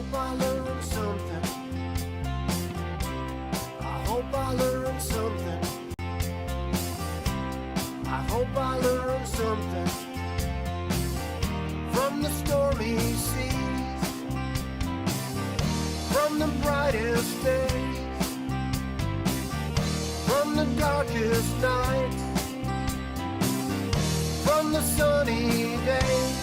hope I learned something. I hope I learned something. I hope I learned something from the stormy seas, from the brightest days, from the darkest nights, from the sunny days.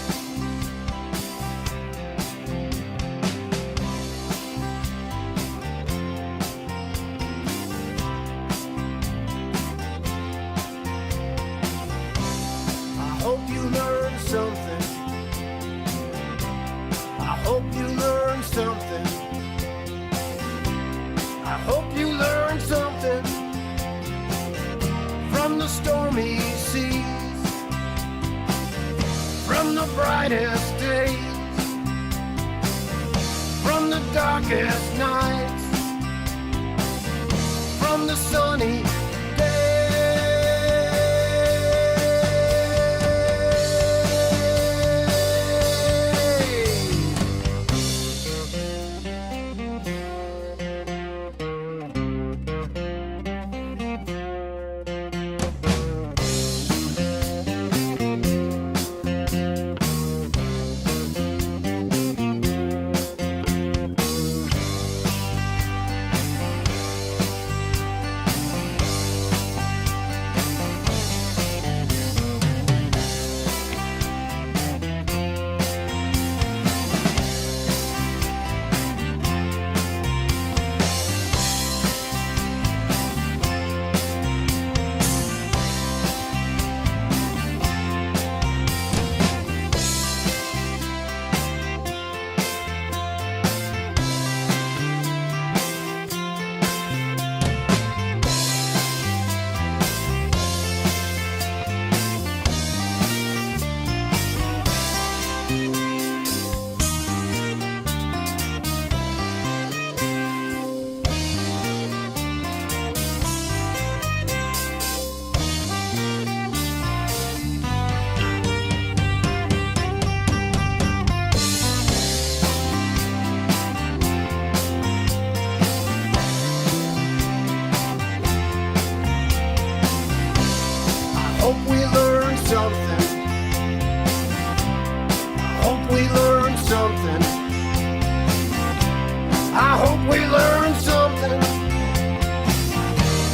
I hope you learned something. I hope you learned something. I hope you learned something from the stormy seas, from the brightest days, from the darkest nights, from the sunny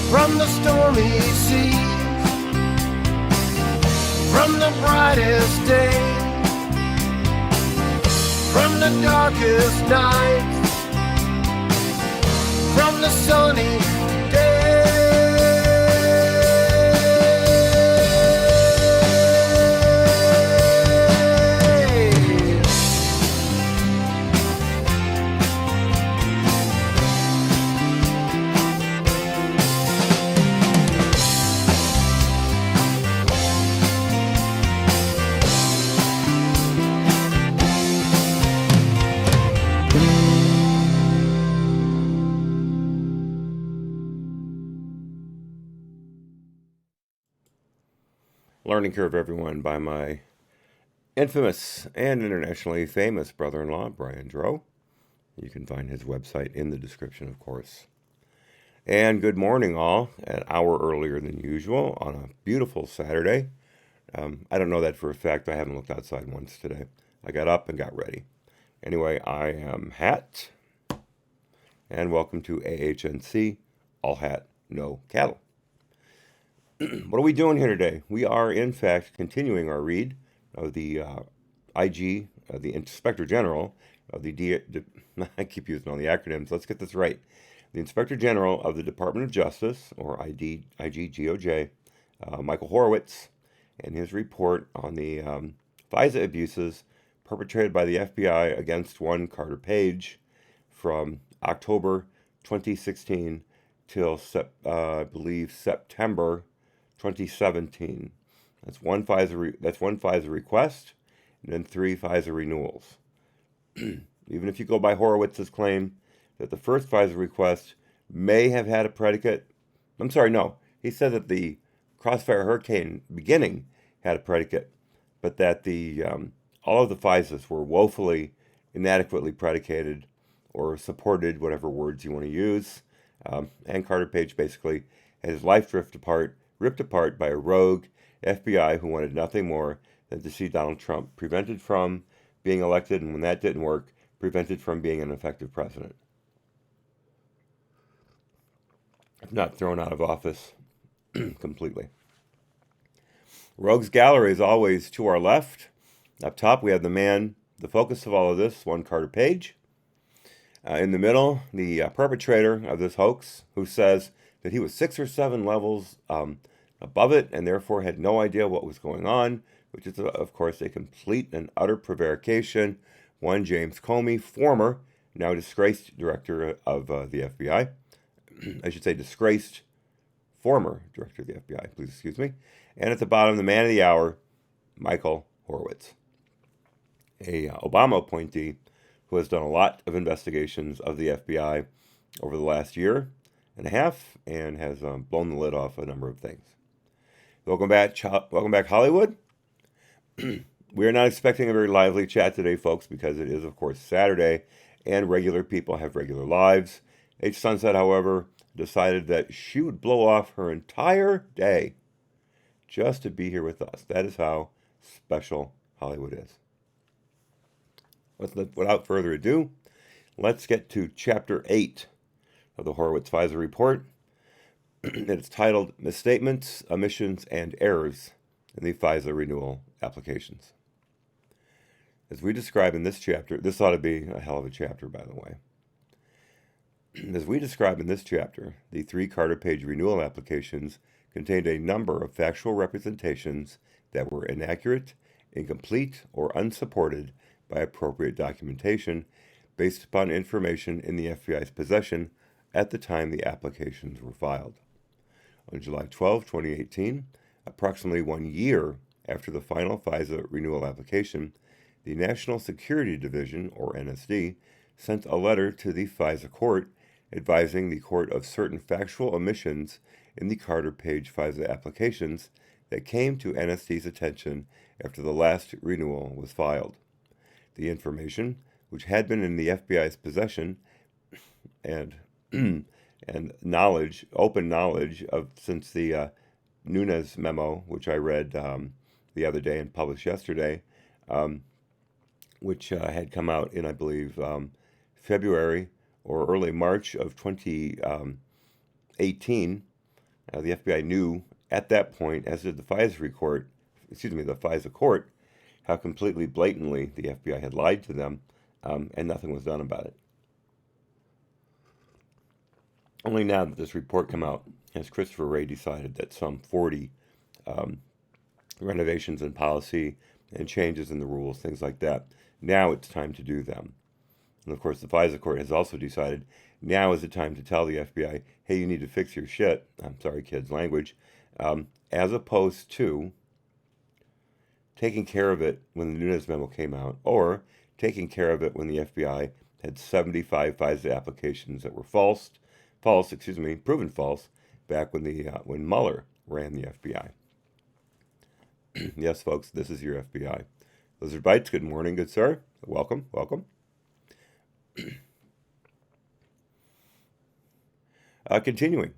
from the stormy seas, from the brightest days, from the darkest nights, from the sunny Learning Curve, everyone, by my infamous and internationally famous brother-in-law, Brian Dro. You can find his website in the description, of course. And good morning, all, an hour earlier than usual on a beautiful Saturday. I don't know that for a fact. I haven't looked outside once today. I got up and got ready. Anyway, I am Hat, and welcome to AHNC, All Hat, No Cattle. What are we doing here today? We are, in fact, continuing our read of the IG, the Inspector General of the I keep using all the acronyms. Let's get this right. The Inspector General of the Department of Justice, or IGGOJ, Michael Horowitz, and his report on the FISA abuses perpetrated by the FBI against one Carter Page from October 2016 till, I believe, September 2017. That's one FISA request, and then 3 FISA renewals. Even if you go by Horowitz's claim that the first FISA request may have had a predicate, I'm sorry, no, he said that the Crossfire Hurricane beginning had a predicate, but that the all of the FISAs were woefully, inadequately predicated, or supported, whatever words you want to use. And Carter Page basically had his life ripped apart by a rogue FBI who wanted nothing more than to see Donald Trump prevented from being elected, and when that didn't work, prevented from being an effective president. If not thrown out of office completely. Rogues Gallery is always to our left. Up top, we have the man, the focus of all of this, one Carter Page. In the middle, the perpetrator of this hoax, who says that he was 6 or 7 levels above it and therefore had no idea what was going on, which is, of course, a complete and utter prevarication. One James Comey, former, now disgraced director of the FBI. I should say disgraced former director of the FBI, please excuse me. And at the bottom, the man of the hour, Michael Horowitz, a Obama appointee who has done a lot of investigations of the FBI over the last year and a half and has blown the lid off a number of things. Welcome back, Hollywood. We are not expecting a very lively chat today, folks, because it is, of course, Saturday, and regular people have regular lives. H. Sunset, however, decided that she would blow off her entire day just to be here with us. That is how special Hollywood is. Without further ado, let's get to Chapter 8 of the Horowitz FISA report. It's titled Misstatements, Omissions, and Errors in the FISA Renewal Applications. As we describe in this chapter, this ought to be a hell of a chapter, by the way. As we describe in this chapter, the 3 Carter Page renewal applications contained a number of factual representations that were inaccurate, incomplete, or unsupported by appropriate documentation based upon information in the FBI's possession at the time the applications were filed. On July 12, 2018, approximately 1 year after the final FISA renewal application, the National Security Division, or NSD, sent a letter to the FISA court advising the court of certain factual omissions in the Carter Page FISA applications that came to NSD's attention after the last renewal was filed. The information, which had been in the FBI's possession and open knowledge of since the Nunes memo, which I read the other day and published yesterday, which had come out in, I believe, February or early March of 2018. The FBI knew at that point, as did the FISA court, how completely blatantly the FBI had lied to them, and nothing was done about it. Only now that this report came out has Christopher Wray decided that some 40 renovations in policy and changes in the rules, things like that, now it's time to do them. And of course, the FISA court has also decided now is the time to tell the FBI, hey, you need to fix your shit. I'm sorry, kids, language. As opposed to taking care of it when the Nunes memo came out, or taking care of it when the FBI had 75 FISA applications that were proven false, back when Mueller ran the FBI. Yes, folks, this is your FBI. Lizard Bites, good morning, good sir. Welcome. Continuing.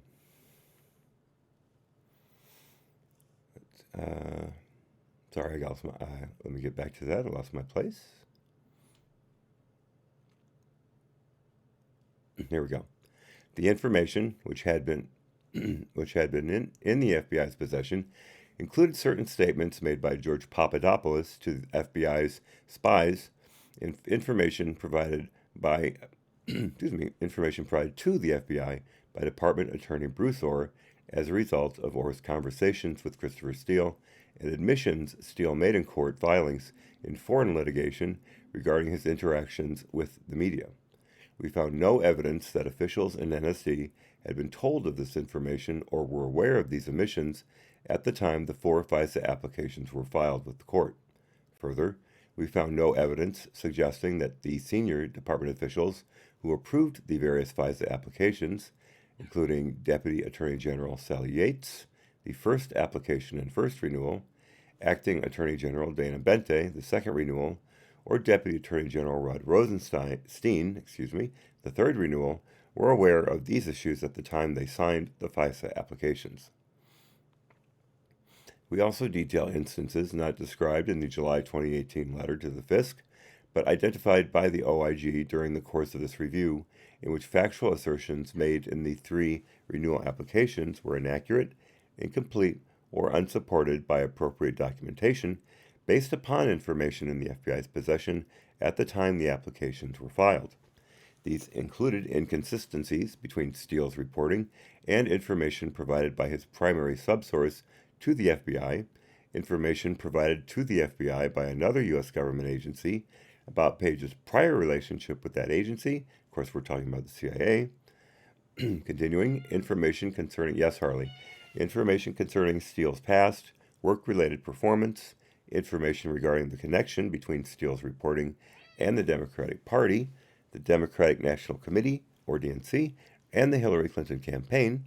Sorry, let me get back to that. I lost my place. Here we go. The information which had been in the FBI's possession included certain statements made by George Papadopoulos to the FBI's spies, information provided to the FBI by Department Attorney Bruce Orr as a result of Orr's conversations with Christopher Steele and admissions Steele made in court filings in foreign litigation regarding his interactions with the media. We found no evidence that officials in NSD had been told of this information or were aware of these omissions at the time the 4 FISA applications were filed with the court. Further, we found no evidence suggesting that the senior department officials who approved the various FISA applications, including Deputy Attorney General Sally Yates, the first application and first renewal, Acting Attorney General Dana Bente, the second renewal, or Deputy Attorney General Rod Rosenstein, the third renewal, were aware of these issues at the time they signed the FISA applications. We also detail instances not described in the July 2018 letter to the FISC, but identified by the OIG during the course of this review, in which factual assertions made in the 3 renewal applications were inaccurate, incomplete, or unsupported by appropriate documentation based upon information in the FBI's possession at the time the applications were filed. These included inconsistencies between Steele's reporting and information provided by his primary subsource to the FBI, information provided to the FBI by another U.S. government agency about Page's prior relationship with that agency. Of course, we're talking about the CIA. Continuing, information concerning Steele's past, work-related performance, information regarding the connection between Steele's reporting and the Democratic Party, the Democratic National Committee, or DNC, and the Hillary Clinton campaign,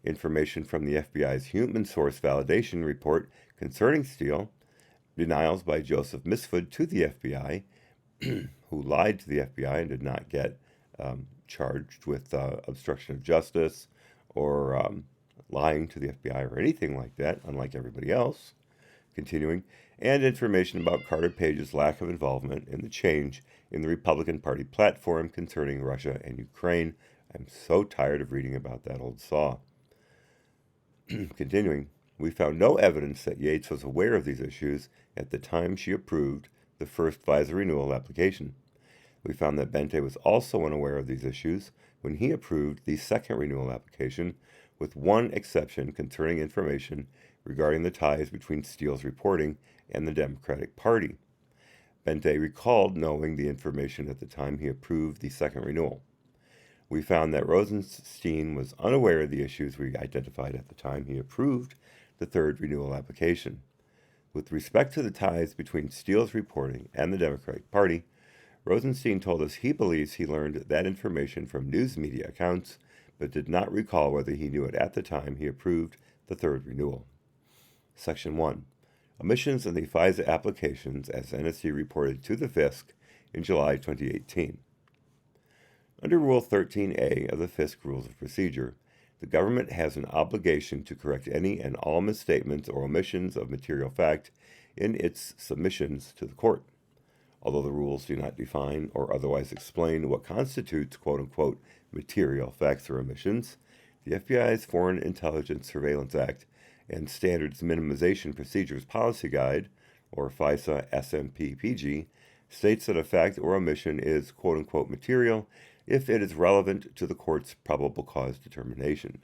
information from the FBI's Human Source Validation Report concerning Steele, denials by Joseph Misfud to the FBI, who lied to the FBI and did not get charged with obstruction of justice or lying to the FBI or anything like that, unlike everybody else. Continuing, and information about Carter Page's lack of involvement in the change in the Republican Party platform concerning Russia and Ukraine. I'm so tired of reading about that old saw. Continuing, we found no evidence that Yates was aware of these issues at the time she approved the first FISA renewal application. We found that Bente was also unaware of these issues when he approved the second renewal application, with one exception concerning information regarding the ties between Steele's reporting and the Democratic Party. Bente recalled knowing the information at the time he approved the second renewal. We found that Rosenstein was unaware of the issues we identified at the time he approved the third renewal application. With respect to the ties between Steele's reporting and the Democratic Party, Rosenstein told us he believes he learned that information from news media accounts, but did not recall whether he knew it at the time he approved the third renewal. Section 1. Omissions in the FISA applications as NSC reported to the FISC in July 2018. Under Rule 13A of the FISC Rules of Procedure, the government has an obligation to correct any and all misstatements or omissions of material fact in its submissions to the court. Although the rules do not define or otherwise explain what constitutes quote-unquote material facts or omissions, the FBI's Foreign Intelligence Surveillance Act and Standards Minimization Procedures Policy Guide, or FISA SMPPG, states that a fact or omission is quote-unquote material if it is relevant to the court's probable cause determination.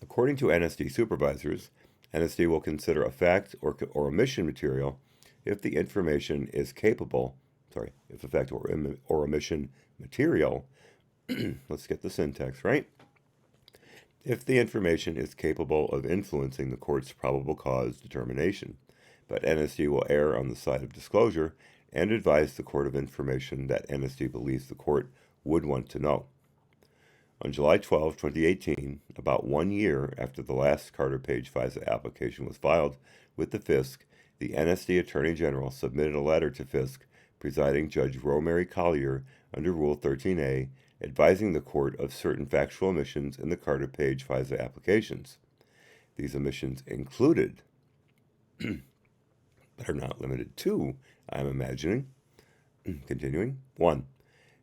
According to NSD supervisors, NSD will consider a fact or omission material if the information is if a fact or omission material, let's get the syntax right, if the information is capable of influencing the court's probable cause determination, but NSD will err on the side of disclosure and advise the court of information that NSD believes the court would want to know. On July 12, 2018, about 1 year after the last Carter Page FISA application was filed with the FISC, the NSD Attorney General submitted a letter to FISC presiding Judge Rosemary Collier under Rule 13A, advising the court of certain factual omissions in the Carter Page FISA applications. These omissions included, but are not limited to, I'm imagining, continuing, 1.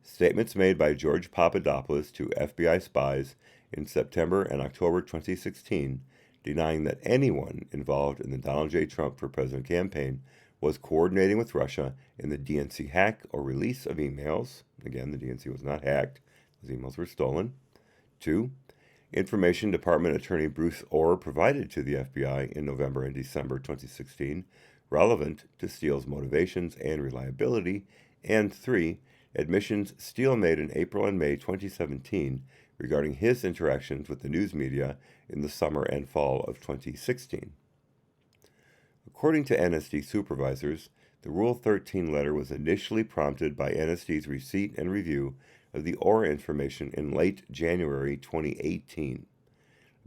Statements made by George Papadopoulos to FBI spies in September and October 2016 denying that anyone involved in the Donald J. Trump for President campaign was coordinating with Russia in the DNC hack or release of emails. Again, the DNC was not hacked. Those emails were stolen. 2. Information Department Attorney Bruce Orr provided to the FBI in November and December 2016 relevant to Steele's motivations and reliability. And 3. Admissions Steele made in April and May 2017 regarding his interactions with the news media in the summer and fall of 2016. According to NSD supervisors, the Rule 13 letter was initially prompted by NSD's receipt and review of the Orr information in late January 2018.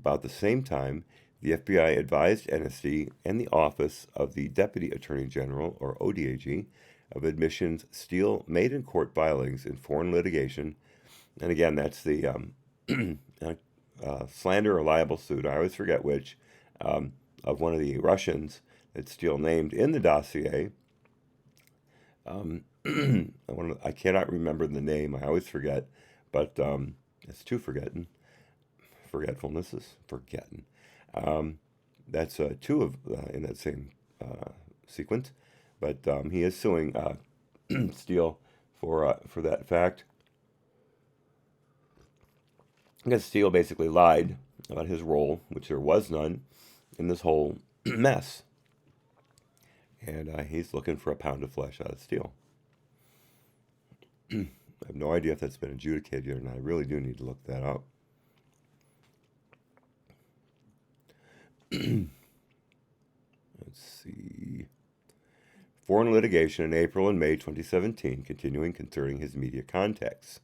about the same time, the FBI advised NSD and the Office of the Deputy Attorney General, or ODAG, of admissions Steele made in court filings in foreign litigation. And again, that's the slander or libel suit, I always forget which, of one of the Russians that Steele named in the dossier. I cannot remember the name, I always forget, but it's too forgetting. Forgetfulness is forgetting. That's two of in that same sequence, but he is suing Steele for that fact. Because Steele basically lied about his role, which there was none, in this whole mess, and he's looking for a pound of flesh out of Steele. I have no idea if that's been adjudicated yet or not. I really do need to look that up. Let's see. Foreign litigation in April and May 2017, continuing concerning his media contacts.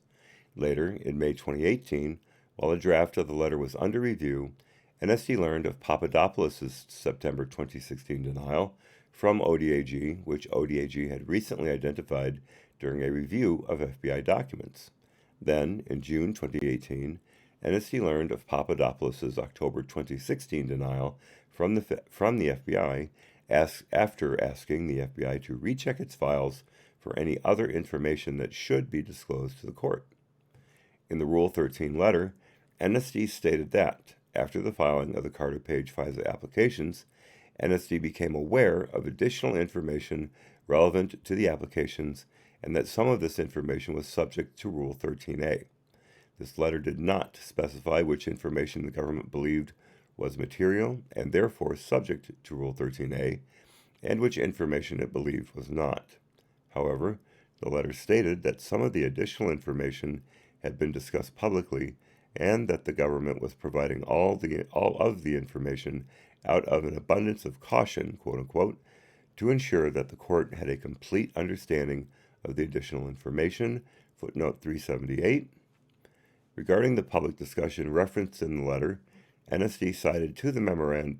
Later, in May 2018, while a draft of the letter was under review, NSD learned of Papadopoulos' September 2016 denial from ODAG, which ODAG had recently identified during a review of FBI documents. Then, in June 2018, NSD learned of Papadopoulos' October 2016 denial from the FBI after asking the FBI to recheck its files for any other information that should be disclosed to the court. In the Rule 13 letter, NSD stated that, after the filing of the Carter Page FISA applications, NSD became aware of additional information relevant to the applications and that some of this information was subject to Rule 13a. This letter did not specify which information the government believed was material and therefore subject to Rule 13a, and which information it believed was not. However, the letter stated that some of the additional information had been discussed publicly and that the government was providing all of the information out of an abundance of caution, quote unquote, to ensure that the court had a complete understanding of the additional information, footnote 378. Regarding the public discussion referenced in the letter, NSD cited to the memoranda,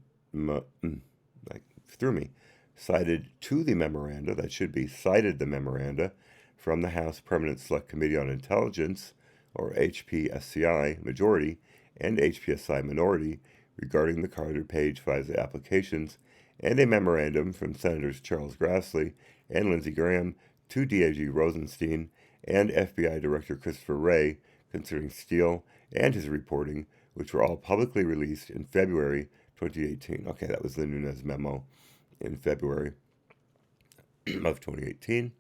cited the memoranda from the House Permanent Select Committee on Intelligence, or HPSCI majority, and HPSI minority regarding the Carter Page FISA applications, and a memorandum from Senators Charles Grassley and Lindsey Graham to DAG Rosenstein and FBI Director Christopher Wray concerning Steele and his reporting, which were all publicly released in February 2018. Okay, that was the Nunes memo in February of 2018.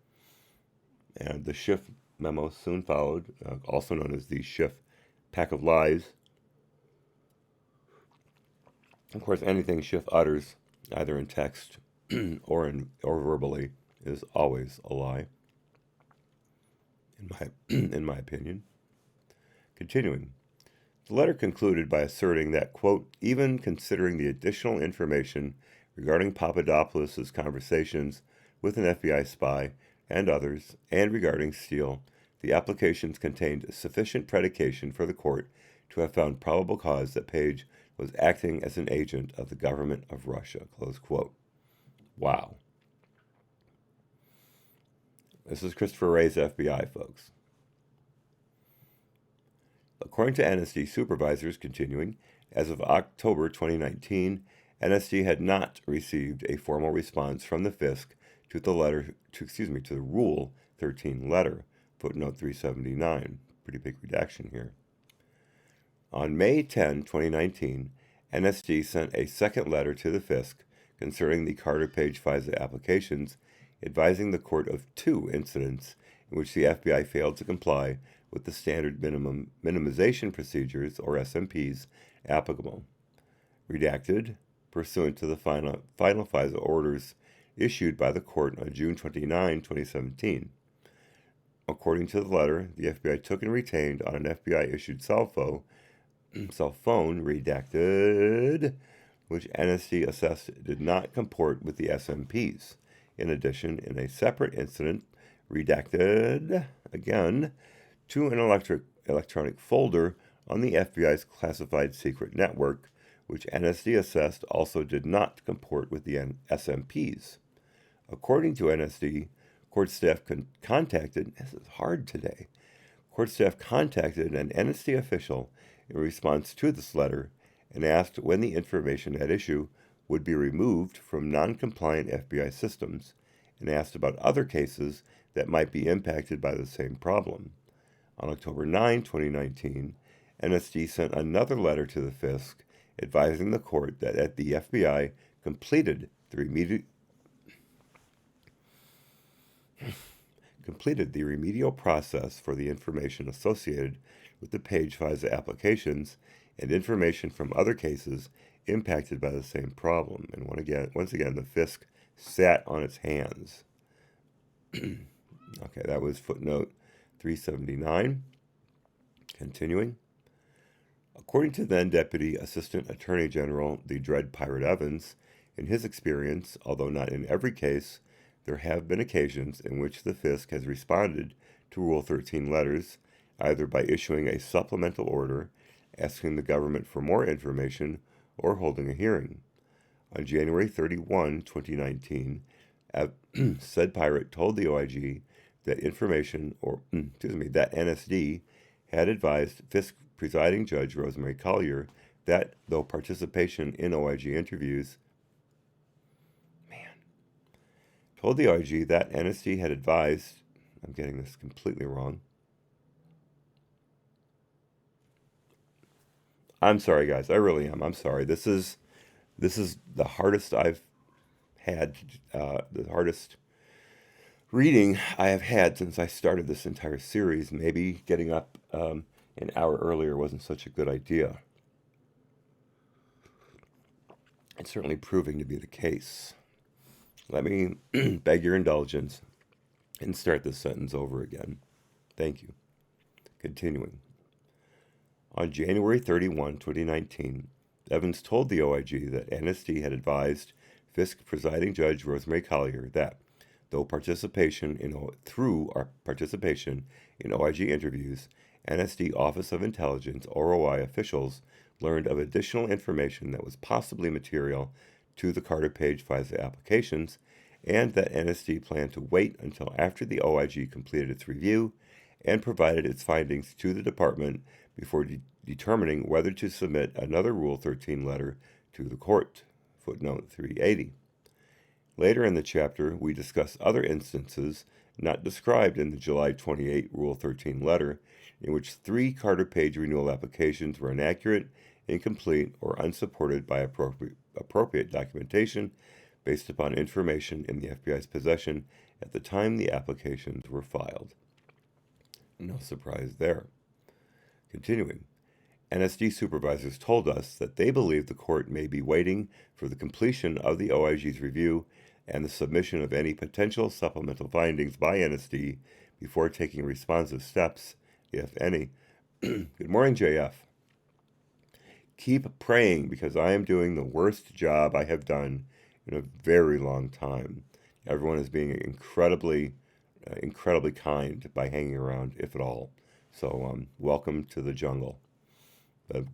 And the Schiff memo soon followed, also known as the Schiff Pack of Lies. Of course, anything Schiff utters, either in text or verbally, is always a lie, in my opinion. Continuing, the letter concluded by asserting that, quote, even considering the additional information regarding Papadopoulos' conversations with an FBI spy and others, and regarding Steele, the applications contained sufficient predication for the court to have found probable cause that Page was acting as an agent of the government of Russia, close quote. Wow. This is Christopher Wray's FBI, folks. According to NSD supervisors, continuing, as of October 2019, NSD had not received a formal response from the FISC to the Rule 13 letter, footnote 379. Pretty big redaction here. On May 10, 2019, NSD sent a second letter to the FISC concerning the Carter Page FISA applications, advising the court of two incidents in which the FBI failed to comply with the standard minimization procedures, or SMPs, applicable. Redacted, pursuant to the final FISA orders issued by the court on June 29, 2017. According to the letter, the FBI took and retained on an FBI-issued cell phone, redacted, which NSD assessed did not comport with the SMPs. In addition, in a separate incident, redacted, again, to an electronic folder on the FBI's classified secret network, which NSD assessed also did not comport with the SMPs. According to NSD, court staff contacted, this is hard today, court staff contacted an NSD official in response to this letter and asked when the information at issue would be removed from non-compliant FBI systems, and asked about other cases that might be impacted by the same problem. On October 9, 2019, NSD sent another letter to the FISC advising the court that the FBI completed the remedial process for the information associated with the page FISA applications and information from other cases impacted by the same problem. And once again, the FISC sat on its hands. Okay, that was footnote 379. Continuing. According to then Deputy Assistant Attorney General the Dread Pirate Evans, in his experience, although not in every case, there have been occasions in which the FISC has responded to Rule 13 letters, either by issuing a supplemental order, asking the government for more information, or holding a hearing. On January 31, 2019, said pirate told the OIG that that NSD had advised FISC presiding judge Rosemary Collier that though participation in OIG interviews, told the OIG that NSD had advised, I'm getting this completely wrong. I'm sorry, guys. I really am. I'm sorry. This is the hardest I've had, the hardest reading I have had since I started this entire series. Maybe getting up an hour earlier wasn't such a good idea. It's certainly proving to be the case. Let me beg your indulgence and start this sentence over again. Thank you. Continuing. On January 31, 2019, Evans told the OIG that NSD had advised FISC presiding judge Rosemary Collier that, through participation in OIG interviews, NSD Office of Intelligence (OI) officials learned of additional information that was possibly material to the Carter Page FISA applications, and that NSD planned to wait until after the OIG completed its review and provided its findings to the department before determining whether to submit another Rule 13 letter to the court. Footnote 380. Later in the chapter, we discuss other instances not described in the July 28 Rule 13 letter, in which 3 Carter Page renewal applications were inaccurate, incomplete, or unsupported by appropriate documentation based upon information in the FBI's possession at the time the applications were filed. No surprise there. Continuing. NSD supervisors told us that they believe the court may be waiting for the completion of the OIG's review and the submission of any potential supplemental findings by NSD before taking responsive steps, if any. Good morning, JF. Keep praying, because I am doing the worst job I have done in a very long time. Everyone is being incredibly kind by hanging around, if at all. So welcome to the jungle.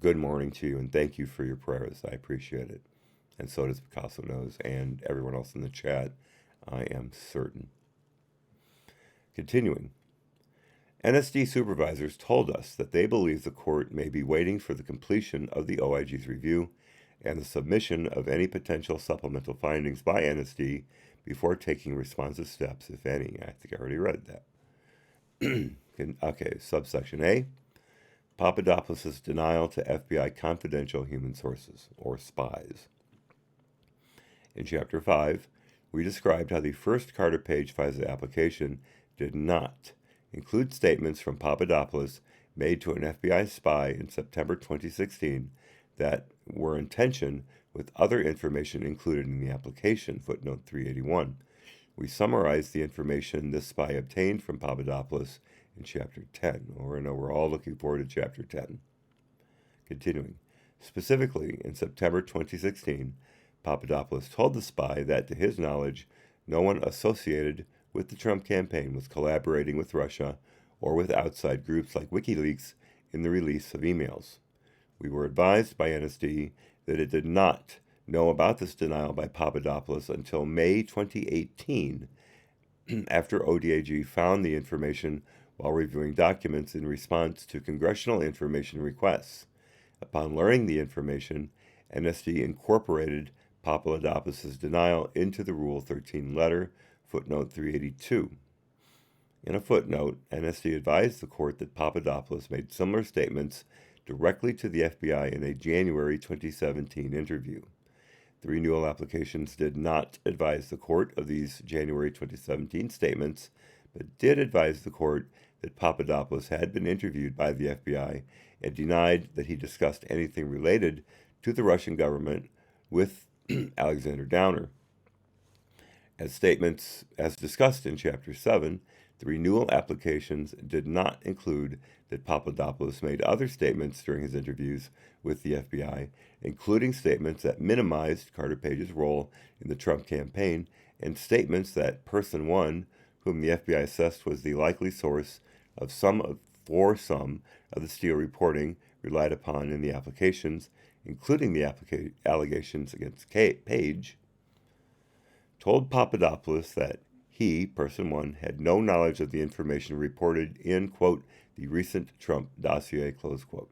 Good morning to you, and thank you for your prayers. I appreciate it. And so does Picasso Knows, and everyone else in the chat, I am certain. Continuing. NSD supervisors told us that they believe the court may be waiting for the completion of the OIG's review and the submission of any potential supplemental findings by NSD before taking responsive steps, if any. I think I already read that. Okay, subsection A. Papadopoulos' denial to FBI confidential human sources, or spies. In Chapter 5, we described how the first Carter Page FISA application did not include statements from Papadopoulos made to an FBI spy in September 2016 that were in tension with other information included in the application, footnote 381. We summarized the information this spy obtained from Papadopoulos in Chapter 10. We're all looking forward to Chapter 10. Continuing. Specifically, in September 2016, Papadopoulos told the spy that, to his knowledge, no one associated with the Trump campaign was collaborating with Russia or with outside groups like WikiLeaks in the release of emails. We were advised by NSD that it did not know about this denial by Papadopoulos until May 2018, after ODAG found the information while reviewing documents in response to congressional information requests. Upon learning the information, NSD incorporated Papadopoulos' denial into the Rule 13 letter, footnote 382. In a footnote, NSD advised the court that Papadopoulos made similar statements directly to the FBI in a January 2017 interview. The renewal applications did not advise the court of these January 2017 statements, but did advise the court that Papadopoulos had been interviewed by the FBI and denied that he discussed anything related to the Russian government with Alexander Downer. As discussed in Chapter 7, the renewal applications did not include that Papadopoulos made other statements during his interviews with the FBI, including statements that minimized Carter Page's role in the Trump campaign and statements that Person 1, whom the FBI assessed was the likely source of some of the Steele reporting relied upon in the applications, including the allegations against Page, told Papadopoulos that he, Person 1, had no knowledge of the information reported in, quote, the recent Trump dossier, close quote.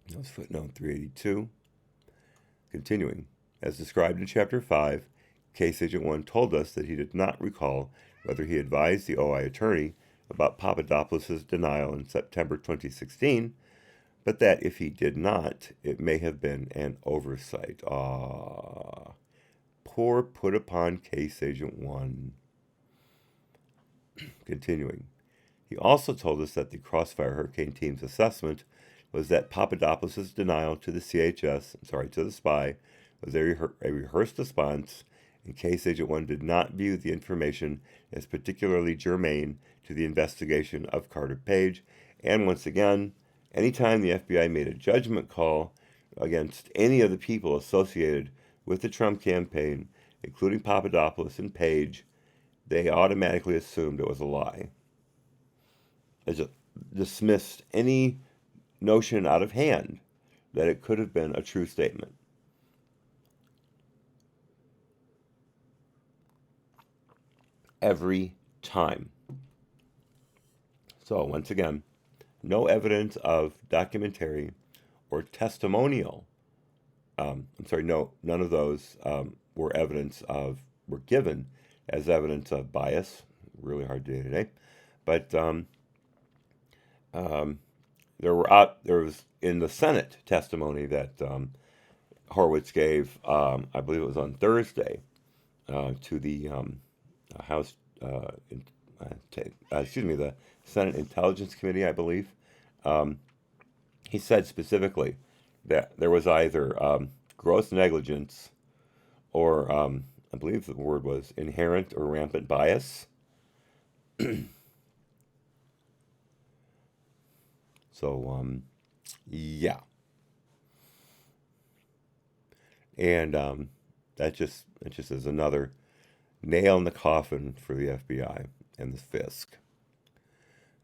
That was footnote 382. Continuing, as described in Chapter 5, Case Agent 1 told us that he did not recall whether he advised the OI attorney about Papadopoulos' denial in September 2016, but that if he did not, it may have been an oversight. Poor put upon Case Agent 1. Continuing, he also told us that the Crossfire Hurricane Team's assessment was that Papadopoulos' denial to the to the spy, was a rehearsed response, and Case Agent 1 did not view the information as particularly germane to the investigation of Carter Page. And once again, anytime the FBI made a judgment call against any of the people associated with the Trump campaign, including Papadopoulos and Page, they automatically assumed it was a lie. They just dismissed any notion out of hand that it could have been a true statement. Every time. So, once again, no evidence of documentary or testimonial. None of those were given as evidence of bias. Really hard to do today. But there was in the Senate testimony that Horowitz gave, I believe it was on Thursday, to the House, the Senate Intelligence Committee, I believe. He said specifically that there was either gross negligence or, I believe the word was inherent or rampant bias. So, yeah. And that just is another nail in the coffin for the FBI and the FISC.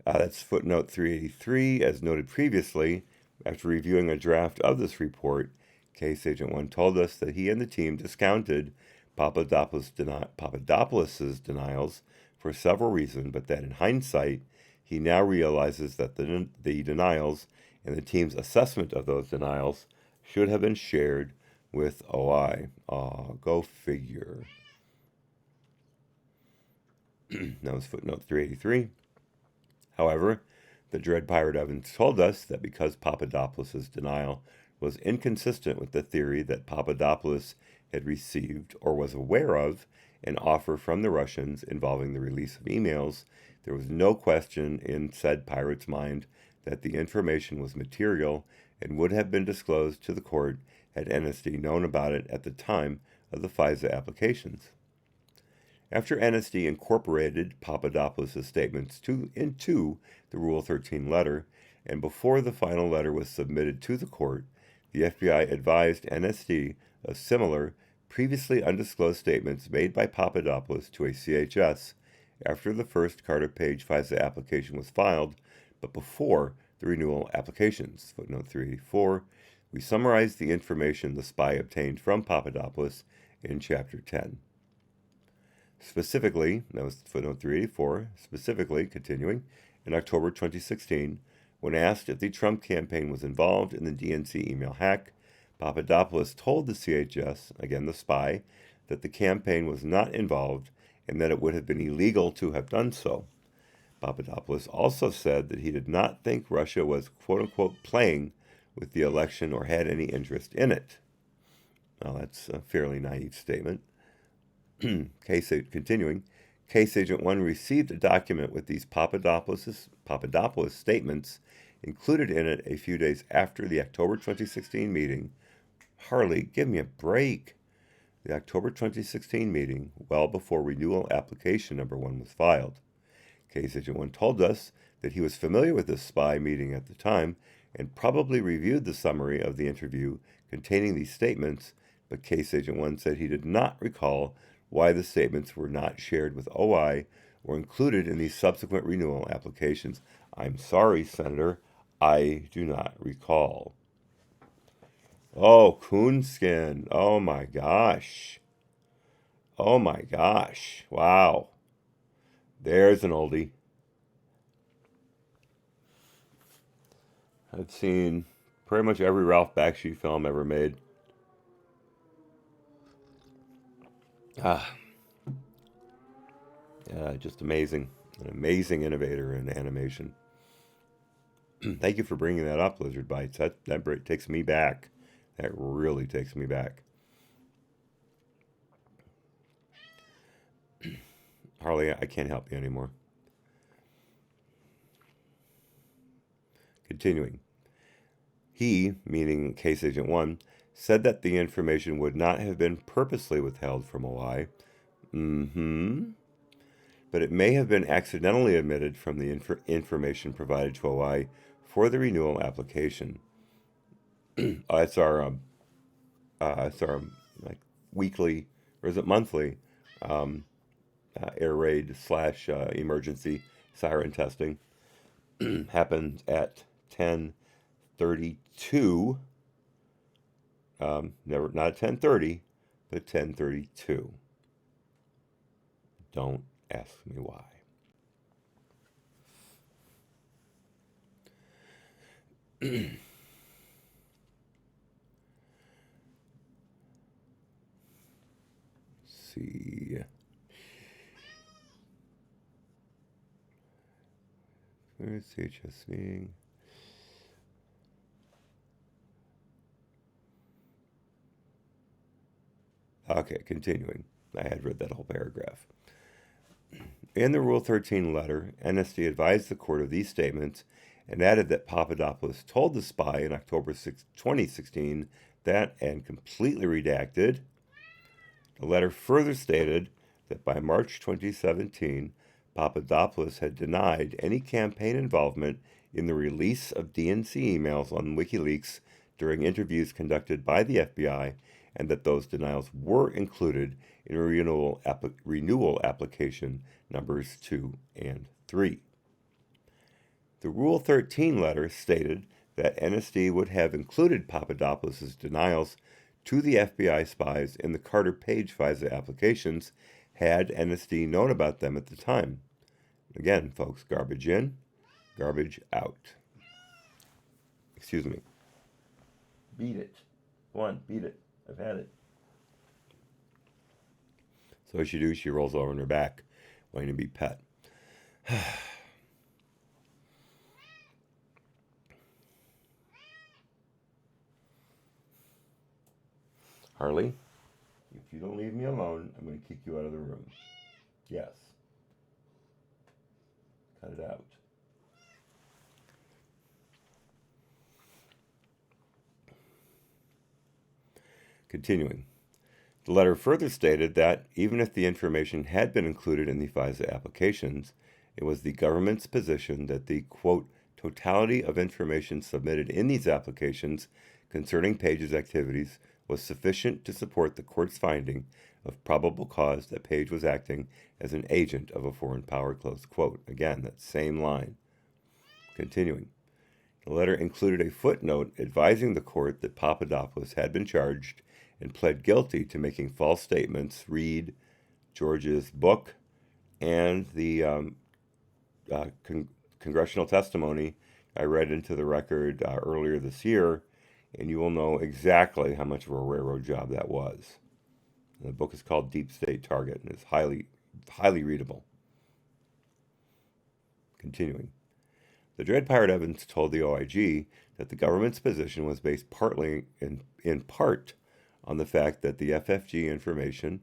That's footnote 383. As noted previously, after reviewing a draft of this report, Case Agent 1 told us that he and the team discounted Papadopoulos' denials for several reasons, but that in hindsight, he now realizes that the denials and the team's assessment of those denials should have been shared with OI. Go figure. That was footnote 383. However, the Dread Pirate Evans told us that because Papadopoulos' denial was inconsistent with the theory that Papadopoulos had received or was aware of an offer from the Russians involving the release of emails, there was no question in said pirate's mind that the information was material and would have been disclosed to the court had NSD known about it at the time of the FISA applications. After NSD incorporated Papadopoulos' statements into the Rule 13 letter, and before the final letter was submitted to the court, the FBI advised NSD of similar, previously undisclosed statements made by Papadopoulos to a CHS after the first Carter Page FISA application was filed, but before the renewal applications. Footnote 384. We summarize the information the spy obtained from Papadopoulos in Chapter 10. Specifically, that was footnote 384, specifically, continuing, in October 2016, when asked if the Trump campaign was involved in the DNC email hack, Papadopoulos told the CHS, again the spy, that the campaign was not involved and that it would have been illegal to have done so. Papadopoulos also said that he did not think Russia was quote-unquote playing with the election or had any interest in it. Well, that's a fairly naive statement. Continuing, Case Agent 1 received a document with these Papadopoulos statements included in it a few days after the October 2016 meeting. Harley, give me a break. The October 2016 meeting, well before renewal application number 1 was filed. Case Agent 1 told us that he was familiar with this spy meeting at the time and probably reviewed the summary of the interview containing these statements, but Case Agent 1 said he did not recall why the statements were not shared with OI or included in these subsequent renewal applications. I'm sorry, Senator, I do not recall. Oh, coonskin. Oh my gosh. Oh my gosh. Wow. There's an oldie. I've seen pretty much every Ralph Bakshi film ever made. Just amazing. An amazing innovator in animation. Thank you for bringing that up, Lizard Bites. That takes me back. That really takes me back. Harley, I can't help you anymore. Continuing. He, meaning Case Agent 1, said that the information would not have been purposely withheld from OI. But it may have been accidentally omitted from the information provided to OI for the renewal application. It's our like weekly, or is it monthly, air raid / emergency siren testing. Happened at 10:32. Not at 10:30, but at 10:32. Don't ask me why. See. Where's CHS meeting? Okay, continuing. I had read that whole paragraph. In the Rule 13 letter, NSD advised the court of these statements and added that Papadopoulos told the spy in October 2016 that, and completely redacted, the letter further stated that by March 2017, Papadopoulos had denied any campaign involvement in the release of DNC emails on WikiLeaks during interviews conducted by the FBI, and that those denials were included in renewal application numbers 2 and 3. The Rule 13 letter stated that NSD would have included Papadopoulos' denials to the FBI spies in the Carter Page FISA applications had NSD known about them at the time. Again, folks, garbage in, garbage out. Excuse me. Beat it. Go on, beat it. I've had it. So as she do, she rolls over on her back, wanting to be pet. Harley, if you don't leave me alone, I'm going to kick you out of the room. Yes. Cut it out. Continuing. The letter further stated that, even if the information had been included in the FISA applications, it was the government's position that the, quote, totality of information submitted in these applications concerning Page's activities was sufficient to support the court's finding of probable cause that Page was acting as an agent of a foreign power, close quote. Again, that same line. Continuing. The letter included a footnote advising the court that Papadopoulos had been charged and pled guilty to making false statements. Read George's book and the congressional testimony I read into the record earlier this year, and you will know exactly how much of a railroad job that was. And the book is called Deep State Target and is highly readable. Continuing. The Dread Pirate Evans told the OIG that the government's position was based partly in part on the fact that the FFG information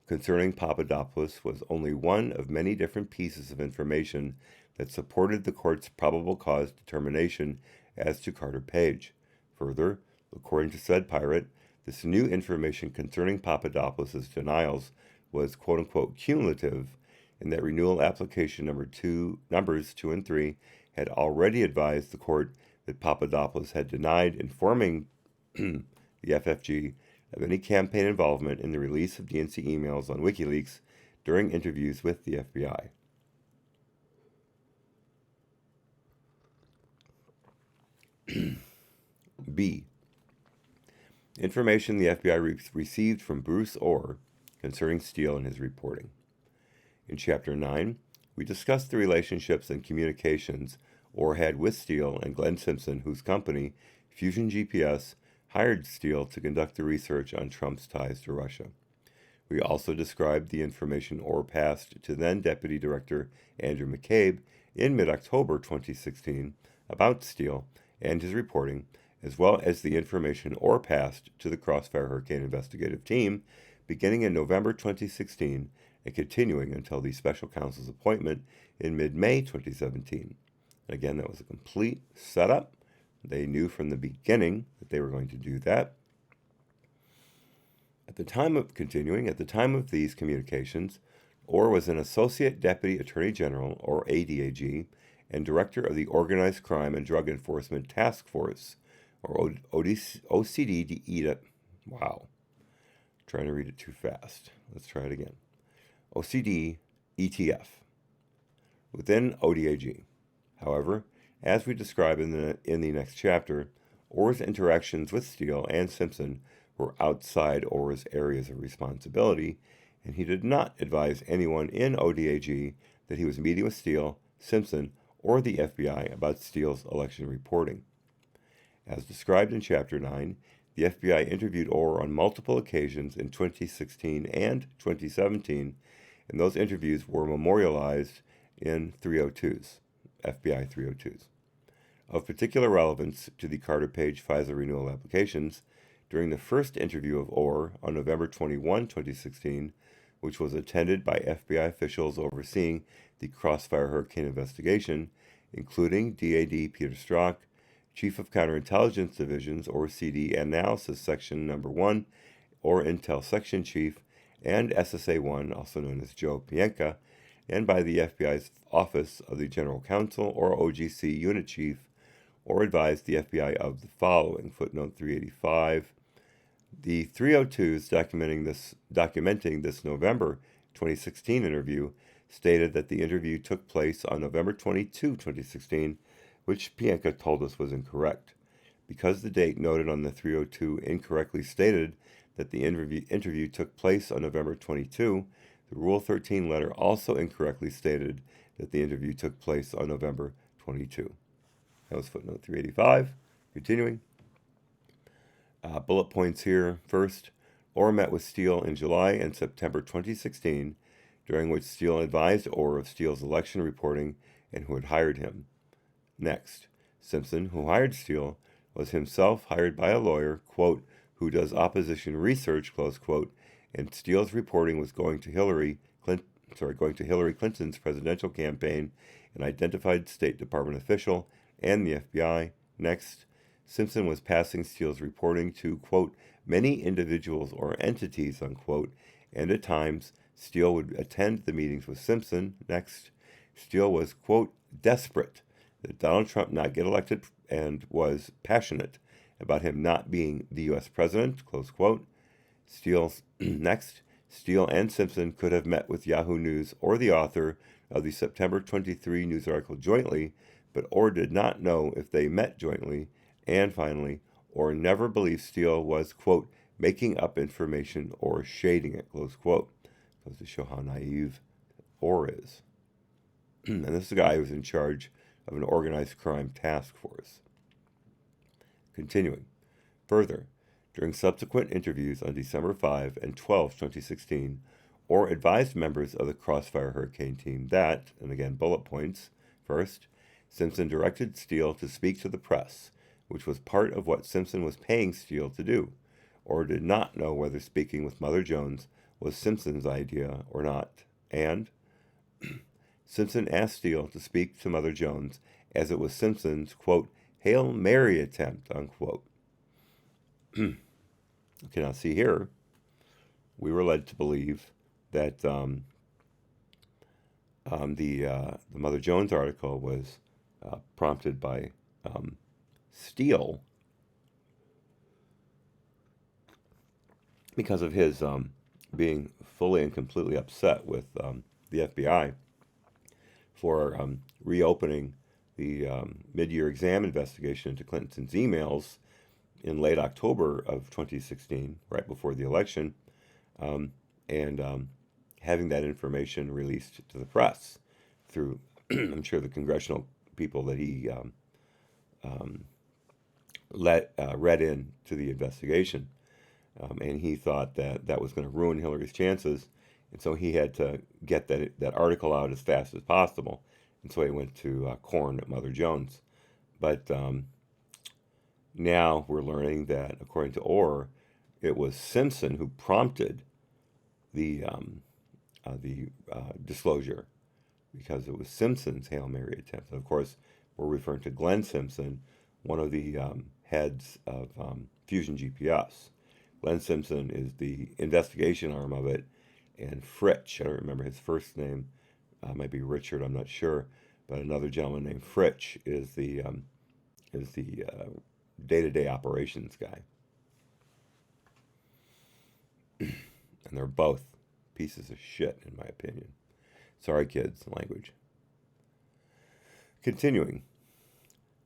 concerning Papadopoulos was only one of many different pieces of information that supported the court's probable cause determination as to Carter Page. Further, according to said pirate, this new information concerning Papadopoulos' denials was quote-unquote cumulative, and that renewal application numbers 2 and 3 had already advised the court that Papadopoulos had denied informing the FFG of any campaign involvement in the release of DNC emails on WikiLeaks during interviews with the FBI. B. Information the FBI received from Bruce Orr concerning Steele and his reporting. In Chapter 9, we discussed the relationships and communications Orr had with Steele and Glenn Simpson, whose company, Fusion GPS, hired Steele to conduct the research on Trump's ties to Russia. We also described the information Orr passed to then Deputy Director Andrew McCabe in mid-October 2016 about Steele and his reporting, as well as the information Orr passed to the Crossfire Hurricane Investigative Team beginning in November 2016 and continuing until the special counsel's appointment in mid-May 2017. Again, that was a complete setup. They knew from the beginning that they were going to do that. At the time of these communications, Orr was an Associate Deputy Attorney General, or ADAG, and Director of the Organized Crime and Drug Enforcement Task Force, or OCD. Wow. Trying to read it too fast. Let's try it again. OCD ETF within ODAG. However, as we describe in the next chapter, Orr's interactions with Steele and Simpson were outside Orr's areas of responsibility, and he did not advise anyone in ODAG that he was meeting with Steele, Simpson, or the FBI about Steele's election reporting. As described in Chapter 9, the FBI interviewed Orr on multiple occasions in 2016 and 2017, and those interviews were memorialized in 302s, FBI 302s. Of particular relevance to the Carter Page FISA renewal applications, during the first interview of Orr on November 21, 2016, which was attended by FBI officials overseeing the Crossfire Hurricane investigation, including DAD Peter Strzok, Chief of Counterintelligence Divisions, or CD Analysis Section Number 1, or Intel Section Chief, and SSA-1, also known as Joe Pienka, and by the FBI's Office of the General Counsel, or OGC Unit Chief, or advised the FBI of the following, footnote 385. The 302s documenting this November 2016 interview stated that the interview took place on November 22, 2016, which Pienka told us was incorrect. Because the date noted on the 302 incorrectly stated that the interview took place on November 22, the Rule 13 letter also incorrectly stated that the interview took place on November 22. That was footnote 385. Continuing. Bullet points here. First, Orr met with Steele in July and September 2016, during which Steele advised Orr of Steele's election reporting and who had hired him. Next, Simpson, who hired Steele, was himself hired by a lawyer, quote, who does opposition research, close quote, and Steele's reporting was going to Hillary Clinton's presidential campaign, an identified State Department official, and the FBI. Next, Simpson was passing Steele's reporting to, quote, many individuals or entities, unquote, and at times Steele would attend the meetings with Simpson. Next, Steele was, quote, desperate that Donald Trump not get elected and was passionate about him not being the U.S. president, close quote. Next, Steele and Simpson could have met with Yahoo News or the author of the September 23 news article jointly, but Orr did not know if they met jointly, and finally, Orr never believed Steele was, quote, making up information or shading it, close quote. Goes to show how naive Orr is. And this is a guy who was in charge of an organized crime task force. Continuing. Further, during subsequent interviews on December 5 and 12, 2016, Orr advised members of the Crossfire Hurricane team that, and again bullet points, first, Simpson directed Steele to speak to the press, which was part of what Simpson was paying Steele to do. Orr did not know whether speaking with Mother Jones was Simpson's idea or not, and Simpson asked Steele to speak to Mother Jones as it was Simpson's, quote, Hail Mary attempt, unquote. Okay, now see here, we were led to believe that the Mother Jones article was prompted by Steele because of his being fully and completely upset with the FBI for reopening the mid-year exam investigation into Clinton's emails in late October of 2016, right before the election, and having that information released to the press through, I'm sure, the congressional people that he read in to the investigation. And he thought that that was going to ruin Hillary's chances, and so he had to get that article out as fast as possible. And so he went to corn at Mother Jones. But now we're learning that, according to Orr, it was Simpson who prompted the disclosure, because it was Simpson's Hail Mary attempt. And of course, we're referring to Glenn Simpson, one of the heads of Fusion GPS. Glenn Simpson is the investigation arm of it, and Fritsch, I don't remember his first name, might be Richard, I'm not sure, but another gentleman named Fritsch is the day-to-day operations guy. And they're both pieces of shit, in my opinion. Sorry, kids, language. Continuing.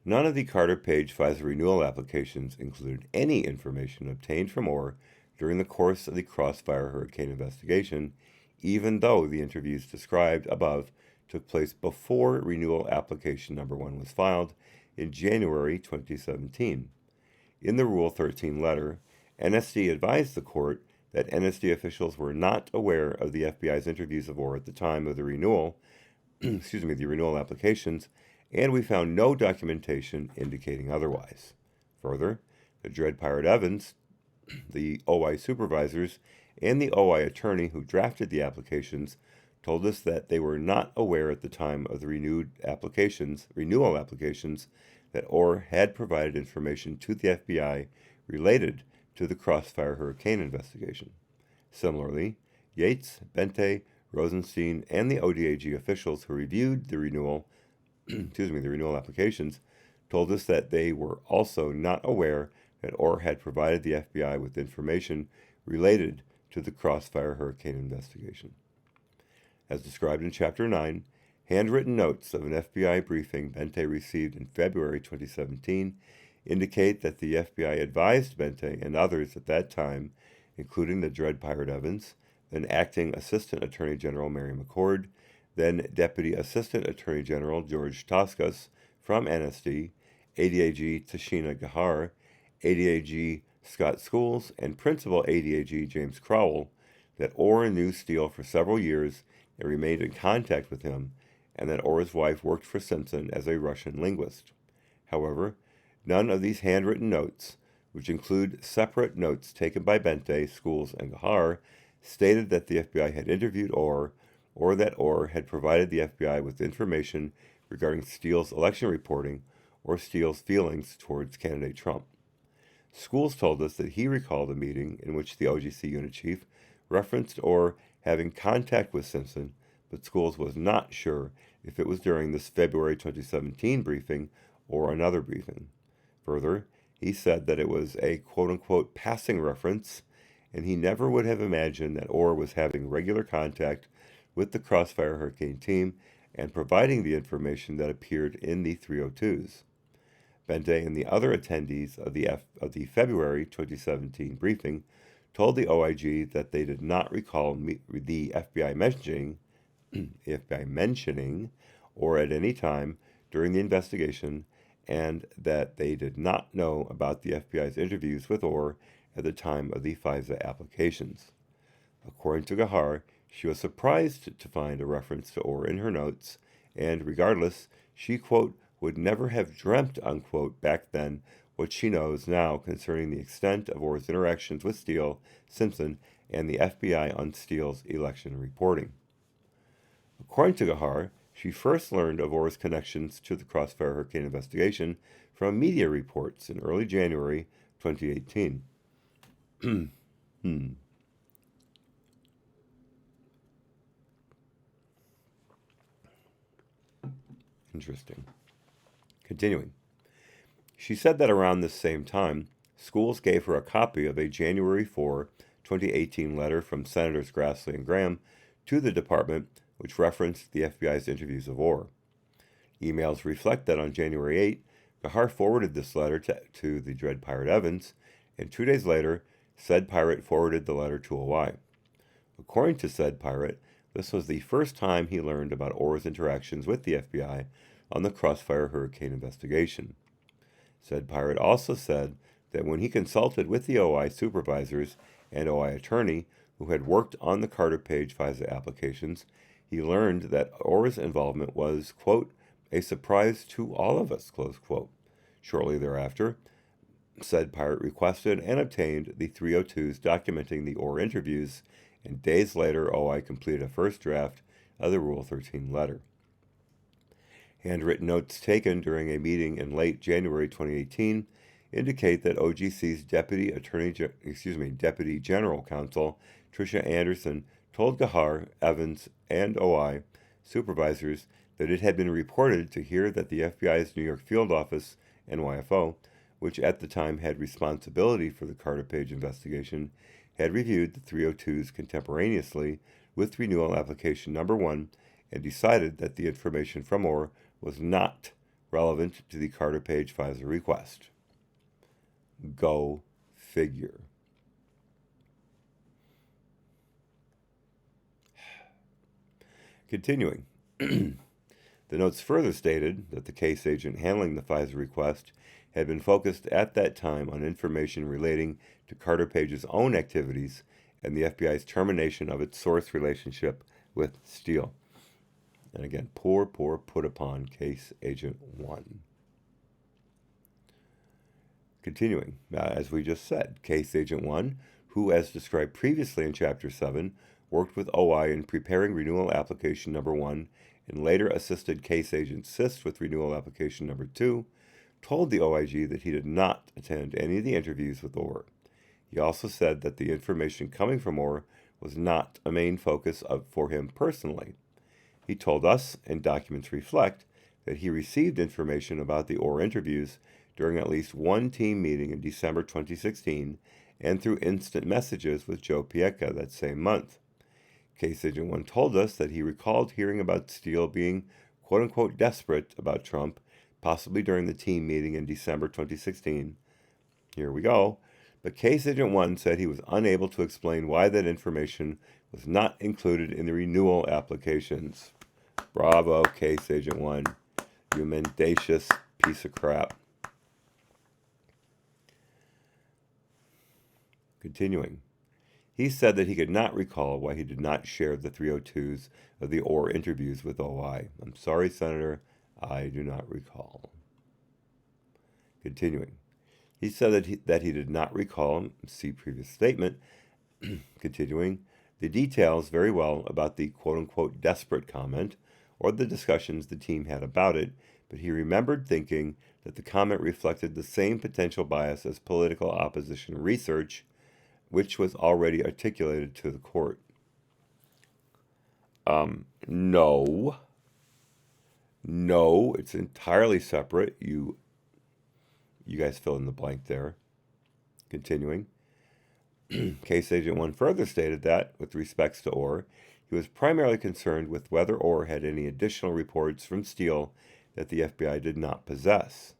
None of the Carter Page FISA renewal applications included any information obtained from Orr during the course of the Crossfire Hurricane investigation, even though the interviews described above took place before renewal application number 1 was filed in January 2017. In the Rule 13 letter, NSD advised the court that NSD officials were not aware of the FBI's interviews of Orr at the time of the renewal, the renewal applications, and we found no documentation indicating otherwise. Further, the Dread Pirate Evans, the OI supervisors, and the OI attorney who drafted the applications told us that they were not aware at the time of the renewal applications, that Orr had provided information to the FBI related to the Crossfire Hurricane investigation. Similarly, Yates, Bente, Rosenstein, and the ODAG officials who reviewed the renewal applications told us that they were also not aware that Orr had provided the FBI with information related to the Crossfire Hurricane investigation. As described in Chapter 9, handwritten notes of an FBI briefing Bente received in February 2017 indicate that the FBI advised Bente and others at that time, including the Dread Pirate Evans, then Acting Assistant Attorney General Mary McCord, then Deputy Assistant Attorney General George Toscas from NSD, ADAG Tashina Gahar, ADAG Scott Schools, and Principal ADAG James Crowell, that Orr knew Steele for several years and remained in contact with him, and that Orr's wife worked for Simpson as a Russian linguist. However, none of these handwritten notes, which include separate notes taken by Bente, Schools, and Gahar, stated that the FBI had interviewed Orr, or that Orr had provided the FBI with information regarding Steele's election reporting or Steele's feelings towards candidate Trump. Schools told us that he recalled a meeting in which the OGC unit chief referenced Orr having contact with Simpson, but Schools was not sure if it was during this February 2017 briefing or another briefing. Further, he said that it was a quote-unquote passing reference, and he never would have imagined that Orr was having regular contact with the Crossfire Hurricane team and providing the information that appeared in the 302s. Bente and the other attendees of the February 2017 briefing told the OIG that they did not recall the FBI mentioning or at any time during the investigation, and that they did not know about the FBI's interviews with Orr at the time of the FISA applications. According to Gahar, she was surprised to find a reference to Orr in her notes, and regardless, she, quote, would never have dreamt, unquote, back then what she knows now concerning the extent of Orr's interactions with Steele, Simpson, and the FBI on Steele's election reporting. According to Gahar, she first learned of Orr's connections to the Crossfire Hurricane investigation from media reports in early January 2018. Interesting. Continuing. She said that around this same time, schools gave her a copy of a January 4, 2018 letter from Senators Grassley and Graham to the department, which referenced the FBI's interviews of Orr. Emails reflect that on January 8, Gahar forwarded this letter to the Dread Pirate Evans, and 2 days later, said pirate forwarded the letter to OI. According to said pirate, this was the first time he learned about Orr's interactions with the FBI on the Crossfire Hurricane investigation. Said pirate also said that when he consulted with the OI supervisors and OI attorney who had worked on the Carter Page FISA applications, he learned that Orr's involvement was, quote, a surprise to all of us, close quote. Shortly thereafter, said pirate requested and obtained the 302s documenting the Orr interviews, and days later OI completed a first draft of the Rule 13 letter. Handwritten notes taken during a meeting in late January 2018 indicate that OGC's Deputy General Counsel Tricia Anderson told Gahar, Evans, and OI supervisors that it had been reported to her that the FBI's New York Field Office, NYFO, which at the time had responsibility for the Carter Page investigation, had reviewed the 302s contemporaneously with renewal application number 1 and decided that the information from Orr was not relevant to the Carter Page FISA request. Go figure. Continuing. The notes further stated that the case agent handling the FISA request had been focused at that time on information relating to Carter Page's own activities and the FBI's termination of its source relationship with Steele. And again, poor put upon Case Agent 1. Continuing, as we just said, Case Agent 1, who, as described previously in Chapter 7, worked with OI in preparing renewal application number 1 and later assisted Case Agent Sist with renewal application number 2, told the OIG that he did not attend any of the interviews with Orr. He also said that the information coming from Orr was not a main focus for him personally. He told us, and documents reflect, that he received information about the Orr interviews during at least one team meeting in December 2016 and through instant messages with Joe Piecka that same month. Case Agent 1 told us that he recalled hearing about Steele being quote-unquote desperate about Trump, possibly during the team meeting in December 2016. Here we go. But Case Agent 1 said he was unable to explain why that information was not included in the renewal applications. Bravo, Case Agent 1. You mendacious piece of crap. Continuing. He said that he could not recall why he did not share the 302s of the Orr interviews with OI. I'm sorry, Senator, I do not recall. Continuing. He said that he did not recall, see previous statement, continuing, the details very well about the quote-unquote desperate comment or the discussions the team had about it, but he remembered thinking that the comment reflected the same potential bias as political opposition research, which was already articulated to the court. No, it's entirely separate. You guys fill in the blank there. Continuing. Case Agent 1 further stated that, with respects to Orr, he He was primarily concerned with whether Orr had any additional reports from Steele that the FBI did not possess.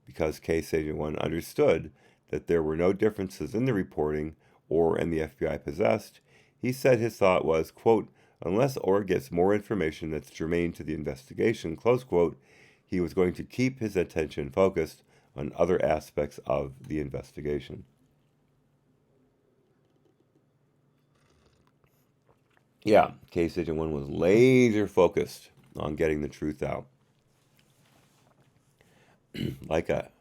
Because Case Agent 1 understood that there were no differences in the reporting Orr and the FBI possessed, he said his thought was, quote, unless Orr gets more information that's germane to the investigation, close quote, he was going to keep his attention focused on other aspects of the investigation. Yeah, Case Agent 1 was laser focused on getting the truth out. like a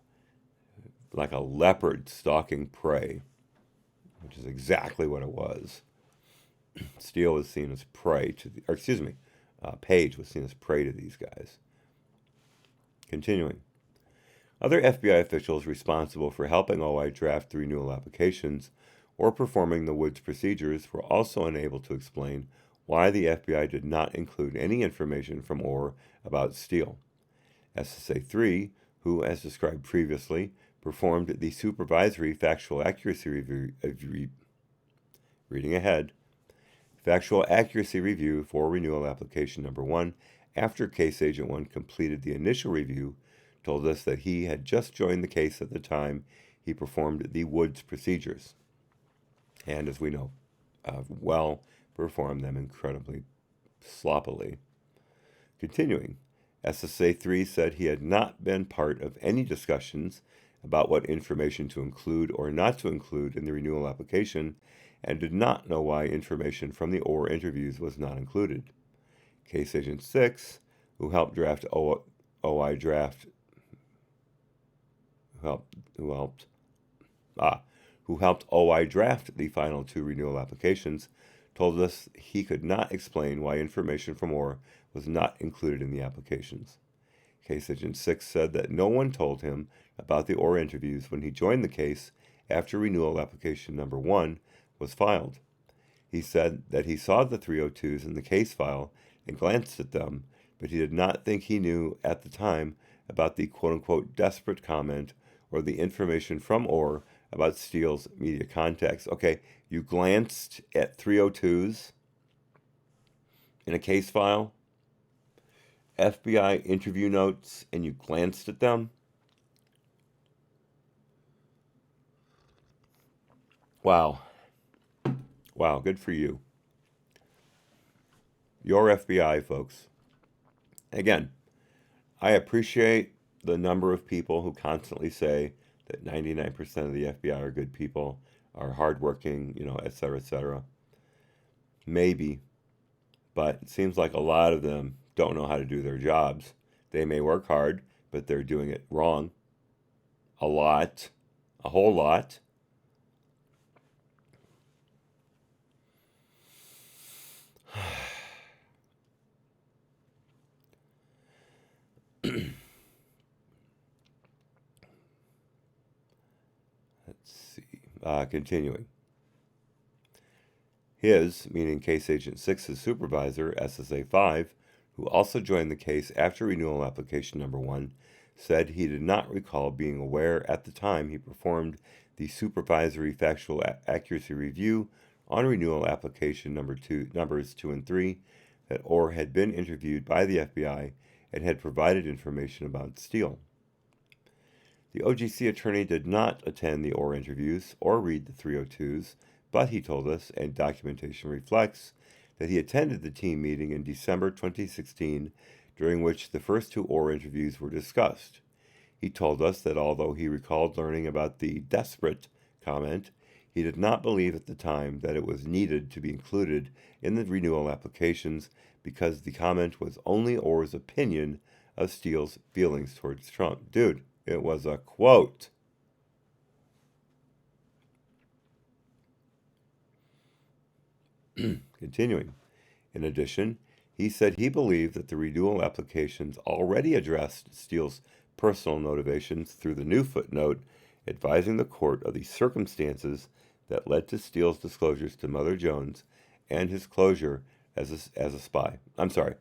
leopard stalking prey, which is exactly what it was. Steele was seen as prey to Page was seen as prey to these guys. Continuing. Other FBI officials responsible for helping OI draft the renewal applications or performing the Woods procedures were also unable to explain why the FBI did not include any information from Orr about Steele. SSA 3, who, as described previously, performed the supervisory factual accuracy review, factual accuracy review for renewal application number 1 after Case Agent 1 completed the initial review, told us that he had just joined the case at the time he performed the Woods procedures. And as we know, performed them incredibly sloppily. Continuing, SSA 3 said he had not been part of any discussions about what information to include or not to include in the renewal application and did not know why information from the Orr interviews was not included. Case Agent 6, who helped OI draft the final 2 renewal applications, told us he could not explain why information from Orr was not included in the applications. Case Agent 6 said that no one told him about the Orr interviews when he joined the case after renewal application number 1 was filed. He said that he saw the 302s in the case file and glanced at them, but he did not think he knew at the time about the quote-unquote desperate comment or the information from Orr about Steele's media contacts. Okay, you glanced at 302s in a case file, FBI interview notes, and you glanced at them? Wow. Wow, good for you. Your FBI, folks. Again, I appreciate the number of people who constantly say that 99% of the FBI are good people, are hardworking, et cetera, et cetera. Maybe, but it seems like a lot of them don't know how to do their jobs. They may work hard, but they're doing it wrong. A whole lot. Let's see. Continuing. His, meaning Case Agent 6's supervisor, SSA 5, who also joined the case after renewal application number 1, said he did not recall being aware at the time he performed the supervisory factual accuracy review on renewal application numbers 2 and 3 that Orr had been interviewed by the FBI and had provided information about Steele. The OGC attorney did not attend the Orr interviews or read the 302s, but he told us, and documentation reflects, that he attended the team meeting in December 2016, during which the first 2 Orr interviews were discussed. He told us that although he recalled learning about the desperate comment, he did not believe at the time that it was needed to be included in the renewal applications because the comment was only Orr's opinion of Steele's feelings towards Trump. Dude, it was a quote. Continuing. In addition, he said he believed that the renewal applications already addressed Steele's personal motivations through the new footnote advising the court of the circumstances that led to Steele's disclosures to Mother Jones and his closure as a spy. I'm sorry,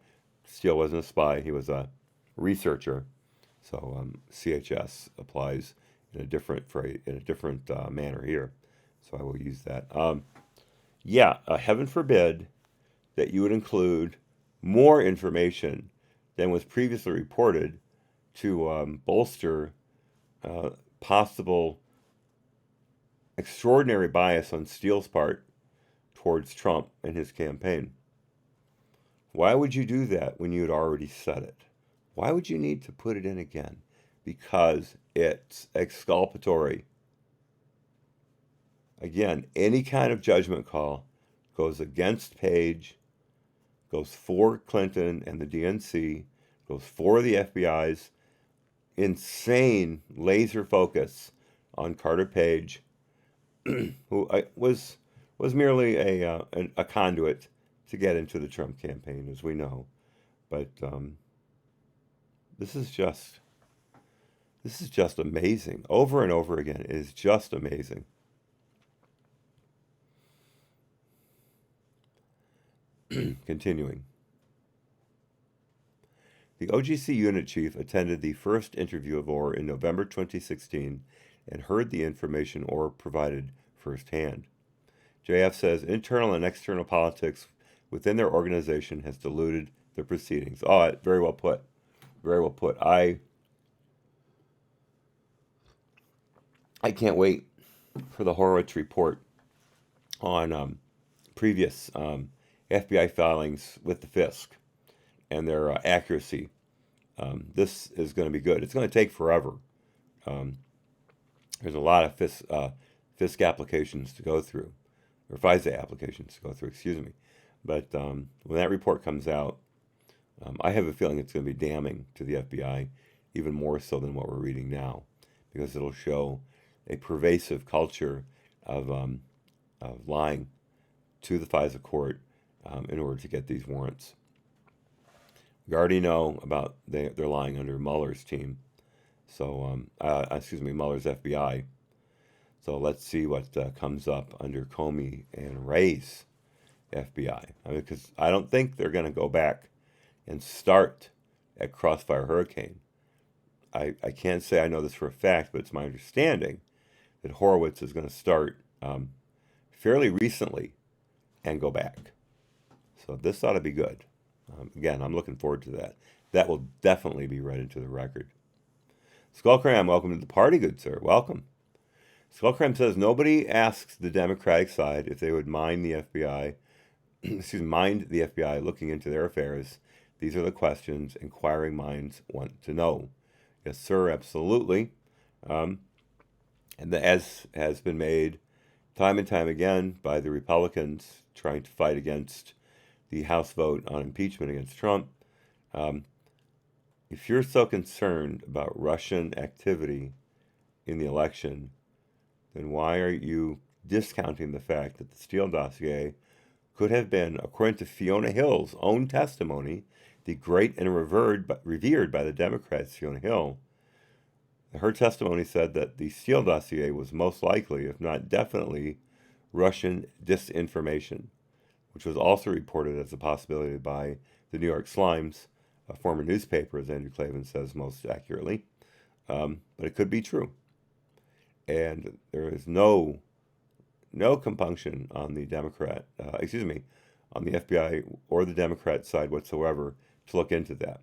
Steele wasn't a spy, he was a researcher. So CHS applies in a different manner here. So I will use that. Heaven forbid that you would include more information than was previously reported to bolster possible extraordinary bias on Steele's part towards Trump and his campaign. Why would you do that when you had already said it? Why would you need to put it in again? Because it's exculpatory. Again, any kind of judgment call goes against Page, goes for Clinton and the DNC, goes for the FBI's insane laser focus on Carter Page, who was merely a conduit to get into the Trump campaign, as we know. But this is just amazing. Over and over again, it is just amazing. Continuing. The OGC unit chief attended the first interview of Orr in November 2016 and heard the information Orr provided firsthand. JF says internal and external politics within their organization has diluted the proceedings. Oh, very well put. Very well put. I can't wait for the Horowitz report on previous FBI filings with the FISC and their accuracy. This is going to be good. It's going to take forever. There's a lot of FISC applications to go through, or FISA applications to go through, excuse me. But when that report comes out, I have a feeling it's going to be damning to the FBI, even more so than what we're reading now, because it'll show a pervasive culture of lying to the FISA court in order to get these warrants. We already know about they're lying under Mueller's team, so Mueller's FBI. So let's see what comes up under Comey and Wray's FBI. Because I don't think they're going to go back and start at Crossfire Hurricane. I can't say I know this for a fact, but it's my understanding that Horowitz is going to start fairly recently and go back. So this ought to be good. Again, I'm looking forward to that. That will definitely be read into the record. Skullcram, welcome to the party, good sir. Welcome. Skullcram says nobody asks the Democratic side if they would mind the FBI looking into their affairs. These are the questions inquiring minds want to know. Yes, sir, absolutely. And as has been made time and time again by the Republicans trying to fight against the House vote on impeachment against Trump, if you're so concerned about Russian activity in the election, then why are you discounting the fact that the Steele dossier could have been, according to Fiona Hill's own testimony, the great and revered by the Democrats, Fiona Hill? Her testimony said that the Steele dossier was most likely, if not definitely, Russian disinformation, which was also reported as a possibility by the New York Slimes, a former newspaper, as Andrew Klavan says most accurately. But it could be true. And there is no compunction on the on the FBI or the Democrat side whatsoever to look into that,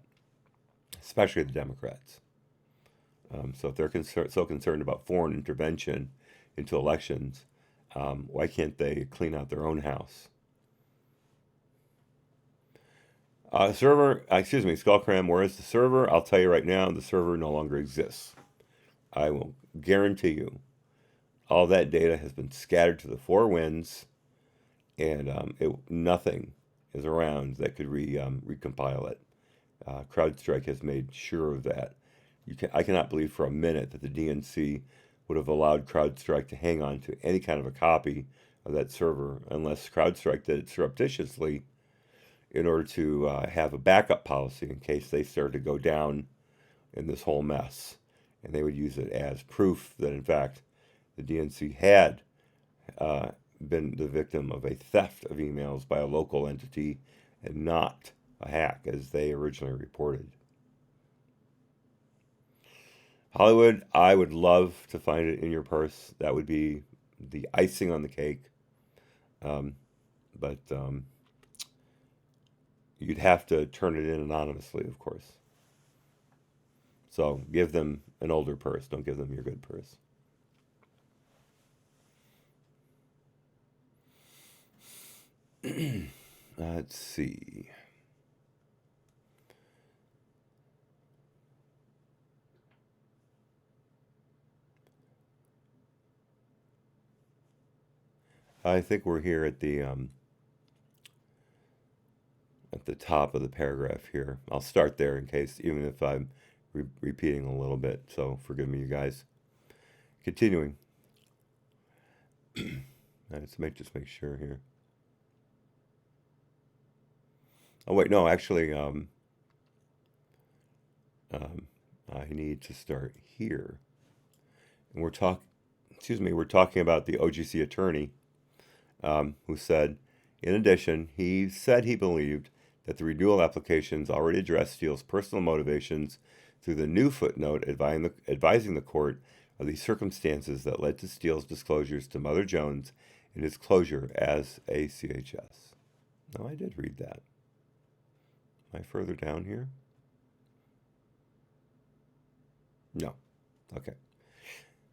especially the Democrats. So if they're so concerned about foreign intervention into elections, why can't they clean out their own house? Skullcram, where is the server? I'll tell you right now, the server no longer exists. I will guarantee you all that data has been scattered to the four winds, and nothing is around that could recompile it. CrowdStrike has made sure of that. I cannot believe for a minute that the DNC would have allowed CrowdStrike to hang on to any kind of a copy of that server unless CrowdStrike did it surreptitiously in order to have a backup policy in case they started to go down in this whole mess. And they would use it as proof that, in fact, the DNC had been the victim of a theft of emails by a local entity and not a hack, as they originally reported. Hollywood, I would love to find it in your purse. That would be the icing on the cake. But you'd have to turn it in anonymously, of course. So give them an older purse. Don't give them your good purse. Let's see. I think we're here at the top of the paragraph here. I'll start there in case, even if I'm repeating a little bit. So forgive me, you guys. Continuing. Let's just make sure here. Oh wait, no, actually, I need to start here. And we're talking about the OGC attorney, who said, in addition, he said he believed that the renewal applications already addressed Steele's personal motivations through the new footnote advising the court of the circumstances that led to Steele's disclosures to Mother Jones in his closure as a CHS. No, I did read that. Am I further down here? No. Okay.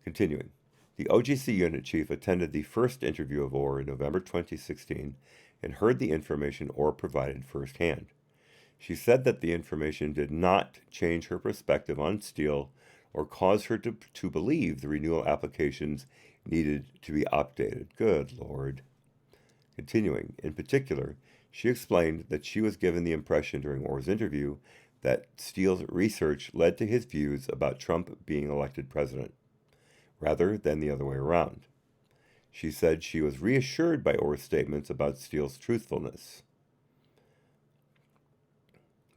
Continuing. The OGC unit chief attended the first interview of Orr in November 2016 and heard the information Orr provided firsthand. She said that the information did not change her perspective on Steele or cause her to believe the renewal applications needed to be updated. Good Lord. Continuing, in particular, she explained that she was given the impression during Orr's interview that Steele's research led to his views about Trump being elected president, rather than the other way around. She said she was reassured by Orr's statements about Steele's truthfulness.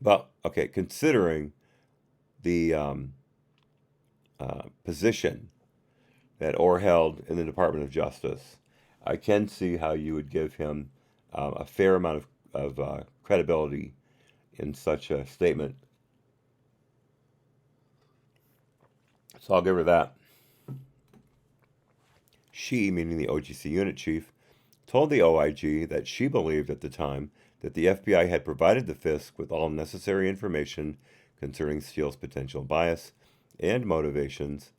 But, okay, considering the position that Orr held in the Department of Justice, I can see how you would give him a fair amount of credibility in such a statement. So I'll give her that. She, meaning the OGC unit chief, told the OIG that she believed at the time that the FBI had provided the FISC with all necessary information concerning Steele's potential bias and motivations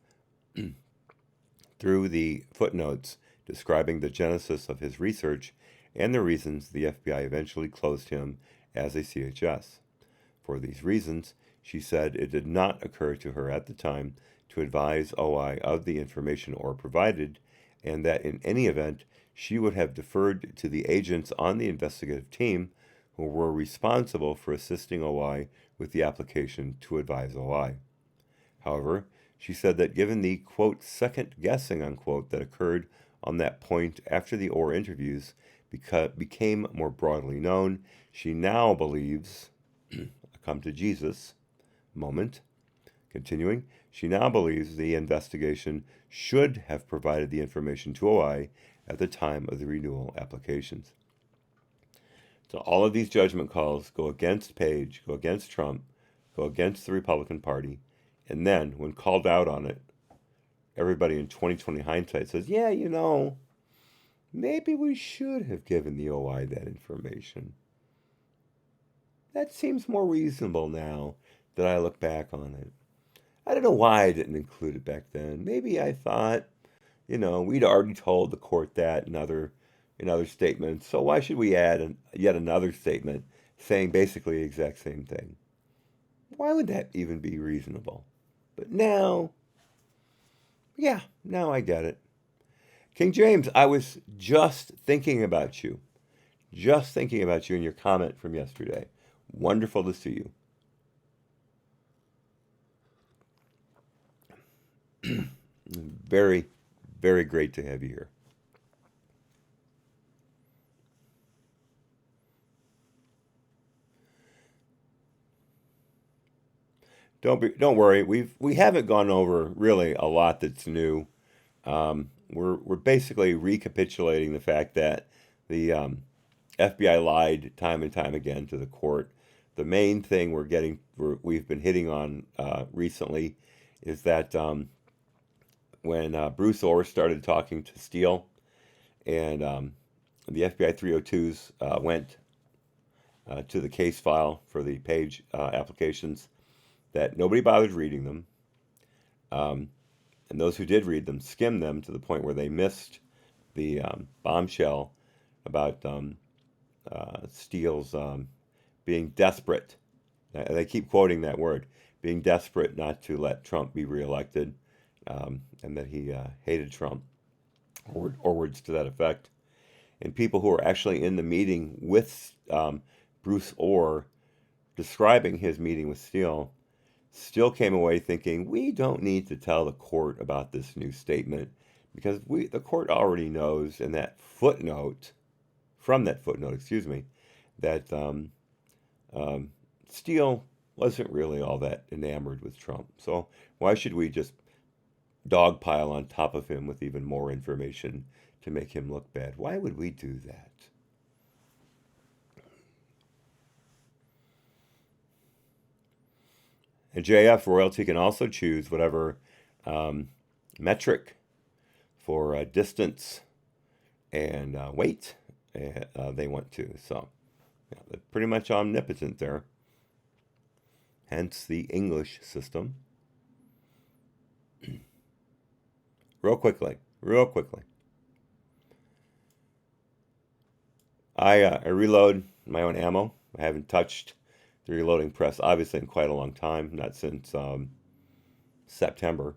through the footnotes describing the genesis of his research and the reasons the FBI eventually closed him as a CHS. For these reasons, she said it did not occur to her at the time to advise OI of the information Orr provided, and that in any event, she would have deferred to the agents on the investigative team who were responsible for assisting OI with the application to advise OI. However, she said that given the, quote, second guessing, unquote, that occurred on that point after the Orr interviews became more broadly known, she now believes, a come to Jesus moment, continuing, she now believes the investigation should have provided the information to OI at the time of the renewal applications. So all of these judgment calls go against Page, go against Trump, go against the Republican Party, and then when called out on it, everybody in 2020 hindsight says, yeah, you know, maybe we should have given the OI that information. That seems more reasonable now that I look back on it. I don't know why I didn't include it back then. Maybe I thought, you know, we'd already told the court that in other statements, so why should we add yet another statement saying basically the exact same thing? Why would that even be reasonable? But now, yeah, now I get it. King James, I was just thinking about you. Just thinking about you in your comment from yesterday. Wonderful to see you. Very, very great to have you here. Don't worry. We haven't gone over really a lot that's new. We're basically recapitulating the fact that the FBI lied time and time again to the court. The main thing we've been hitting on recently is that when Bruce Orr started talking to Steele, and the FBI 302s went to the case file for the page applications that nobody bothered reading them. And those who did read them skimmed them to the point where they missed the bombshell about Steele's being desperate. They keep quoting that word, being desperate not to let Trump be reelected, and that he hated Trump, or words to that effect. And people who were actually in the meeting with Bruce Orr, describing his meeting with Steele, still came away thinking, we don't need to tell the court about this new statement because the court already knows in that footnote, that Steele wasn't really all that enamored with Trump. So why should we just dogpile on top of him with even more information to make him look bad? Why would we do that? And JF royalty can also choose whatever metric for distance and weight they want to. So yeah, they're pretty much omnipotent there. Hence the English system. Real quickly. I reload my own ammo. I haven't touched the reloading press, obviously, in quite a long time, not since September,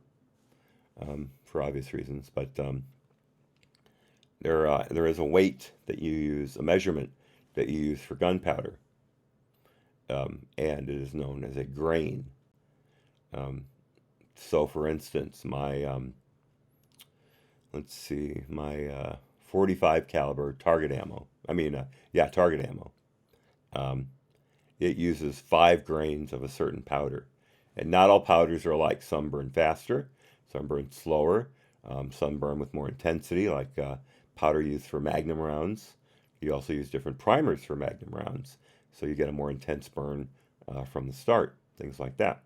for obvious reasons. But there is a weight that you use, a measurement that you use for gunpowder, and it is known as a grain. So, for instance, my 45 caliber target ammo. Target ammo. It uses 5 grains of a certain powder. And not all powders are alike. Some burn faster, some burn slower, some burn with more intensity, like powder used for Magnum rounds. You also use different primers for Magnum rounds, so you get a more intense burn from the start, things like that.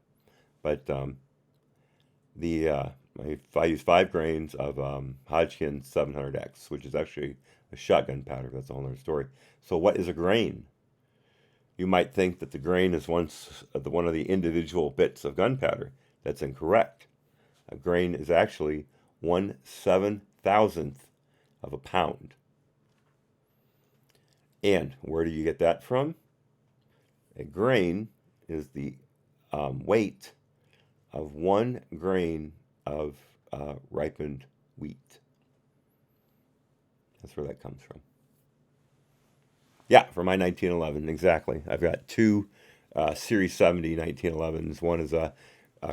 But I use 5 grains of Hodgkin's 700X, which is actually a shotgun powder. That's a whole other story. So what is a grain? You might think that the grain is one of the individual bits of gunpowder. That's incorrect. A grain is actually 1/7,000th of a pound. And where do you get that from? A grain is the weight of 1 grain of ripened wheat. That's where that comes from. Yeah, for my 1911, exactly. I've got 2 Series 70 1911s. One is a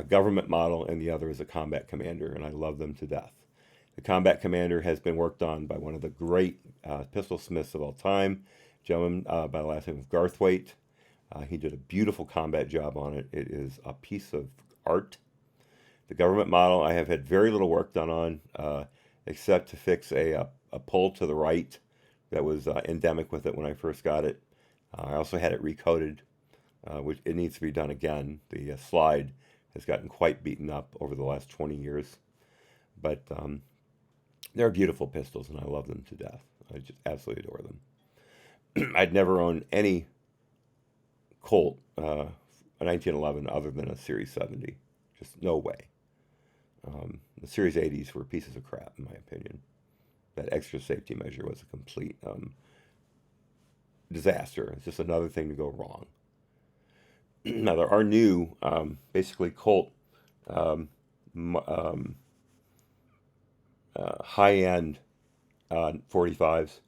government model, and the other is a Combat Commander, and I love them to death. The Combat Commander has been worked on by one of the great pistol smiths of all time, a gentleman by the last name of Garthwaite. He did a beautiful combat job on it. It is a piece of art. The government model I have had very little work done on, except to fix a pull to the right that was endemic with it when I first got it. I also had it recoated, which it needs to be done again. The slide has gotten quite beaten up over the last 20 years. But they're beautiful pistols, and I love them to death. I just absolutely adore them. I'd never owned any Colt, a 1911, other than a Series 70. Just no way. The Series 80s were pieces of crap, in my opinion. That extra safety measure was a complete disaster. It's just another thing to go wrong. Now, there are new, basically Colt high-end 45s.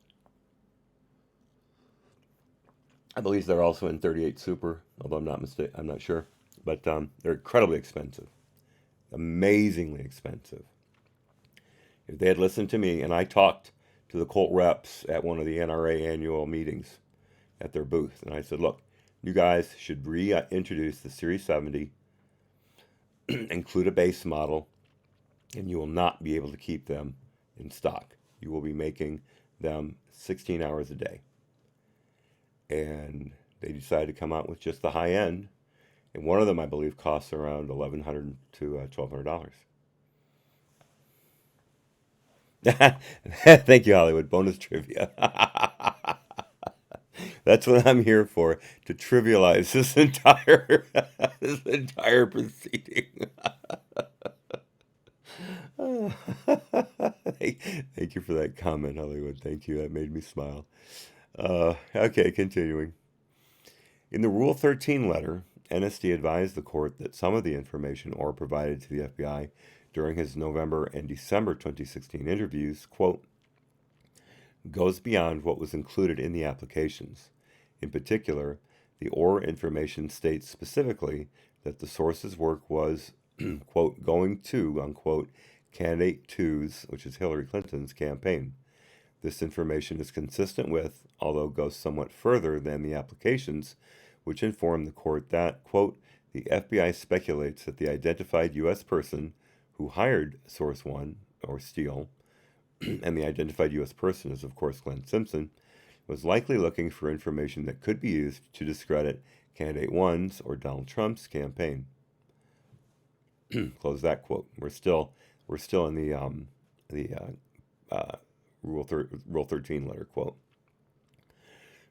I believe they're also in 38 Super, although I'm not sure. But they're incredibly expensive. Amazingly expensive. If they had listened to me, and I talked to the Colt reps at one of the NRA annual meetings at their booth, and I said, look, you guys should reintroduce the Series 70, include a base model, and you will not be able to keep them in stock. You will be making them 16 hours a day. And they decided to come out with just the high end, and one of them, I believe, costs around $1,100 to $1,200. Thank you, Hollywood. Bonus trivia. That's what I'm here for, to trivialize this entire this entire proceeding. Thank you for that comment, Hollywood. Thank you. That made me smile. Okay, continuing. In the Rule 13 letter, NSD advised the court that some of the information Orr provided to the FBI during his November and December 2016 interviews, quote, goes beyond what was included in the applications. In particular, the Orr information states specifically that the source's work was, quote, going to, unquote, candidate two's, which is Hillary Clinton's, campaign. This information is consistent with, although goes somewhat further than the applications, which inform the court that, quote, the FBI speculates that the identified U.S. person who hired Source One, or Steele, and the identified U.S. person is, of course, Glenn Simpson, was likely looking for information that could be used to discredit Candidate One's or Donald Trump's campaign. Close that quote. We're still in the Rule 13 letter quote.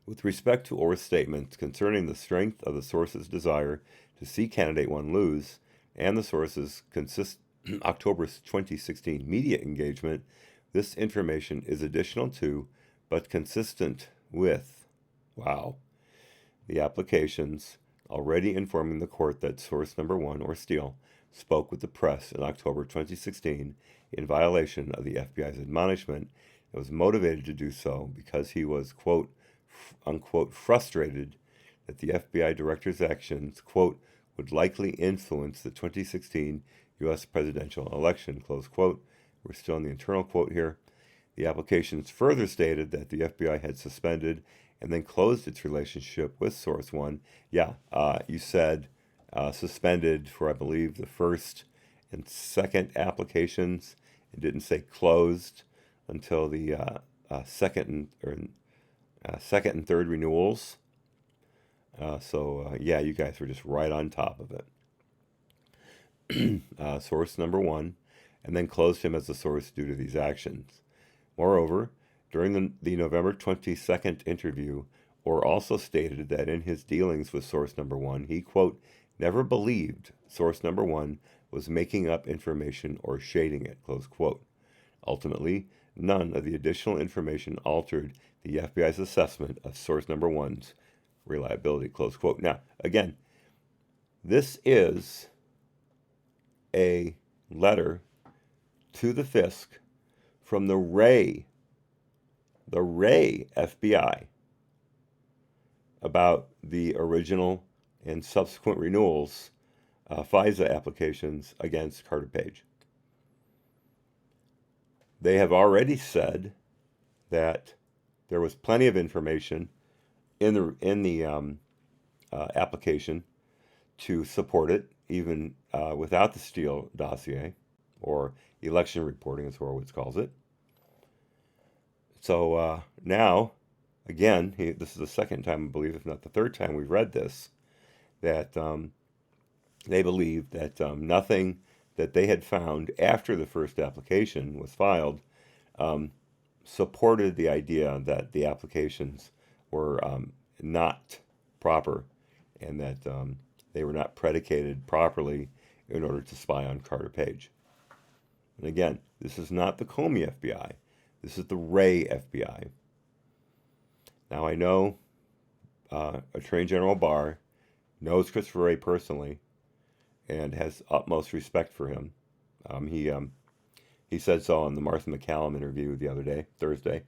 With respect to Orr's statements concerning the strength of the source's desire to see Candidate One lose and the source's October 2016 media engagement, this information is additional to, but consistent with, the applications, already informing the court that source number one, or Steele, spoke with the press in October 2016 in violation of the FBI's admonishment and was motivated to do so because he was, quote, unquote, frustrated that the FBI director's actions, quote, would likely influence the 2016 U.S. presidential election, close quote. We're still in the internal quote here. The applications further stated that the FBI had suspended and then closed its relationship with Source One. You said suspended for, I believe, the first and second applications. It didn't say closed until the second and third renewals. You guys were just right on top of it. Source number one, and then closed him as the source due to these actions. Moreover, during the November 22nd interview, Orr also stated that in his dealings with source number one, he, quote, never believed source number one was making up information or shading it, close quote. Ultimately, none of the additional information altered the FBI's assessment of source number one's reliability, close quote. Now, again, this is a letter to the FISC from the Ray FBI about the original and subsequent renewals, FISA applications against Carter Page. They have already said that there was plenty of information in the application to support it, even without the Steele dossier, or election reporting, as Horowitz calls it. So now, again, this is the second time, I believe, if not the third time we've read this, that they believe that nothing that they had found after the first application was filed supported the idea that the applications were not proper and that they were not predicated properly in order to spy on Carter Page. And again, this is not the Comey FBI. This is the Ray FBI. Now, I know Attorney General Barr knows Christopher Wray personally and has utmost respect for him. He said so on the Martha McCallum interview the other day, Thursday.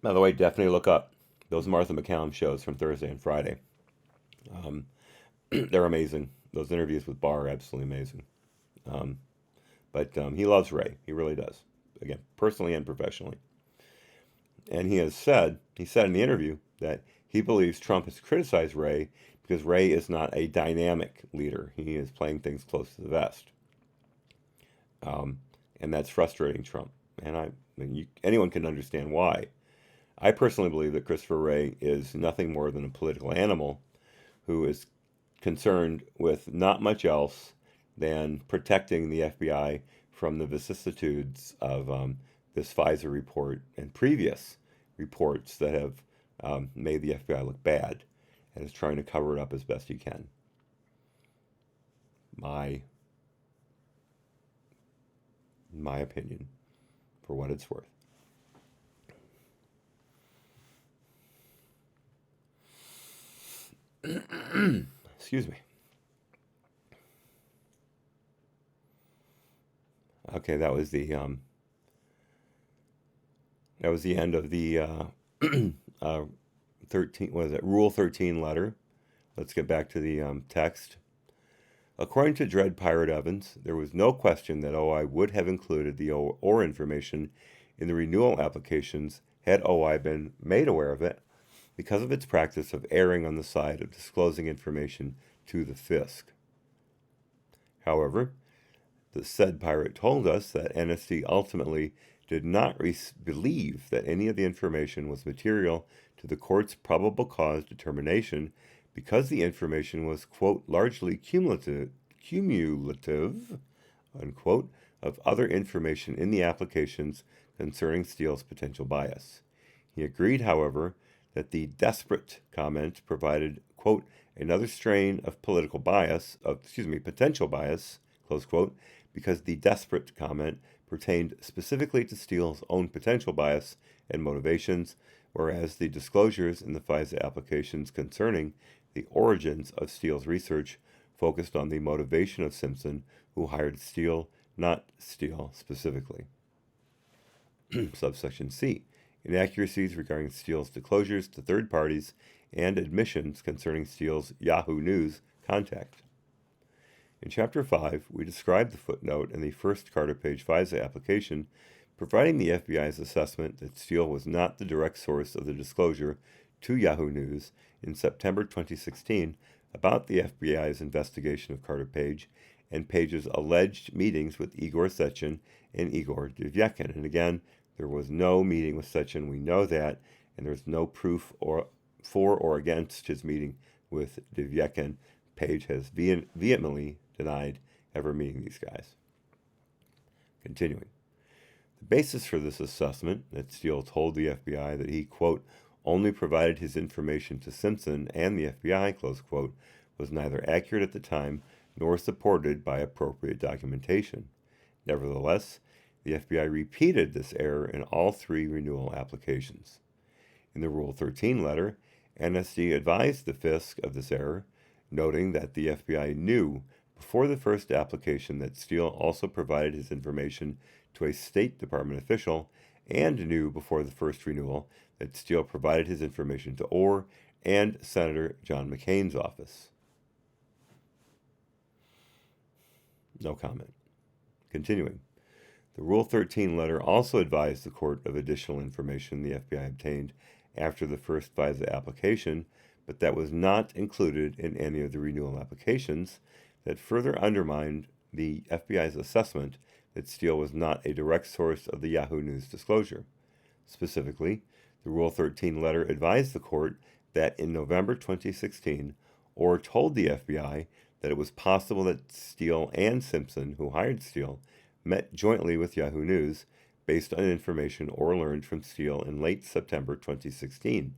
By the way, definitely look up those Martha McCallum shows from Thursday and Friday. They're amazing. Those interviews with Barr are absolutely amazing. But he loves Ray. He really does. Again, personally and professionally. And he said in the interview that he believes Trump has criticized Ray because Ray is not a dynamic leader. He is playing things close to the vest. And that's frustrating Trump. And anyone can understand why. I personally believe that Christopher Wray is nothing more than a political animal who is concerned with not much else than protecting the FBI from the vicissitudes of this FISA report and previous reports that have made the FBI look bad, and is trying to cover it up as best he can. My opinion, for what it's worth. Excuse me. Okay, that was the end of the 13. What is it? Rule 13 letter. Let's get back to the text. According to Dread Pirate Evans, there was no question that OI would have included the OR information in the renewal applications had OI been made aware of it, because of its practice of erring on the side of disclosing information to the FISC. However, the said pirate told us that NSD ultimately did not believe that any of the information was material to the court's probable cause determination, because the information was, quote, largely cumulative, unquote, of other information in the applications concerning Steele's potential bias. He agreed, however, that the desperate comment provided, quote, another strain of potential bias, close quote, because the desperate comment pertained specifically to Steele's own potential bias and motivations, whereas the disclosures in the FISA applications concerning the origins of Steele's research focused on the motivation of Simpson, who hired Steele, not Steele specifically. Subsection C. Inaccuracies regarding Steele's disclosures to third parties and admissions concerning Steele's Yahoo News contact. In Chapter 5, we describe the footnote in the first Carter Page FISA application, providing the FBI's assessment that Steele was not the direct source of the disclosure to Yahoo News in September 2016 about the FBI's investigation of Carter Page and Page's alleged meetings with Igor Sechin and Igor Divyekin. And again, there was no meeting with Sechin, we know that, and there's no proof for or against his meeting with Divyekin. Page has vehemently denied ever meeting these guys. Continuing. The basis for this assessment, that Steele told the FBI that he, quote, only provided his information to Simpson and the FBI, close quote, was neither accurate at the time nor supported by appropriate documentation. Nevertheless, the FBI repeated this error in all three renewal applications. In the Rule 13 letter, NSD advised the FISC of this error, noting that the FBI knew before the first application that Steele also provided his information to a State Department official, and knew before the first renewal that Steele provided his information to Orr and Senator John McCain's office. No comment. Continuing. The Rule 13 letter also advised the court of additional information the FBI obtained after the first FISA application, but that was not included in any of the renewal applications, that further undermined the FBI's assessment that Steele was not a direct source of the Yahoo News disclosure. Specifically, the Rule 13 letter advised the court that in November 2016, Orr told the FBI that it was possible that Steele and Simpson, who hired Steele, met jointly with Yahoo News based on information Orr learned from Steele in late September 2016.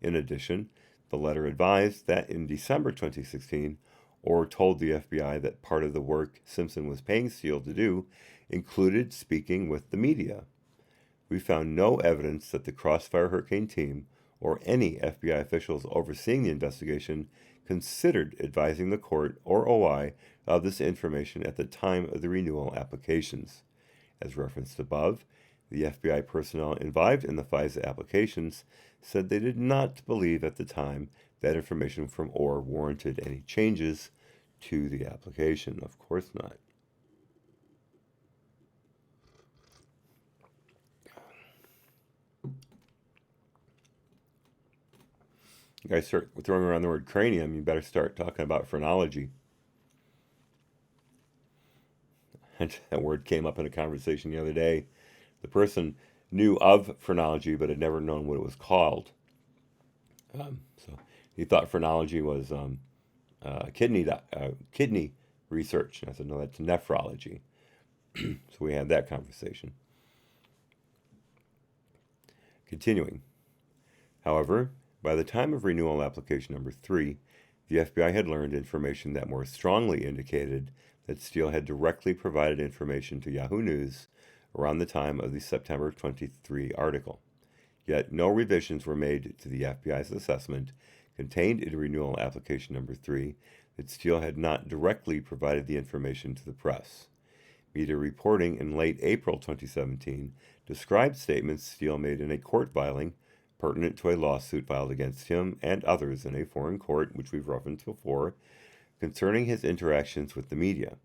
In addition, the letter advised that in December 2016, Orr told the FBI that part of the work Simpson was paying Steele to do included speaking with the media. We found no evidence that the Crossfire Hurricane team or any FBI officials overseeing the investigation considered advising the court or OI of this information at the time of the renewal applications. As referenced above, the FBI personnel involved in the FISA applications said they did not believe at the time that information from Orr warranted any changes to the application. Of course not. You guys start throwing around the word cranium, you better start talking about phrenology. And that word came up in a conversation the other day. The person knew of phrenology but had never known what it was called. So he thought phrenology was kidney research. And I said, no, that's nephrology. So we had that conversation. Continuing. However, by the time of renewal application number 3, the FBI had learned information that more strongly indicated that Steele had directly provided information to Yahoo News around the time of the September 23 article. Yet no revisions were made to the FBI's assessment contained in renewal application number 3 that Steele had not directly provided the information to the press. Media reporting in late April 2017 described statements Steele made in a court filing pertinent to a lawsuit filed against him and others in a foreign court, which we've referenced before, concerning his interactions with the media.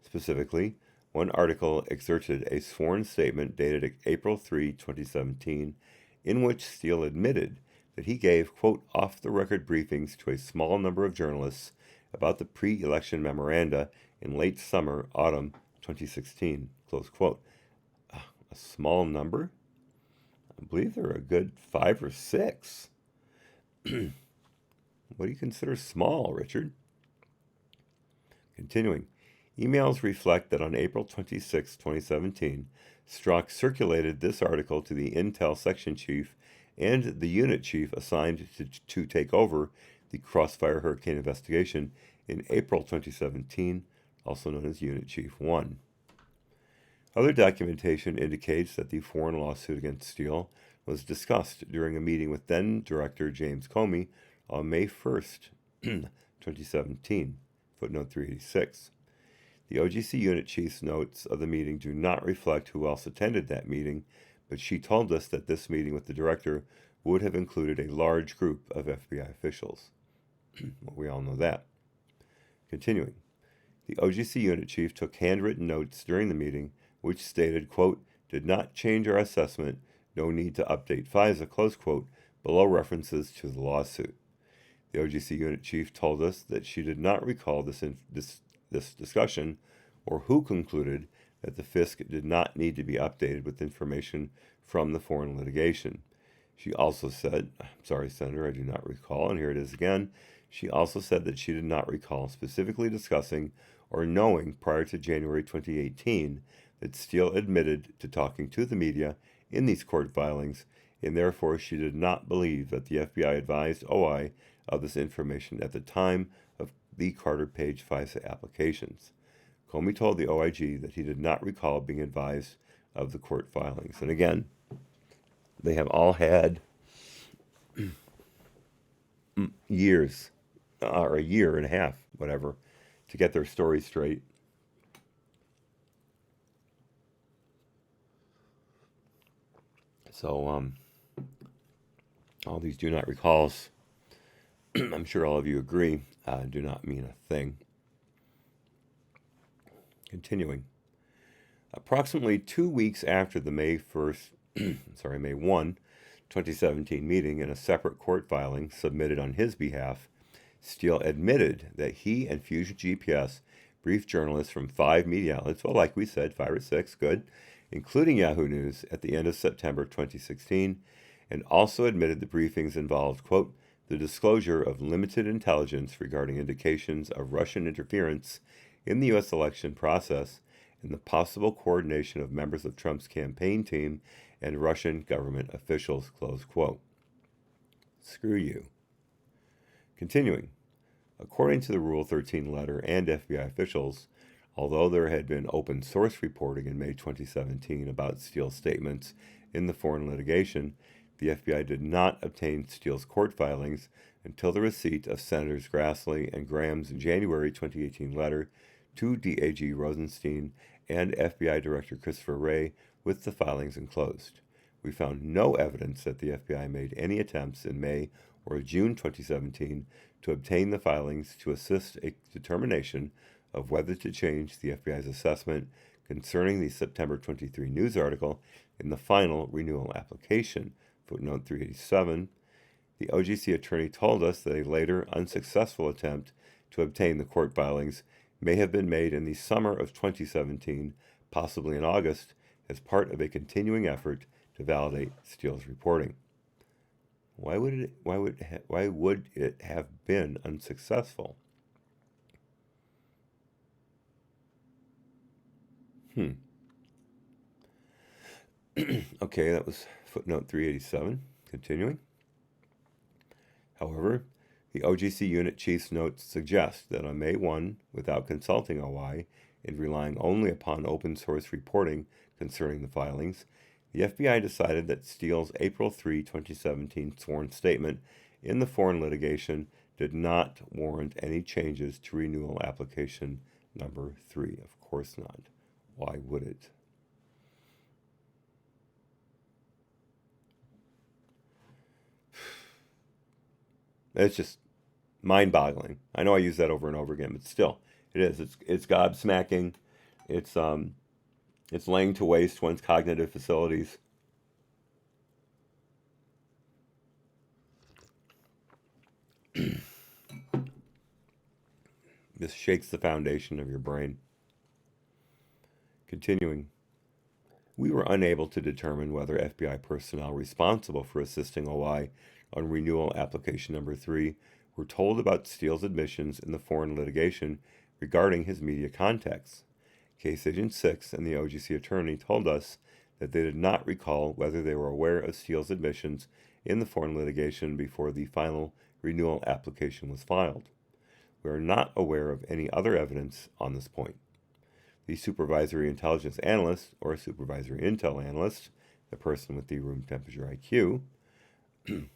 Specifically, one article excerpted a sworn statement dated April 3, 2017, in which Steele admitted that he gave, quote, off-the-record briefings to a small number of journalists about the pre-election memoranda in late summer, autumn 2016, close quote. A small number? I believe there are a good 5 or 6. What do you consider small, Richard? Continuing, emails reflect that on April 26, 2017, Strzok circulated this article to the Intel section chief and the unit chief assigned to take over the Crossfire Hurricane investigation in April 2017, also known as Unit Chief 1. Other documentation indicates that the foreign lawsuit against Steele was discussed during a meeting with then-Director James Comey on May 1st, 2017, footnote 386. The OGC unit chief's notes of the meeting do not reflect who else attended that meeting, but she told us that this meeting with the director would have included a large group of FBI officials. Well, we all know that. Continuing, the OGC unit chief took handwritten notes during the meeting, which stated, quote, did not change our assessment, no need to update FISA, close quote, below references to the lawsuit. The OGC unit chief told us that she did not recall this discussion or who concluded that the FISC did not need to be updated with information from the foreign litigation. She also said, I'm sorry, Senator, I do not recall, and here it is again. She also said that she did not recall specifically discussing or knowing prior to January 2018 that Steele admitted to talking to the media in these court filings, and therefore she did not believe that the FBI advised OI of this information at the time of the Carter Page FISA applications. Comey told the OIG that he did not recall being advised of the court filings. And again, they have all had years, or a year and a half, whatever, to get their story straight. So, all these do not recalls, I'm sure all of you agree, do not mean a thing. Continuing. Approximately 2 weeks after the May 1, 2017 meeting, in a separate court filing submitted on his behalf, Steele admitted that he and Fusion GPS briefed journalists from 5 media outlets, well, like we said, 5 or 6, good, including Yahoo News, at the end of September 2016, and also admitted the briefings involved, quote, the disclosure of limited intelligence regarding indications of Russian interference in the U.S. election process and the possible coordination of members of Trump's campaign team and Russian government officials, close quote. Screw you. Continuing, according to the Rule 13 letter and FBI officials, although there had been open source reporting in May 2017 about Steele's statements in the foreign litigation, the FBI did not obtain Steele's court filings until the receipt of Senators Grassley and Graham's January 2018 letter to DAG Rosenstein and FBI Director Christopher Wray with the filings enclosed. We found no evidence that the FBI made any attempts in May or June 2017 to obtain the filings to assist a determination of whether to change the FBI's assessment concerning the September 23 news article in the final renewal application, footnote 387. The OGC attorney told us that a later unsuccessful attempt to obtain the court filings may have been made in the summer of 2017, possibly in August, as part of a continuing effort to validate Steele's reporting. Why would it have been unsuccessful? Okay, that was footnote 387. Continuing. However, the OGC unit chief's notes suggest that on May 1, without consulting OI and relying only upon open source reporting concerning the filings, the FBI decided that Steele's April 3, 2017 sworn statement in the foreign litigation did not warrant any changes to renewal application number 3. Of course not. Why would it? It's just mind-boggling. I know I use that over and over again, but still, it is. It's gobsmacking. It's laying to waste one's cognitive facilities. This shakes the foundation of your brain. Continuing, we were unable to determine whether FBI personnel responsible for assisting OI on renewal application number 3 were told about Steele's admissions in the foreign litigation regarding his media contacts. Case Agent 6 and the OGC attorney told us that they did not recall whether they were aware of Steele's admissions in the foreign litigation before the final renewal application was filed. We are not aware of any other evidence on this point. The supervisory intelligence analyst, or supervisory intel analyst, the person with the room temperature IQ,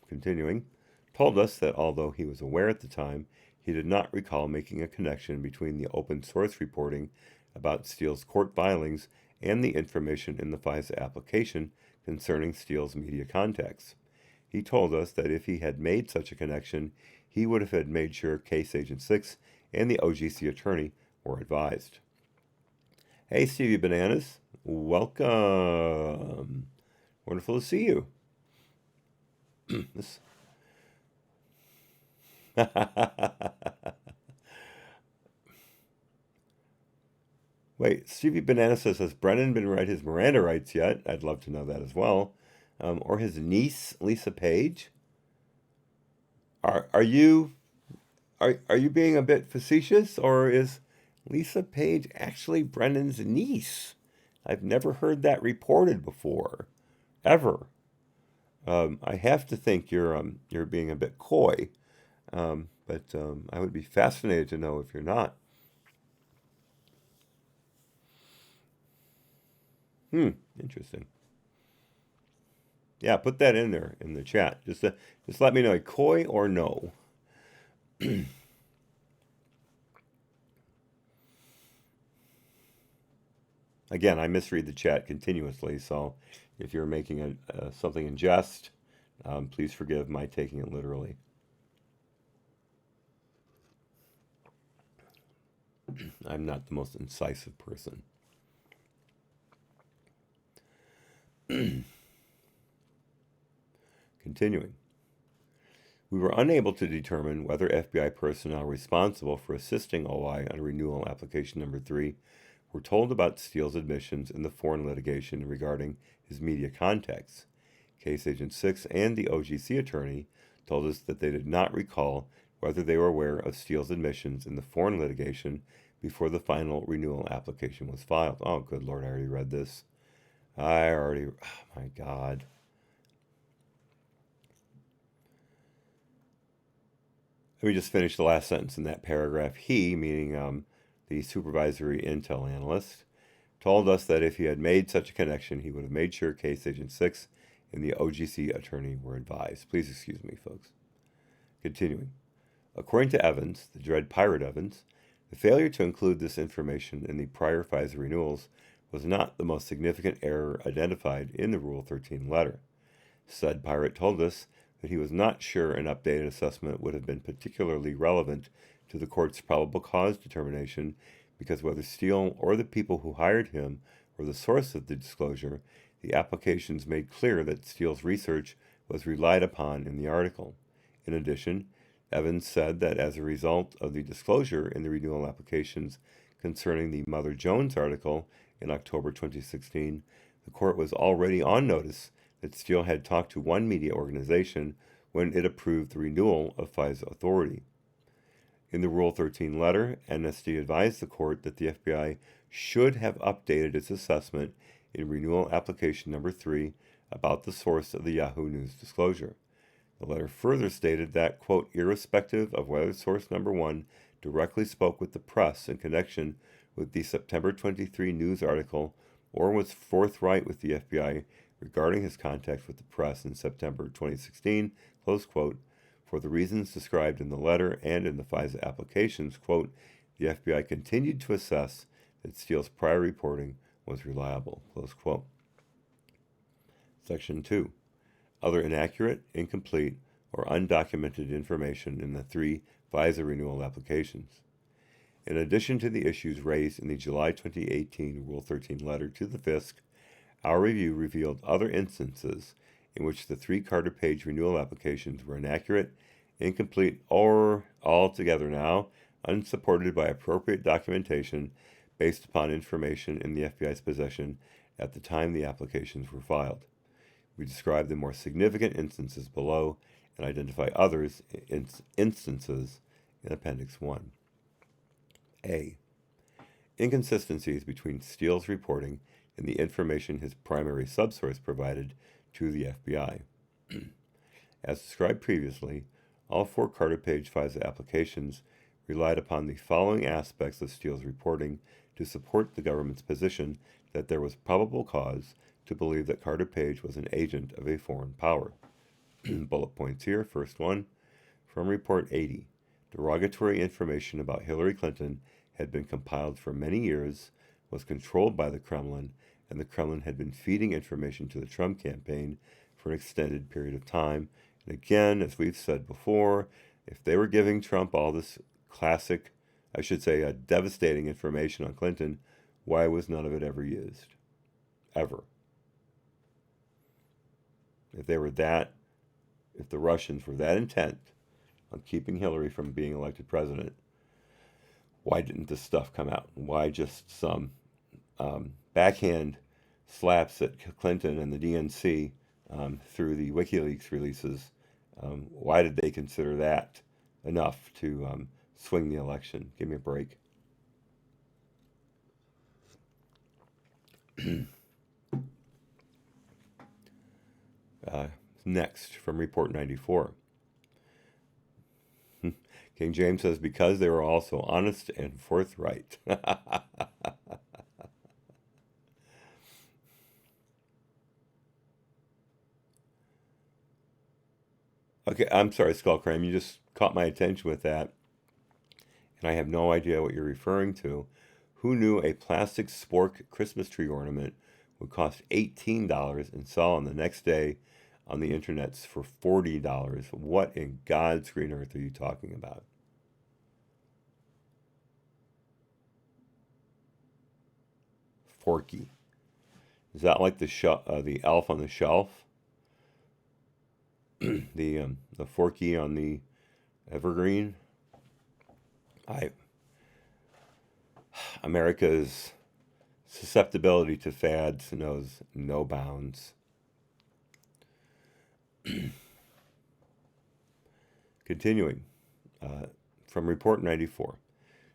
continuing, told us that although he was aware at the time, he did not recall making a connection between the open source reporting about Steele's court filings and the information in the FISA application concerning Steele's media contacts. He told us that if he had made such a connection, he would have made sure Case Agent 6 and the OGC attorney were advised. Hey, Stevie Bananas. Welcome. Wonderful to see you. Wait, Stevie Banana says, has Brennan been read his Miranda rights yet? I'd love to know that as well. Or his niece, Lisa Page? Are you being a bit facetious, or is Lisa Page actually Brennan's niece? I've never heard that reported before, ever. I have to think you're being a bit coy, but I would be fascinated to know if you're not. Interesting. Yeah, put that in there in the chat. Just let me know, coy or no. Again, I misread the chat continuously, so if you're making something in jest, please forgive my taking it literally. I'm not the most incisive person. Continuing. We were unable to determine whether FBI personnel responsible for assisting OI on renewal application number 3 were told about Steele's admissions in the foreign litigation regarding his media contacts. Case Agent 6 and the OGC attorney told us that they did not recall whether they were aware of Steele's admissions in the foreign litigation before the final renewal application was filed. Oh, good Lord, I already read this. Oh my God. Let me just finish the last sentence in that paragraph. He, meaning the supervisory intel analyst, told us that if he had made such a connection, he would have made sure Case Agent 6 and the OGC attorney were advised. Please excuse me, folks. Continuing. According to Evans, the dread pirate Evans, the failure to include this information in the prior FISA renewals was not the most significant error identified in the Rule 13 letter. Said pirate told us that he was not sure an updated assessment would have been particularly relevant to the court's probable cause determination because whether Steele or the people who hired him were the source of the disclosure, the applications made clear that Steele's research was relied upon in the article. In addition, Evans said that as a result of the disclosure in the renewal applications concerning the Mother Jones article in October 2016, the court was already on notice that Steele had talked to one media organization when it approved the renewal of FISA authority. In the Rule 13 letter, NSD advised the court that the FBI should have updated its assessment in renewal application number 3 about the source of the Yahoo News disclosure. The letter further stated that, quote, irrespective of whether source number one directly spoke with the press in connection with the September 23 news article or was forthright with the FBI regarding his contact with the press in September 2016, close quote, for the reasons described in the letter and in the FISA applications, quote, the FBI continued to assess that Steele's prior reporting was reliable, close quote. Section 2. Other inaccurate, incomplete, or undocumented information in the 3 FISA renewal applications. In addition to the issues raised in the July 2018 Rule 13 letter to the FISC, our review revealed other instances in which the 3 Carter Page renewal applications were inaccurate, incomplete, or altogether now unsupported by appropriate documentation based upon information in the FBI's possession at the time the applications were filed. We describe the more significant instances below and identify others instances in Appendix 1. A. Inconsistencies between Steele's reporting and the information his primary subsource provided to the FBI. As described previously, all 4 Carter Page FISA applications relied upon the following aspects of Steele's reporting to support the government's position that there was probable cause to believe that Carter Page was an agent of a foreign power. Bullet points here. First one, from Report 80. Derogatory information about Hillary Clinton had been compiled for many years, was controlled by the Kremlin, and the Kremlin had been feeding information to the Trump campaign for an extended period of time. And again, as we've said before, if they were giving Trump all this devastating information on Clinton, why was none of it ever used? Ever. If the Russians were that intent on keeping Hillary from being elected president, why didn't this stuff come out? Why just some backhand slaps at Clinton and the DNC through the WikiLeaks releases? Why did they consider that enough to swing the election? Give me a break. Next, from Report 94. King James says, because they were also honest and forthright. Okay, I'm sorry, Skullcram, you just caught my attention with that, and I have no idea what you're referring to. Who knew a plastic spork Christmas tree ornament would cost $18 and sell on the next day on the internets for $40? What in God's green earth are you talking about? Forky. Is that like the elf on the shelf? the Forky on the evergreen? America's susceptibility to fads knows no bounds. Continuing, from Report 94.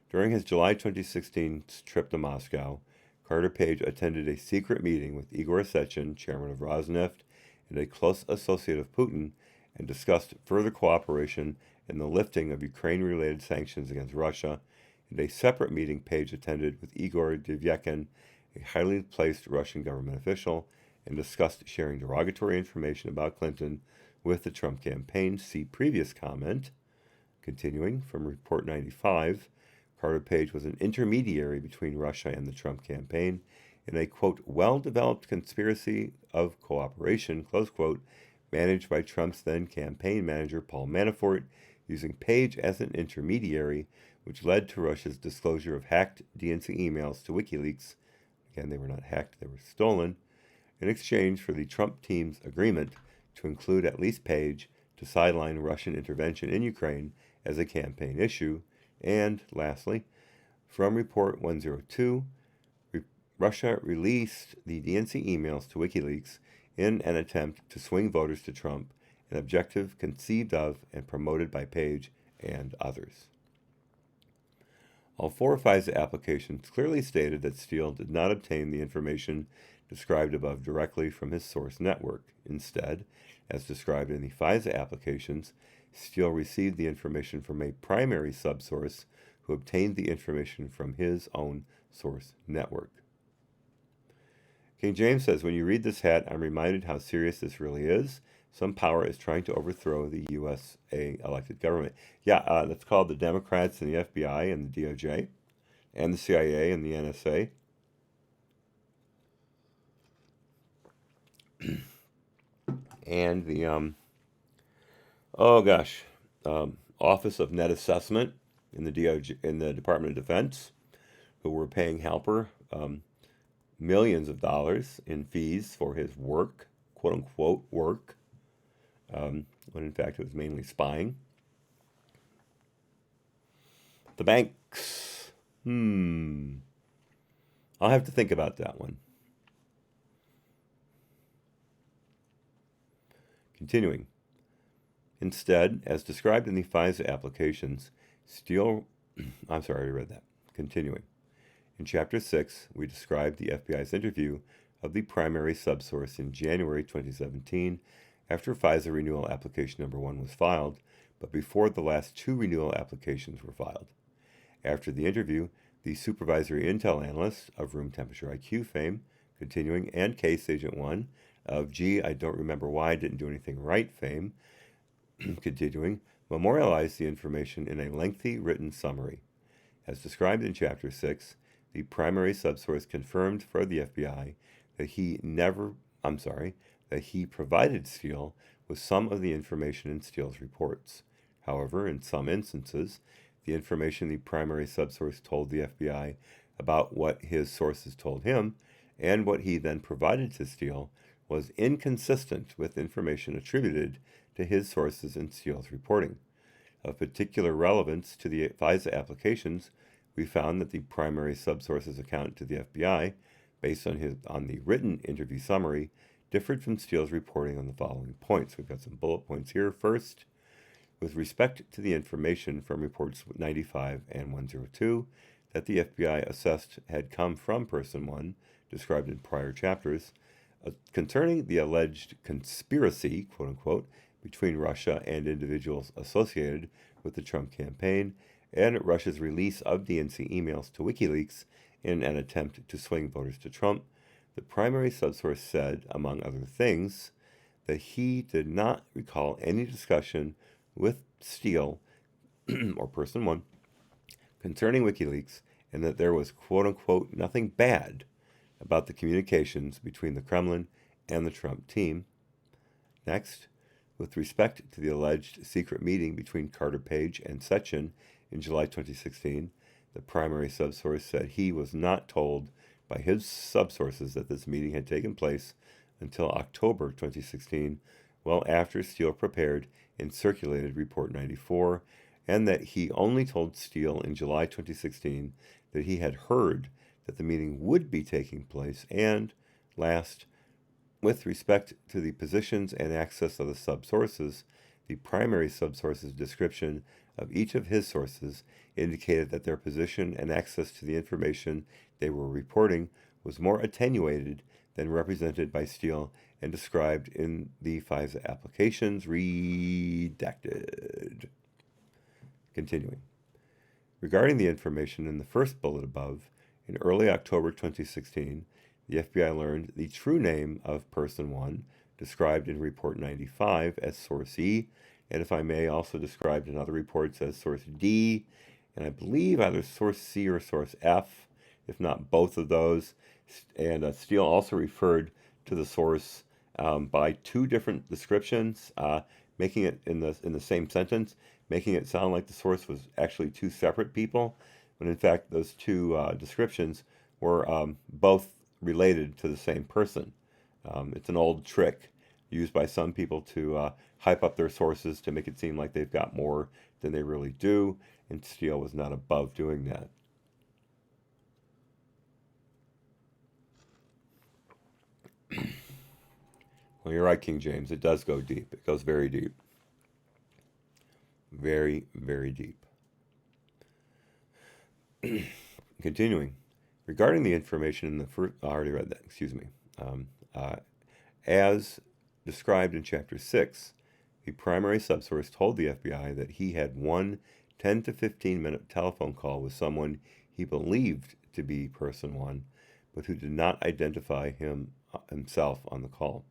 During his July 2016 trip to Moscow, Carter Page attended a secret meeting with Igor Sechin, chairman of Rosneft, and a close associate of Putin, and discussed further cooperation in the lifting of Ukraine-related sanctions against Russia. In a separate meeting, Page attended with Igor Devyekin, a highly placed Russian government official, and discussed sharing derogatory information about Clinton with the Trump campaign. See previous comment. Continuing, from Report 95, Carter Page was an intermediary between Russia and the Trump campaign in a, quote, well-developed conspiracy of cooperation, close quote, managed by Trump's then campaign manager Paul Manafort, using Page as an intermediary, which led to Russia's disclosure of hacked DNC emails to WikiLeaks. Again, they were not hacked, they were stolen, in exchange for the Trump team's agreement to include at least Page to sideline Russian intervention in Ukraine as a campaign issue. And lastly, from Report 102, Russia released the DNC emails to WikiLeaks in an attempt to swing voters to Trump, an objective conceived of and promoted by Page and others. All 4 FISA applications clearly stated that Steele did not obtain the information described above directly from his source network. Instead, as described in the FISA applications, Steele received the information from a primary subsource who obtained the information from his own source network. King James says, when you read this hat, I'm reminded how serious this really is. Some power is trying to overthrow the USA elected government. Yeah, that's called the Democrats and the FBI and the DOJ and the CIA and the NSA. And the, Office of Net Assessment in the DOJ, in the Department of Defense, who were paying Halper millions of dollars in fees for his work, quote unquote work, when in fact it was mainly spying. The banks. I'll have to think about that one. Continuing. Instead, as described in the FISA applications, Steele, I'm sorry, I already read that. Continuing. In Chapter 6, we described the FBI's interview of the primary subsource in January 2017 after FISA renewal application number 1 was filed, but before the last 2 renewal applications were filed. After the interview, the supervisory intel analyst of Room Temperature IQ fame, continuing, and Case Agent 1 of gee, I don't remember why I didn't do anything right fame, continuing, memorialized the information in a lengthy written summary. As described in Chapter 6, the primary subsource confirmed for the FBI that he provided Steele with some of the information in Steele's reports. However, in some instances, the information the primary subsource told the FBI about what his sources told him and what he then provided to Steele was inconsistent with information attributed to his sources in Steele's reporting. Of particular relevance to the FISA applications, we found that the primary subsource's account to the FBI, based on the written interview summary, differed from Steele's reporting on the following points. We've got some bullet points here. First, with respect to the information from reports 95 and 102 that the FBI assessed had come from Person 1, described in prior chapters, concerning the alleged conspiracy, quote unquote, between Russia and individuals associated with the Trump campaign and Russia's release of DNC emails to WikiLeaks in an attempt to swing voters to Trump, the primary subsource said, among other things, that he did not recall any discussion with Steele or Person 1 concerning WikiLeaks, and that there was, quote unquote, nothing bad about the communications between the Kremlin and the Trump team. Next, with respect to the alleged secret meeting between Carter Page and Sechin in July 2016, the primary subsource said he was not told by his subsources that this meeting had taken place until October 2016, well after Steele prepared and circulated Report 94, and that he only told Steele in July 2016 that he had heard that the meeting would be taking place, and last, with respect to the positions and access of the subsources, the primary subsource's description of each of his sources indicated that their position and access to the information they were reporting was more attenuated than represented by Steele and described in the FISA applications, redacted. Continuing. Regarding the information in the first bullet above, in early October 2016, the FBI learned the true name of Person 1, described in Report 95 as Source E, and if I may, also described in other reports as Source D, and I believe either Source C or Source F, if not both of those. And Steele also referred to the source by 2 different descriptions, making it in the same sentence, making it sound like the source was actually 2 separate people, when in fact those 2 descriptions were both related to the same person. It's an old trick used by some people to hype up their sources to make it seem like they've got more than they really do, and Steele was not above doing that. Well, you're right, King James. It does go deep. It goes very deep. Very, very deep. Continuing. Regarding the information in the first... I already read that. Excuse me. As described in Chapter 6, the primary subsource told the FBI that he had one 10 to 15-minute telephone call with someone he believed to be Person 1, but who did not identify himself on the call.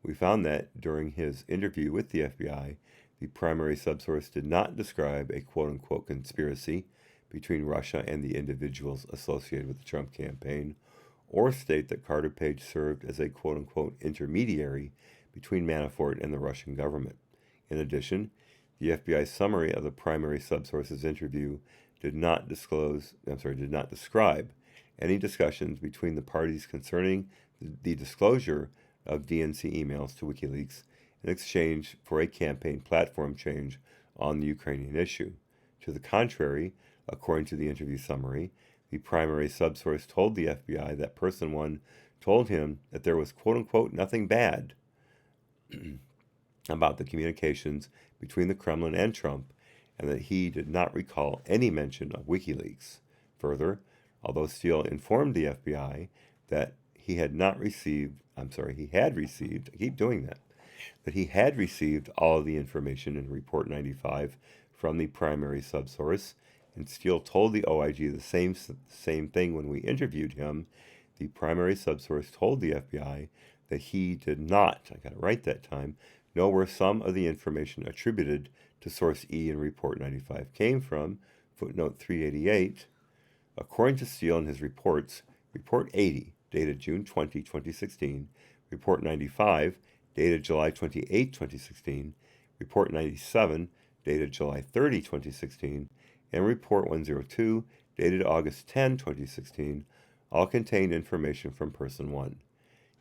We found that during his interview with the FBI, the primary subsource did not describe a quote-unquote conspiracy between Russia and the individuals associated with the Trump campaign, or state that Carter Page served as a quote-unquote intermediary between Manafort and the Russian government. In addition, the FBI summary of the primary subsource's interview did not describe any discussions between the parties concerning the disclosure of DNC emails to WikiLeaks in exchange for a campaign platform change on the Ukrainian issue. To the contrary, according to the interview summary, the primary subsource told the FBI that Person 1 told him that there was quote-unquote nothing bad about the communications between the Kremlin and Trump, and that he did not recall any mention of WikiLeaks. Further, although Steele informed the FBI that he had received all of the information in Report 95 from the primary subsource, and Steele told the OIG the same thing when we interviewed him, the primary subsource told the FBI that he did not, I got it right that time, know where some of the information attributed to Source E in Report 95 came from, footnote 388. According to Steele and his reports, Report 80, dated June 20, 2016, Report 95, dated July 28, 2016, Report 97, dated July 30, 2016, and Report 102, dated August 10, 2016, all contained information from Person 1.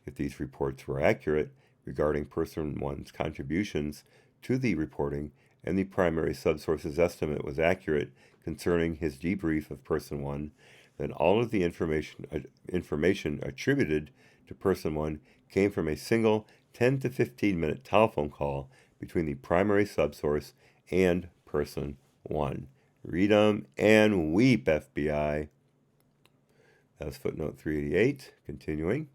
If these reports were accurate regarding Person 1's contributions to the reporting, and the primary subsource's estimate was accurate concerning his debrief of Person 1, then all of the information attributed to Person 1 came from a single 10 to 15-minute telephone call between the primary subsource and Person 1. Read 'em and weep, FBI. That was footnote 388. Continuing.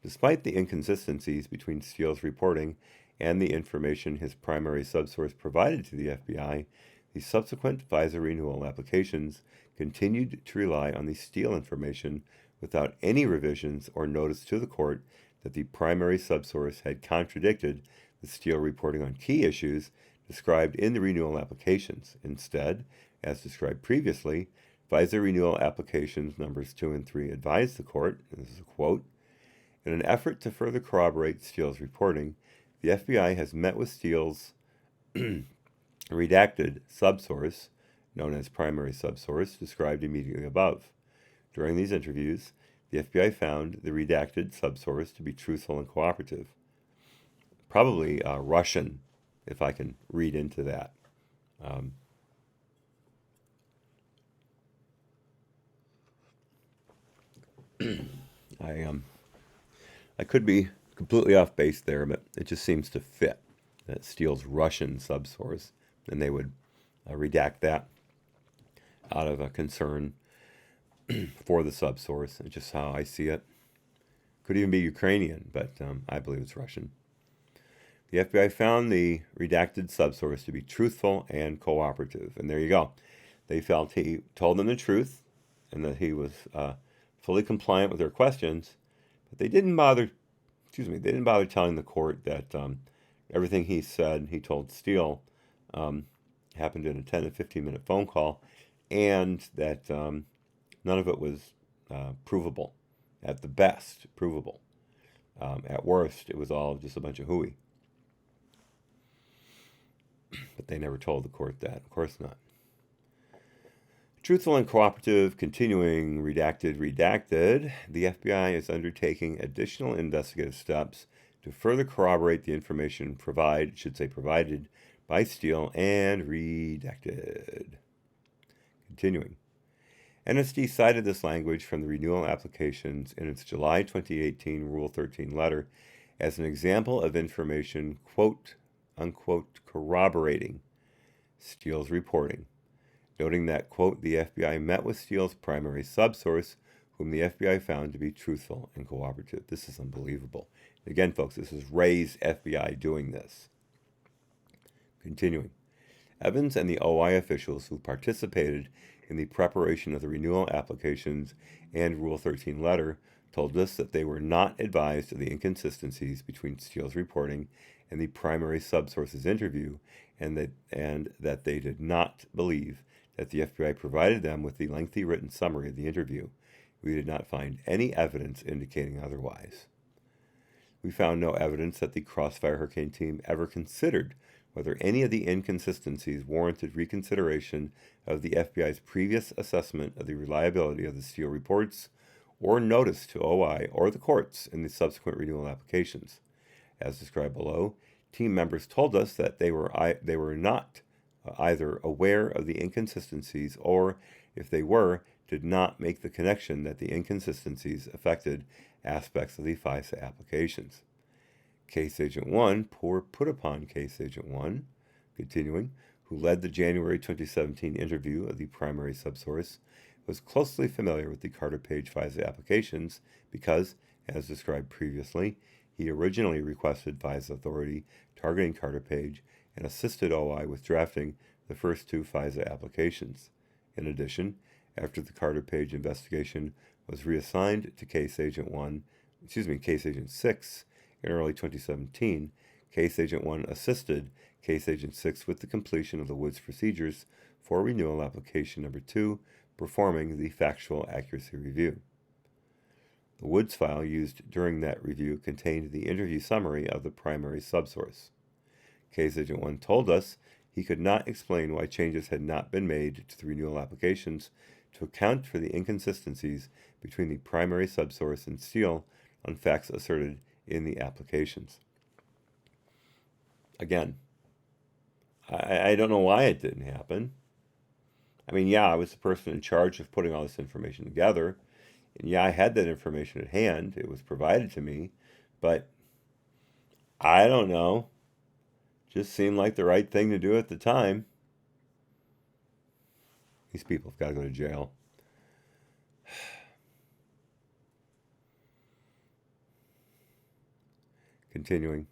Despite the inconsistencies between Steele's reporting and the information his primary subsource provided to the FBI, the subsequent FISA renewal applications continued to rely on the Steele information without any revisions or notice to the court that the primary subsource had contradicted the Steele reporting on key issues described in the renewal applications. Instead, as described previously, FISA renewal applications numbers 2 and 3 advised the court, and this is a quote, in an effort to further corroborate Steele's reporting, the FBI has met with Steele's redacted subsource, known as primary subsource, described immediately above. During these interviews, the FBI found the redacted subsource to be truthful and cooperative. Probably Russian, if I can read into that. I could be completely off base there, but it just seems to fit. That Steele's Russian subsource, and they would redact that out of a concern for the subsource. It's just how I see it. Could even be Ukrainian, but I believe it's Russian. The FBI found the redacted subsource to be truthful and cooperative, and there you go. They felt he told them the truth and that he was fully compliant with their questions, but they didn't bother telling the court that everything he said, he told Steele, happened in a 10 to 15-minute phone call, and that none of it was provable. At the best, provable. At worst, it was all just a bunch of hooey. But they never told the court that. Of course not. Truthful and cooperative, continuing, redacted. The FBI is undertaking additional investigative steps to further corroborate the information provided by Steele and redacted. Continuing. NSD cited this language from the renewal applications in its July 2018 Rule 13 letter as an example of information, quote, unquote, corroborating Steele's reporting, noting that, quote, the FBI met with Steele's primary subsource, whom the FBI found to be truthful and cooperative. This is unbelievable. Again, folks, this is Ray's FBI doing this. Continuing. Evans and the OI officials who participated in the preparation of the renewal applications and Rule 13 letter told us that they were not advised of the inconsistencies between Steele's reporting and the primary subsource's interview, and that they did not believe that the FBI provided them with the lengthy written summary of the interview. We did not find any evidence indicating otherwise. We found no evidence that the Crossfire Hurricane team ever considered whether any of the inconsistencies warranted reconsideration of the FBI's previous assessment of the reliability of the Steele reports, or notice to OI or the courts in the subsequent renewal applications. As described below, team members told us that they were not either aware of the inconsistencies, or, if they were, did not make the connection that the inconsistencies affected aspects of the FISA applications. Case Agent 1 put upon Case Agent 1, continuing, who led the January 2017 interview of the primary subsource, was closely familiar with the Carter Page FISA applications because, as described previously, he originally requested FISA authority targeting Carter Page and assisted OI with drafting the first two FISA applications. In addition, after the Carter Page investigation was reassigned to Case Agent 6 in early 2017, Case Agent 1 assisted Case Agent 6 with the completion of the Woods procedures for renewal application number 2, performing the factual accuracy review. The Woods file used during that review contained the interview summary of the primary subsource. Case Agent 1 told us he could not explain why changes had not been made to the renewal applications to account for the inconsistencies between the primary subsource and Steele on facts asserted in the applications. Again, I don't know why it didn't happen. I mean, yeah, I was the person in charge of putting all this information together, and yeah, I had that information at hand. It was provided to me, but I don't know. Just seemed like the right thing to do at the time. These people have got to go to jail. Continuing.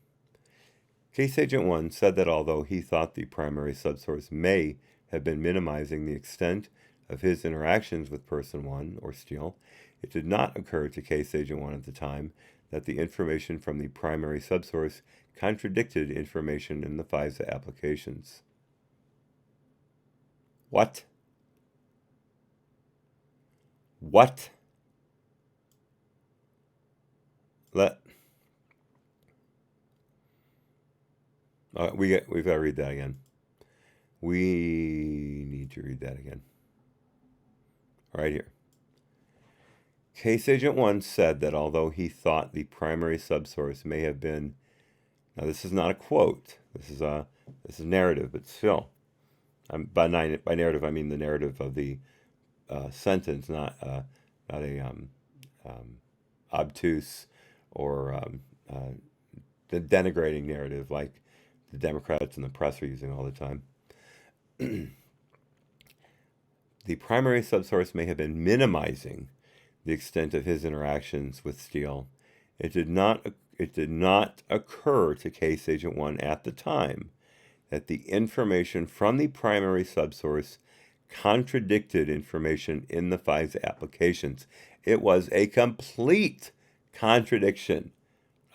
Case Agent 1 said that although he thought the primary subsource may have been minimizing the extent of his interactions with Person 1, or Steele, it did not occur to Case Agent 1 at the time that the information from the primary subsource contradicted information in the FISA applications. What? We've got to read that again. We need to read that again. Right here. Case Agent 1 said that although he thought the primary subsource may have been, now this is not a quote, this is narrative, but still, by narrative I mean the narrative of the sentence, not a obtuse or the denigrating narrative like the Democrats and the press are using all the time. The primary subsource may have been minimizing the extent of his interactions with Steele. It did not occur to Case Agent 1 at the time that the information from the primary subsource contradicted information in the FISA applications. It was a complete contradiction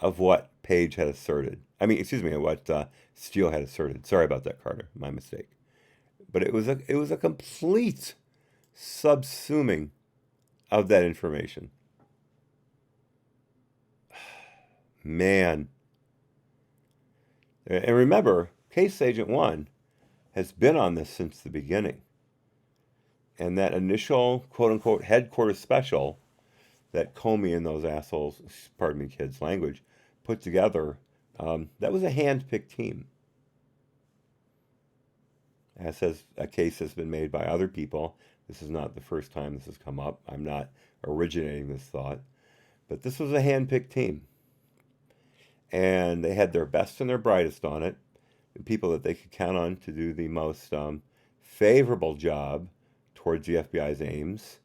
of what Page had asserted. What Steele had asserted. Sorry about that, Carter. My mistake. But it was a complete subsuming of that information. Man. And remember, Case Agent 1 has been on this since the beginning. And that initial, quote-unquote, headquarters special that Comey and those assholes, pardon me, kids' language, put together, that was a hand-picked team. As says, a case has been made by other people. This is not the first time this has come up. I'm not originating this thought. But this was a hand-picked team. And they had their best and their brightest on it. The people that they could count on to do the most favorable job towards the FBI's aims.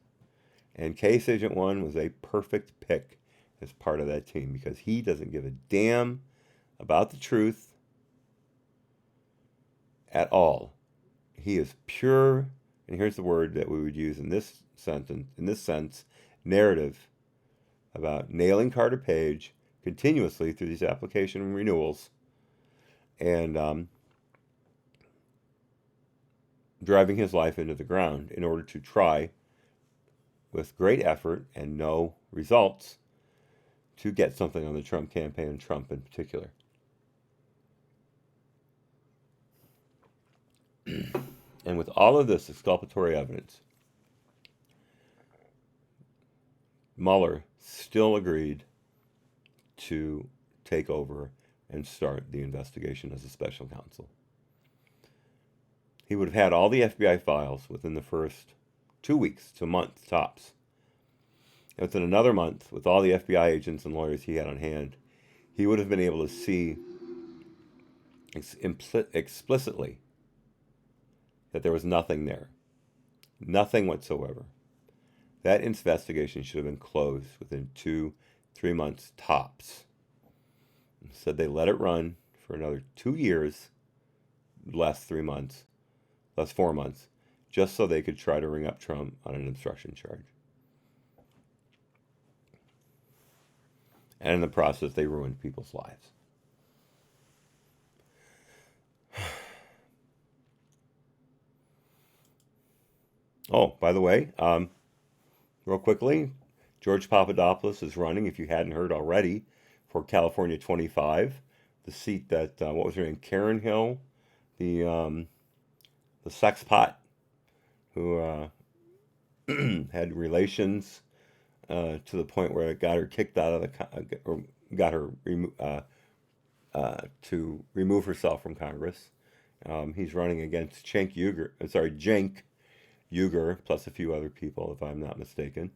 And Case Agent 1 was a perfect pick as part of that team because he doesn't give a damn about the truth at all. He is pure, and here's the word that we would use in this sense, narrative about nailing Carter Page continuously through these application renewals and driving his life into the ground in order to try, with great effort and no results, to get something on the Trump campaign, and Trump in particular. And with all of this exculpatory evidence, Mueller still agreed to take over and start the investigation as a special counsel. He would have had all the FBI files within the first 2 weeks to a month tops. And within another month, with all the FBI agents and lawyers he had on hand, he would have been able to see explicitly that there was nothing there. Nothing whatsoever. That investigation should have been closed within 2-3 months tops. Instead, they let it run for another 2 years, less 3 months, less 4 months, just so they could try to ring up Trump on an obstruction charge. And in the process, they ruined people's lives. Oh, by the way, real quickly, George Papadopoulos is running, if you hadn't heard already, for California 25, the seat that, what was her name, Karen Hill, the sex pot, who had relations to the point where it got her kicked out of the, or got her to remove herself from Congress. He's running against Cenk Uygur, plus a few other people, if I'm not mistaken.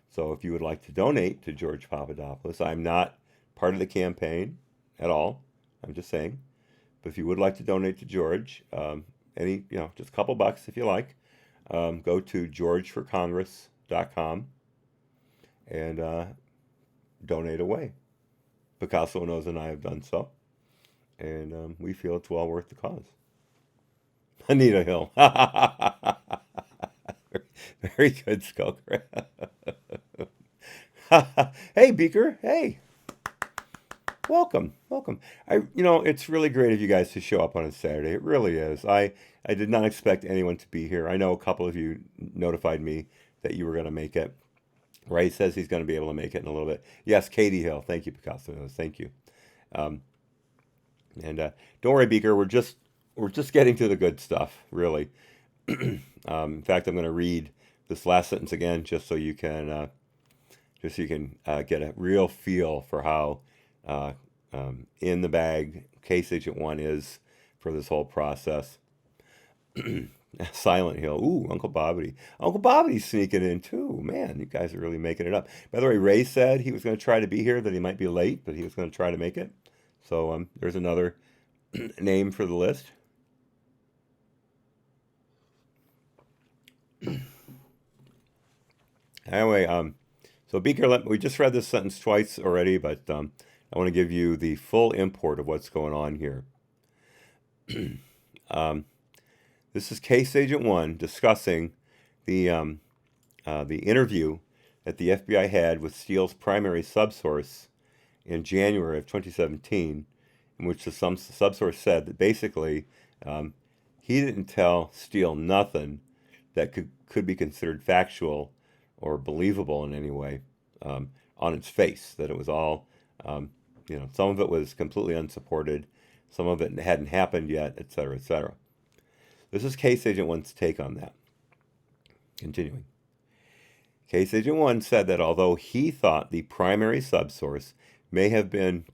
So if you would like to donate to George Papadopoulos, I'm not part of the campaign at all. I'm just saying. But if you would like to donate to George, just a couple bucks if you like, go to georgeforcongress.com and donate away. Picasso knows and I have done so. And we feel it's well worth the cause. Anita Hill. Very good, Skulker. Hey, Beaker. Hey. Welcome. It's really great of you guys to show up on a Saturday. It really is. I did not expect anyone to be here. I know a couple of you notified me that you were going to make it. Ray says he's going to be able to make it in a little bit. Yes, Katie Hill. Thank you, Picasso. Thank you. And don't worry, Beaker. We're just getting to the good stuff, really. In fact, I'm going to read this last sentence again, just so you can get a real feel for how in the bag Case Agent 1 is for this whole process. Silent Hill. Ooh, Uncle Bobbity. Uncle Bobbity's sneaking in too. Man, you guys are really making it up. By the way, Ray said he was going to try to be here, that he might be late, but he was going to try to make it. So there's another name for the list. Anyway, so Beaker, we just read this sentence twice already, but I want to give you the full import of what's going on here. This is Case Agent 1 discussing the interview that the FBI had with Steele's primary subsource in January of 2017, in which the subsource said that basically he didn't tell Steele nothing that could be considered factual or believable in any way on its face, that it was all, some of it was completely unsupported, some of it hadn't happened yet, etc., etc. This is Case Agent 1's take on that. Continuing. Case Agent 1 said that although he thought the primary subsource may have been,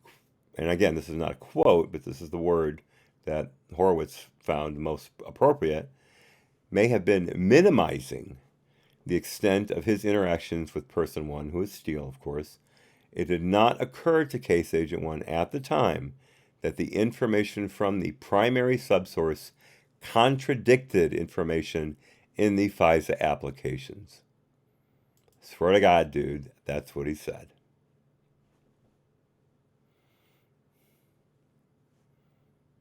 and again, this is not a quote, but this is the word that Horowitz found most appropriate, may have been minimizing the extent of his interactions with Person 1, who is Steele, of course. It did not occur to Case Agent 1 at the time that the information from the primary subsource contradicted information in the FISA applications. Swear to God, dude, that's what he said.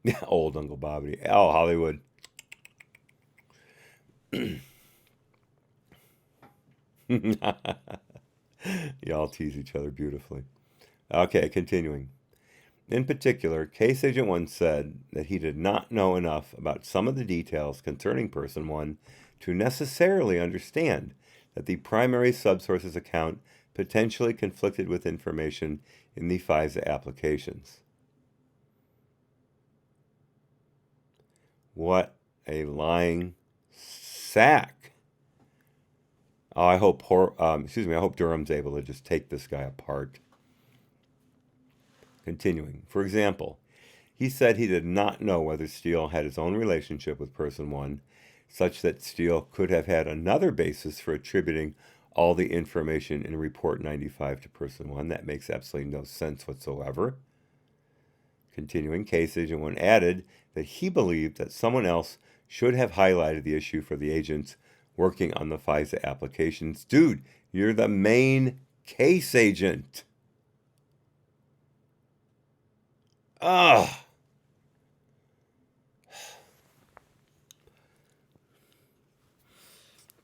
Yeah, old Uncle Bobby. Oh, Hollywood. Y'all tease each other beautifully. Okay, continuing. In particular, Case Agent 1 said that he did not know enough about some of the details concerning Person 1 to necessarily understand that the primary subsource's account potentially conflicted with information in the FISA applications. What a lying sack. Oh, I hope Durham's able to just take this guy apart. Continuing. For example, he said he did not know whether Steele had his own relationship with Person 1, such that Steele could have had another basis for attributing all the information in Report 95 to Person 1. That makes absolutely no sense whatsoever. Continuing, Case Agent 1 added that he believed that someone else should have highlighted the issue for the agents working on the FISA applications. Dude, you're the main case agent. Ugh.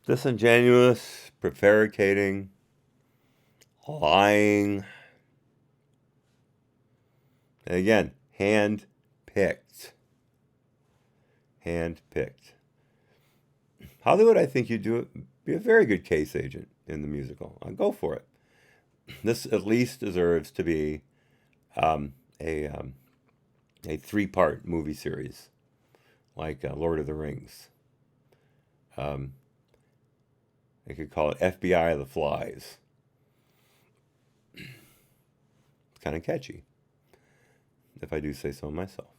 Disingenuous, prevaricating, lying. And again, hand-picked. Hand-picked. Hollywood, I think you'd be a very good case agent in the musical. I'll go for it. This at least deserves to be a 3-part movie series, like Lord of the Rings. They could call it FBI The Flies. It's kind of catchy, if I do say so myself.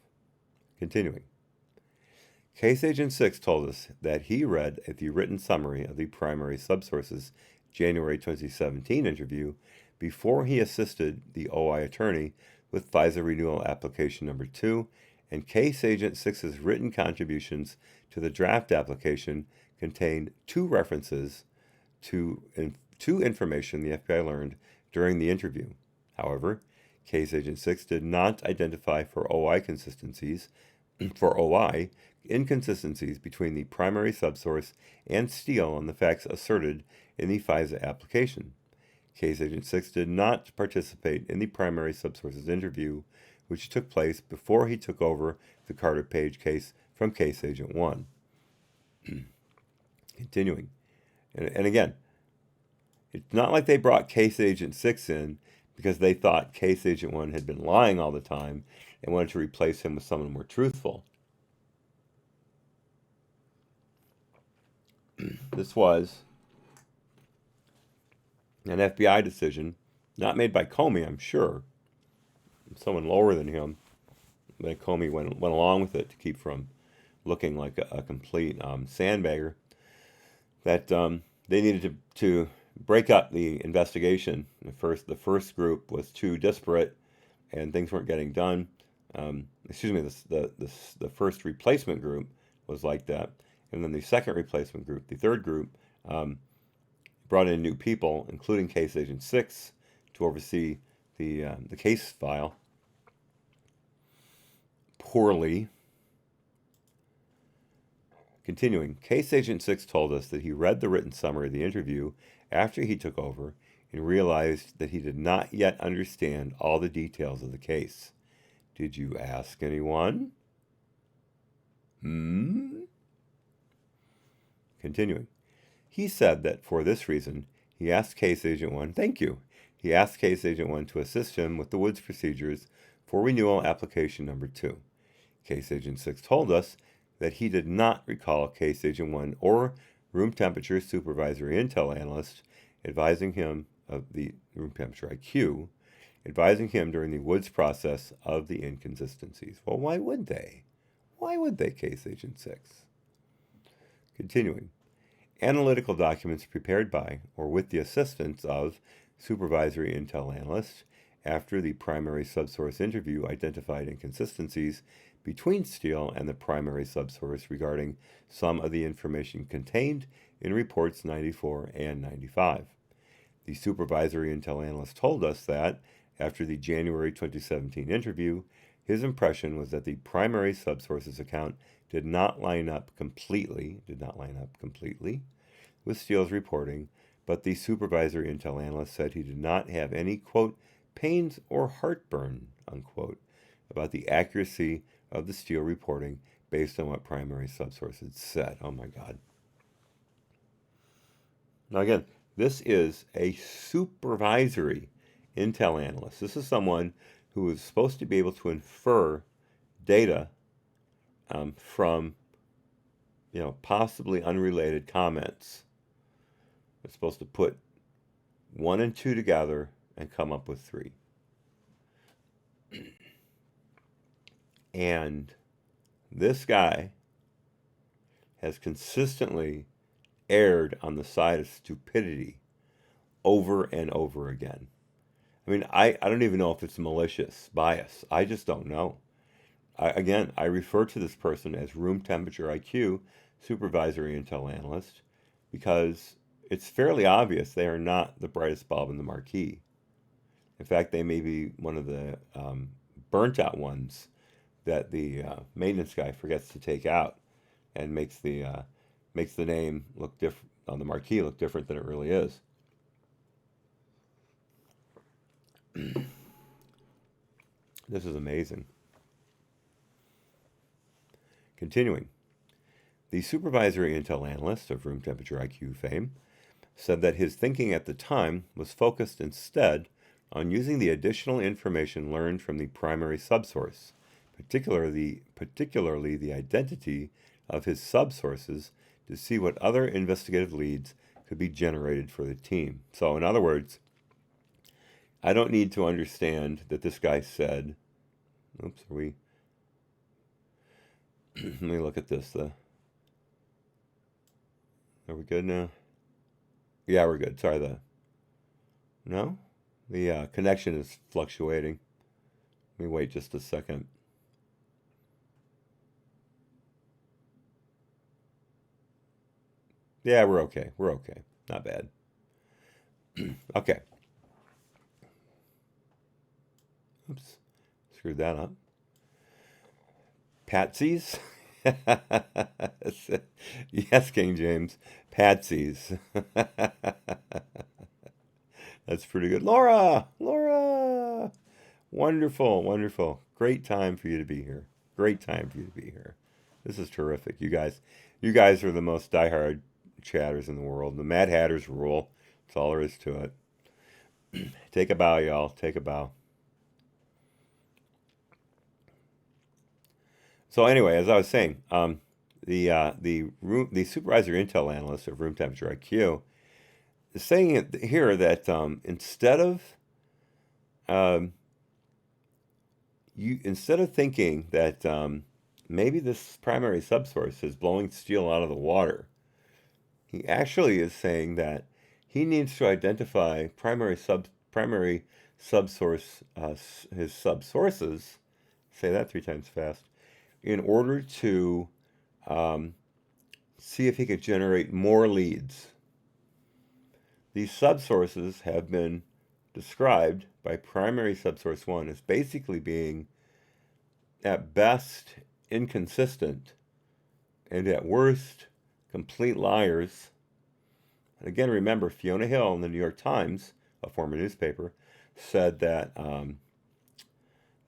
Continuing. Case Agent 6 told us that he read the written summary of the primary subsource's January 2017 interview before he assisted the OI attorney with FISA renewal application number 2, and Case Agent 6's written contributions to the draft application contained 2 references to information the FBI learned during the interview. However, Case Agent 6 did not identify for OI inconsistencies between the primary subsource and Steele on the facts asserted in the FISA application. Case Agent 6 did not participate in the primary subsource's interview, which took place before he took over the Carter Page case from Case Agent 1. Continuing. And again, it's not like they brought Case Agent 6 in because they thought Case Agent 1 had been lying all the time and wanted to replace him with someone more truthful. This was an FBI decision, not made by Comey, I'm sure. Someone lower than him. But Comey went along with it to keep from looking like a complete sandbagger. That they needed to break up the investigation. The first group was too disparate, and things weren't getting done. The first replacement group was like that, and then the second replacement group, the third group, brought in new people, including Case Agent 6, to oversee the case file. Poorly. Continuing, Case Agent 6 told us that he read the written summary of the interview after he took over and realized that he did not yet understand all the details of the case. Did you ask anyone? Continuing, he said that for this reason, he asked Case Agent 1, he asked Case Agent 1 to assist him with the Woods procedures for renewal application number 2. Case Agent 6 told us that he did not recall Case Agent 1 or room temperature supervisory intel analyst advising him of the room temperature IQ, advising him during the Woods process of the inconsistencies. Well, why would they? Why would they, Case Agent 6? Continuing, analytical documents prepared by or with the assistance of supervisory intel analysts after the primary subsource interview identified inconsistencies between Steele and the primary subsource regarding some of the information contained in reports 94 and 95. The supervisory intel analyst told us that after the January 2017 interview, his impression was that the primary subsources account did not line up completely with Steele's reporting, but the supervisory intel analyst said he did not have any, quote, pains or heartburn, unquote, about the accuracy of the Steele reporting based on what primary subsources said. Oh my God. Now again, this is a supervisory intel analyst. This is someone who is supposed to be able to infer data from, possibly unrelated comments. It's supposed to put 1 and 2 together and come up with 3. And this guy has consistently erred on the side of stupidity over and over again. I mean, I don't even know if it's malicious bias. I just don't know. I refer to this person as room temperature IQ, supervisory intel analyst, because it's fairly obvious they are not the brightest bulb in the marquee. In fact, they may be one of the burnt out ones that the maintenance guy forgets to take out and makes the name look different on the marquee, look different than it really is. This is amazing. Continuing, the supervisory intel analyst of room temperature IQ fame said that his thinking at the time was focused instead on using the additional information learned from the primary subsource, particularly the identity of his subsources, to see what other investigative leads could be generated for the team. So in other words, I don't need to understand that this guy said, oops, let me look at this. Are we good now? Yeah, we're good. Sorry, the connection is fluctuating. Let me wait just a second. Yeah, we're okay. We're okay. Not bad. Okay. Oops. Screwed that up. Patsies? Yes, King James. Patsies. That's pretty good. Laura! Laura! Wonderful, wonderful. Great time for you to be here. Great time for you to be here. This is terrific. You guys are the most diehard chatters in the world. The Mad Hatters rule. That's all there is to it. Take a bow, y'all. Take a bow. So anyway, as I was saying, the supervisor intel analyst of room temperature IQ is saying here that instead of thinking that maybe this primary subsource is blowing Steele out of the water, he actually is saying that he needs to identify primary subsource, his subsources. Say that 3 times fast. In order to see if he could generate more leads. These subsources have been described by primary subsource 1 as basically being, at best, inconsistent, and at worst, complete liars. And again, remember, Fiona Hill in the New York Times, a former newspaper, said that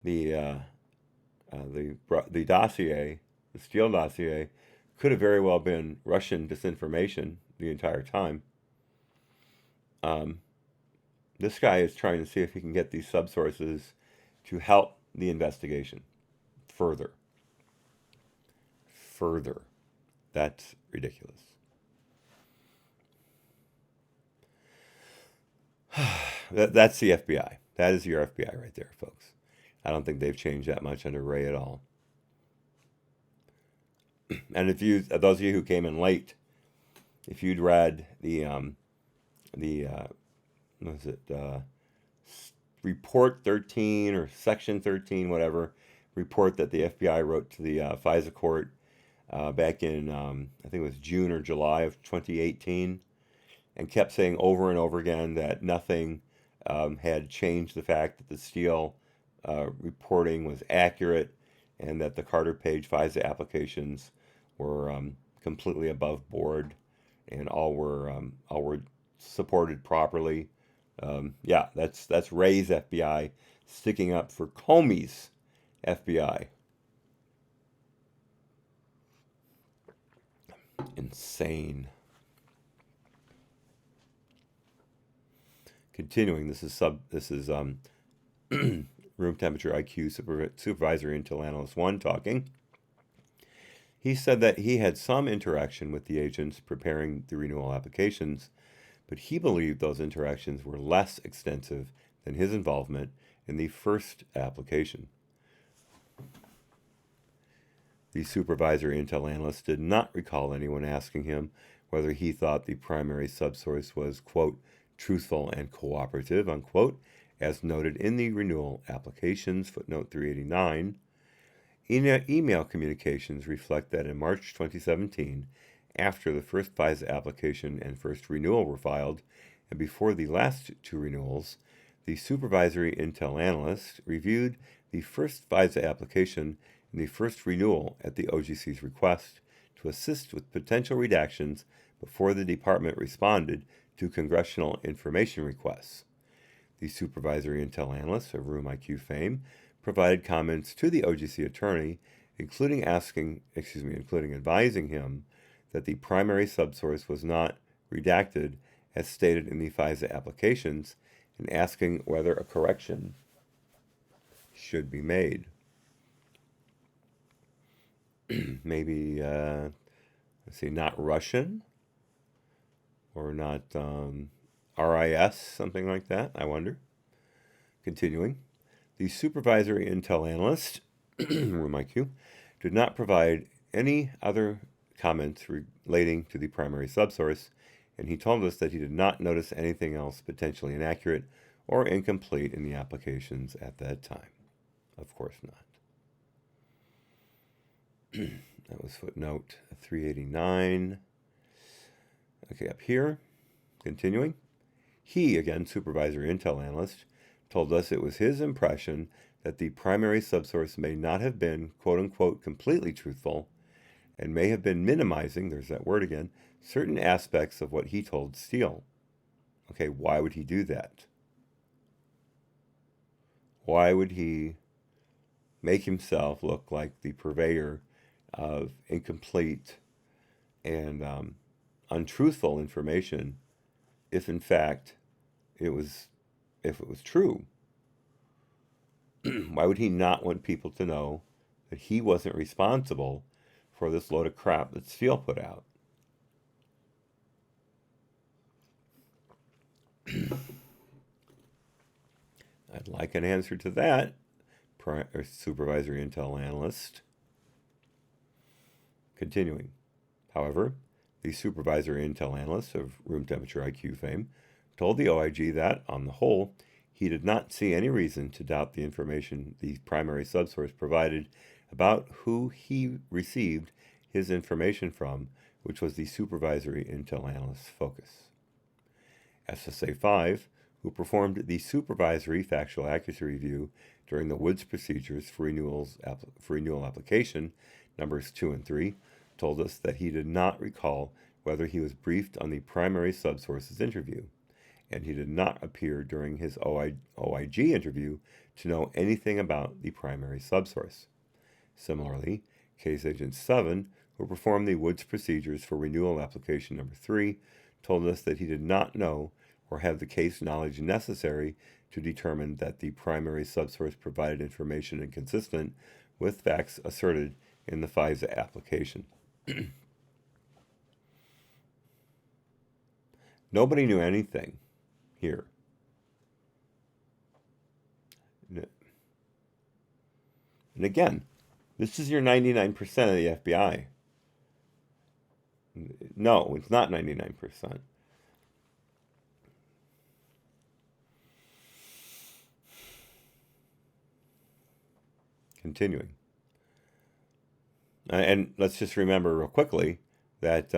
the dossier, the Steele dossier, could have very well been Russian disinformation the entire time. This guy is trying to see if he can get these subsources to help the investigation further. That's ridiculous. That's the FBI. That is your FBI right there, folks. I don't think they've changed that much under Ray at all. And if you, those of you who came in late, if you'd read the report 13 or section 13, whatever, report that the FBI wrote to the FISA court back in, I think it was June or July of 2018, and kept saying over and over again that nothing had changed the fact that the Steele reporting was accurate and that the Carter Page FISA applications were completely above board and all were supported properly. Yeah, that's Ray's FBI sticking up for Comey's FBI. Insane. Continuing, this is room temperature IQ supervisory intel analyst 1 talking. He said that he had some interaction with the agents preparing the renewal applications, but he believed those interactions were less extensive than his involvement in the first application. The supervisory intel analyst did not recall anyone asking him whether he thought the primary subsource was, quote, truthful and cooperative, unquote, as noted in the renewal applications, footnote 389. Email communications reflect that in March 2017, after the first FISA application and first renewal were filed, and before the last two renewals, the supervisory intel analyst reviewed the first FISA application and the first renewal at the OGC's request to assist with potential redactions before the department responded to congressional information requests. The supervisory intel analyst of Room IQ fame provided comments to the OGC attorney, including advising him that the primary subsource was not redacted as stated in the FISA applications, and asking whether a correction should be made. Maybe, not Russian, or not RIS, something like that, I wonder. Continuing, the supervisory intel analyst, Room IQ, did not provide any other comments relating to the primary subsource, and he told us that he did not notice anything else potentially inaccurate or incomplete in the applications at that time. Of course not. That was footnote 389. Okay, up here, continuing. He, again, supervisory intel analyst, told us it was his impression that the primary subsource may not have been, quote-unquote, completely truthful and may have been minimizing, there's that word again, certain aspects of what he told Steele. Okay, why would he do that? Why would he make himself look like the purveyor of incomplete and untruthful information if in fact it was true? Why would he not want people to know that he wasn't responsible for this load of crap that Steele put out? I'd like an answer to that, supervisory intel analyst. Continuing. However, the supervisory intel analyst of room temperature IQ fame told the OIG that, on the whole, he did not see any reason to doubt the information the primary subsource provided about who he received his information from, which was the supervisory intel analyst's focus. SSA 5, who performed the supervisory factual accuracy review during the Woods procedures for renewal application numbers 2 and 3, told us that he did not recall whether he was briefed on the primary subsource's interview, and he did not appear during his OIG interview to know anything about the primary subsource. Similarly, Case Agent 7, who performed the Woods procedures for renewal application number 3, told us that he did not know or have the case knowledge necessary to determine that the primary subsource provided information inconsistent with facts asserted in the FISA application. Nobody knew anything here. And again, this is your 99% of the FBI. No, it's not 99%. Continuing. And let's just remember real quickly that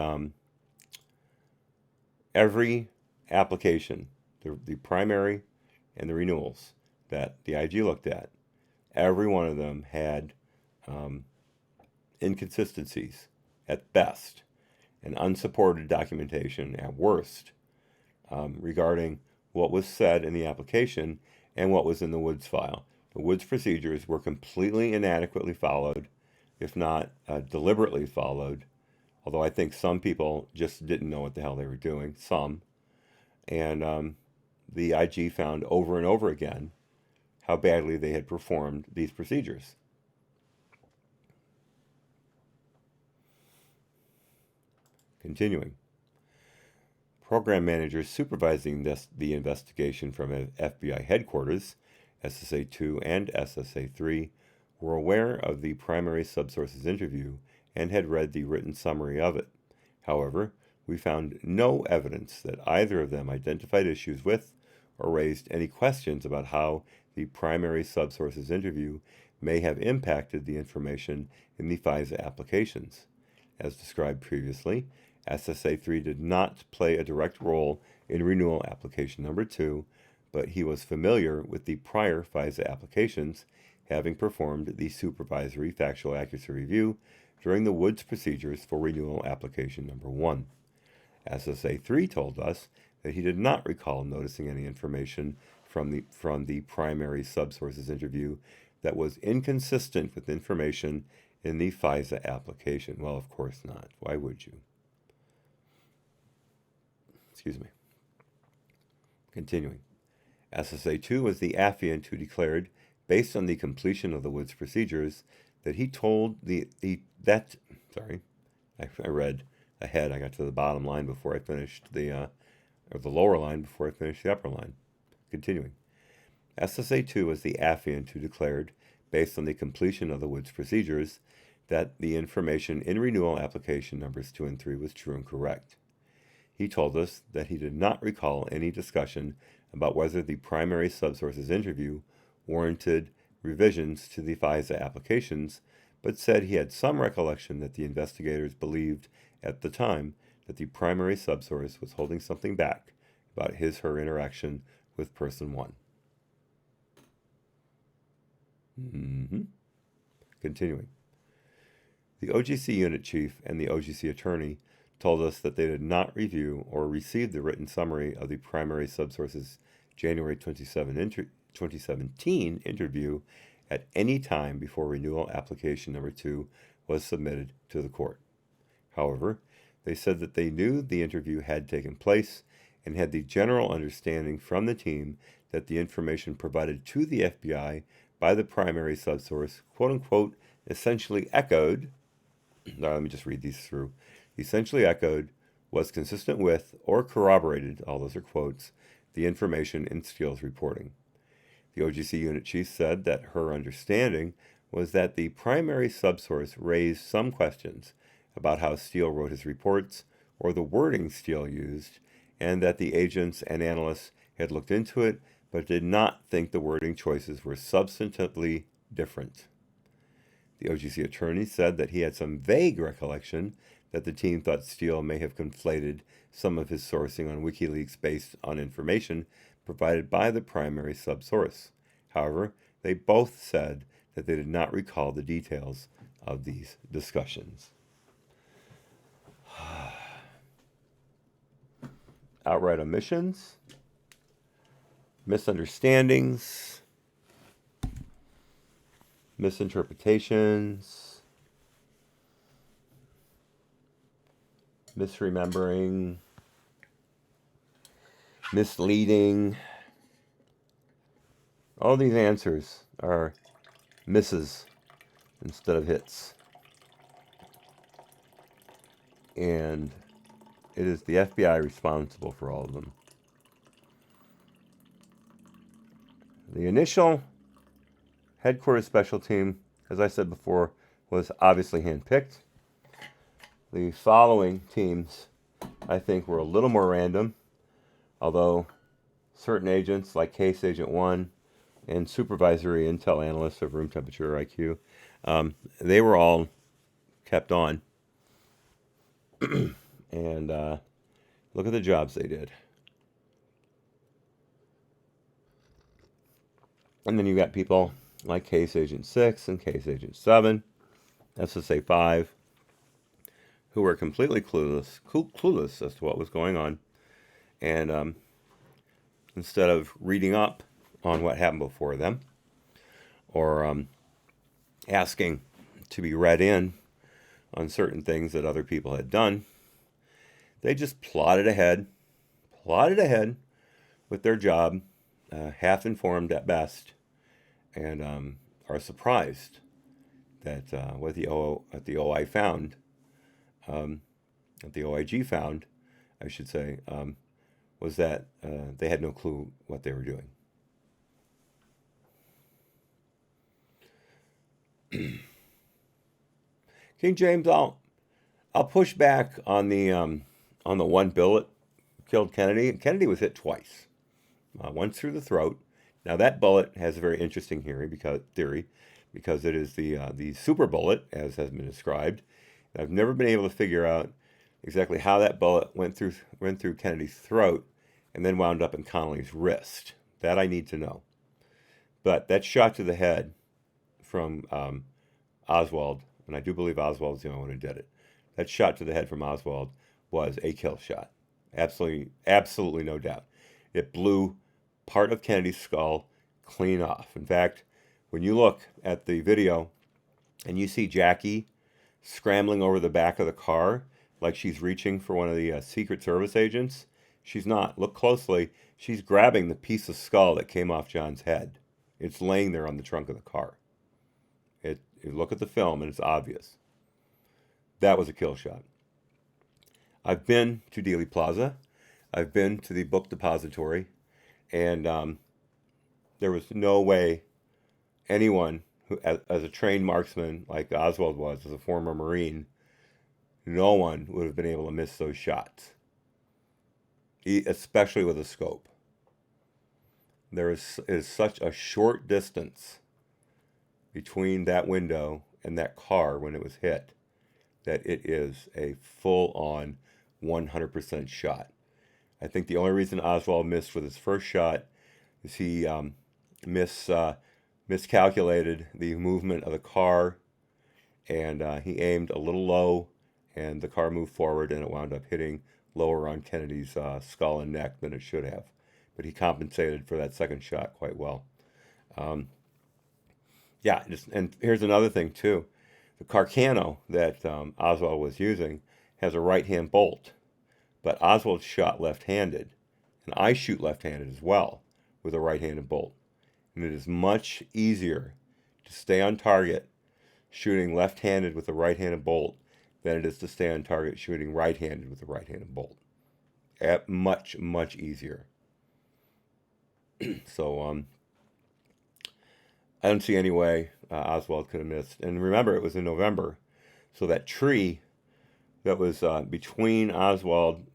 every application, the primary and the renewals that the IG looked at, every one of them had inconsistencies at best and unsupported documentation at worst regarding what was said in the application and what was in the Woods file. The Woods procedures were completely inadequately followed, if not deliberately followed, although I think some people just didn't know what the hell they were doing, some. And the IG found over and over again how badly they had performed these procedures. Continuing. Program managers supervising the investigation from FBI headquarters, SSA 2 and SSA 3, were aware of the primary subsources interview and had read the written summary of it. However, we found no evidence that either of them identified issues with or raised any questions about how the primary subsources interview may have impacted the information in the FISA applications. As described previously, SSA 3 did not play a direct role in renewal application number 2, but he was familiar with the prior FISA applications, having performed the supervisory factual accuracy review during the Woods procedures for renewal application number 1. SSA 3 told us that he did not recall noticing any information from the primary subsources interview that was inconsistent with information in the FISA application. Well, of course not. Why would you? Excuse me. Continuing. SSA 2 was the affiant who declared, based on the completion of the Woods procedures, that he told I read ahead. I got to the bottom line before I finished the lower line before I finished the upper line. Continuing. SSA 2 was the affiant who declared, based on the completion of the Woods procedures, that the information in renewal application numbers 2 and 3 was true and correct. He told us that he did not recall any discussion about whether the primary subsources interview warranted revisions to the FISA applications, but said he had some recollection that the investigators believed at the time that the primary subsource was holding something back about his/her interaction with person 1. Continuing. The OGC unit chief and the OGC attorney told us that they did not review or receive the written summary of the primary subsources January 2017 interview at any time before renewal application number 2 was submitted to the court. However, they said that they knew the interview had taken place and had the general understanding from the team that the information provided to the FBI by the primary subsource, quote-unquote, essentially echoed, now let me just read these through, essentially echoed, was consistent with, or corroborated, all those are quotes, the information in Steele's reporting. The OGC unit chief said that her understanding was that the primary subsource raised some questions about how Steele wrote his reports or the wording Steele used, and that the agents and analysts had looked into it but did not think the wording choices were substantively different. The OGC attorney said that he had some vague recollection that the team thought Steele may have conflated some of his sourcing on WikiLeaks based on information provided by the primary subsource. However, they both said that they did not recall the details of these discussions. Outright omissions, misunderstandings, misinterpretations, misremembering, misleading. All these answers are misses instead of hits. And it is the FBI responsible for all of them. The initial headquarters special team, as I said before, was obviously handpicked. The following teams, I think, were a little more random, although certain agents, like Case Agent 1 and Supervisory Intel Analyst of Room Temperature IQ, they were all kept on. And Look at the jobs they did. And then you got people like Case Agent 6 and Case Agent 7, SSA 5, who were completely clueless as to what was going on. And instead of reading up on what happened before them, or asking to be read in on certain things that other people had done, they just plodded ahead with their job, half informed at best, and are surprised that what the OI found, what the OIG found, I should say, was that they had no clue what they were doing. King James, I'll push back on the one bullet killed Kennedy. Kennedy was hit twice, once through the throat. Now that bullet has a very interesting theory because it is the super bullet, as has been described. I've never been able to figure out exactly how that bullet went through Kennedy's throat and then wound up in Connolly's wrist. That I need to know. But that shot to the head from Oswald, and I do believe Oswald's the only one who did it. That shot to the head from Oswald was a kill shot. Absolutely no doubt. It blew part of Kennedy's skull clean off. In fact, when you look at the video and you see Jackie scrambling over the back of the car like she's reaching for one of the Secret Service agents, she's not. Look closely. She's grabbing the piece of skull that came off John's head. It's laying there on the trunk of the car. You look at the film and it's obvious. That was a kill shot. I've been to Dealey Plaza. I've been to the book depository. And there was no way anyone who, as a trained marksman like Oswald was, as a former Marine, no one would have been able to miss those shots, especially with a scope. There is such a short distance between that window and that car when it was hit that it is a full-on 100% shot. I think the only reason Oswald missed with his first shot is he miscalculated the movement of the car, and he aimed a little low, and the car moved forward, and it wound up hitting lower on Kennedy's skull and neck than it should have. But he compensated for that second shot quite well. And here's another thing too. The Carcano that Oswald was using has a right-hand bolt, but Oswald shot left-handed, and I shoot left-handed as well with a right-handed bolt. And it is much easier to stay on target shooting left-handed with a right-handed bolt than it is to stay on target shooting right-handed with a right-handed bolt. Much, much easier. So, I don't see any way Oswald could have missed. And remember, it was in November, so that tree that was between Oswald,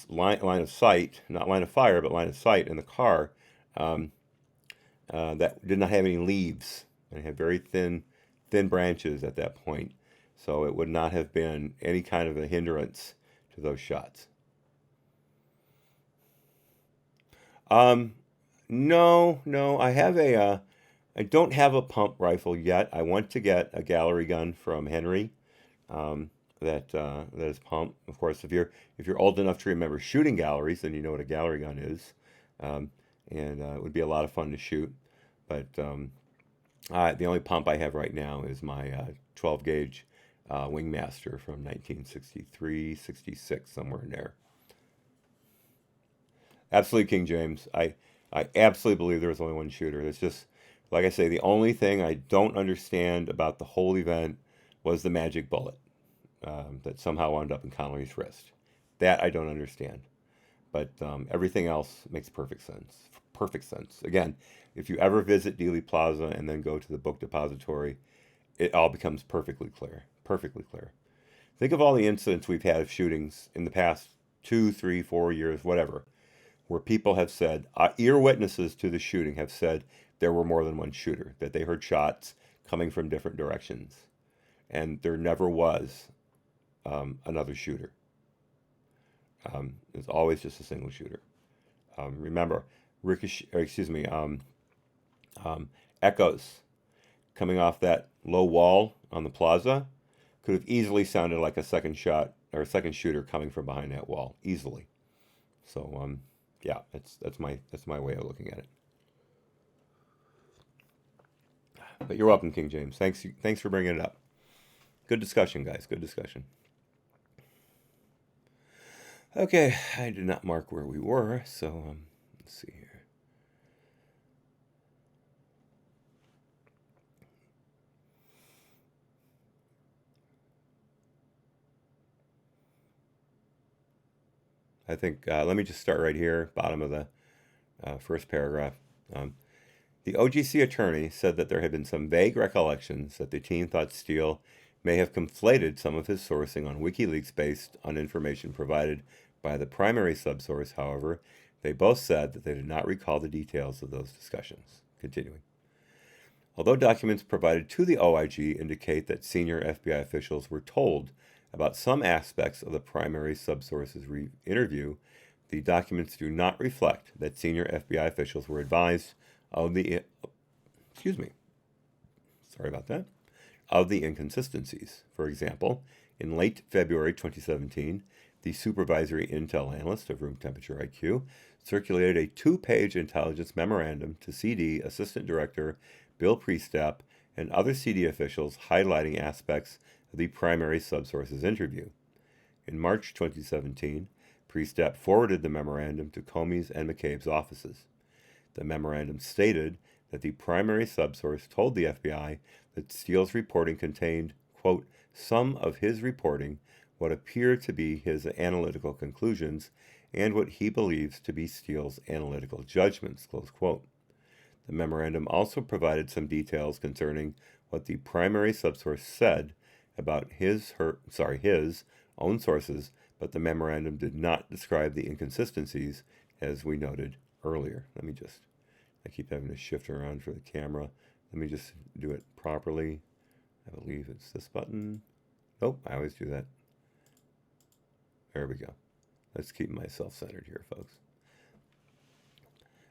line of sight, not line of fire, but line of sight in the car, that did not have any leaves. It had very thin branches at that point, so it would not have been any kind of a hindrance to those shots. No, I don't have a pump rifle yet. I want to get a gallery gun from Henry, that is pump. Of course, if you're old enough to remember shooting galleries, then you know what a gallery gun is, and it would be a lot of fun to shoot. But the only pump I have right now is my 12 gauge Wingmaster from 1963, 66, somewhere in there. Absolutely, King James. I absolutely believe there was only one shooter. It's just, like I say, the only thing I don't understand about the whole event was the magic bullet that somehow wound up in Connolly's wrist. That I don't understand. But everything else makes perfect sense. Perfect sense. Again, if you ever visit Dealey Plaza and then go to the book depository, it all becomes perfectly clear. Perfectly clear. Think of all the incidents we've had of shootings in the past 2, 3, 4 years, whatever, where people have said, ear witnesses to the shooting have said there were more than one shooter, that they heard shots coming from different directions. And there never was another shooter. It's always just a single shooter. Remember, echoes coming off that low wall on the plaza could have easily sounded like a second shot or a second shooter coming from behind that wall, easily. So, yeah, that's my way of looking at it. But you're welcome, King James. Thanks for bringing it up. Good discussion, guys. Good discussion. Okay, I did not mark where we were, so let's see here. I think, let me just start right here, bottom of the first paragraph. The OGC attorney said that there had been some vague recollections that the team thought Steele may have conflated some of his sourcing on WikiLeaks based on information provided by the primary subsource. However, they both said that they did not recall the details of those discussions. Continuing. Although documents provided to the OIG indicate that senior FBI officials were told about some aspects of the primary subsource's interview, the documents do not reflect that senior FBI officials were advised of the of the inconsistencies. For example, in late February 2017, the supervisory intel analyst of Room Temperature IQ circulated a 2-page intelligence memorandum to CD Assistant Director Bill Priestap and other CD officials highlighting aspects of the primary subsource's interview. In March 2017, Priestap forwarded the memorandum to Comey's and McCabe's offices. The memorandum stated that the primary subsource told the FBI that Steele's reporting contained, quote, some of his reporting, what appear to be his analytical conclusions, and what he believes to be Steele's analytical judgments, close quote. The memorandum also provided some details concerning what the primary subsource said about his own sources, but the memorandum did not describe the inconsistencies as we noted earlier. I keep having to shift around for the camera. Let me just do it properly. I believe it's this button. Nope, I always do that. There we go. Let's keep myself centered here, folks.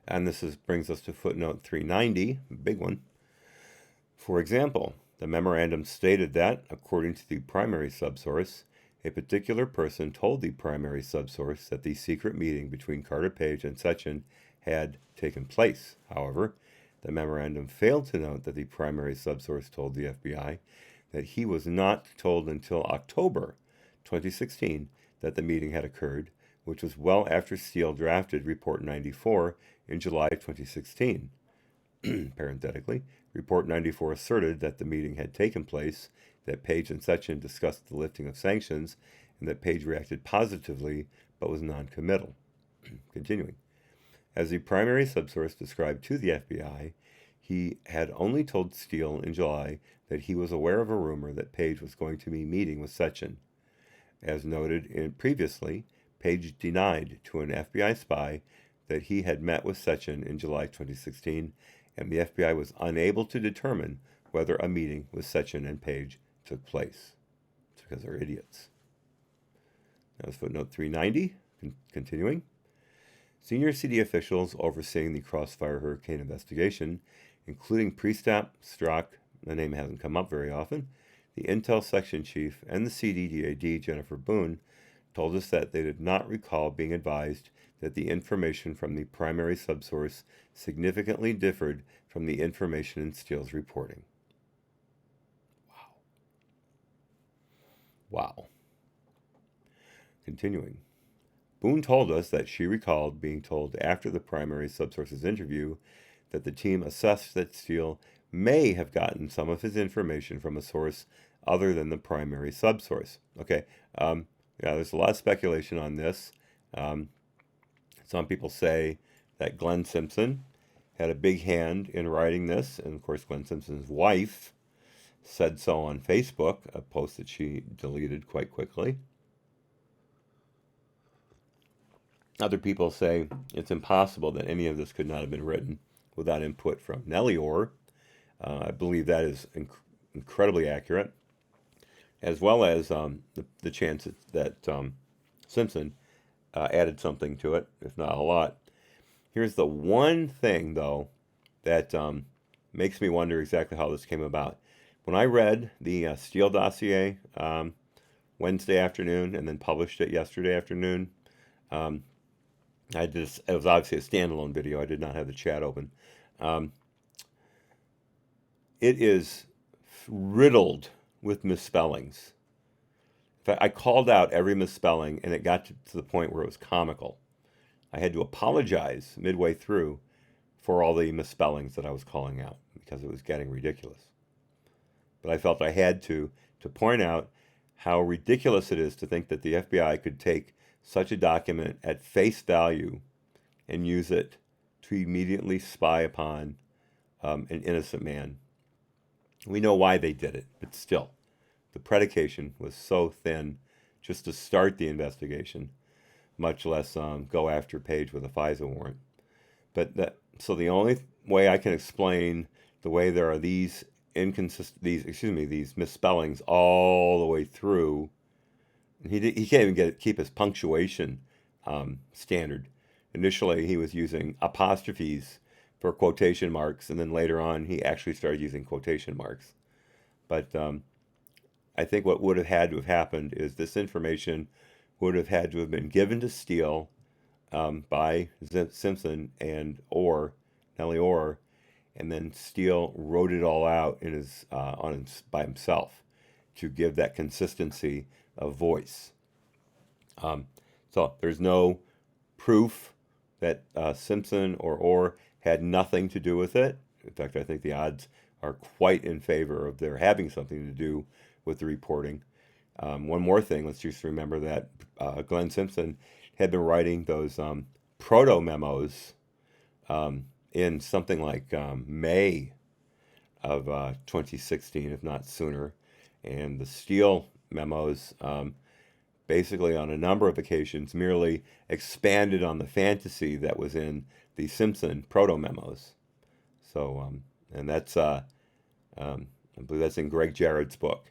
And this brings us to footnote 390, big one. For example, the memorandum stated that, according to the primary subsource, a particular person told the primary subsource that the secret meeting between Carter Page and Sechin had taken place. However, the memorandum failed to note that the primary subsource told the FBI that he was not told until October 2016 that the meeting had occurred, which was well after Steele drafted Report 94 in July 2016. Parenthetically, Report 94 asserted that the meeting had taken place, that Page and Sechin discussed the lifting of sanctions, and that Page reacted positively but was non-committal. Continuing. As the primary subsource described to the FBI, he had only told Steele in July that he was aware of a rumor that Page was going to be meeting with Sechin. As noted previously, Page denied to an FBI spy that he had met with Sechin in July 2016, and the FBI was unable to determine whether a meeting with Sechin and Page took place. It's because they're idiots. That was footnote 390. Continuing. Senior CD officials overseeing the Crossfire Hurricane investigation, including Priestap, Strzok, the name hasn't come up very often, the Intel Section Chief, and the CDDAD, Jennifer Boone, told us that they did not recall being advised that the information from the primary subsource significantly differed from the information in Steele's reporting. Wow. Continuing. Boone told us that she recalled being told after the primary subsource's interview that the team assessed that Steele may have gotten some of his information from a source other than the primary subsource. Okay, there's a lot of speculation on this. Some people say that Glenn Simpson had a big hand in writing this, and of course Glenn Simpson's wife said so on Facebook, a post that she deleted quite quickly. Other people say it's impossible that any of this could not have been written without input from Nellie Orr. I believe that is incredibly accurate, as well as the chance that Simpson added something to it, if not a lot. Here's the one thing, though, that makes me wonder exactly how this came about. When I read the Steele dossier Wednesday afternoon and then published it yesterday afternoon, um, it was obviously a standalone video. I did not have the chat open. Um, it is riddled with misspellings. In fact, I called out every misspelling, and it got to the point where it was comical. I had to apologize midway through for all the misspellings that I was calling out because it was getting ridiculous. But I felt I had to point out how ridiculous it is to think that the FBI could take such a document at face value and use it to immediately spy upon an innocent man. We know why they did it, but still, the predication was so thin just to start the investigation, much less go after Page with a FISA warrant. So the only way I can explain the way there are these misspellings all the way through. He can't even keep his punctuation standard. Initially, he was using apostrophes for quotation marks, and then later on, he actually started using quotation marks. But I think what would have had to have happened is this information would have had to have been given to Steele by Simpson and Nellie Orr, and then Steele wrote it all out in by himself to give that consistency of voice. So there's no proof that Simpson or Orr had nothing to do with it. In fact, I think the odds are quite in favor of their having something to do with the reporting. One more thing, let's just remember that Glenn Simpson had been writing those proto memos in something like May of 2016, if not sooner. And the Steele memos basically on a number of occasions merely expanded on the fantasy that was in the Simpson proto memos. So, and that's, I believe that's in Greg Jared's book,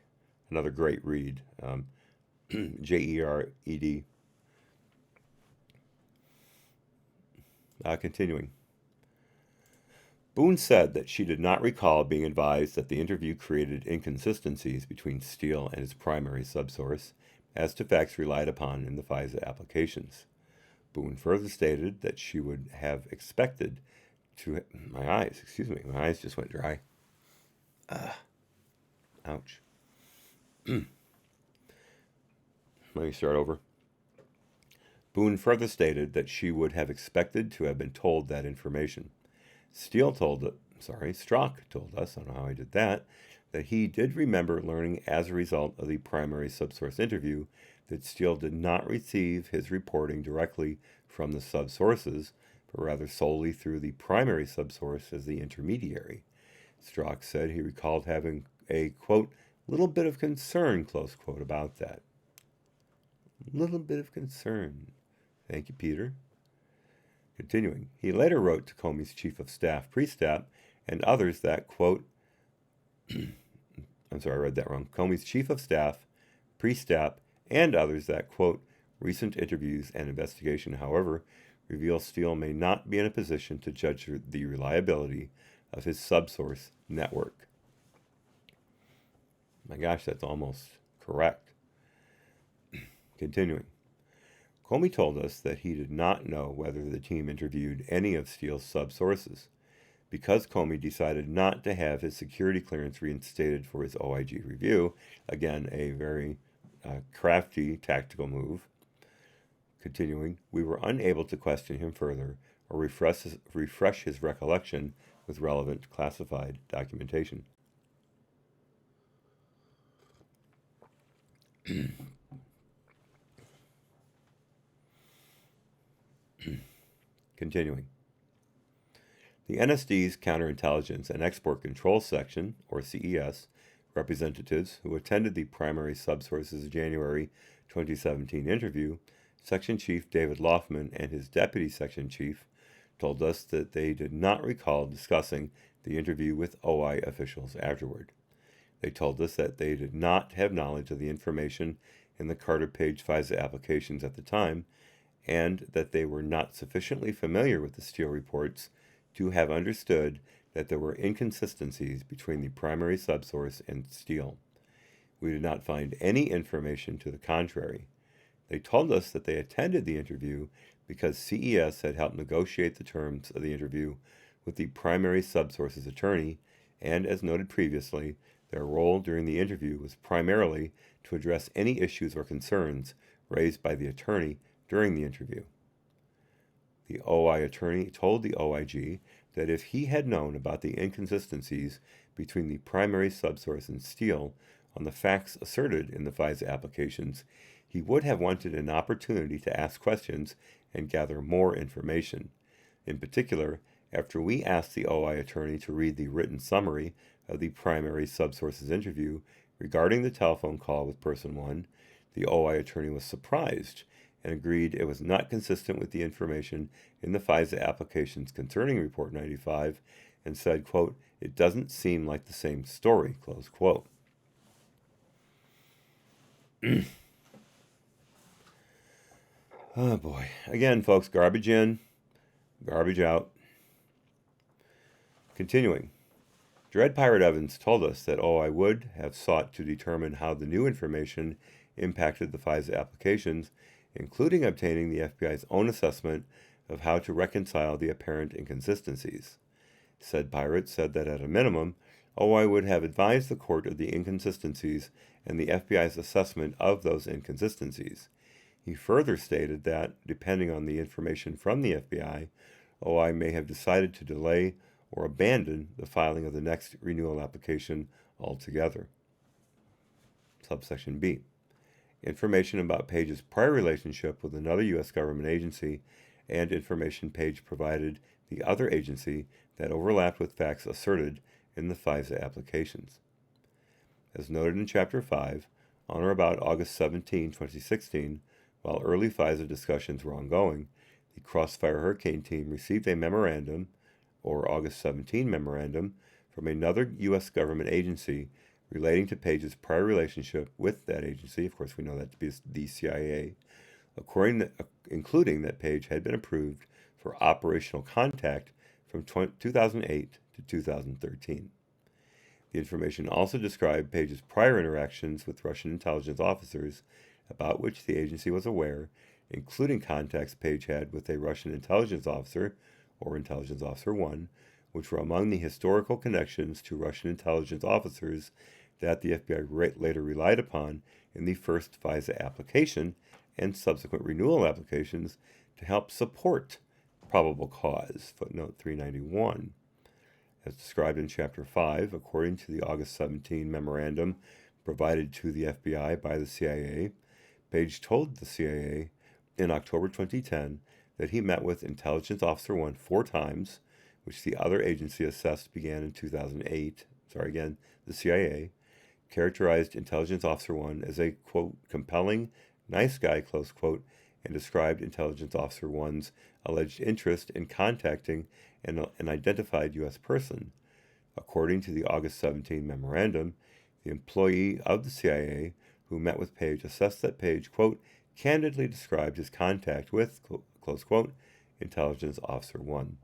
another great read, Jered. Continuing. Boone said that she did not recall being advised that the interview created inconsistencies between Steele and his primary subsource as to facts relied upon in the FISA applications. Boone further stated that she would have expected to... My eyes just went dry. Ouch. Let me start over. Boone further stated that she would have expected to have been told that information. Strzok told us, I don't know how I did that he did remember learning as a result of the primary subsource interview that Steele did not receive his reporting directly from the subsources, but rather solely through the primary subsource as the intermediary. Strzok said he recalled having a, quote, little bit of concern, close quote, about that. Little bit of concern. Thank you, Peter. Continuing, he later wrote to Comey's chief of staff, Priestap, and others that, quote, I'm sorry, I read that wrong. Comey's chief of staff, Priestap, and others that, quote, recent interviews and investigation, however, reveal Steele may not be in a position to judge the reliability of his subsource network. My gosh, that's almost correct. Continuing. Comey told us that he did not know whether the team interviewed any of Steele's subsources. Because Comey decided not to have his security clearance reinstated for his OIG review, again, a very crafty tactical move. Continuing, we were unable to question him further or refresh his recollection with relevant classified documentation. Continuing. The NSD's Counterintelligence and Export Control Section, or CES, representatives who attended the primary subsources January 2017 interview, Section Chief David Loffman and his Deputy Section Chief, told us that they did not recall discussing the interview with OI officials afterward. They told us that they did not have knowledge of the information in the Carter Page FISA applications at the time, and that they were not sufficiently familiar with the Steele reports to have understood that there were inconsistencies between the primary subsource and Steele. We did not find any information to the contrary. They told us that they attended the interview because CES had helped negotiate the terms of the interview with the primary subsource's attorney, and as noted previously, their role during the interview was primarily to address any issues or concerns raised by the attorney during the interview. The OI attorney told the OIG that if he had known about the inconsistencies between the primary subsource and Steele on the facts asserted in the FISA applications, he would have wanted an opportunity to ask questions and gather more information. In particular, after we asked the OI attorney to read the written summary of the primary subsource's interview regarding the telephone call with Person 1, the OI attorney was surprised and agreed it was not consistent with the information in the FISA applications concerning Report 95 and said, quote, "It doesn't seem like the same story," close quote. Oh boy. Again, folks, garbage in, garbage out. Continuing. Dread Pirate Evans told us that OI would have sought to determine how the new information impacted the FISA applications, including obtaining the FBI's own assessment of how to reconcile the apparent inconsistencies. Said pirate said that at a minimum, OI would have advised the court of the inconsistencies and the FBI's assessment of those inconsistencies. He further stated that, depending on the information from the FBI, OI may have decided to delay or abandon the filing of the next renewal application altogether. Subsection B. Information about Page's prior relationship with another U.S. government agency and information Page provided the other agency that overlapped with facts asserted in the FISA applications. As noted in Chapter 5, on or about August 17, 2016, while early FISA discussions were ongoing, the Crossfire Hurricane team received a memorandum, or August 17 memorandum, from another U.S. government agency relating to Page's prior relationship with that agency. Of course, we know that to be the CIA, including that Page had been approved for operational contact from 2008 to 2013. The information also described Page's prior interactions with Russian intelligence officers about which the agency was aware, including contacts Page had with a Russian intelligence officer, or Intelligence Officer 1, which were among the historical connections to Russian intelligence officers that the FBI later relied upon in the first FISA application and subsequent renewal applications to help support probable cause, footnote 391. As described in Chapter 5, according to the August 17 memorandum provided to the FBI by the CIA, Page told the CIA in October 2010 that he met with Intelligence Officer 1 4 times, which the other agency assessed began in 2008. The CIA characterized Intelligence Officer 1 as a, quote, compelling, nice guy, close quote, and described Intelligence Officer 1's alleged interest in contacting an identified U.S. person. According to the August 17 memorandum, the employee of the CIA who met with Page assessed that Page, quote, candidly described his contact with, close quote, Intelligence Officer 1.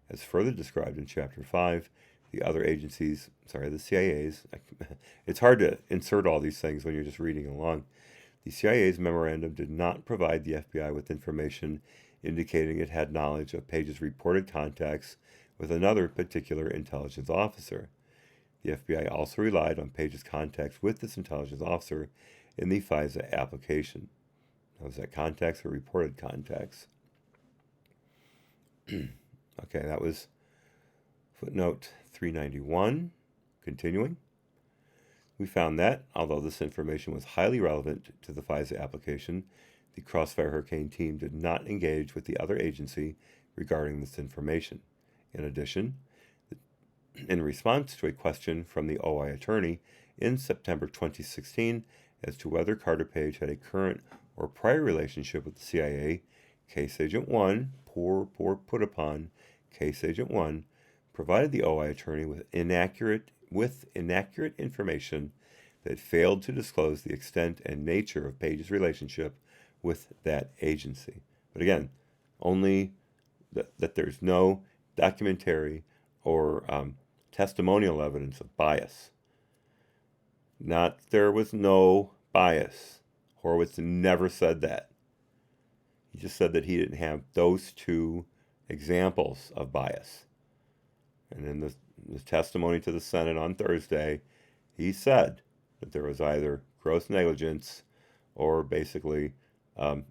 As further described in Chapter 5, the CIA's, it's hard to insert all these things when you're just reading along. The CIA's memorandum did not provide the FBI with information indicating it had knowledge of Page's reported contacts with another particular intelligence officer. The FBI also relied on Page's contacts with this intelligence officer in the FISA application. Now, was that contacts or reported contacts? Okay, that was footnote 391. Continuing. We found that, although this information was highly relevant to the FISA application, the Crossfire Hurricane team did not engage with the other agency regarding this information. In addition, in response to a question from the OI attorney in September 2016 as to whether Carter Page had a current or prior relationship with the CIA, Case Agent 1, poor put upon, Case Agent 1, provided the OI attorney with inaccurate information that failed to disclose the extent and nature of Page's relationship with that agency. But again, only that there's no documentary or testimonial evidence of bias. Not there was no bias. Horowitz never said that. He just said that he didn't have those two examples of bias. And in the testimony to the Senate on Thursday, he said that there was either gross negligence or basically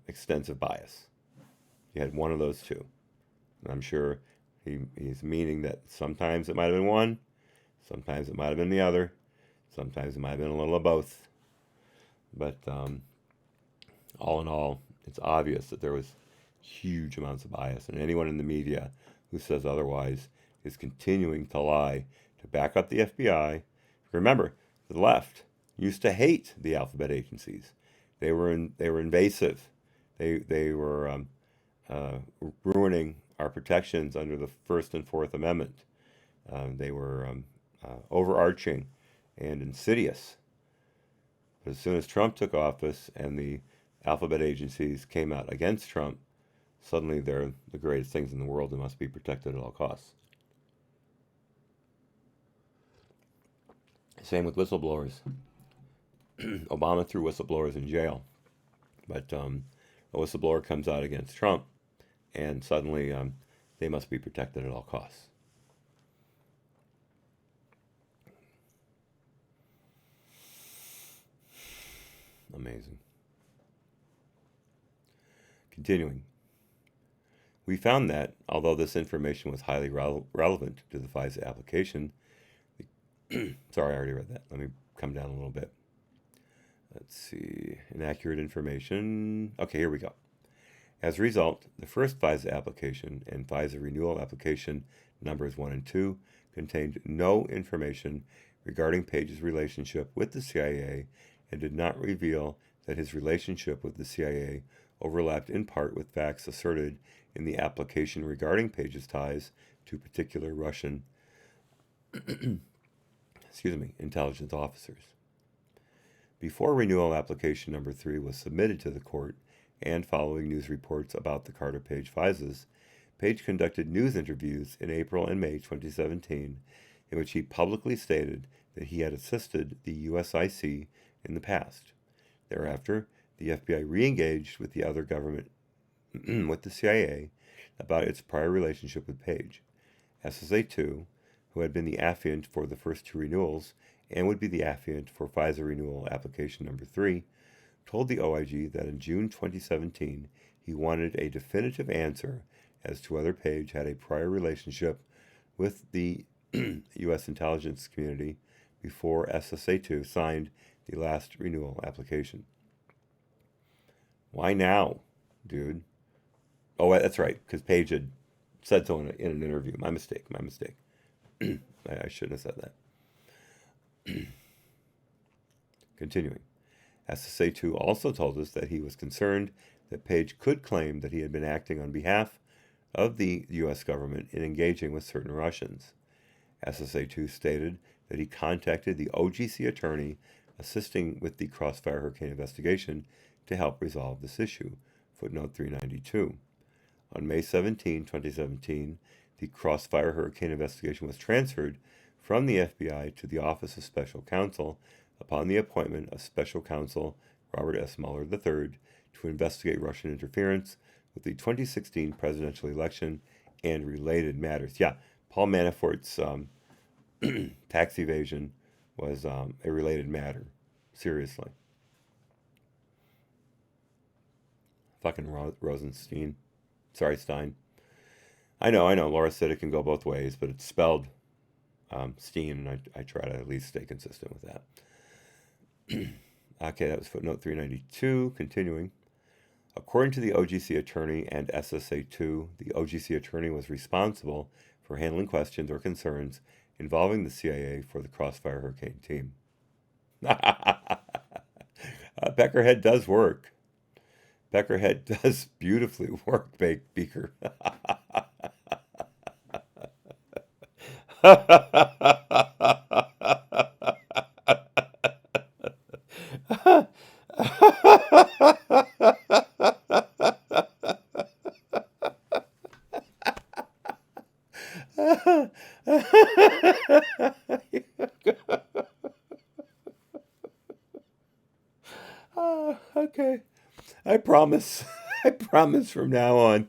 extensive bias. He had one of those two. And I'm sure he's meaning that sometimes it might have been one, sometimes it might have been the other, sometimes it might have been a little of both. But all in all, it's obvious that there was huge amounts of bias, and anyone in the media who says otherwise is continuing to lie to back up the FBI. Remember, the left used to hate the alphabet agencies. They were invasive. They were ruining our protections under the First and Fourth Amendment. They were overarching and insidious. But as soon as Trump took office and the alphabet agencies came out against Trump, suddenly they're the greatest things in the world and must be protected at all costs. Same with whistleblowers. Obama threw whistleblowers in jail, but a whistleblower comes out against Trump, and suddenly they must be protected at all costs. Amazing. Continuing. We found that, although this information was highly relevant to the FISA application, sorry, I already read that. Let me come down a little bit. Let's see. Inaccurate information. Okay, here we go. As a result, the first FISA application and FISA renewal application numbers 1 and 2 contained no information regarding Page's relationship with the CIA and did not reveal that his relationship with the CIA overlapped in part with facts asserted in the application regarding Page's ties to particular Russian intelligence officers. Before renewal application number 3 was submitted to the court, and following news reports about the Carter Page FISAs, Page conducted news interviews in April and May 2017 in which he publicly stated that he had assisted the USIC in the past. Thereafter, the FBI re-engaged with the other government, with the CIA, about its prior relationship with Page. SSA-2, who had been the affiant for the first 2 renewals and would be the affiant for FISA renewal application number 3, told the OIG that in June 2017 he wanted a definitive answer as to whether Page had a prior relationship with the U.S. intelligence community before SSA-2 signed the last renewal application. Why now, dude? Oh, that's right, because Page had said so in an interview. My mistake. I shouldn't have said that. Continuing. SSA-2 also told us that he was concerned that Page could claim that he had been acting on behalf of the U.S. government in engaging with certain Russians. SSA-2 stated that he contacted the OGC attorney assisting with the Crossfire Hurricane investigation to help resolve this issue. Footnote 392. On May 17, 2017, the Crossfire Hurricane investigation was transferred from the FBI to the Office of Special Counsel upon the appointment of Special Counsel Robert S. Mueller III to investigate Russian interference with the 2016 presidential election and related matters. Yeah, Paul Manafort's tax evasion was a related matter. Seriously. Fucking Rosenstein. Sorry, Stein. I know. Laura said it can go both ways, but it's spelled Steen, and I try to at least stay consistent with that. Okay, that was footnote 392. Continuing. According to the OGC attorney and SSA-2, the OGC attorney was responsible for handling questions or concerns involving the CIA for the Crossfire Hurricane team. Peckerhead does work. Peckerhead does beautifully work, Beaker. Okay. I promise. I promise from now on.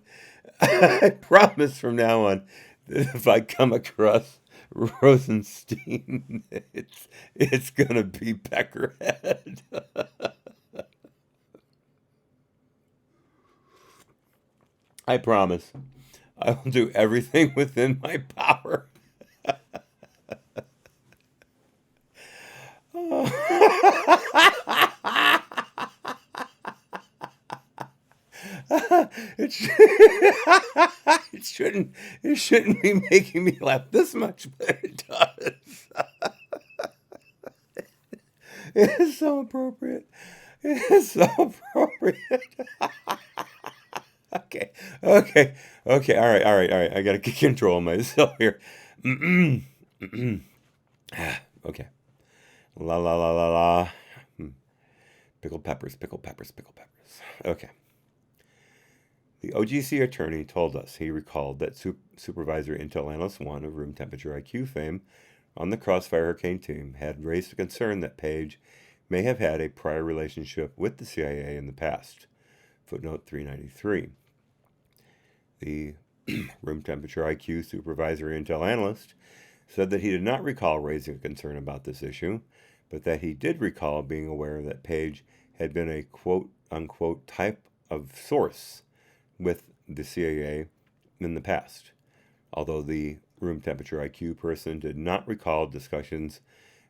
I promise from now on that if I come across Rosenstein, it's gonna be Peckerhead. I promise. I will do everything within my power. It, sh- it shouldn't be making me laugh this much, but it does. It is so appropriate. It is so appropriate. Okay, okay, okay. All right. I gotta control myself here. Okay. La la la la la. Pickled peppers, pickled peppers, pickled peppers. Okay. The OGC attorney told us he recalled that Supervisor Intel Analyst 1 of Room Temperature IQ fame on the Crossfire Hurricane team had raised a concern that Page may have had a prior relationship with the CIA in the past. Footnote 393. The Room Temperature IQ Supervisor Intel Analyst said that he did not recall raising a concern about this issue, but that he did recall being aware that Page had been a quote-unquote type of source with the CIA in the past, although the room temperature IQ person did not recall discussions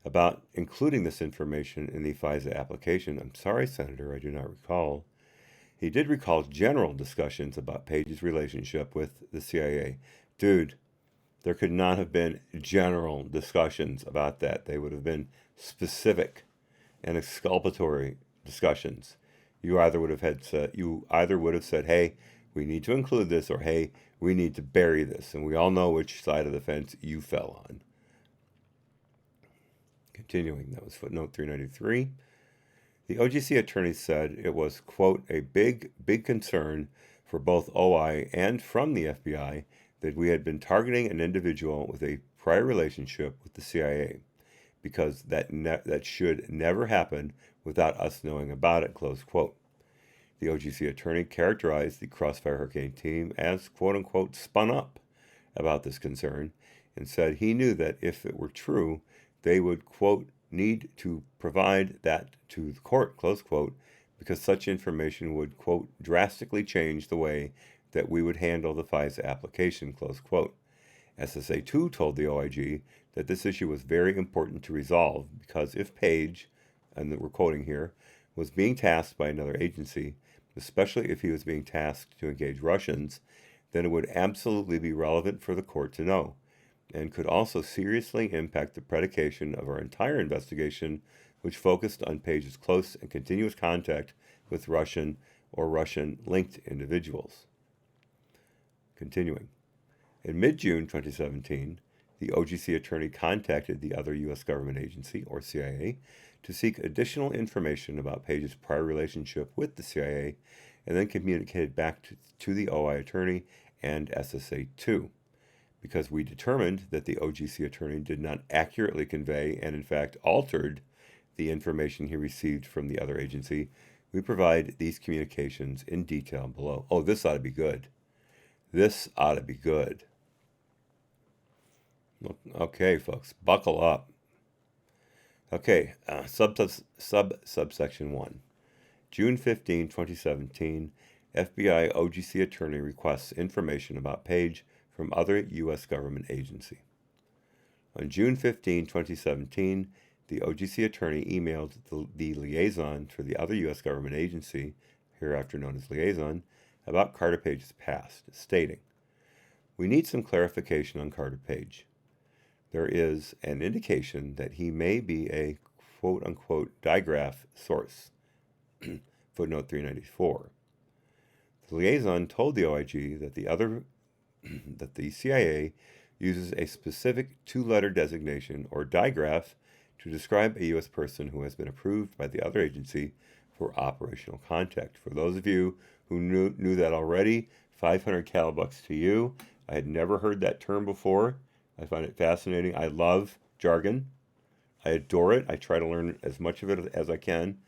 about including this information in the FISA application. I'm sorry, Senator, I do not recall. He did recall general discussions about Page's relationship with the CIA. Dude, there could not have been general discussions about that. They would have been specific and exculpatory discussions. You either would have said, hey, we need to include this, or hey, we need to bury this. And we all know which side of the fence you fell on. Continuing, that was footnote 393. The OGC attorney said it was, quote, a big concern for both OI and from the FBI that we had been targeting an individual with a prior relationship with the CIA, because that should never happen without us knowing about it, close quote. The OGC attorney characterized the Crossfire Hurricane team as, quote-unquote, spun up about this concern, and said he knew that if it were true, they would, quote, need to provide that to the court, close quote, because such information would, quote, drastically change the way that we would handle the FISA application, close quote. SSA-2 told the OIG that this issue was very important to resolve because if Page, and we're quoting here, was being tasked by another agency, especially if he was being tasked to engage Russians, then it would absolutely be relevant for the court to know, and could also seriously impact the predication of our entire investigation, which focused on Page's close and continuous contact with Russian or Russian-linked individuals. Continuing. In mid-June 2017, the OGC attorney contacted the other U.S. government agency, or CIA, to seek additional information about Page's prior relationship with the CIA, and then communicated back to the OI attorney and SSA-2. Because we determined that the OGC attorney did not accurately convey and in fact altered the information he received from the other agency, we provide these communications in detail below. Oh, this ought to be good. This ought to be good. Okay, folks, buckle up. Okay, subsection 1. June 15, 2017, FBI OGC attorney requests information about Page from other U.S. government agency. On June 15, 2017, the OGC attorney emailed the liaison for the other U.S. government agency, hereafter known as liaison, about Carter Page's past, stating, "We need some clarification on Carter Page. There is an indication that he may be a quote-unquote digraph source." Footnote 394. The liaison told the OIG that the CIA uses a specific two-letter designation or digraph to describe a U.S. person who has been approved by the other agency for operational contact. For those of you who knew that already, 500 cal bucks to you. I had never heard that term before. I find it fascinating. I love jargon. I adore it. I try to learn as much of it as I can.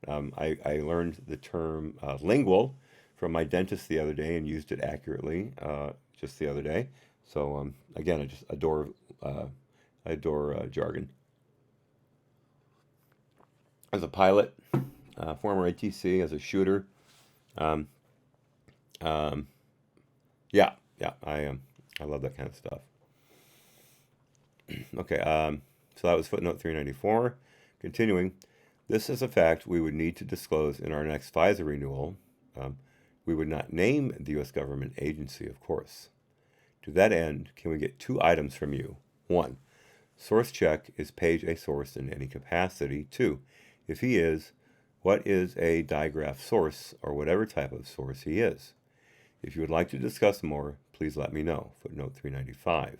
I learned the term lingual from my dentist the other day and used it accurately just the other day. So again, I just adore jargon. As a pilot, former ATC, as a shooter, um, um, yeah, I love that kind of stuff. Okay, so that was footnote 394. Continuing, this is a fact we would need to disclose in our next FISA renewal. Um, we would not name the U.S. government agency, of course. To that end, can we get two items from you? One, source check, is Page a source in any capacity? Two, if he is, what is a digraph source, or whatever type of source he is? If you would like to discuss more, please let me know. Footnote 395.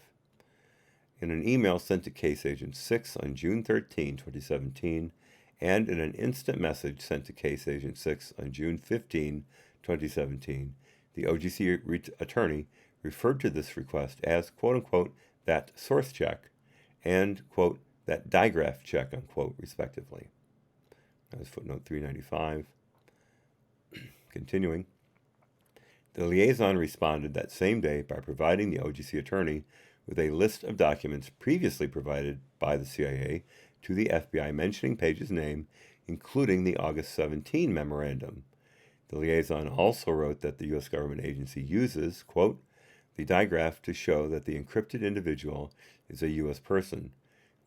In an email sent to Case Agent 6 on June 13, 2017, and in an instant message sent to Case Agent 6 on June 15, 2017, the OGC attorney referred to this request as, quote-unquote, that source check and, quote, that digraph check, unquote, respectively. That was footnote 395. Continuing. The liaison responded that same day by providing the OGC attorney with a list of documents previously provided by the CIA to the FBI mentioning Page's name, including the August 17 memorandum. The liaison also wrote that the U.S. government agency uses, quote, the digraph to show that the encrypted individual is a U.S. person.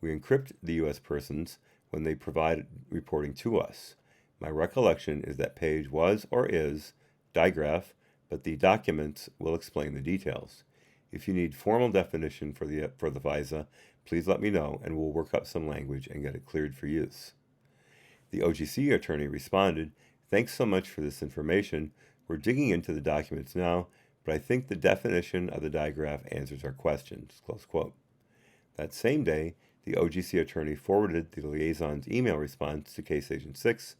We encrypt the U.S. persons when they provide reporting to us. My recollection is that Page was or is digraph, but the documents will explain the details. If you need formal definition for the FISA, please let me know and we'll work up some language and get it cleared for use. The OGC attorney responded, thanks so much for this information. We're digging into the documents now, but I think the definition of the digraph answers our questions, close quote. That same day, the OGC attorney forwarded the liaison's email response to Case Agent 6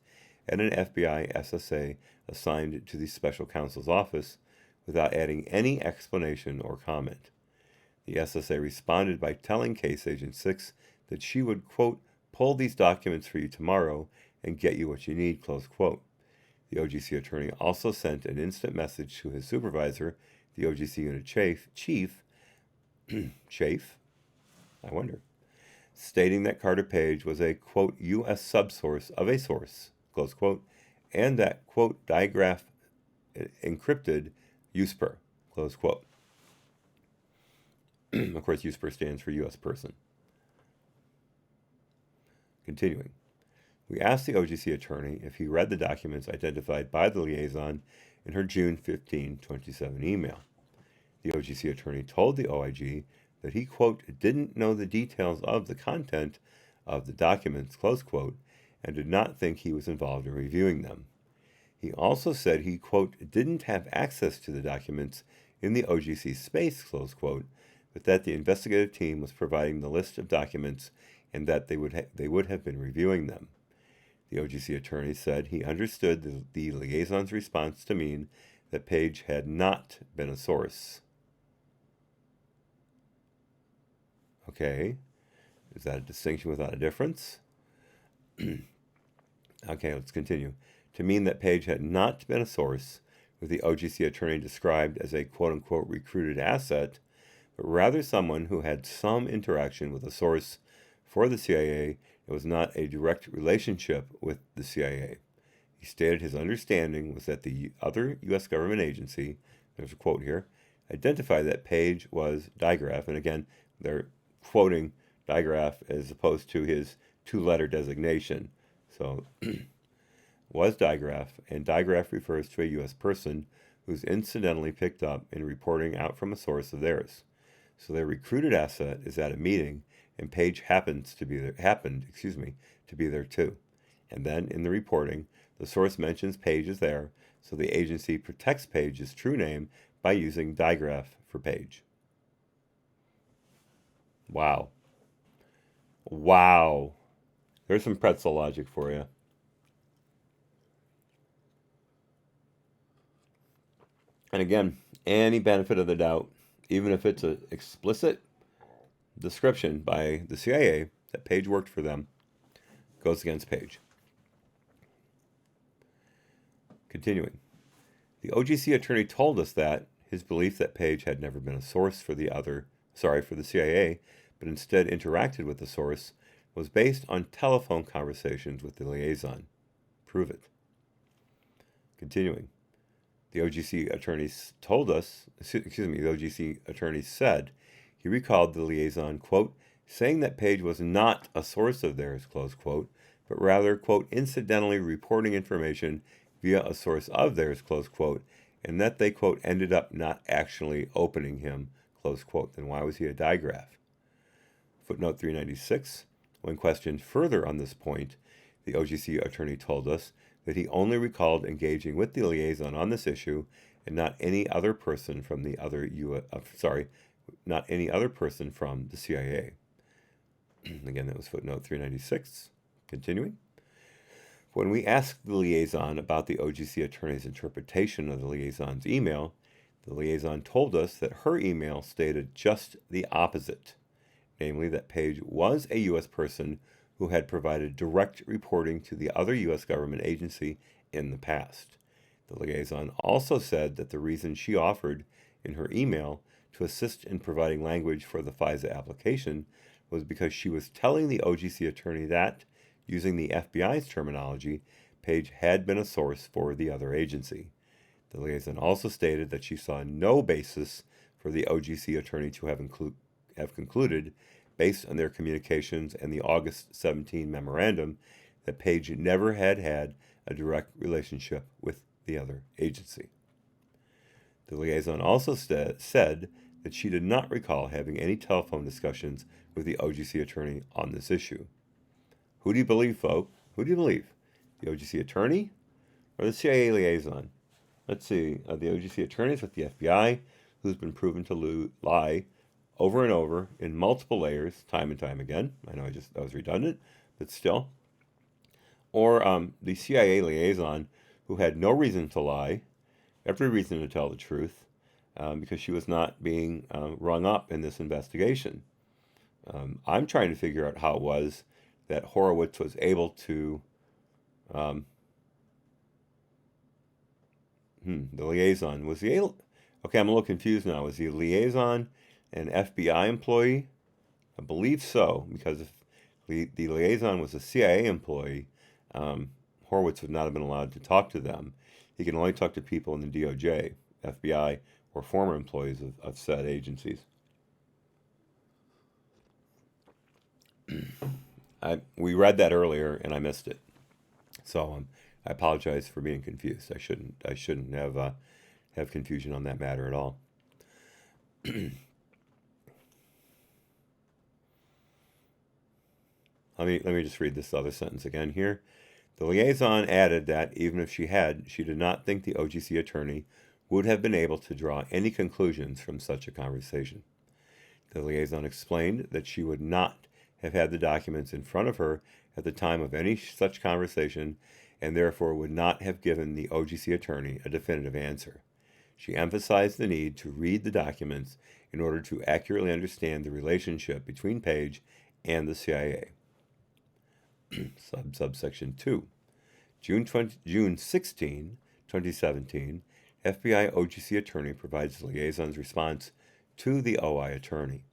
and an FBI SSA assigned to the special counsel's office without adding any explanation or comment. The SSA responded by telling Case Agent 6 that she would, quote, pull these documents for you tomorrow and get you what you need, close quote. The OGC attorney also sent an instant message to his supervisor, the OGC unit chief, Chafe, I wonder, stating that Carter Page was a, quote, U.S. subsource of a source, close quote, and that, quote, digraph encrypted USPER, close quote. Of course, USPER stands for U.S. person. Continuing. We asked the OGC attorney if he read the documents identified by the liaison in her June 15, 2017 email. The OGC attorney told the OIG that he, quote, didn't know the details of the content of the documents, close quote, and did not think he was involved in reviewing them. He also said he, quote, didn't have access to the documents in the OGC space, close quote, but that the investigative team was providing the list of documents and that they would have been reviewing them. The OGC attorney said he understood the liaison's response to mean that Page had not been a source. Okay, is that a distinction without a difference? Okay, let's continue. To mean that Page had not been a source, with the OGC attorney described as a quote-unquote recruited asset, but rather someone who had some interaction with a source for the CIA and was not a direct relationship with the CIA. He stated his understanding was that the other U.S. government agency, there's a quote here, identified that Page was digraph, and again, they're quoting digraph as opposed to his two-letter designation. So, was digraph, and digraph refers to a U.S. person who's incidentally picked up in reporting out from a source of theirs. So their recruited asset is at a meeting, and Page happened to be there too. And then in the reporting, the source mentions Page is there, so the agency protects Page's true name by using digraph for Page. Wow. Wow. There's some pretzel logic for you. And again, any benefit of the doubt, even if it's an explicit description by the CIA that Page worked for them, goes against Page. Continuing, the OGC attorney told us that his belief that Page had never been a source for the CIA, but instead interacted with the source, was based on telephone conversations with the liaison. Prove it. Continuing, the OGC attorneys the OGC attorney said he recalled the liaison, quote, saying that Page was not a source of theirs, close quote, but rather, quote, incidentally reporting information via a source of theirs, close quote, and that they, quote, ended up not actually opening him, close quote. Then why was he a digraph? Footnote 396, when questioned further on this point, the OGC attorney told us that he only recalled engaging with the liaison on this issue and not any other person from the CIA. Again, that was footnote 396. Continuing. When we asked the liaison about the OGC attorney's interpretation of the liaison's email, the liaison told us that her email stated just the opposite, namely that Page was a U.S. person who had provided direct reporting to the other U.S. government agency in the past. The liaison also said that the reason she offered in her email to assist in providing language for the FISA application was because she was telling the OGC attorney that, using the FBI's terminology, Page had been a source for the other agency. The liaison also stated that she saw no basis for the OGC attorney to have concluded, based on their communications and the August 17 memorandum, that Page never had a direct relationship with the other agency. The liaison also said that she did not recall having any telephone discussions with the OGC attorney on this issue. Who do you believe, folks? Who do you believe? The OGC attorney or the CIA liaison? Let's see. The OGC attorney is with the FBI, who's been proven to lie over and over in multiple layers, time and time again. I know that was redundant, but still. Or the CIA liaison, who had no reason to lie, every reason to tell the truth, because she was not being rung up in this investigation. I'm trying to figure out how it was that Horowitz was able to, the liaison, okay, I'm a little confused now. Was he a liaison an FBI employee? I believe so, because if the liaison was a CIA employee, Horowitz would not have been allowed to talk to them. He can only talk to people in the DOJ, FBI, or former employees of said agencies. We read that earlier and I missed it, so I apologize for being confused. I shouldn't have confusion on that matter at all. Let me just read this other sentence again here. The liaison added that even if she did not think the OGC attorney would have been able to draw any conclusions from such a conversation. The liaison explained that she would not have had the documents in front of her at the time of any such conversation and therefore would not have given the OGC attorney a definitive answer. She emphasized the need to read the documents in order to accurately understand the relationship between Page and the CIA. Subsection 2. June 16, 2017, FBI OGC attorney provides the liaison's response to the OI attorney.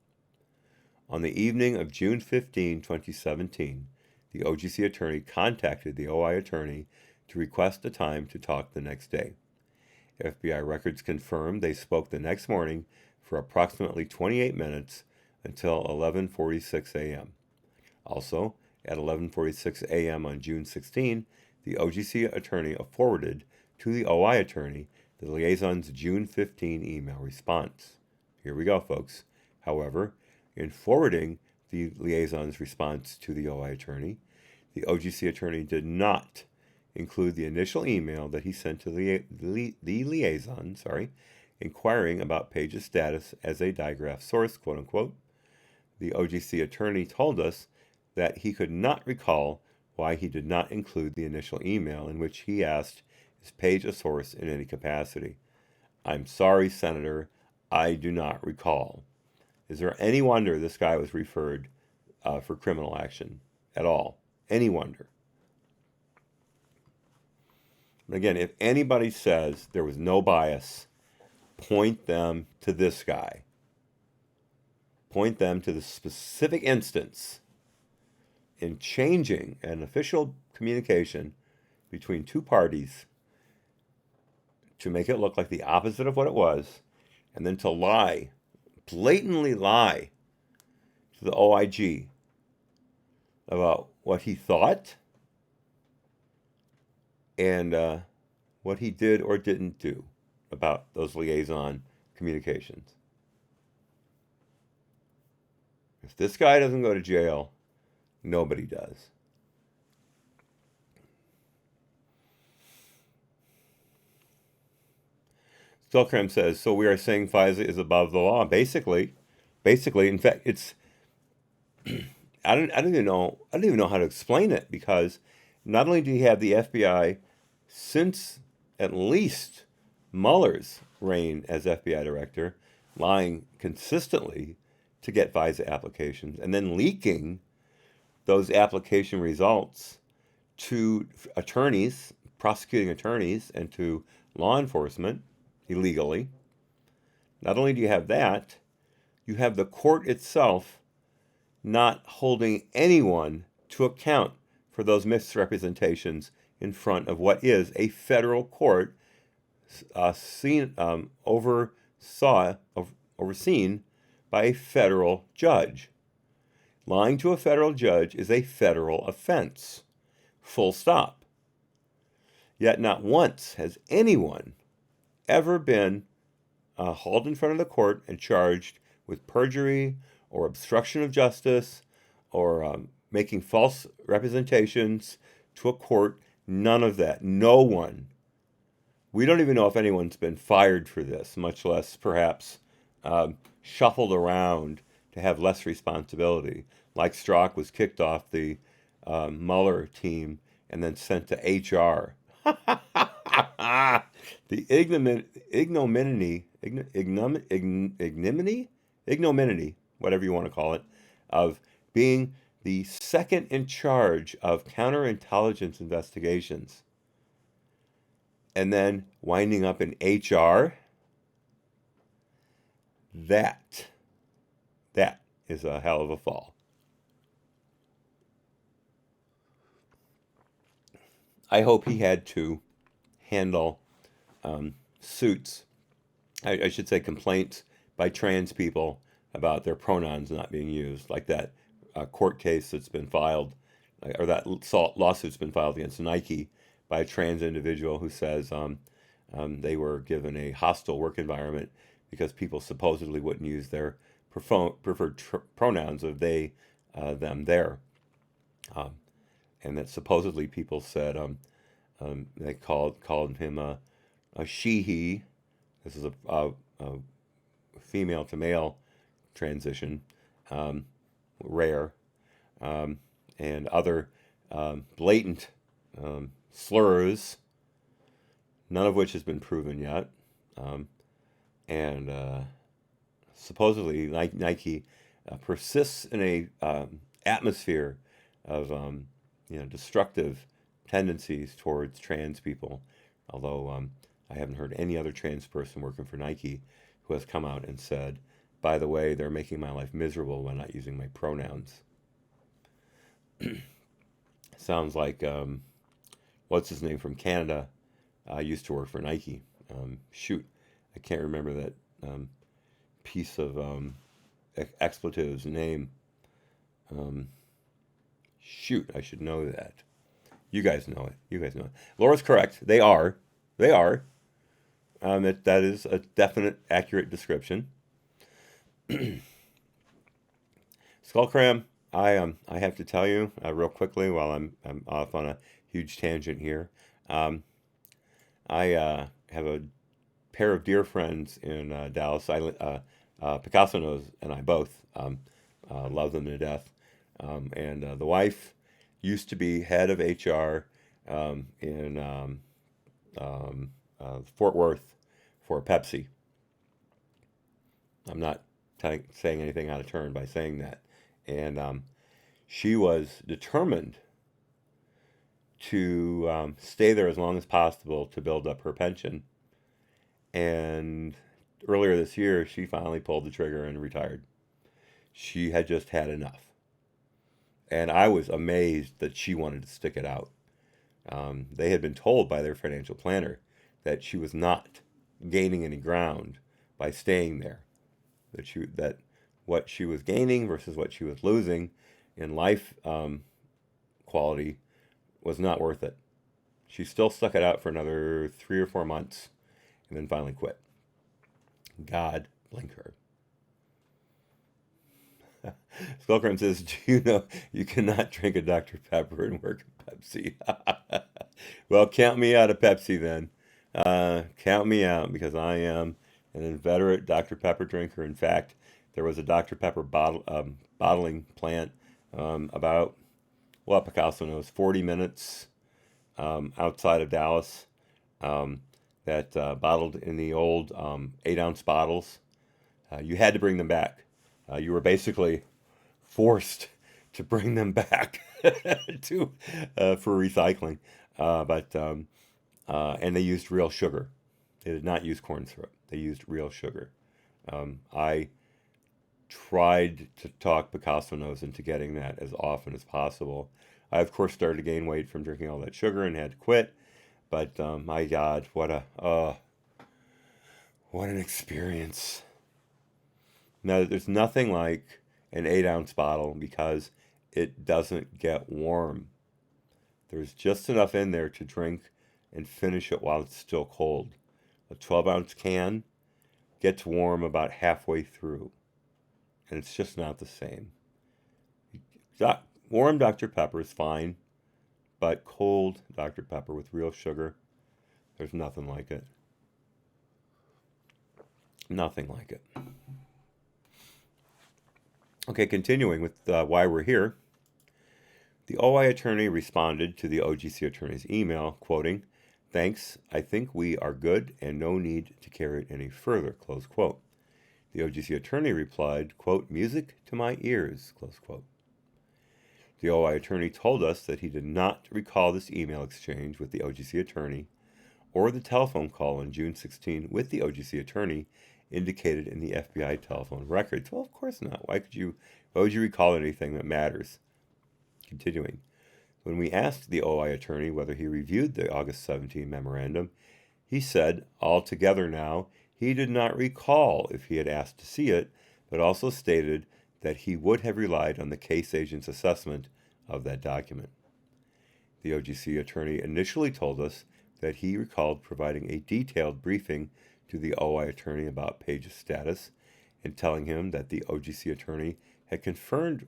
On the evening of June 15, 2017, the OGC attorney contacted the OI attorney to request a time to talk the next day. FBI records confirm they spoke the next morning for approximately 28 minutes until 11:46 a.m. Also, at 11:46 a.m. on June 16, the OGC attorney forwarded to the OI attorney the liaison's June 15 email response. Here we go, folks. However, in forwarding the liaison's response to the OI attorney, the OGC attorney did not include the initial email that he sent to the liaison, inquiring about Page's status as a digraph source, quote unquote. The OGC attorney told us that he could not recall why he did not include the initial email in which he asked, is Page a source in any capacity? I'm sorry, Senator, I do not recall. Is there any wonder this guy was referred for criminal action at all? Any wonder? Again, if anybody says there was no bias, point them to this guy. Point them to the specific instance in changing an official communication between two parties to make it look like the opposite of what it was, and then to lie, blatantly lie to the OIG about what he thought and what he did or didn't do about those liaison communications. If this guy doesn't go to jail, nobody does. Stelkram says, so we are saying FISA is above the law. Basically, in fact, it's I don't even know how to explain it, because not only do you have the FBI since at least Mueller's reign as FBI director lying consistently to get FISA applications and then leaking those application results to attorneys, prosecuting attorneys, and to law enforcement illegally. Not only do you have that, you have the court itself not holding anyone to account for those misrepresentations in front of what is a federal court overseen by a federal judge. Lying to a federal judge is a federal offense. Full stop. Yet not once has anyone ever been hauled in front of the court and charged with perjury or obstruction of justice or making false representations to a court. None of that. No one. We don't even know if anyone's been fired for this, much less perhaps shuffled around to have less responsibility. Like Strzok was kicked off the Mueller team and then sent to HR. The ignominy, whatever you want to call it, of being the second in charge of counterintelligence investigations and then winding up in HR. That is a hell of a fall. I hope he had to handle suits, I should say complaints by trans people about their pronouns not being used, like that court case that's been filed, or that lawsuit's been filed against Nike by a trans individual who says they were given a hostile work environment because people supposedly wouldn't use their preferred pronouns of they, them, their. And that supposedly people said they called him a she, he. This is a female to male transition, rare, and other blatant slurs, none of which has been proven yet. And supposedly Nike persists in a atmosphere of destructive tendencies towards trans people. Although I haven't heard any other trans person working for Nike who has come out and said, by the way, they're making my life miserable by not using my pronouns. Sounds like what's his name from Canada used to work for Nike. I can't remember that piece of expletives name. I should know that. You guys know it. Laura's correct. They are. That is a definite, accurate description. Skullcram, I have to tell you real quickly while I'm off on a huge tangent here. I have a pair of dear friends in Dallas. Picasso knows, and I both love them to death. And the wife used to be head of HR in Fort Worth for Pepsi. I'm not saying anything out of turn by saying that. And she was determined to stay there as long as possible to build up her pension. And earlier this year, she finally pulled the trigger and retired. She had just had enough. And I was amazed that she wanted to stick it out. They had been told by their financial planner that she was not gaining any ground by staying there. That what she was gaining versus what she was losing in life quality was not worth it. She still stuck it out for another 3 or 4 months and then finally quit. God blink her. Skullcrumb says, do you know you cannot drink a Dr. Pepper and work at Pepsi? Well, count me out of Pepsi then. Count me out because I am an inveterate Dr. Pepper drinker. In fact, there was a Dr. Pepper bottling plant about, well, Picasso knows, 40 minutes outside of Dallas that bottled in the old 8-ounce bottles. You had to bring them back. You were basically forced to bring them back to for recycling, and they used real sugar. They did not use corn syrup. They used real sugar. I tried to talk Picasso Nose into getting that as often as possible. I of course started to gain weight from drinking all that sugar and had to quit. But my God, what an experience! Now, there's nothing like an 8-ounce bottle because it doesn't get warm. There's just enough in there to drink and finish it while it's still cold. A 12-ounce can gets warm about halfway through, and it's just not the same. Warm Dr. Pepper is fine, but cold Dr. Pepper with real sugar, there's nothing like it. Nothing like it. Okay, continuing with why we're here. The OI attorney responded to the OGC attorney's email, quoting, "Thanks, I think we are good and no need to carry it any further," close quote. The OGC attorney replied, quote, "Music to my ears," close quote. The OI attorney told us that he did not recall this email exchange with the OGC attorney or the telephone call on June 16 with the OGC attorney indicated in the FBI telephone records. Well, of course not. Why would you recall anything that matters? Continuing. When we asked the OI attorney whether he reviewed the August 17 memorandum, he said, altogether now, he did not recall if he had asked to see it, but also stated that he would have relied on the case agent's assessment of that document. The OGC attorney initially told us that he recalled providing a detailed briefing to the OI attorney about Page's status and telling him that the OGC attorney had conferred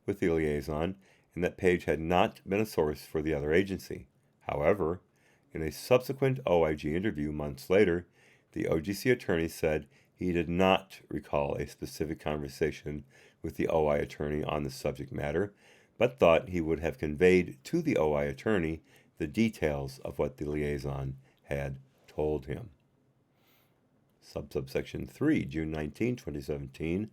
with the liaison and that Page had not been a source for the other agency. However, in a subsequent OIG interview months later, the OGC attorney said he did not recall a specific conversation with the OI attorney on the subject matter, but thought he would have conveyed to the OI attorney the details of what the liaison had told him. Subsection 3, June 19, 2017,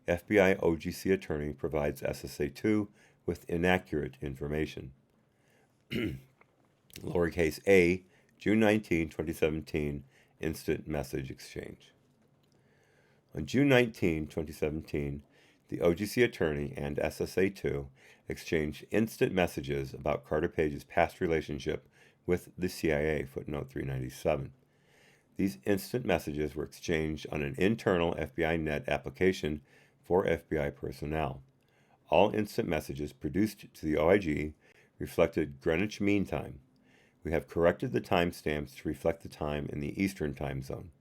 FBI OGC attorney provides SSA-2 with inaccurate information. Lowercase a, June 19, 2017, instant message exchange. On June 19, 2017, the OGC attorney and SSA-2 exchanged instant messages about Carter Page's past relationship with the CIA, footnote 397. These instant messages were exchanged on an internal FBI Net application for FBI personnel. All instant messages produced to the OIG reflected Greenwich Mean Time. We have corrected the timestamps to reflect the time in the Eastern Time Zone.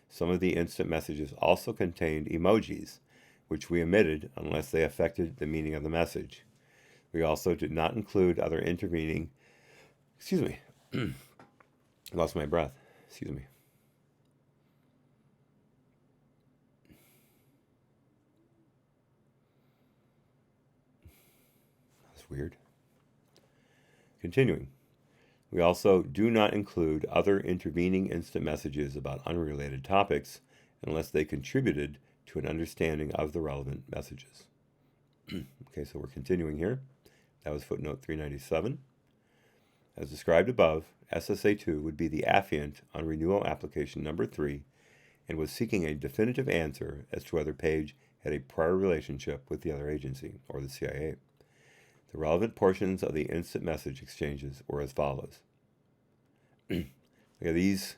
Some of the instant messages also contained emojis, which we omitted unless they affected the meaning of the message. We also did not include other intervening... I lost my breath. Excuse me. That's weird. Continuing. We also do not include other intervening instant messages about unrelated topics, unless they contributed to an understanding of the relevant messages. Okay, so we're continuing here. That was footnote 397. As described above, SSA2 would be the affiant on renewal application number 3 and was seeking a definitive answer as to whether Page had a prior relationship with the other agency, or the CIA. The relevant portions of the instant message exchanges were as follows. These,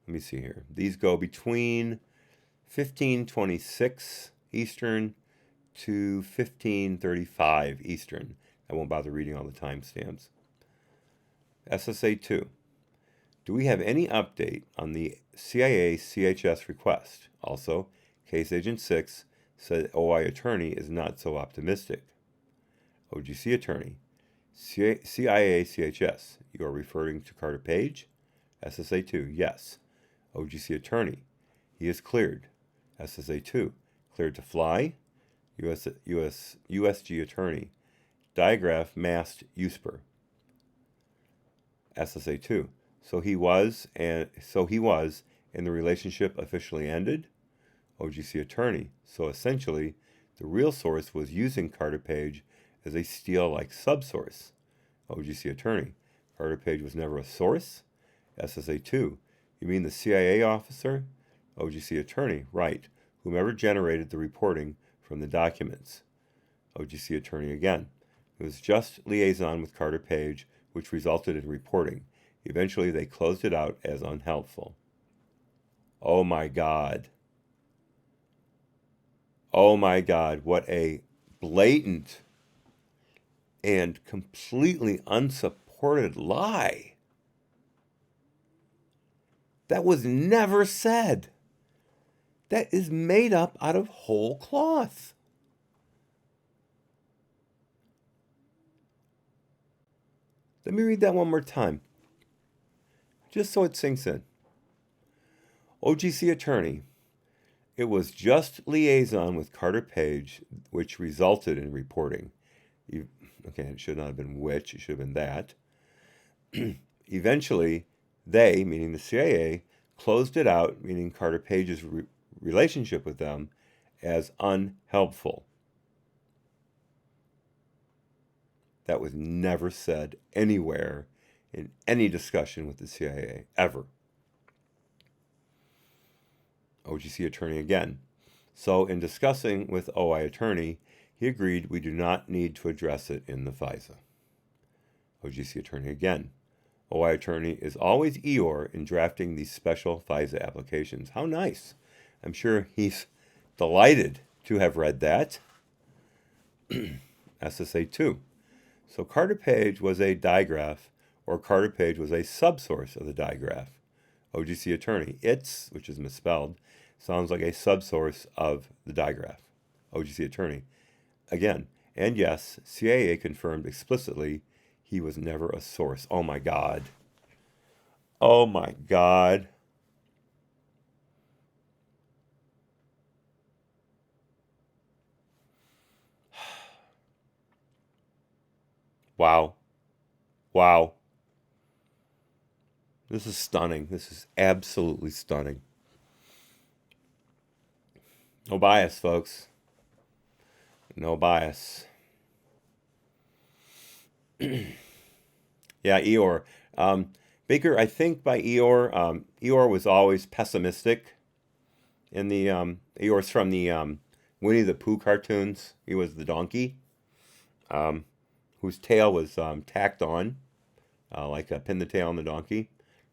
let me see here. These go between 1526 Eastern to 1535 Eastern. I won't bother reading all the timestamps. SSA2. Do we have any update on the CIA CHS request? Also, Case Agent 6 said OI attorney is not so optimistic. OGC attorney. CIA CHS. You are referring to Carter Page? SSA2. Yes. OGC attorney. He is cleared. SSA2. Cleared to fly? USG attorney. Digraph masked USPR. SSA2. So he was, and the relationship officially ended? OGC attorney. So essentially, the real source was using Carter Page as a steal-like subsource. OGC attorney. Carter Page was never a source? SSA2. You mean the CIA officer? OGC attorney. Right. Whomever generated the reporting from the documents. OGC attorney again. It was just liaison with Carter Page, which resulted in reporting. Eventually, they closed it out as unhelpful. Oh my God. Oh my God, what a blatant and completely unsupported lie. That was never said. That is made up out of whole cloth. Let me read that one more time, just so it sinks in. OGC attorney. It was just liaison with Carter Page, which resulted in reporting. Okay, it should not have been which, it should have been that. Eventually, they, meaning the CIA, closed it out, meaning Carter Page's relationship with them, as unhelpful. That was never said anywhere in any discussion with the CIA, ever. OGC attorney again. So in discussing with OI attorney, he agreed we do not need to address it in the FISA. OGC attorney again. OI attorney is always Eeyore in drafting these special FISA applications. How nice. I'm sure he's delighted to have read that. SSA 2. So Carter Page was a digraph, or Carter Page was a subsource of the digraph. OGC attorney. It's, which is misspelled, sounds like a subsource of the digraph. OGC attorney. Again, and yes, CIA confirmed explicitly he was never a source. Oh my God. Oh my God. Wow. Wow. This is stunning. This is absolutely stunning. No bias, folks. No bias. Yeah, Eeyore. Baker, I think by Eeyore, Eeyore was always pessimistic. In the Eeyore's from the Winnie the Pooh cartoons. He was the donkey, whose tail was tacked on, like pin the tail on the donkey,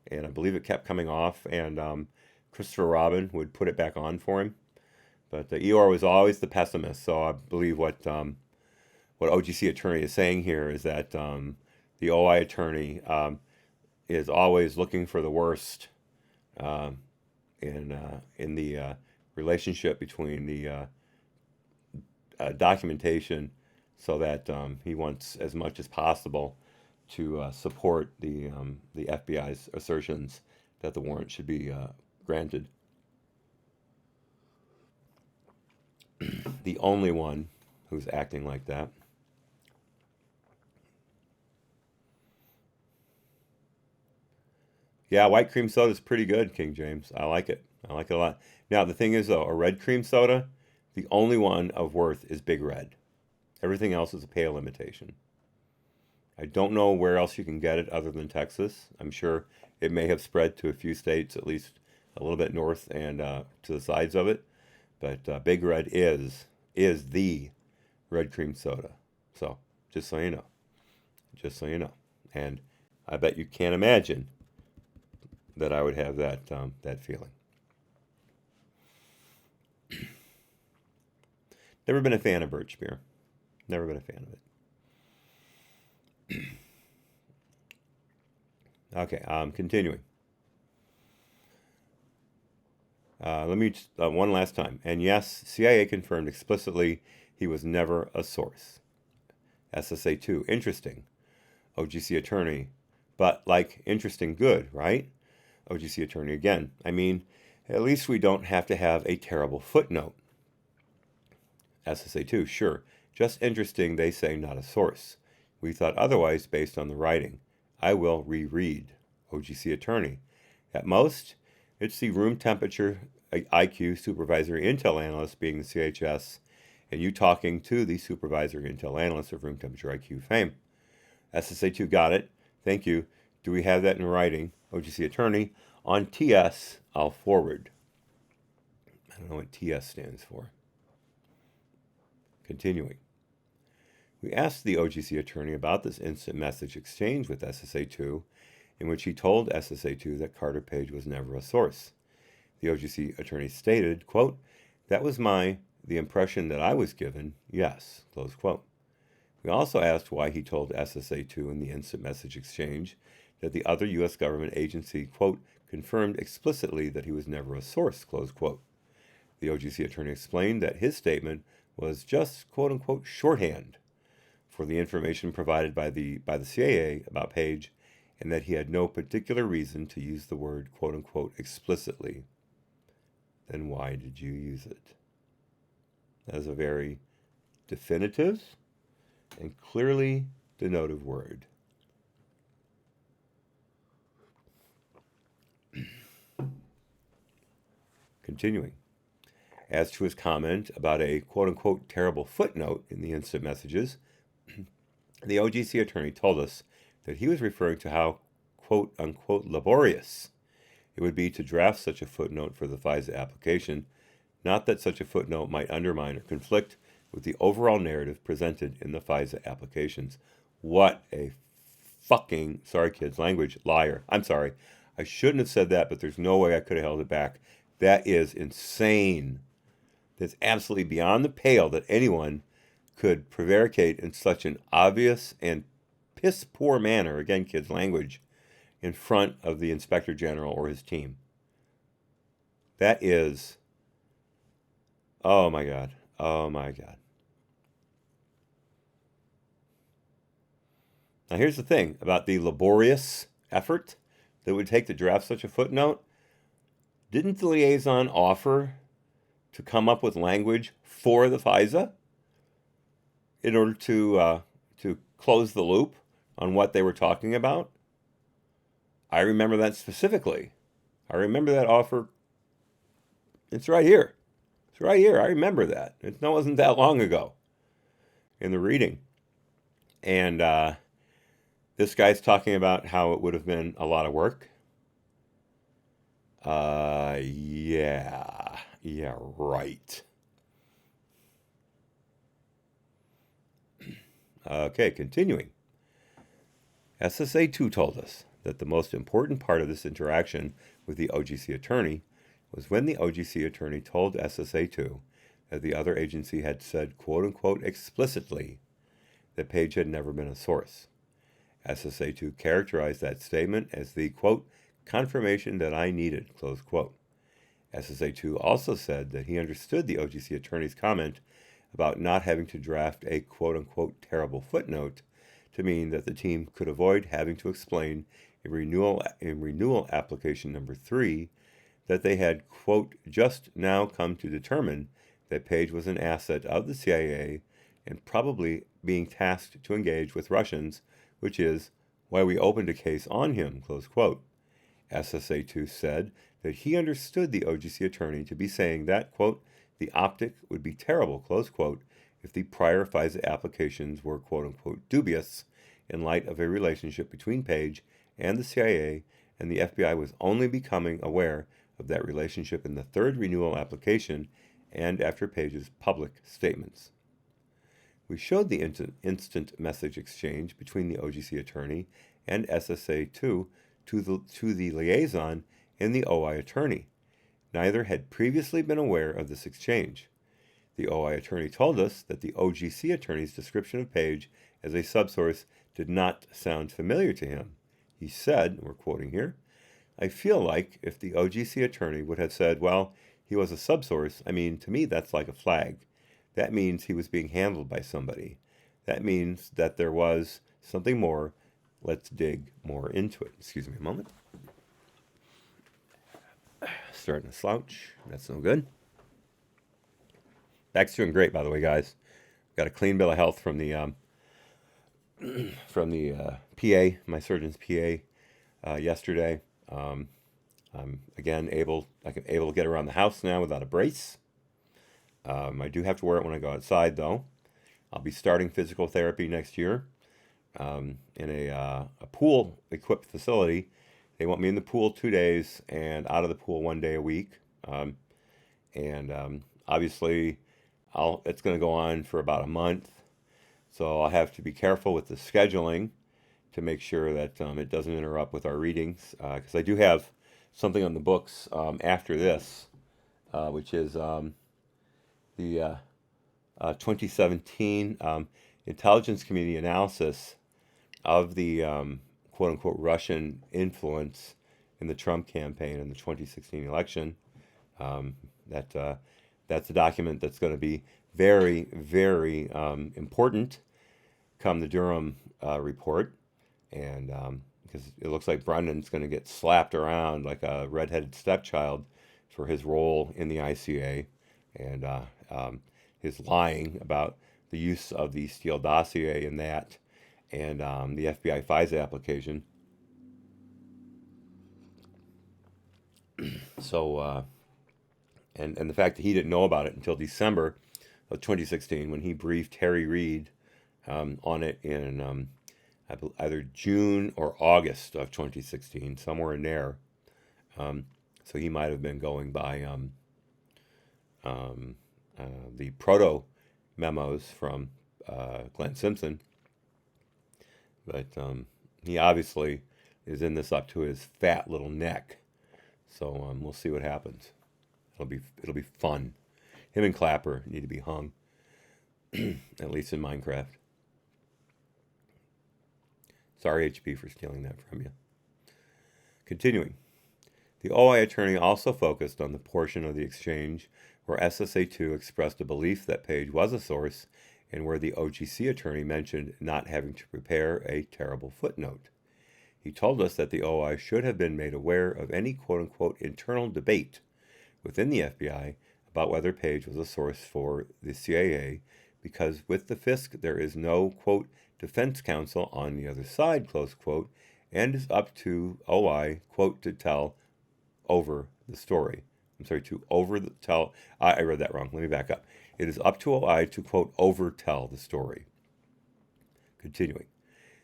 and I believe it kept coming off, and Christopher Robin would put it back on for him. But Eeyore was always the pessimist, so I believe what OGC attorney is saying here is that the OI attorney is always looking for the worst in the relationship between the documentation, so that he wants as much as possible to support the FBI's assertions that the warrant should be granted. The only one who's acting like that. Yeah, white cream soda is pretty good, King James. I like it. I like it a lot. Now, the thing is, though, a red cream soda, the only one of worth is Big Red. Everything else is a pale imitation. I don't know where else you can get it other than Texas. I'm sure it may have spread to a few states, at least a little bit north and to the sides of it. But Big Red is the red cream soda. So just so you know, and I bet you can't imagine that I would have that feeling. Never been a fan of birch beer. Never been a fan of it. Okay, continuing. Let me one last time. And yes, CIA confirmed explicitly he was never a source. SSA 2, interesting. OGC attorney, but like interesting good, right? OGC attorney again. I mean, at least we don't have to have a terrible footnote. SSA 2, sure. Just interesting, they say, not a source. We thought otherwise based on the writing. I will reread. OGC attorney. At most, it's the room temperature IQ supervisory intel analyst being the CHS, and you talking to the supervisory intel analyst of room temperature IQ fame. SSA 2 got it. Thank you. Do we have that in writing? OGC attorney. On TS, I'll forward. I don't know what TS stands for. Continuing. We asked the OGC attorney about this instant message exchange with SSA 2, in which he told SSA 2 that Carter Page was never a source. The OGC attorney stated, quote, that was the impression that I was given, yes, close quote. We also asked why he told SSA 2 in the instant message exchange that the other U.S. government agency, quote, confirmed explicitly that he was never a source, close quote. The OGC attorney explained that his statement was just, quote unquote, shorthand for the information provided by the CIA about Page, and that he had no particular reason to use the word, quote unquote, explicitly. Then why did you use it? That is a very definitive and clearly denotive word. Continuing. As to his comment about a quote-unquote terrible footnote in the instant messages, the OGC attorney told us that he was referring to how quote-unquote laborious it would be to draft such a footnote for the FISA application, not that such a footnote might undermine or conflict with the overall narrative presented in the FISA applications. What a fucking, sorry kids, language, liar. I'm sorry. I shouldn't have said that, but there's no way I could have held it back. That is insane. That's absolutely beyond the pale that anyone could prevaricate in such an obvious and piss poor manner, again, kids' language, in front of the Inspector General or his team. That is, oh my God, oh my God. Now here's the thing about the laborious effort that would take to draft such a footnote. Didn't the liaison offer to come up with language for the FISA in order to close the loop on what they were talking about? I remember that specifically. I remember that offer. It's right here. It's right here. I remember that. It wasn't that long ago in the reading. And this guy's talking about how it would have been a lot of work. Yeah, right. Okay, continuing. SSA 2 told us that the most important part of this interaction with the OGC attorney was when the OGC attorney told SSA 2 that the other agency had said, quote unquote, explicitly that Page had never been a source. SSA 2 characterized that statement as the, quote, confirmation that I needed, close quote. SSA 2 also said that he understood the OGC attorney's comment about not having to draft a quote-unquote terrible footnote to mean that the team could avoid having to explain in renewal application number 3 that they had, quote, just now come to determine that Page was an asset of the CIA and probably being tasked to engage with Russians, which is why we opened a case on him, close quote. SSA 2 said that he understood the OGC attorney to be saying that, quote, the optic would be terrible, close quote, if the prior FISA applications were, quote unquote, dubious in light of a relationship between Page and the CIA, and the FBI was only becoming aware of that relationship in the third renewal application and after Page's public statements. We showed the instant message exchange between the OGC attorney and SSA-2 to the liaison and the OI attorney. Neither had previously been aware of this exchange. The OI attorney told us that the OGC attorney's description of Page as a subsource did not sound familiar to him. He said, we're quoting here, I feel like if the OGC attorney would have said, well, he was a subsource, I mean, to me that's like a flag. That means he was being handled by somebody. That means that there was something more. Let's dig more into it. Excuse me a moment. Starting to slouch. That's no good. Back's doing great, by the way, guys. Got a clean bill of health from the PA, my surgeon's PA, yesterday. I'm again able to get around the house now without a brace. I do have to wear it when I go outside, though. I'll be starting physical therapy next year in a pool-equipped facility. They want me in the pool 2 days and out of the pool 1 day a week. Obviously, it's going to go on for about a month. So I'll have to be careful with the scheduling to make sure that it doesn't interrupt with our readings. Because I do have something on the books after this, which is the 2017 intelligence community analysis of the quote-unquote Russian influence in the Trump campaign and the 2016 election. That's a document that's going to be very, very important come the Durham report. And because it looks like Brendan's going to get slapped around like a redheaded stepchild for his role in the ICA and his lying about the use of the Steele dossier in that and the FBI FISA application. So, and the fact that he didn't know about it until December of 2016 when he briefed Harry Reid on it in either June or August of 2016, somewhere in there. So he might have been going by the proto memos from Glenn Simpson. But he obviously is in this up to his fat little neck. So we'll see what happens. It'll be fun. Him and Clapper need to be hung, at least in Minecraft. Sorry, HP, for stealing that from you. Continuing. The OI attorney also focused on the portion of the exchange where SSA-2 expressed a belief that Page was a source and where the OGC attorney mentioned not having to prepare a terrible footnote. He told us that the OI should have been made aware of any quote-unquote internal debate within the FBI about whether Page was a source for the CIA because with the FISC there is no, quote, defense counsel on the other side, close quote, and is up to OI, quote, to tell over the story. I'm sorry, to tell. I read that wrong. Let me back up. It is up to OI to, quote, overtell the story. Continuing.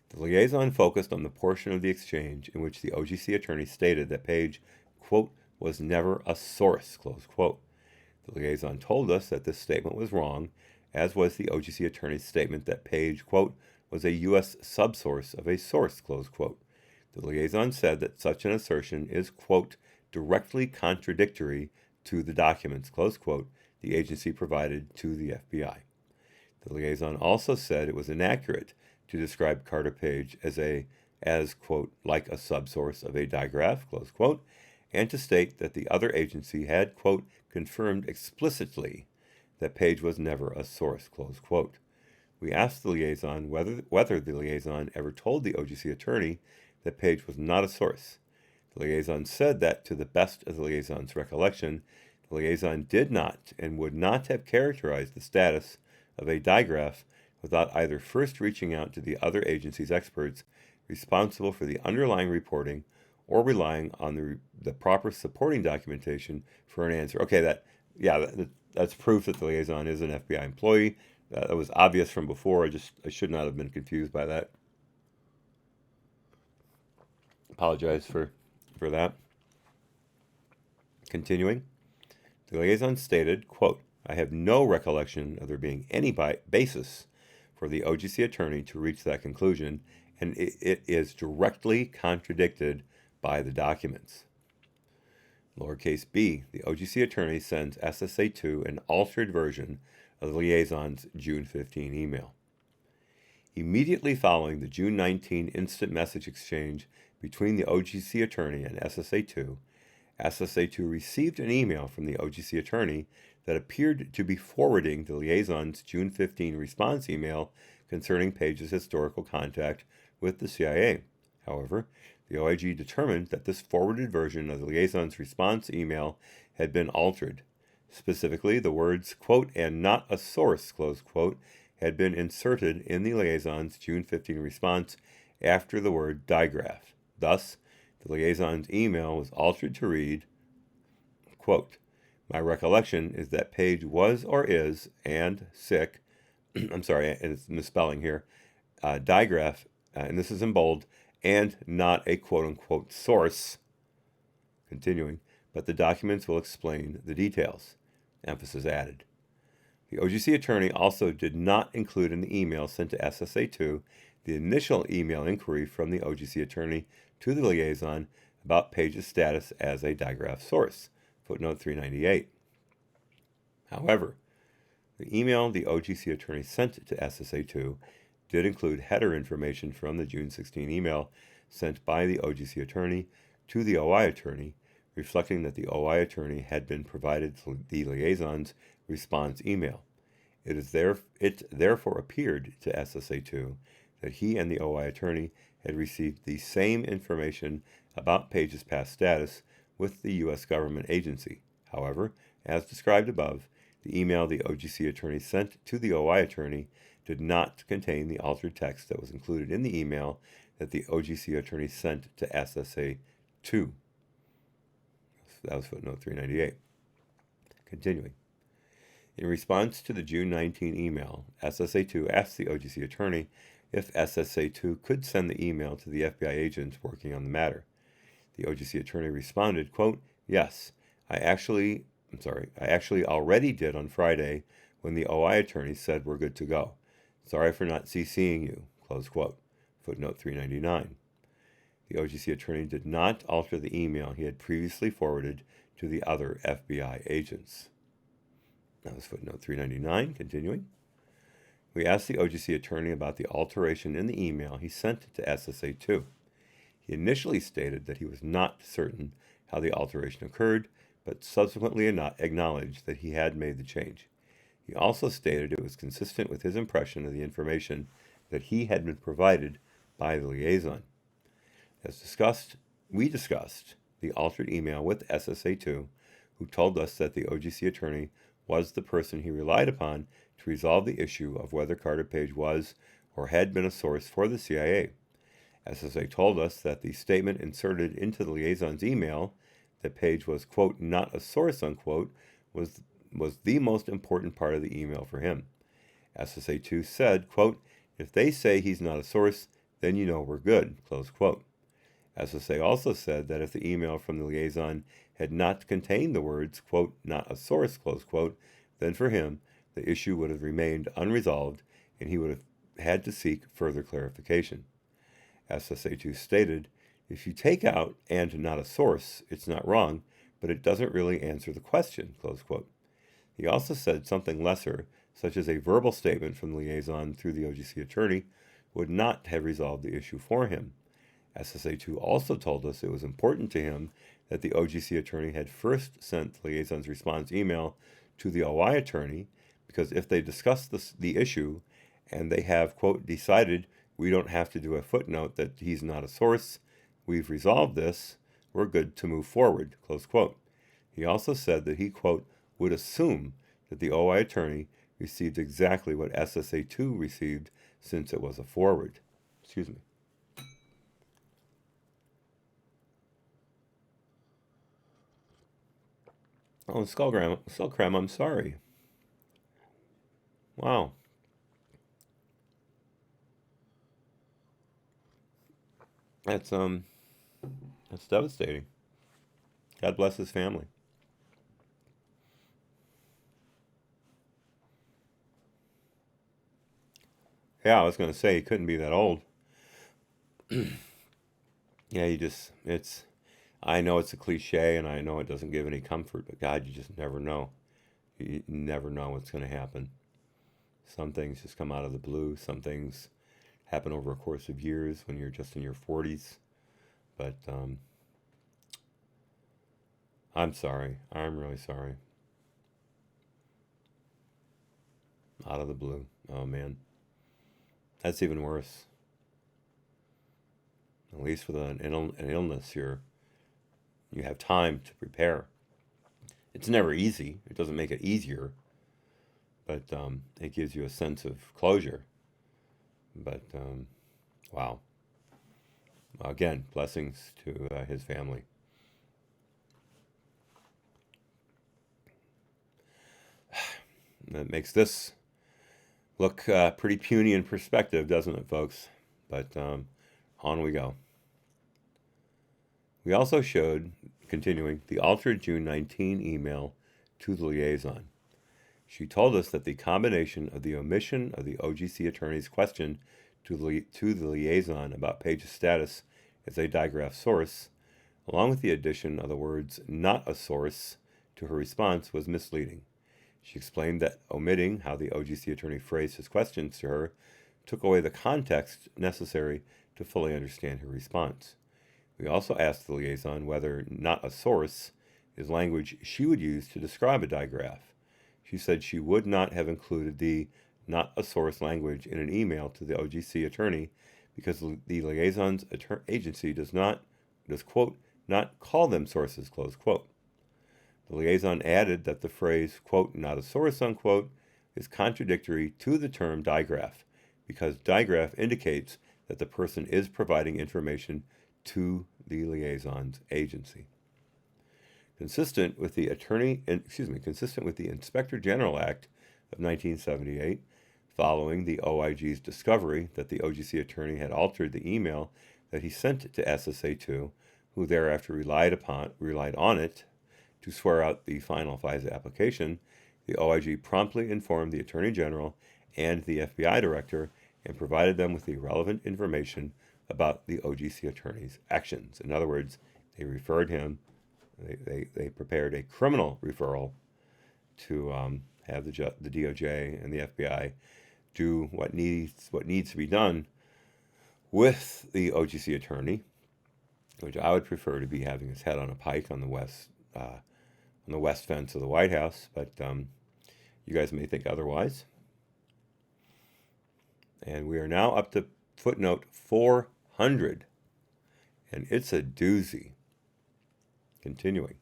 The liaison focused on the portion of the exchange in which the OGC attorney stated that Page, quote, was never a source, close quote. The liaison told us that this statement was wrong, as was the OGC attorney's statement that Page, quote, was a U.S. subsource of a source, close quote. The liaison said that such an assertion is, quote, directly contradictory to the documents, close quote, the agency provided to the FBI. The liaison also said it was inaccurate to describe Carter Page as, quote, like a subsource of a digraph, close quote, and to state that the other agency had, quote, confirmed explicitly that Page was never a source, close quote. We asked the liaison whether the liaison ever told the OGC attorney that Page was not a source. The liaison said that, to the best of the liaison's recollection, the liaison did not and would not have characterized the status of a digraph without either first reaching out to the other agency's experts responsible for the underlying reporting or relying on the proper supporting documentation for an answer. Okay, that's proof that the liaison is an FBI employee. That was obvious from before. I should not have been confused by that. Apologize for that. Continuing, the liaison stated, quote, "I have no recollection of there being any basis for the OGC attorney to reach that conclusion, and it is directly contradicted by the documents." Lowercase b, the OGC attorney sends SSA2 an altered version of the liaison's June 15 email. Immediately following the June 19 instant message exchange between the OGC attorney and SSA2, SSA2 received an email from the OGC attorney that appeared to be forwarding the liaison's June 15 response email concerning Page's historical contact with the CIA. However, the OIG determined that this forwarded version of the liaison's response email had been altered. Specifically, the words, quote, "and not a source," close quote, had been inserted in the liaison's June 15 response after the word digraph. Thus, the liaison's email was altered to read, quote, "My recollection is that Page was or is, and sick," I'm sorry, and it's misspelling here, digraph, and this is in bold, "and not a quote-unquote source," continuing, "but the documents will explain the details," emphasis added. The OGC attorney also did not include in the email sent to SSA2 the initial email inquiry from the OGC attorney to the liaison about Page's status as a digraph source, footnote 398. However, the email the OGC attorney sent to SSA2 did include header information from the June 16 email sent by the OGC attorney to the OI attorney, reflecting that the OI attorney had been provided the liaison's response email. It therefore appeared to SSA2 that he and the OI attorney had received the same information about Page's past status with the U.S. government agency. However, as described above, the email the OGC attorney sent to the OI attorney did not contain the altered text that was included in the email that the OGC attorney sent to SSA2. That was footnote 398. Continuing. In response to the June 19 email, SSA2 asked the OGC attorney if SSA2 could send the email to the FBI agents working on the matter. The OGC attorney responded, quote, "Yes, I actually already did on Friday when the OI attorney said we're good to go. Sorry for not CCing you," close quote, footnote 399. The OGC attorney did not alter the email he had previously forwarded to the other FBI agents. That was footnote 399. Continuing. We asked the OGC attorney about the alteration in the email he sent to SSA2. He initially stated that he was not certain how the alteration occurred, but subsequently acknowledged that he had made the change. He also stated it was consistent with his impression of the information that he had been provided by the liaison. As we discussed the altered email with SSA2, who told us that the OGC attorney was the person he relied upon to resolve the issue of whether Carter Page was or had been a source for the CIA. SSA told us that the statement inserted into the liaison's email, that Page was, quote, "not a source," unquote, was the most important part of the email for him. SSA2 said, quote, "If they say he's not a source, then you know we're good," close quote. SSA also said that if the email from the liaison had not contained the words, quote, "not a source," close quote, then for him, the issue would have remained unresolved and he would have had to seek further clarification. SSA2 stated, "If you take out 'and not a source,' it's not wrong, but it doesn't really answer the question," close quote. He also said something lesser, such as a verbal statement from the liaison through the OGC attorney, would not have resolved the issue for him. SSA2 also told us it was important to him that the OGC attorney had first sent the liaison's response email to the OI attorney, because if they discuss the issue and they have, quote, "decided we don't have to do a footnote that he's not a source, we've resolved this, we're good to move forward," close quote. He also said that he, quote, "would assume that the OI attorney received exactly what SSA2 received since it was a forward." Excuse me. Oh, skull creme, I'm sorry. Wow. That's that's devastating. God bless his family. Yeah, I was gonna say he couldn't be that old. Yeah, it's, I know it's a cliche and I know it doesn't give any comfort, but God, you just never know. You never know what's gonna happen. Some things just come out of the blue. Some things happen over a course of years when you're just in your 40s. But I'm sorry. I'm really sorry. Out of the blue. Oh man, that's even worse. At least with an illness, you have time to prepare. It's never easy. It doesn't make it easier, but it gives you a sense of closure. But wow. Again, blessings to his family. That makes this look pretty puny in perspective, doesn't it, folks? But on we go. We also showed, continuing, the altered June 19 email to the liaison. She told us that the combination of the omission of the OGC attorney's question to the liaison about Page's status as a digraph source, along with the addition of the words not a source to her response, was misleading. She explained that omitting how the OGC attorney phrased his questions to her took away the context necessary to fully understand her response. We also asked the liaison whether not a source is language she would use to describe a digraph. She said she would not have included the not a source language in an email to the OGC attorney because the liaison's agency does, quote, not call them sources, close quote. The liaison added that the phrase, quote, not a source, unquote, is contradictory to the term digraph because digraph indicates that the person is providing information to the liaison's agency. Consistent with the Inspector General Act of 1978, following the OIG's discovery that the OGC attorney had altered the email that he sent to SSA2, who thereafter relied on it to swear out the final FISA application, the OIG promptly informed the Attorney General and the FBI Director and provided them with the relevant information about the OGC attorney's actions. In other words, they referred him, they prepared a criminal referral to have the DOJ and the FBI do what needs to be done with the OGC attorney, which I would prefer to be having his head on a pike on the west fence of the White House, but you guys may think otherwise. And we are now up to footnote 400, and it's a doozy. Continuing.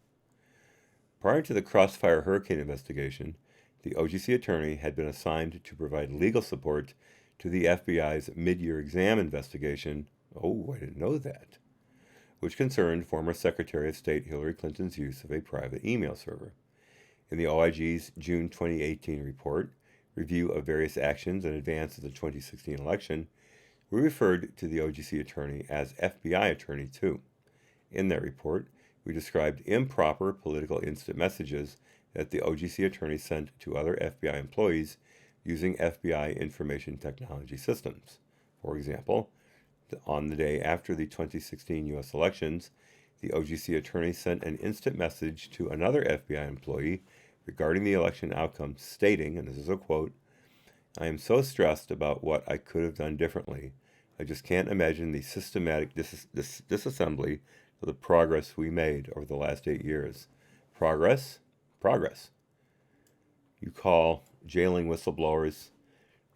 Prior to the Crossfire Hurricane investigation, the OGC attorney had been assigned to provide legal support to the FBI's mid-year exam investigation. Oh, I didn't know that. Which concerned former Secretary of State Hillary Clinton's use of a private email server. In the OIG's June 2018 report, review of various actions in advance of the 2016 election, we referred to the OGC attorney as FBI Attorney 2. In that report, we described improper political instant messages that the OGC attorney sent to other FBI employees using FBI information technology systems. For example, on the day after the 2016 U.S. elections, the OGC attorney sent an instant message to another FBI employee regarding the election outcome, stating, and this is a quote, "I am so stressed about what I could have done differently. I just can't imagine the systematic disassembly of the progress we made over the last 8 years." Progress? Progress. You call jailing whistleblowers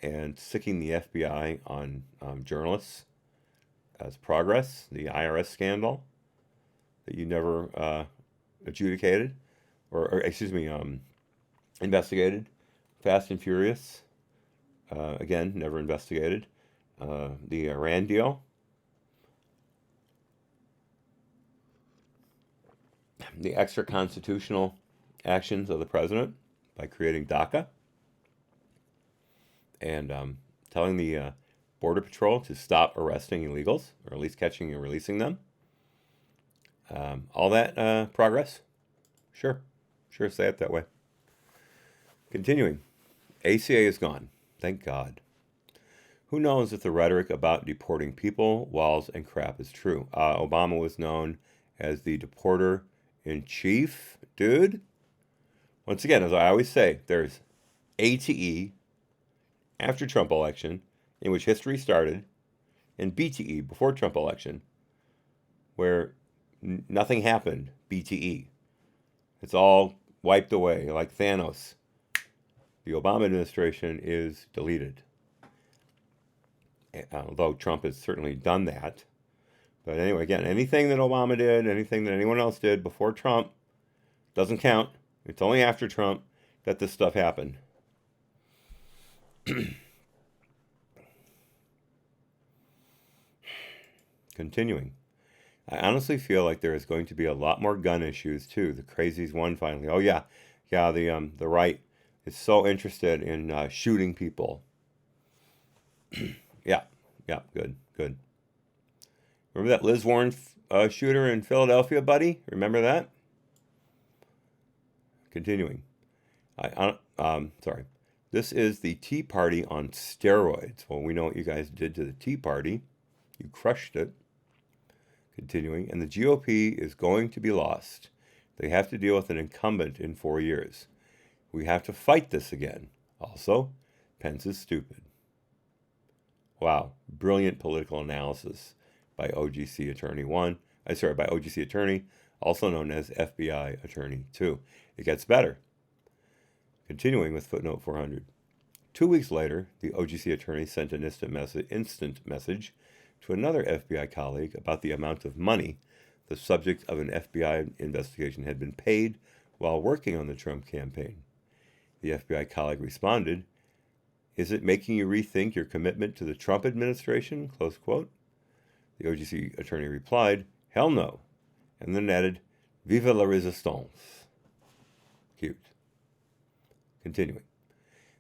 and sicking the FBI on journalists as progress, the IRS scandal that you never adjudicated, or investigated, Fast and Furious, again, never investigated, the Iran deal, the extra constitutional actions of the president by creating DACA and telling the Border Patrol to stop arresting illegals, or at least catching and releasing them. All that progress? Sure, say it that way. Continuing, ACA is gone. Thank God. Who knows if the rhetoric about deporting people, walls, and crap is true? Obama was known as the deporter-in-chief, dude. Once again, as I always say, there's ATE, after Trump election, in which history started, and BTE, before Trump election, where nothing happened, BTE. It's all wiped away, like Thanos. The Obama administration is deleted. Although Trump has certainly done that. But anyway, again, anything that Obama did, anything that anyone else did before Trump, doesn't count. It's only after Trump that this stuff happened. Continuing. I honestly feel like there is going to be a lot more gun issues too. The crazies won finally. Oh yeah, the right is so interested in shooting people. yeah, good. Remember that Liz Warren shooter in Philadelphia, buddy? Remember that? Continuing. Sorry. This is the Tea Party on steroids. Well, we know what you guys did to the Tea Party. You crushed it. Continuing. And the GOP is going to be lost. They have to deal with an incumbent in 4 years. We have to fight this again. Also, Pence is stupid. Wow. Brilliant political analysis by OGC Attorney 1. by OGC Attorney, also known as FBI Attorney 2. It gets better. Continuing with footnote 400. 2 weeks later, the OGC Attorney sent an instant message to another FBI colleague about the amount of money the subject of an FBI investigation had been paid while working on the Trump campaign. The FBI colleague responded, "Is it making you rethink your commitment to the Trump administration?" Close quote. The OGC attorney replied, "Hell no," and then added, "Vive la résistance." Cute. Continuing.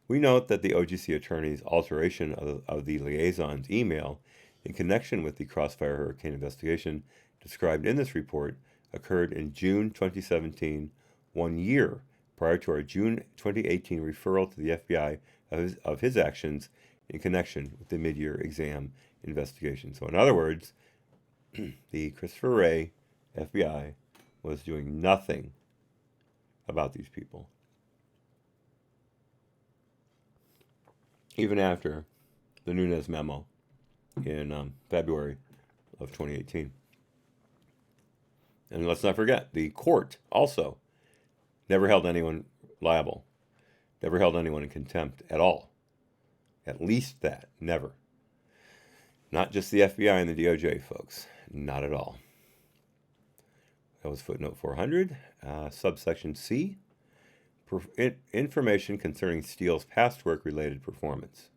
We note that the OGC attorney's alteration of the liaison's email in connection with the Crossfire Hurricane investigation described in this report occurred in June 2017, 1 year prior to our June 2018 referral to the FBI of his actions in connection with the mid-year exam investigation. So in other words, the Christopher Wray FBI was doing nothing about these people. Even after the Nunes memo in February of 2018. And let's not forget, the court also never held anyone liable, never held anyone in contempt at all. At least that, never. Not just the FBI and the DOJ, folks. Not at all. That was footnote 400. Subsection C. Information concerning Steele's past work-related performance.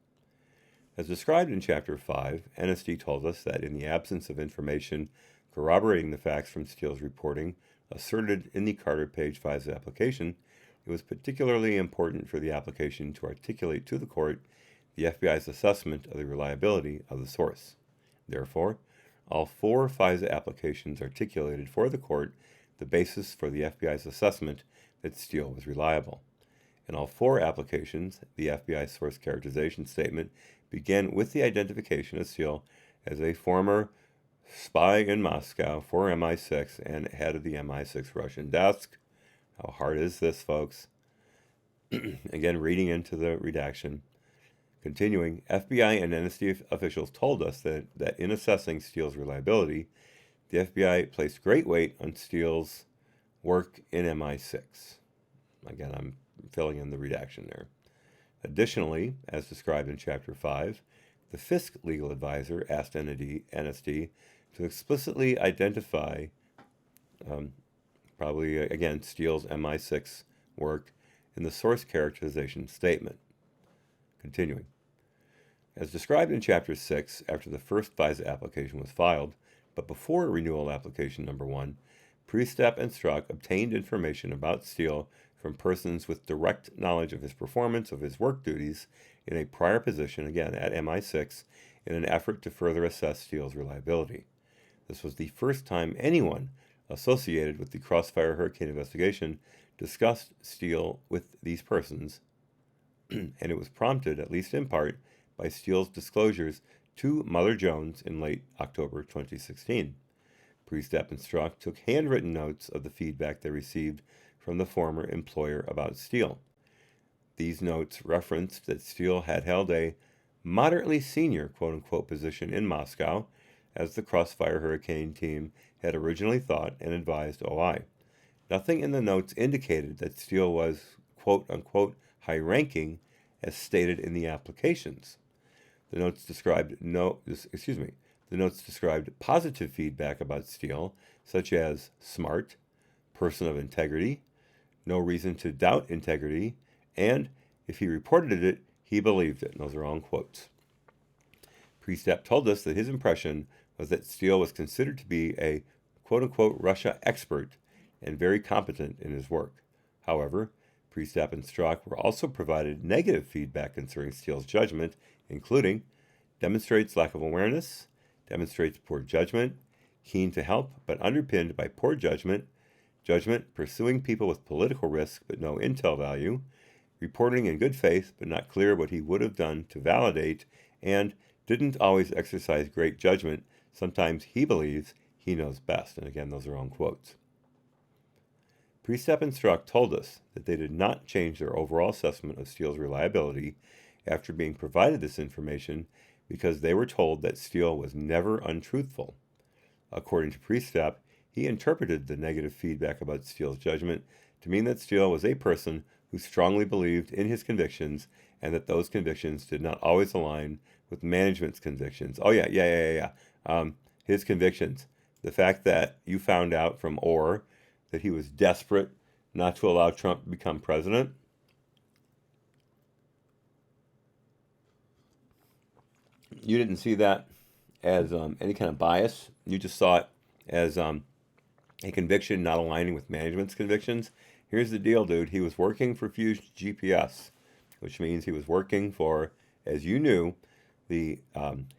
As described in Chapter 5, NSD told us that in the absence of information corroborating the facts from Steele's reporting asserted in the Carter Page FISA application, it was particularly important for the application to articulate to the court the FBI's assessment of the reliability of the source. Therefore, all 4 FISA applications articulated for the court the basis for the FBI's assessment that Steele was reliable. In all 4 applications, the FBI source characterization statement began with the identification of Steele as a former spy in Moscow for MI6 and head of the MI6 Russian desk. How hard is this, folks? Again, reading into the redaction. Continuing, FBI and NSD officials told us that in assessing Steele's reliability, the FBI placed great weight on Steele's work in MI6. Again, I'm filling in the redaction there. Additionally, as described in Chapter 5, the Fisk legal advisor asked NSD to explicitly identify, probably again, Steele's MI6 work in the source characterization statement. Continuing. As described in Chapter 6, after the first FISA application was filed, but before renewal application number 1, Priestap and Strzok obtained information about Steele from persons with direct knowledge of his performance of his work duties in a prior position, again at MI6, in an effort to further assess Steele's reliability. This was the first time anyone associated with the Crossfire Hurricane investigation discussed Steele with these persons, and it was prompted, at least in part, by Steele's disclosures to Mother Jones in late October 2016. Priestap and Strzok took handwritten notes of the feedback they received from the former employer about Steele. These notes referenced that Steele had held a moderately senior quote-unquote position in Moscow, as the Crossfire Hurricane team had originally thought and advised OI. Nothing in the notes indicated that Steele was quote-unquote high-ranking, as stated in the applications. The notes described positive feedback about Steele, such as smart, person of integrity, no reason to doubt integrity, and if he reported it, he believed it. And those are all in quotes. Priestap told us that his impression was that Steele was considered to be a quote-unquote Russia expert and very competent in his work. However, Priestap and Strzok were also provided negative feedback concerning Steele's judgment, including demonstrates lack of awareness, demonstrates poor judgment, keen to help but underpinned by poor judgment, pursuing people with political risk but no intel value, reporting in good faith but not clear what he would have done to validate, and didn't always exercise great judgment. Sometimes he believes he knows best. And again, those are all in quotes. Priestap and Strzok told us that they did not change their overall assessment of Steele's reliability after being provided this information because they were told that Steele was never untruthful. According to Priestap, he interpreted the negative feedback about Steele's judgment to mean that Steele was a person who strongly believed in his convictions and that those convictions did not always align with management's convictions. His convictions. The fact that you found out from Orr that he was desperate not to allow Trump to become president. You didn't see that as any kind of bias. You just saw it as a conviction not aligning with management's convictions. Here's the deal, dude. He was working for Fuse GPS, which means he was working for, as you knew, the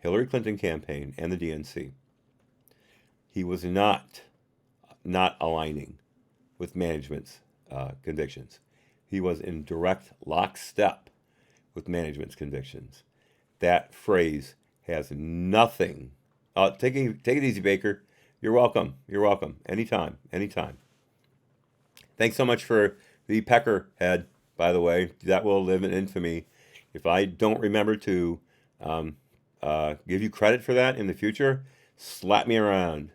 Hillary Clinton campaign and the DNC. He was not aligning with management's convictions. He was in direct lockstep with management's convictions. That phrase has nothing. Take it easy, Baker. You're welcome. You're welcome. Anytime. Thanks so much for the pecker head, by the way. That will live in infamy. If I don't remember to give you credit for that in the future, slap me around.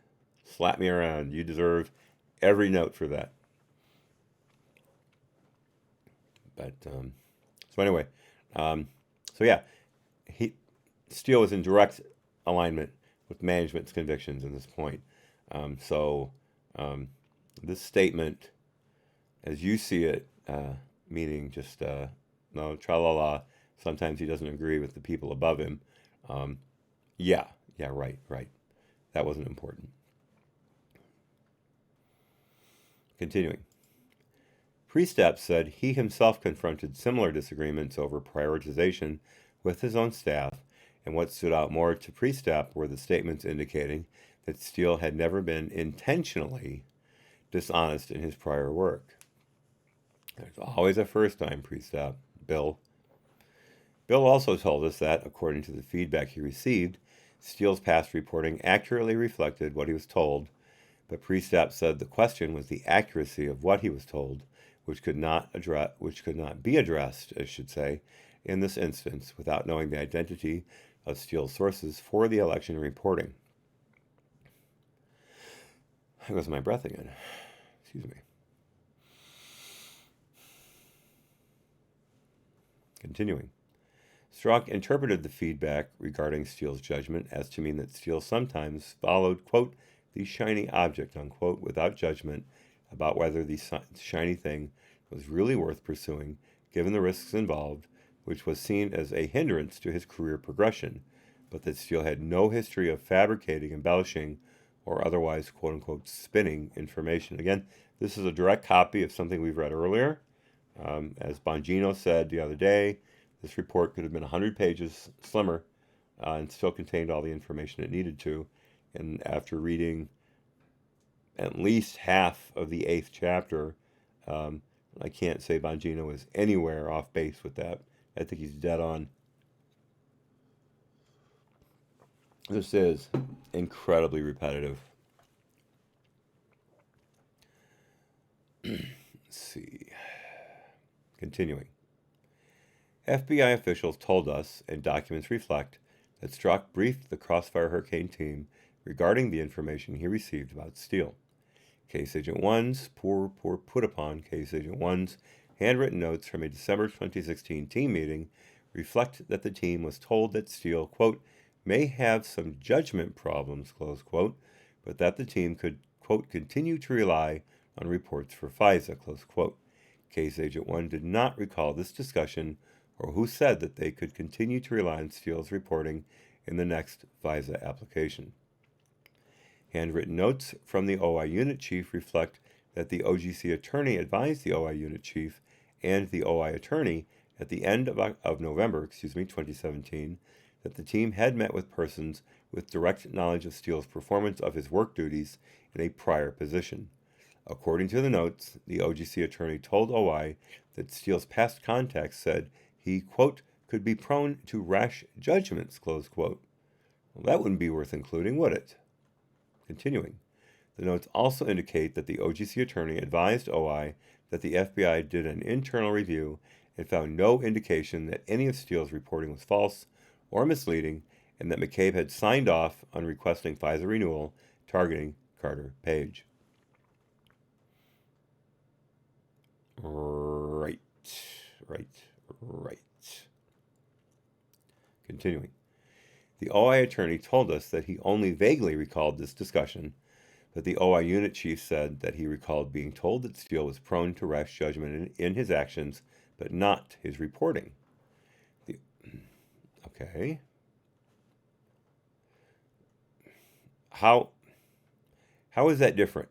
You deserve every note for that. But so anyway, Steele was in direct alignment with management's convictions at this point. This statement, as you see it, meaning just no tra-la-la. Sometimes he doesn't agree with the people above him. Right. That wasn't important. Continuing. Priestap said he himself confronted similar disagreements over prioritization with his own staff, and what stood out more to Priestap were the statements indicating that Steele had never been intentionally dishonest in his prior work. There's always a first time, Priestap. Bill also told us that, according to the feedback he received, Steele's past reporting accurately reflected what he was told, but Priestap said the question was the accuracy of what he was told, which could not be addressed, I should say, in this instance without knowing the identity of Steele's sources for the election reporting. There goes my breath again. Excuse me. Continuing. Strzok interpreted the feedback regarding Steele's judgment as to mean that Steele sometimes followed, quote, the shiny object, unquote, without judgment about whether the shiny thing was really worth pursuing, given the risks involved, which was seen as a hindrance to his career progression, but that Steele had no history of fabricating, embellishing, or otherwise, quote-unquote, spinning information. Again, this is a direct copy of something we've read earlier, As Bongino said the other day, this report could have been 100 pages slimmer and still contained all the information it needed to. And after reading at least half of the 8th chapter, I can't say Bongino is anywhere off base with that. I think he's dead on. This is incredibly repetitive. Let's see. Continuing. FBI officials told us, and documents reflect, that Strzok briefed the Crossfire Hurricane team regarding the information he received about Steele. Case Agent 1's put upon Case Agent 1's handwritten notes from a December 2016 team meeting reflect that the team was told that Steele, quote, may have some judgment problems, close quote, but that the team could, quote, continue to rely on reports for FISA, close quote. Case Agent 1 did not recall this discussion or who said that they could continue to rely on Steele's reporting in the next FISA application. Handwritten notes from the OI unit chief reflect that the OGC attorney advised the OI unit chief and the OI attorney at the end of November 2017, that the team had met with persons with direct knowledge of Steele's performance of his work duties in a prior position. According to the notes, the OGC attorney told OI that Steele's past contacts said he, quote, could be prone to rash judgments, close quote. Well, that wouldn't be worth including, would it? Continuing. The notes also indicate that the OGC attorney advised OI that the FBI did an internal review and found no indication that any of Steele's reporting was false or misleading, and that McCabe had signed off on requesting FISA renewal targeting Carter Page. Right. Continuing. The OI attorney told us that he only vaguely recalled this discussion, but the OI unit chief said that he recalled being told that Steele was prone to rash judgment in his actions, but not his reporting. Okay. How is that different?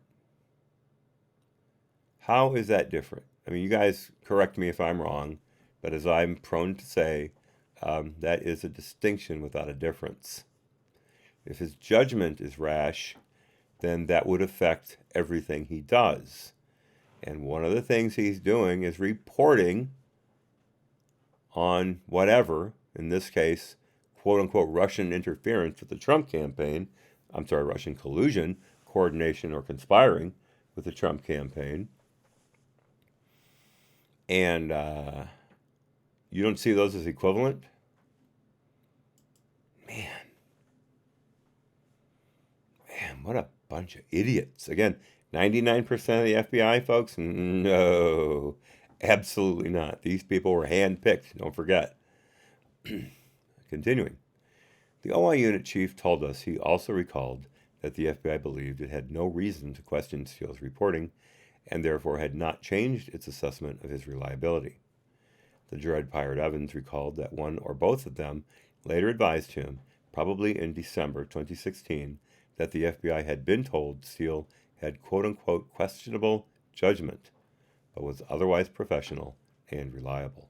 How is that different? I mean, you guys correct me if I'm wrong, but as I'm prone to say, that is a distinction without a difference. If his judgment is rash, then that would affect everything he does. And one of the things he's doing is reporting on whatever, in this case, quote-unquote Russian interference with the Trump campaign, Russian collusion, coordination, or conspiring with the Trump campaign. And you don't see those as equivalent? Man, what a bunch of idiots. Again, 99% of the FBI folks? No, absolutely not. These people were handpicked, don't forget. Continuing. The OI unit chief told us he also recalled that the FBI believed it had no reason to question Steele's reporting and therefore had not changed its assessment of his reliability. The Dread Pirate Evans recalled that one or both of them later advised him, probably in December 2016, that the FBI had been told Steele had quote-unquote questionable judgment, but was otherwise professional and reliable.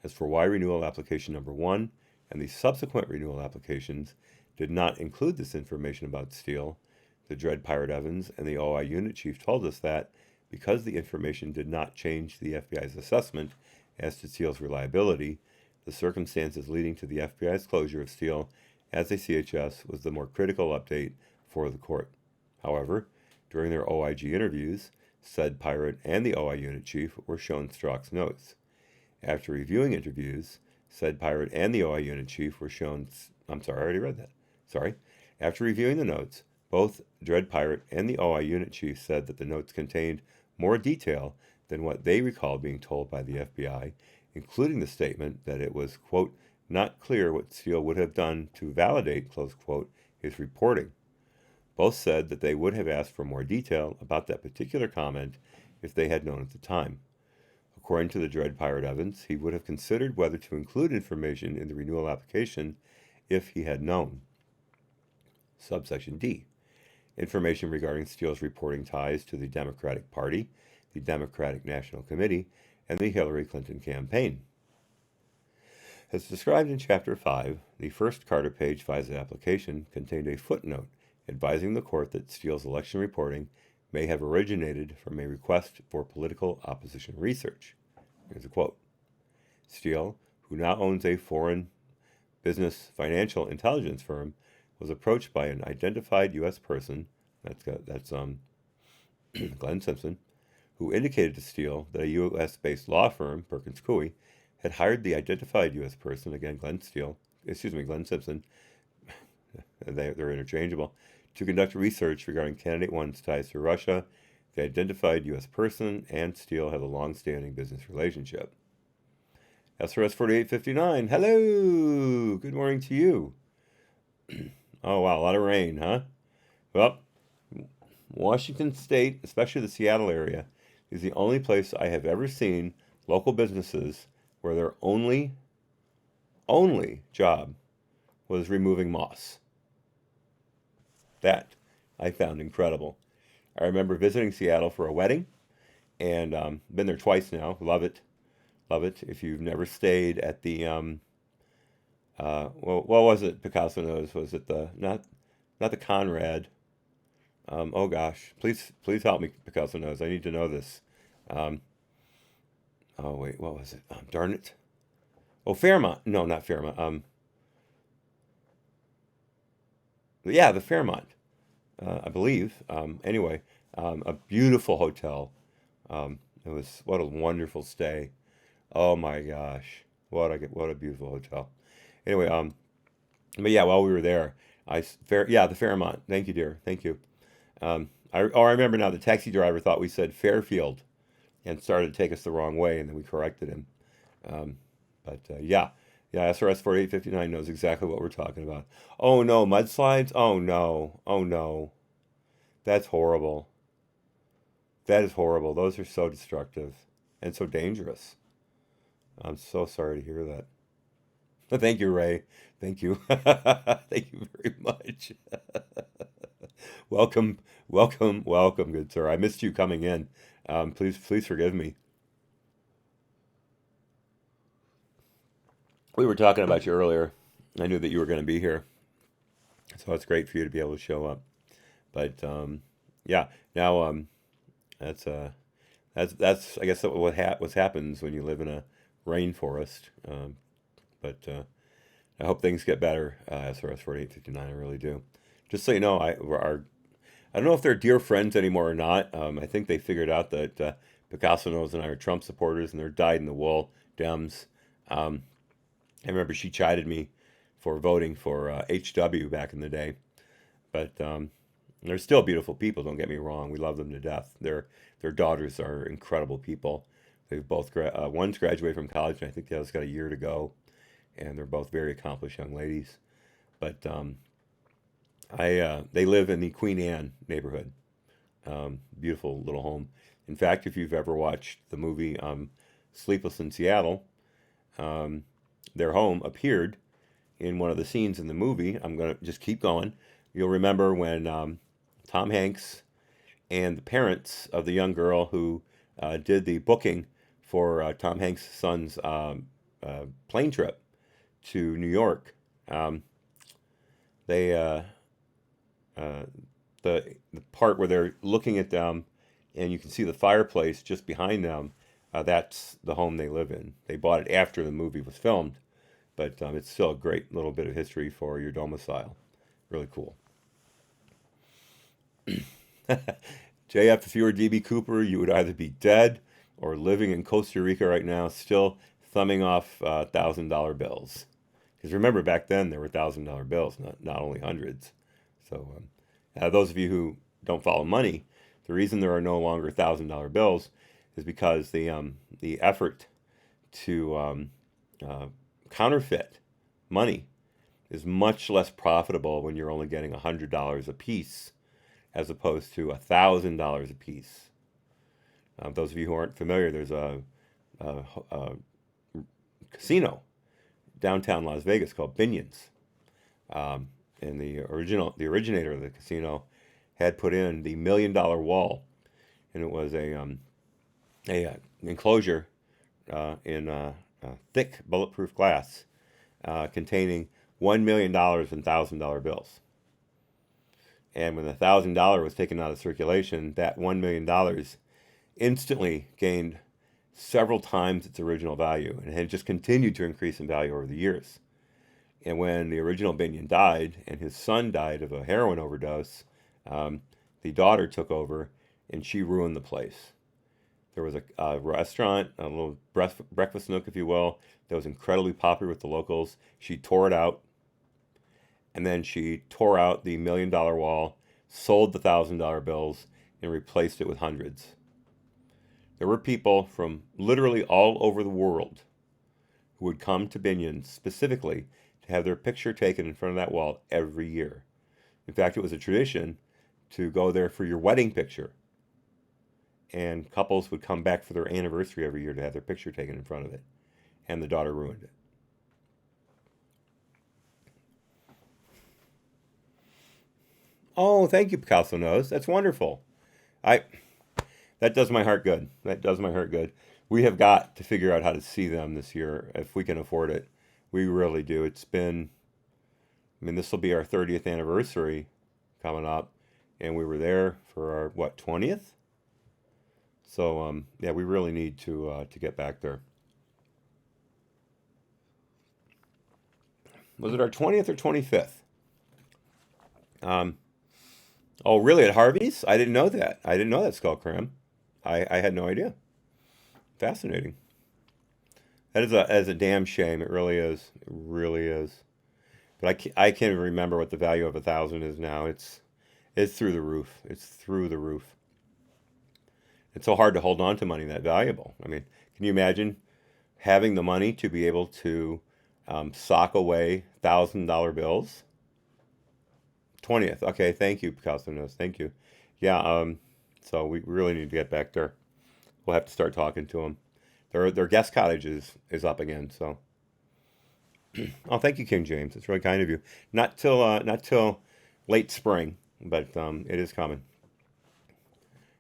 As for why renewal application number 1 and the subsequent renewal applications did not include this information about Steele, the Dread Pirate Evans and the OI unit chief told us that because the information did not change the FBI's assessment as to Steele's reliability, the circumstances leading to the FBI's closure of Steele as a CHS was the more critical update for the court. However, during their OIG interviews, said pirate and the OI unit chief were shown Strzok's notes. After reviewing interviews, said pirate and the OI unit chief were shown... I already read that. After reviewing the notes, both Dread Pirate and the OI unit chief said that the notes contained more detail than what they recalled being told by the FBI, including the statement that it was, quote, not clear what Steele would have done to validate, close quote, his reporting. Both said that they would have asked for more detail about that particular comment if they had known at the time. According to the Dread Pirate Evans, he would have considered whether to include information in the renewal application if he had known. Subsection D. Information regarding Steele's reporting ties to the Democratic Party, the Democratic National Committee, and the Hillary Clinton campaign. As described in Chapter 5, the first Carter Page FISA application contained a footnote advising the court that Steele's election reporting may have originated from a request for political opposition research. Here's a quote. Steele, who now owns a foreign business financial intelligence firm, was approached by an identified U.S. person, that's Glenn Simpson, who indicated to Steele that a U.S.-based law firm, Perkins Coie, had hired the identified U.S. person, again Glenn Simpson, they're interchangeable, to conduct research regarding Candidate 1's ties to Russia. The identified U.S. person and Steele have a long-standing business relationship. SRS 4859, hello! Good morning to you. Oh, wow, a lot of rain, huh? Well, Washington State, especially the Seattle area, is the only place I have ever seen local businesses where their only job was removing moss. That I found incredible. I remember visiting Seattle for a wedding, and been there twice now. Love it. Love it. If you've never stayed at the, what was it Picasso knows? Was it the, not the Conrad? Oh gosh, please help me, Picasso knows. I need to know this. Oh wait, what was it? Darn it. Oh, Fairmont. No, not Fairmont. Yeah, the Fairmont, I believe. Anyway, a beautiful hotel. What a wonderful stay. Oh my gosh, what a beautiful hotel. Anyway, but yeah, while we were there, the Fairmont. Thank you, dear. Thank you. I remember now. The taxi driver thought we said Fairfield, and started to take us the wrong way, and then we corrected him. Yeah, SRS 4859 knows exactly what we're talking about. Oh no, mudslides. Oh no. That's horrible. That is horrible. Those are so destructive and so dangerous. I'm so sorry to hear that. Thank you, Ray. Thank you. Thank you very much. Welcome, good sir. I missed you coming in. Please forgive me. We were talking about you earlier. I knew that you were going to be here, so it's great for you to be able to show up. But yeah, now that's I guess what happens when you live in a rainforest. But I hope things get better. SRS 4859, I really do. Just so you know, I don't know if they're dear friends anymore or not. I think they figured out that Picasso knows and I are Trump supporters, and they're dyed-in-the-wool Dems. I remember she chided me for voting for HW back in the day, but they're still beautiful people. Don't get me wrong; we love them to death. Their daughters are incredible people. They've both one's graduated from college, and I think the other's got a year to go, and they're both very accomplished young ladies. But they live in the Queen Anne neighborhood. Beautiful little home. In fact, if you've ever watched the movie Sleepless in Seattle, their home appeared in one of the scenes in the movie. I'm going to just keep going. You'll remember when Tom Hanks and the parents of the young girl who did the booking for Tom Hanks' son's plane trip to New York, the part where they're looking at them and you can see the fireplace just behind them, that's the home they live in. They bought it after the movie was filmed, but it's still a great little bit of history for your domicile. Really cool. JF, if you were DB Cooper, you would either be dead or living in Costa Rica right now, still thumbing off $1,000 bills. Because remember, back then there were $1,000 bills, not only hundreds. So those of you who don't follow money, the reason there are no longer $1,000 bills is because the effort to counterfeit money is much less profitable when you're only getting $100 a piece as opposed to $1,000 a piece. Those of you who aren't familiar, there's a casino downtown Las Vegas called Binion's, and the originator of the casino had put in the $1 million wall, and it was a enclosure in thick bulletproof glass containing $1 million in $1,000 bills. And when the $1,000 was taken out of circulation, that $1 million instantly gained several times its original value and had just continued to increase in value over the years. And when the original Binion died and his son died of a heroin overdose, the daughter took over and she ruined the place. There was a restaurant, a little breakfast nook, if you will, that was incredibly popular with the locals. She tore it out, and then she tore out the $1 million wall, sold the $1,000 bills, and replaced it with hundreds. There were people from literally all over the world who would come to Binion specifically to have their picture taken in front of that wall every year. In fact, it was a tradition to go there for your wedding picture. And couples would come back for their anniversary every year to have their picture taken in front of it. And the daughter ruined it. Oh, thank you, Picasso Nose. That's wonderful. That does my heart good. That does my heart good. We have got to figure out how to see them this year if we can afford it. We really do. It's been, this will be our 30th anniversary coming up. And we were there for our, 20th? So, yeah, we really need to get back there. Was it our 20th or 25th? Oh, really? At Harvey's? I didn't know that. I didn't know that, Skull Cram. I had no idea. Fascinating. That is a damn shame. It really is. It really is. But I can't even remember what the value of 1,000 is now. It's through the roof. It's through the roof. It's so hard to hold on to money that valuable. Can you imagine having the money to be able to sock away $1,000 bills? 20th. Okay, thank you, Picasso Nose. Thank you. Yeah, so we really need to get back there. We'll have to start talking to them. Their guest cottage is up again, so. Oh, thank you, King James. It's really kind of you. Not till late spring, but it is coming.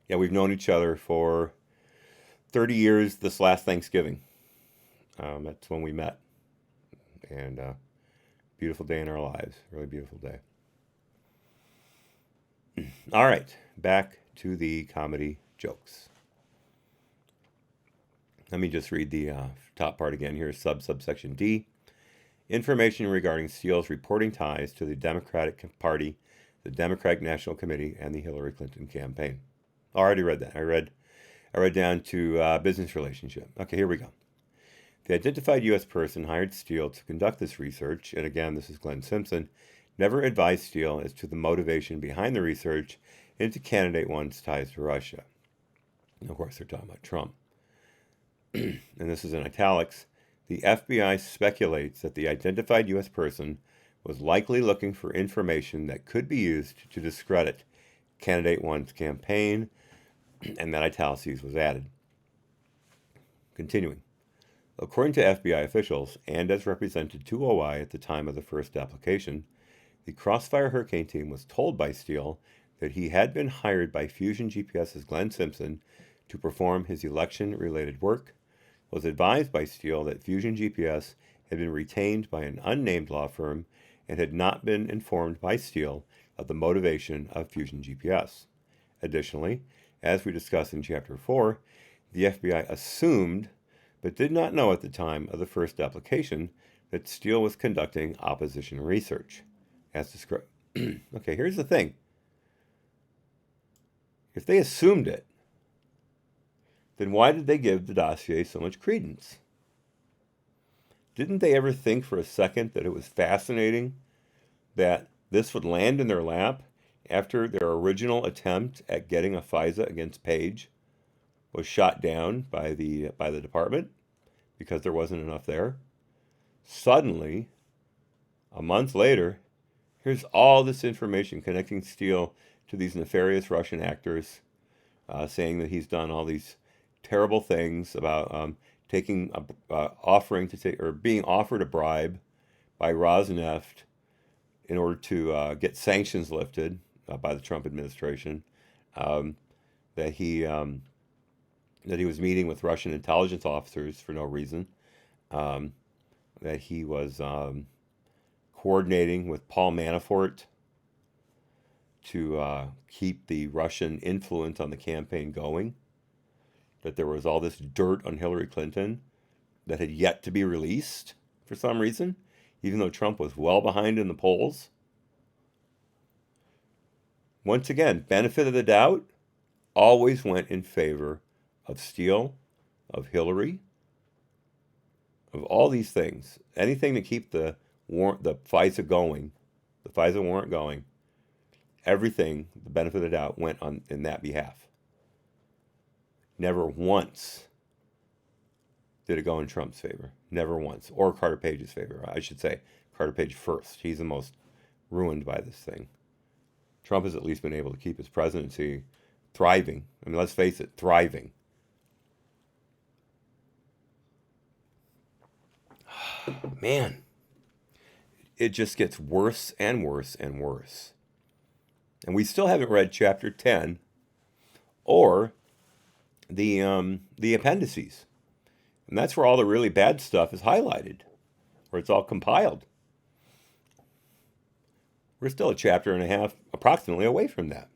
Yeah, we've known each other for 30 years this last Thanksgiving. That's when we met. And beautiful day in our lives. Really beautiful day. All right, back to the comedy jokes. Let me just read the top part again here. Subsection D. Information regarding Steele's reporting ties to the Democratic Party, the Democratic National Committee, and the Hillary Clinton campaign. I already read that. I read down to business relationship. Okay, here we go. The identified U.S. person hired Steele to conduct this research, and again, this is Glenn Simpson, never advised Steele as to the motivation behind the research into candidate one's ties to Russia. And of course, they're talking about Trump. And this is in italics. The FBI speculates that the identified U.S. person was likely looking for information that could be used to discredit candidate one's campaign, and that italics was added. Continuing. According to FBI officials, and as represented to OI at the time of the first application, the Crossfire Hurricane team was told by Steele that he had been hired by Fusion GPS's Glenn Simpson to perform his election-related work, was advised by Steele that Fusion GPS had been retained by an unnamed law firm, and had not been informed by Steele of the motivation of Fusion GPS. Additionally, as we discussed in Chapter 4, the FBI assumed, but did not know at the time of the first application, that Steele was conducting opposition research. As described. Okay, here's the thing. If they assumed it, then why did they give the dossier so much credence? Didn't they ever think for a second that it was fascinating that this would land in their lap after their original attempt at getting a FISA against Page was shot down by the department because there wasn't enough there? Suddenly, a month later, here's all this information connecting Steele to these nefarious Russian actors, saying that he's done all these terrible things about being offered a bribe by Rosneft in order to get sanctions lifted by the Trump administration. That he that he was meeting with Russian intelligence officers for no reason, that he was coordinating with Paul Manafort to keep the Russian influence on the campaign going, that there was all this dirt on Hillary Clinton that had yet to be released for some reason, even though Trump was well behind in the polls. Once again, benefit of the doubt always went in favor of Steele, of Hillary, of all these things. Anything to keep the FISA going, the FISA warrant going, everything, the benefit of the doubt, went on in that behalf. Never once did it go in Trump's favor. Never once. Or Carter Page's favor. I should say Carter Page first. He's the most ruined by this thing. Trump has at least been able to keep his presidency thriving. I mean, let's face it, thriving. Man, it just gets worse and worse and worse. And we still haven't read chapter 10 or the appendices. And that's where all the really bad stuff is highlighted, where it's all compiled. We're still a chapter and a half approximately away from that.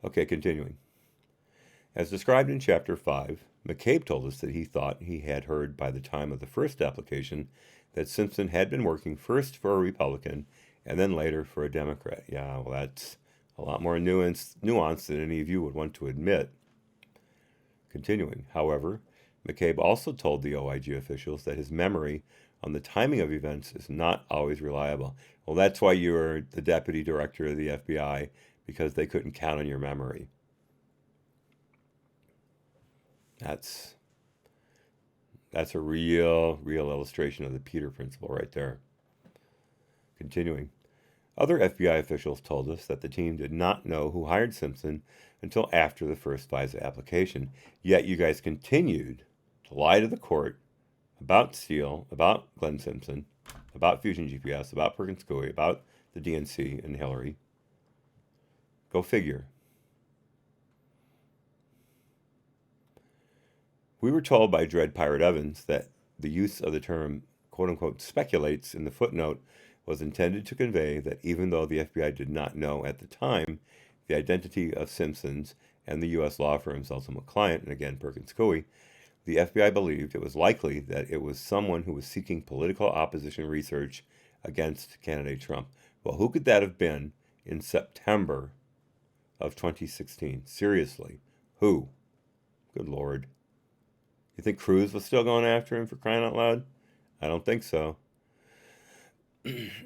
Okay, continuing. As described in Chapter 5, McCabe told us that he thought he had heard by the time of the first application that Simpson had been working first for a Republican and then later for a Democrat. Yeah, well, that's a lot more nuance than any of you would want to admit. Continuing, however, McCabe also told the OIG officials that his memory on the timing of events is not always reliable. Well, that's why you were the deputy director of the FBI, because they couldn't count on your memory. That's a real illustration of the Peter principle right there. Continuing, other FBI officials told us that the team did not know who hired Simpson until after the first FISA application. Yet you guys continued to lie to the court about Steele, about Glenn Simpson, about Fusion GPS, about Perkins Coie, about the DNC and Hillary. Go figure. We were told by Dread Pirate Evans that the use of the term quote-unquote speculates in the footnote was intended to convey that even though the FBI did not know at the time the identity of Simpson's and the U.S. law firm's ultimate client, and again Perkins Coie, the FBI believed it was likely that it was someone who was seeking political opposition research against candidate Trump. Well, who could that have been in September of 2016? Seriously, who? Good Lord. You think Cruz was still going after him, for crying out loud? I don't think so.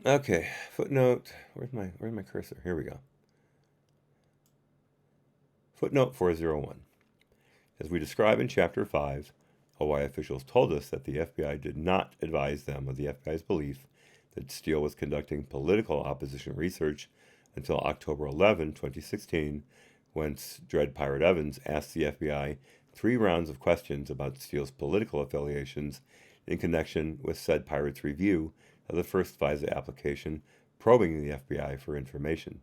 Okay, footnote. Where's my cursor? Here we go. Footnote 401. As we describe in Chapter 5, OI officials told us that the FBI did not advise them of the FBI's belief that Steele was conducting political opposition research until October 11, 2016, when Dread Pirate Evans asked the FBI 3 rounds of questions about Steele's political affiliations in connection with said pirate's review of the first FISA application, probing the FBI for information.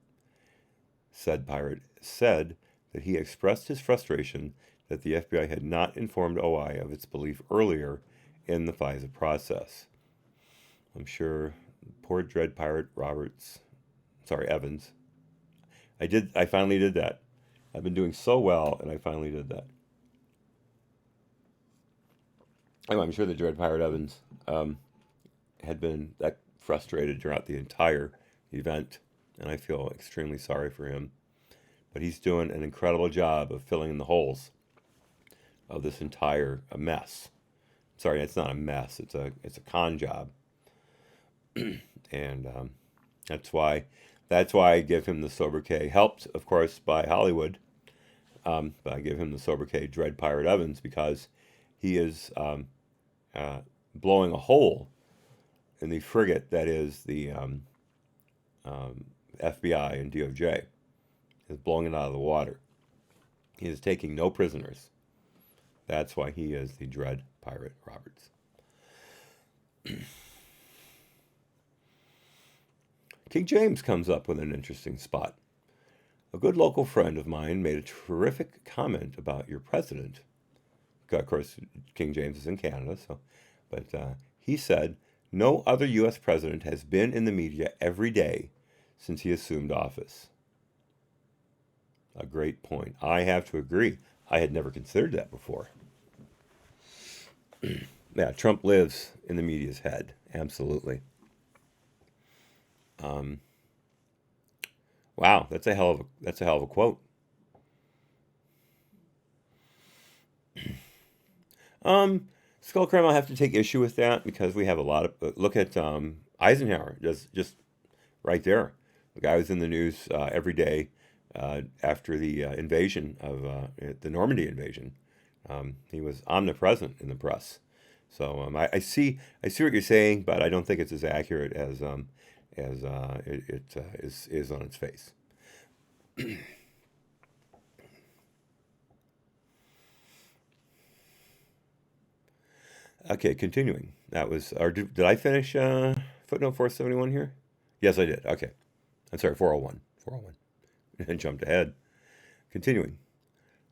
Said pirate said that he expressed his frustration that the FBI had not informed OI of its belief earlier in the FISA process. I'm sure poor Dread Pirate Evans. I finally did that. I've been doing so well, and I finally did that. I'm sure that Dread Pirate Evans had been that frustrated throughout the entire event, and I feel extremely sorry for him. But he's doing an incredible job of filling in the holes of this entire mess. Sorry, it's not a mess. It's a con job, and that's why I give him the sobriquet. Helped, of course, by Hollywood. But I give him the sobriquet Dread Pirate Evans because he is blowing a hole in the frigate that is the FBI and DOJ. Is blowing it out of the water. He is taking no prisoners. That's why he is the Dread Pirate Roberts. King James comes up with an interesting spot. A good local friend of mine made a terrific comment about your president. Of course, King James is in Canada, but he said, no other U.S. president has been in the media every day since he assumed office. A great point. I have to agree. I had never considered that before. Yeah, Trump lives in the media's head. Absolutely. Wow, that's a hell of a quote. Skullcram, I'll have to take issue with that because we have a lot of look at Eisenhower, just right there. The guy was in the news every day after the invasion of the Normandy invasion. He was omnipresent in the press. So I see what you're saying, but I don't think it's as accurate as it is on its face. Okay, continuing. That was, or did I finish footnote 471 here? Yes, I did. Okay. I'm sorry, 401. 401. And jumped ahead. Continuing.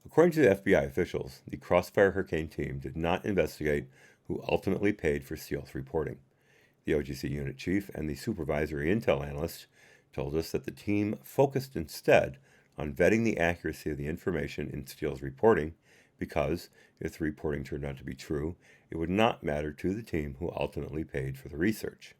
According to the FBI officials, the Crossfire Hurricane team did not investigate who ultimately paid for Steele's reporting. The OGC unit chief and the supervisory intel analyst told us that the team focused instead on vetting the accuracy of the information in Steele's reporting because, if the reporting turned out to be true, it would not matter to the team who ultimately paid for the research.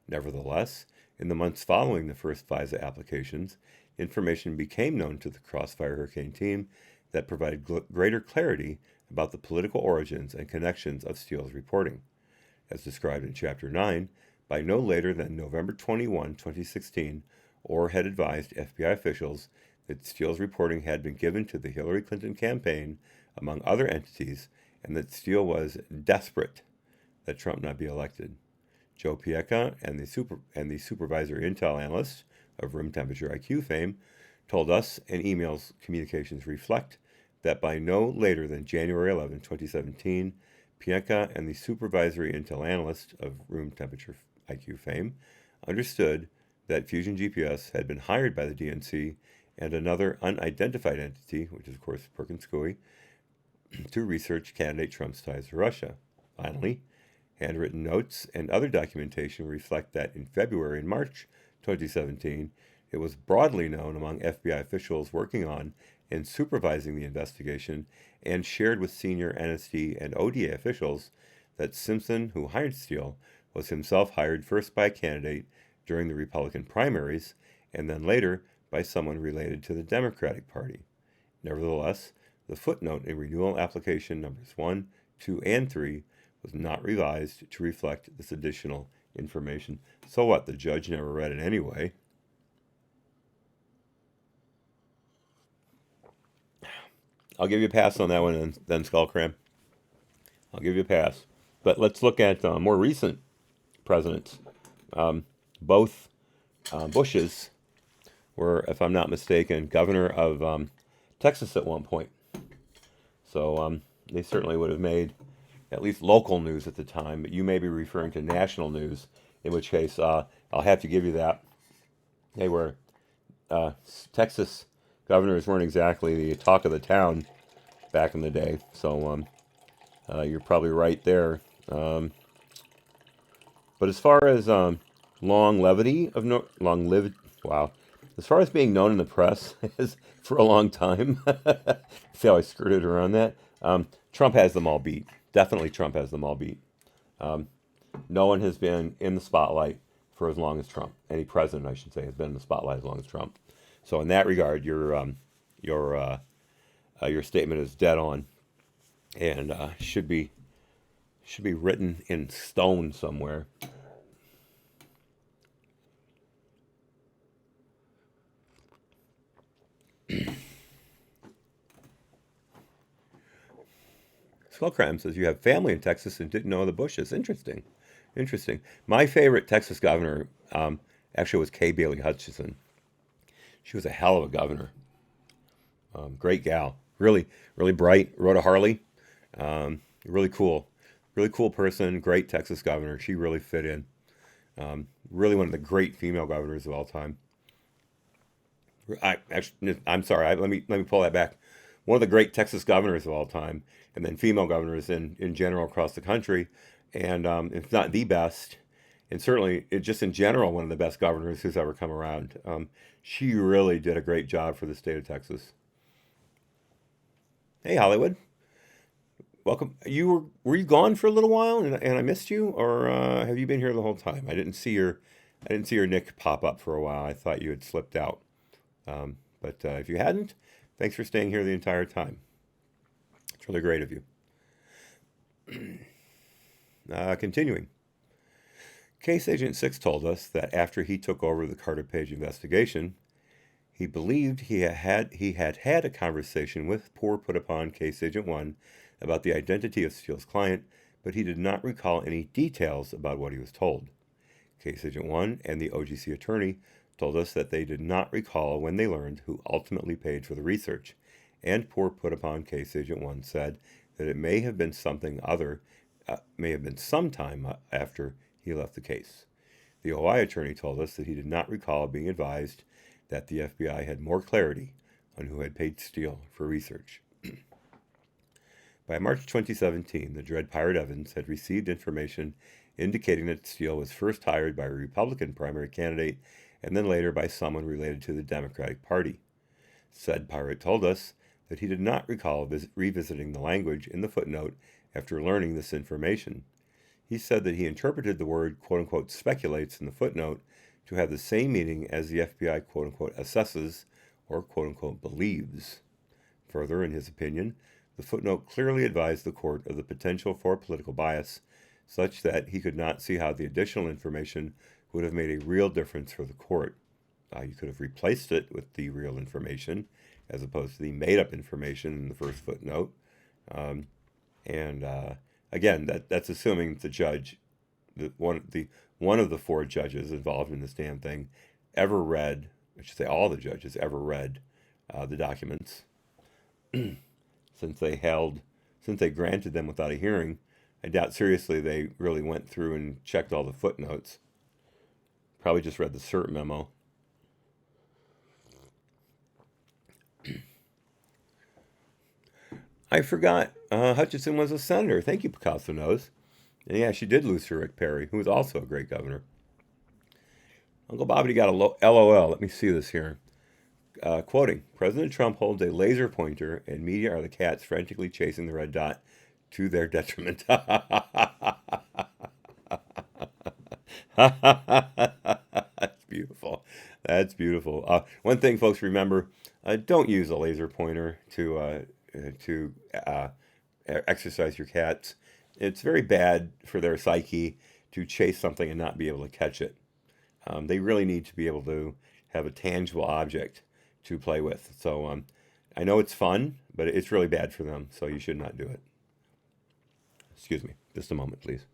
Nevertheless, in the months following the first FISA applications, information became known to the Crossfire Hurricane team that provided greater clarity about the political origins and connections of Steele's reporting. As described in Chapter 9, by no later than November 21, 2016, Orr had advised FBI officials that Steele's reporting had been given to the Hillary Clinton campaign, among other entities, and that Steele was desperate that Trump not be elected. Joe Pieka and the supervisory intel analyst of room temperature IQ fame told us, and emails communications reflect, that by no later than January 11, 2017, Pieka and the supervisory intel analyst of room temperature IQ fame understood that Fusion GPS had been hired by the DNC and another unidentified entity, which is of course Perkins Coie, to research candidate Trump's ties to Russia. Finally, handwritten notes and other documentation reflect that in February and March 2017, it was broadly known among FBI officials working on and supervising the investigation and shared with senior NSD and ODA officials that Simpson, who hired Steele, was himself hired first by a candidate during the Republican primaries and then later by someone related to the Democratic Party. Nevertheless, the footnote in renewal application numbers 1, 2, and 3 was not revised to reflect this additional information. So what? The judge never read it anyway. I'll give you a pass on that one, and then Skullcram. I'll give you a pass. But let's look at more recent presidents. Both Bushes were, if I'm not mistaken, governor of Texas at one point. So they certainly would have made at least local news at the time, but you may be referring to national news, in which case I'll have to give you that. They were, Texas governors weren't exactly the talk of the town back in the day, so you're probably right there. But as far as longevity of as far as being known in the press as for a long time, see how I skirted around that? Trump has them all beat. Definitely Trump has them all beat. No one has been in the spotlight for as long as Trump. Any president, I should say, has been in the spotlight as long as Trump. So in that regard, your statement is dead on, and should be written in stone somewhere. Skullcram says you have family in Texas and didn't know the Bushes. Interesting. My favorite Texas governor actually was Kay Bailey Hutchison. She was a hell of a governor. Great gal. Really bright. Rode a Harley. Really cool person. Great Texas governor. She really fit in. Really one of the great female governors of all time. I'm sorry. Let me pull that back. One of the great Texas governors of all time, and then female governors in general across the country, and if not the best, and certainly just in general one of the best governors who's ever come around. She really did a great job for the state of Texas. Hey, Hollywood, welcome. Were you gone for a little while, and I missed you, or have you been here the whole time? I didn't see your nick pop up for a while. I thought you had slipped out. But if you hadn't, thanks for staying here the entire time. It's really great of you. Continuing. Case Agent 6 told us that after he took over the Carter Page investigation, he believed he had had a conversation with poor put-upon Case Agent 1 about the identity of Steele's client, but he did not recall any details about what he was told. Case Agent 1 and the OGC attorney told us that they did not recall when they learned who ultimately paid for the research, and poor put-upon Case Agent 1 said that it may have been sometime after he left the case. The OI attorney told us that he did not recall being advised that the FBI had more clarity on who had paid Steele for research. By March 2017, the Dread Pirate Evans had received information indicating that Steele was first hired by a Republican primary candidate and then later by someone related to the Democratic Party. Said pirate told us that he did not recall revisiting the language in the footnote after learning this information. He said that he interpreted the word quote-unquote speculates in the footnote to have the same meaning as the FBI quote-unquote assesses or quote-unquote believes. Further, in his opinion, the footnote clearly advised the court of the potential for political bias, such that he could not see how the additional information would have made a real difference for the court. You could have replaced it with the real information as opposed to the made-up information in the first footnote. Again, that's assuming the judge, one of the four judges involved in this damn thing, ever read, I should say all the judges ever read the documents. Since they granted them without a hearing, I doubt seriously they really went through and checked all the footnotes. Probably just read the cert memo. I forgot Hutchinson was a senator. Thank you, Picasso knows. And yeah, she did lose to Rick Perry, who was also a great governor. Uncle Bobby got a LOL. Let me see this here. Quoting, President Trump holds a laser pointer and media are the cats frantically chasing the red dot to their detriment. That's beautiful. That's beautiful. One thing, folks, remember: don't use a laser pointer to exercise your cats. It's very bad for their psyche to chase something and not be able to catch it. They really need to be able to have a tangible object to play with. So I know it's fun, but it's really bad for them. So you should not do it. Excuse me, just a moment, please.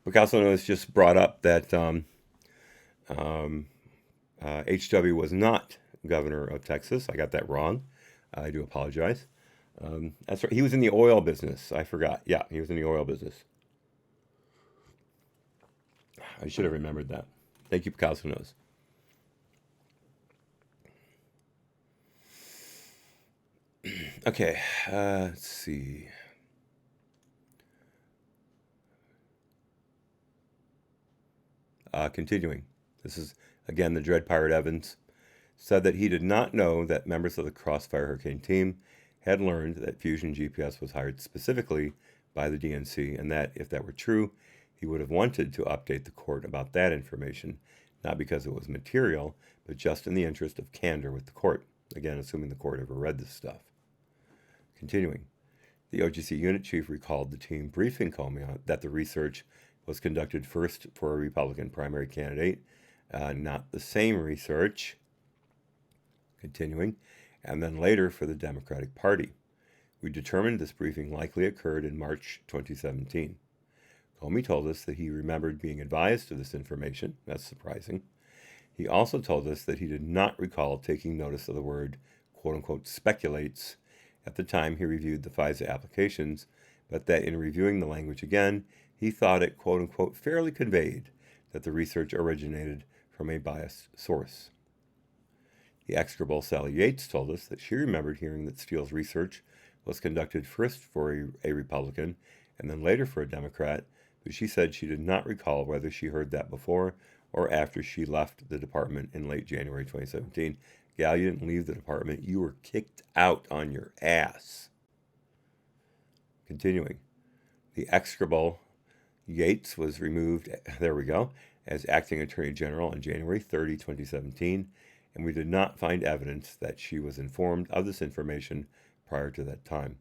Picasso has just brought up that H.W. was not governor of Texas. I got that wrong. I do apologize. That's right. He was in the oil business. I forgot. Yeah, he was in the oil business. I should have remembered that. Thank you, Picasso knows. Okay, let's see. Continuing. This is, again, the Dread Pirate Evans. Said that he did not know that members of the Crossfire Hurricane team had learned that Fusion GPS was hired specifically by the DNC, and that, if that were true, he would have wanted to update the court about that information, not because it was material, but just in the interest of candor with the court. Again, assuming the court ever read this stuff. Continuing. The OGC unit chief recalled the team briefing Comey that the research was conducted first for a Republican primary candidate, not the same research, continuing, and then later for the Democratic Party. We determined this briefing likely occurred in March 2017. Comey told us that he remembered being advised of this information. That's surprising. He also told us that he did not recall taking notice of the word, quote-unquote, speculates at the time he reviewed the FISA applications, but that in reviewing the language again, he thought it, quote-unquote, fairly conveyed that the research originated from a biased source. The execrable Sally Yates told us that she remembered hearing that Steele's research was conducted first for a Republican and then later for a Democrat, but she said she did not recall whether she heard that before or after she left the department in late January 2017. Gal, you didn't leave the department. You were kicked out on your ass. Continuing. The execrable Yates was removed, there we go, as acting Attorney General on January 30, 2017, and we did not find evidence that she was informed of this information prior to that time.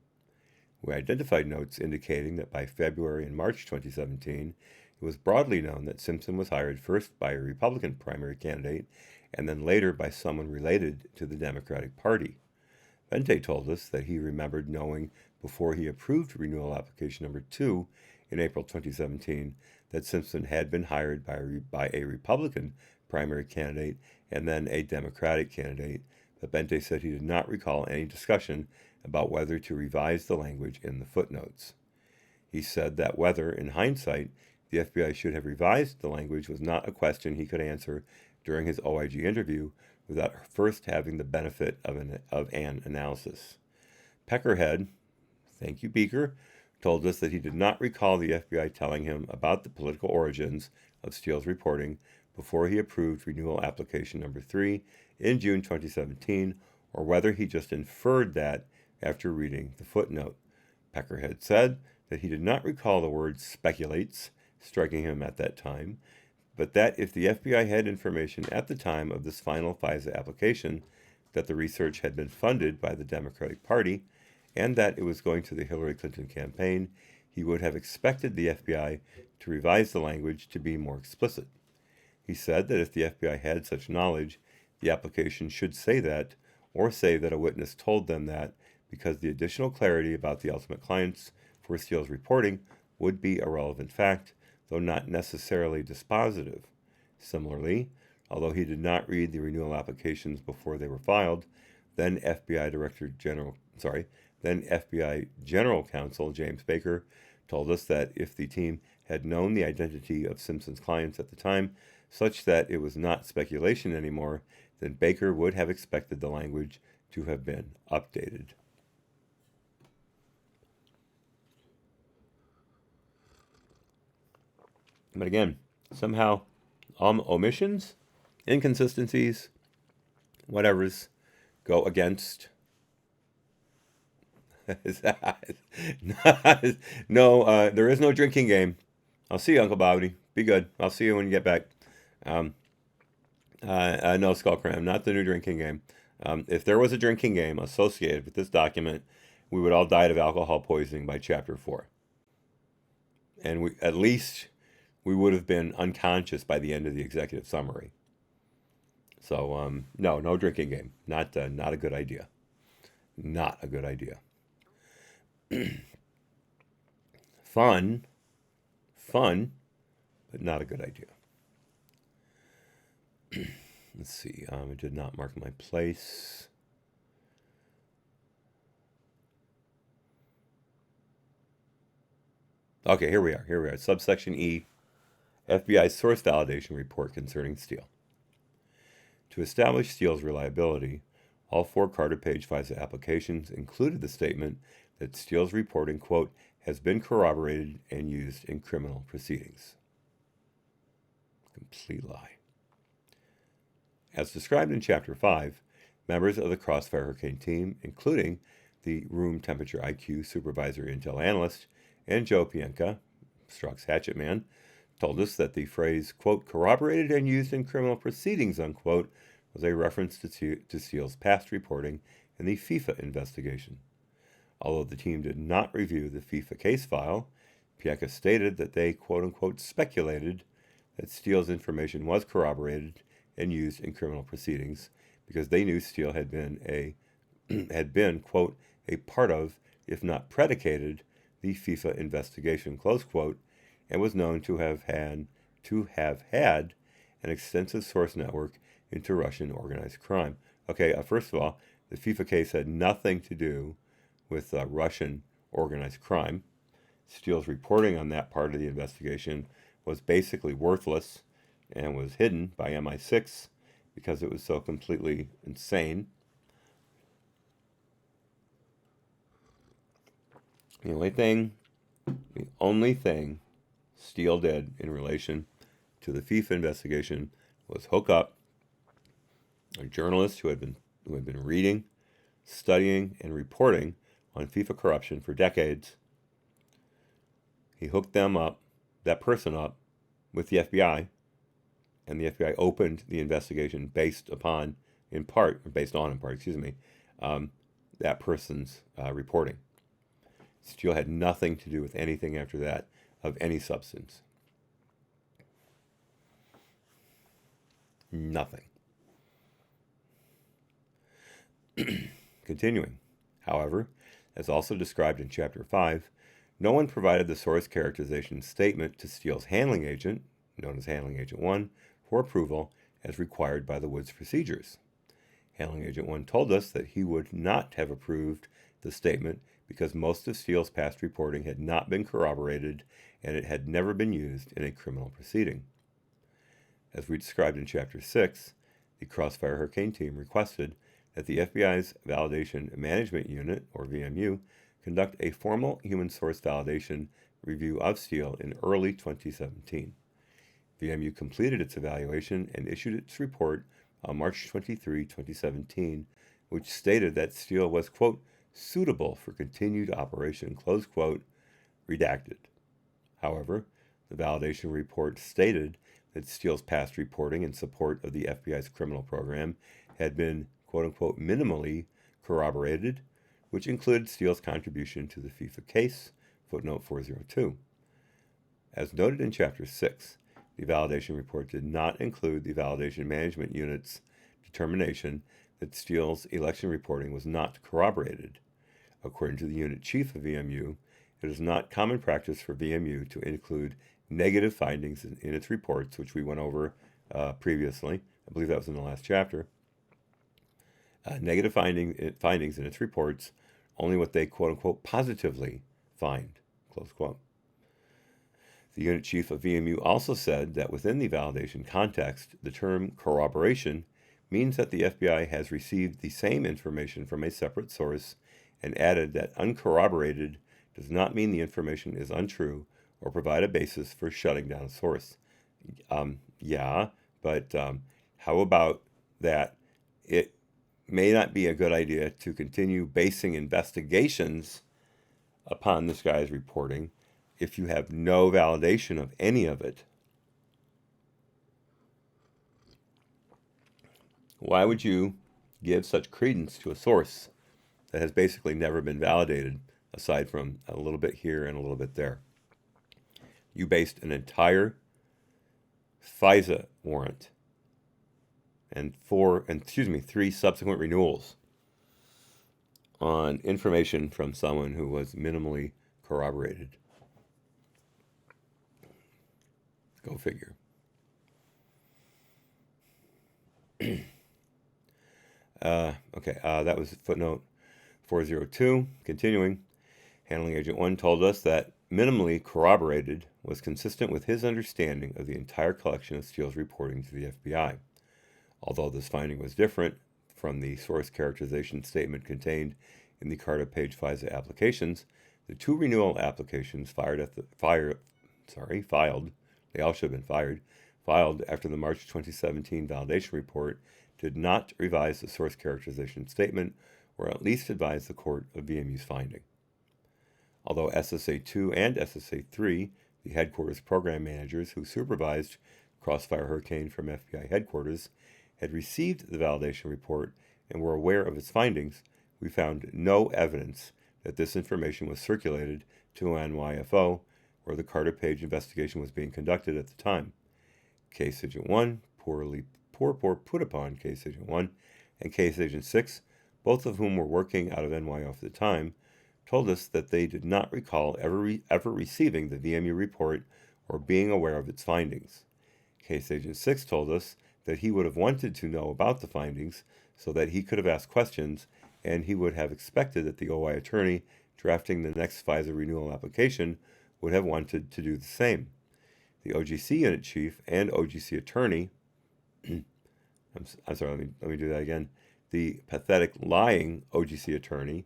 We identified notes indicating that by February and March 2017, it was broadly known that Simpson was hired first by a Republican primary candidate and then later by someone related to the Democratic Party. Vente told us that he remembered knowing before he approved renewal application number 2 in April 2017 that Simpson had been hired by a Republican primary candidate and then a Democratic candidate, but Vente said he did not recall any discussion about whether to revise the language in the footnotes. He said that whether, in hindsight, the FBI should have revised the language was not a question he could answer during his OIG interview without first having the benefit of an analysis. Peckerhead, thank you Beaker, told us that he did not recall the FBI telling him about the political origins of Steele's reporting before he approved renewal application number 3 in June 2017, or whether he just inferred that after reading the footnote. Peckerhead said that he did not recall the word speculates striking him at that time, but that if the FBI had information at the time of this final FISA application that the research had been funded by the Democratic Party and that it was going to the Hillary Clinton campaign, he would have expected the FBI to revise the language to be more explicit. He said that if the FBI had such knowledge, the application should say that, or say that a witness told them that, because the additional clarity about the ultimate clients for Steele's reporting would be a relevant fact, though not necessarily dispositive. Similarly, although he did not read the renewal applications before they were filed, then FBI General Counsel James Baker told us that if the team had known the identity of Simpson's clients at the time, such that it was not speculation anymore, then Baker would have expected the language to have been updated. But again, somehow omissions, inconsistencies, whatever's go against. No, there is no drinking game. I'll see you, Uncle Bobby. Be good. I'll see you when you get back. No, Skullcram, not the new drinking game. If there was a drinking game associated with this document, we would all die of alcohol poisoning by Chapter 4. And we would have been unconscious by the end of the executive summary. So, no drinking game. Not a good idea. Not a good idea. Fun, but not a good idea. Let's see. I did not mark my place. Okay, here we are. Subsection E, FBI source validation report concerning Steele. To establish Steele's reliability, all 4 Carter page FISA applications included the statement that Steele's reporting, quote, has been corroborated and used in criminal proceedings. Complete lie. As described in Chapter 5, members of the Crossfire Hurricane team, including the room temperature IQ supervisor intel analyst and Joe Pienka, Strzok's hatchet man, told us that the phrase, quote, corroborated and used in criminal proceedings, unquote, was a reference to Steele's past reporting in the FIFA investigation. Although the team did not review the FIFA case file, Pienka stated that they, quote unquote, speculated that Steele's information was corroborated and used in criminal proceedings because they knew Steele had been, quote, a part of, if not predicated, the FIFA investigation, close quote, and was known to have had an extensive source network into Russian organized crime. Okay, first of all, the FIFA case had nothing to do with Russian organized crime. Steele's reporting on that part of the investigation was basically worthless and was hidden by MI6 because it was so completely insane. The only thing Steele did in relation to the FIFA investigation was hook up a journalist who had been reading, studying, and reporting on FIFA corruption for decades. He hooked that person up, with the FBI, and the FBI opened the investigation based on, in part, that person's reporting. Steele had nothing to do with anything after that of any substance. Nothing. Continuing. However, as also described in Chapter 5, no one provided the source characterization statement to Steele's handling agent, known as Handling Agent 1, for approval as required by the Woods procedures. Handling Agent 1 told us that he would not have approved the statement because most of Steele's past reporting had not been corroborated and it had never been used in a criminal proceeding. As we described in Chapter 6, the Crossfire Hurricane team requested that the FBI's Validation Management Unit, or VMU, conduct a formal human source validation review of Steele in early 2017. VMU completed its evaluation and issued its report on March 23, 2017, which stated that Steele was, quote, suitable for continued operation, close quote, redacted. However, the validation report stated that Steele's past reporting in support of the FBI's criminal program had been, quote unquote, minimally corroborated, which included Steele's contribution to the FIFA case, footnote 402. As noted in Chapter 6, the validation report did not include the Validation Management Unit's determination that Steele's election reporting was not corroborated. According to the unit chief of VMU, it is not common practice for VMU to include negative findings in its reports, which we went over previously. I believe that was in the last chapter. Negative findings in its reports, only what they, quote unquote, positively find, close quote. The unit chief of VMU also said that within the validation context, the term corroboration means that the FBI has received the same information from a separate source, and added that uncorroborated does not mean the information is untrue or provide a basis for shutting down a source. But how about that it may not be a good idea to continue basing investigations upon this guy's reporting if you have no validation of any of it? Why would you give such credence to a source that has basically never been validated, aside from a little bit here and a little bit there? You based an entire FISA warrant and 3 subsequent renewals on information from someone who was minimally corroborated. Go figure. That was footnote 402. Continuing, Handling Agent 1 told us that minimally corroborated was consistent with his understanding of the entire collection of Steele's reporting to the FBI. Although this finding was different from the source characterization statement contained in the Carter Page FISA applications, the 2 renewal applications filed after the March 2017 validation report did not revise the source characterization statement, or at least advise the court of VMU's finding. Although SSA-2 and SSA-3, the headquarters program managers who supervised Crossfire Hurricane from FBI headquarters, had received the validation report and were aware of its findings, we found no evidence that this information was circulated to NYFO, where the Carter Page investigation was being conducted at the time. Case Agent 1, poor put upon Case Agent 1, and Case Agent 6, both of whom were working out of NYO at the time, told us that they did not recall ever receiving the VMU report or being aware of its findings. Case Agent 6 told us that he would have wanted to know about the findings so that he could have asked questions, and he would have expected that the OI attorney drafting the next FISA renewal application would have wanted to do the same. The OGC unit chief and OGC attorney, I'm sorry, let me do that again. The pathetic lying OGC attorney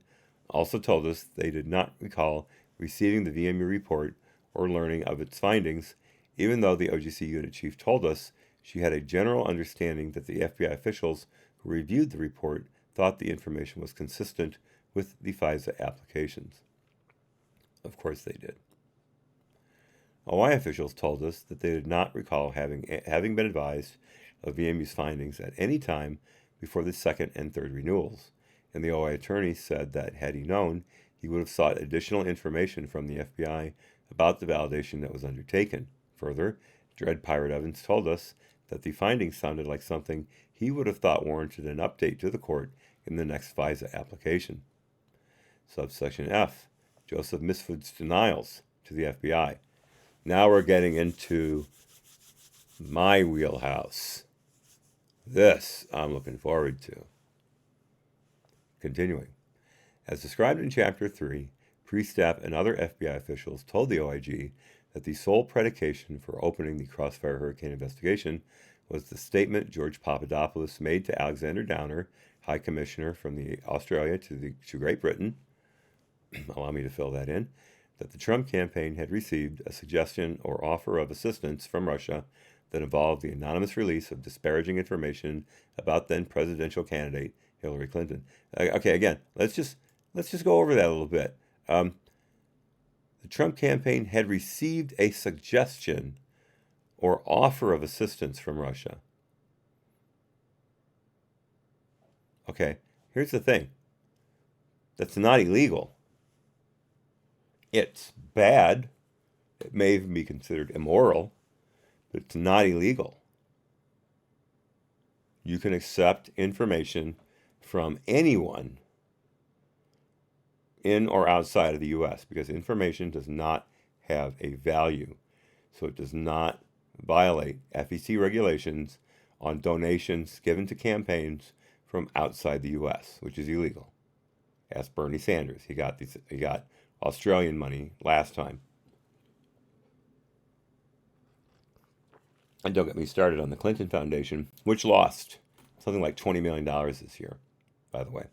also told us they did not recall receiving the VMU report or learning of its findings, even though the OGC unit chief told us she had a general understanding that the FBI officials who reviewed the report thought the information was consistent with the FISA applications. Of course they did. OI officials told us that they did not recall having been advised of VMU's findings at any time before the second and third renewals, and the OI attorney said that had he known, he would have sought additional information from the FBI about the validation that was undertaken. Further, Dread Pirate Evans told us that the findings sounded like something he would have thought warranted an update to the court in the next FISA application. Subsection F, Joseph Misford's denials to the FBI. Now we're getting into my wheelhouse. This I'm looking forward to. Continuing. As described in Chapter 3, Priestap and other FBI officials told the OIG that the sole predication for opening the Crossfire Hurricane investigation was the statement George Papadopoulos made to Alexander Downer, High Commissioner from Australia to Great Britain, allow me to fill that in, that the Trump campaign had received a suggestion or offer of assistance from Russia that involved the anonymous release of disparaging information about then presidential candidate Hillary Clinton. Okay, again, let's just go over that a little bit. The Trump campaign had received a suggestion or offer of assistance from Russia. Okay, here's the thing. That's not illegal. It's bad. It may even be considered immoral, but it's not illegal. You can accept information from anyone in or outside of the U.S. because information does not have a value. So it does not violate FEC regulations on donations given to campaigns from outside the U.S., which is illegal. Ask Bernie Sanders. He got Australian money last time. And don't get me started on the Clinton Foundation, which lost something like $20 million this year, by the way.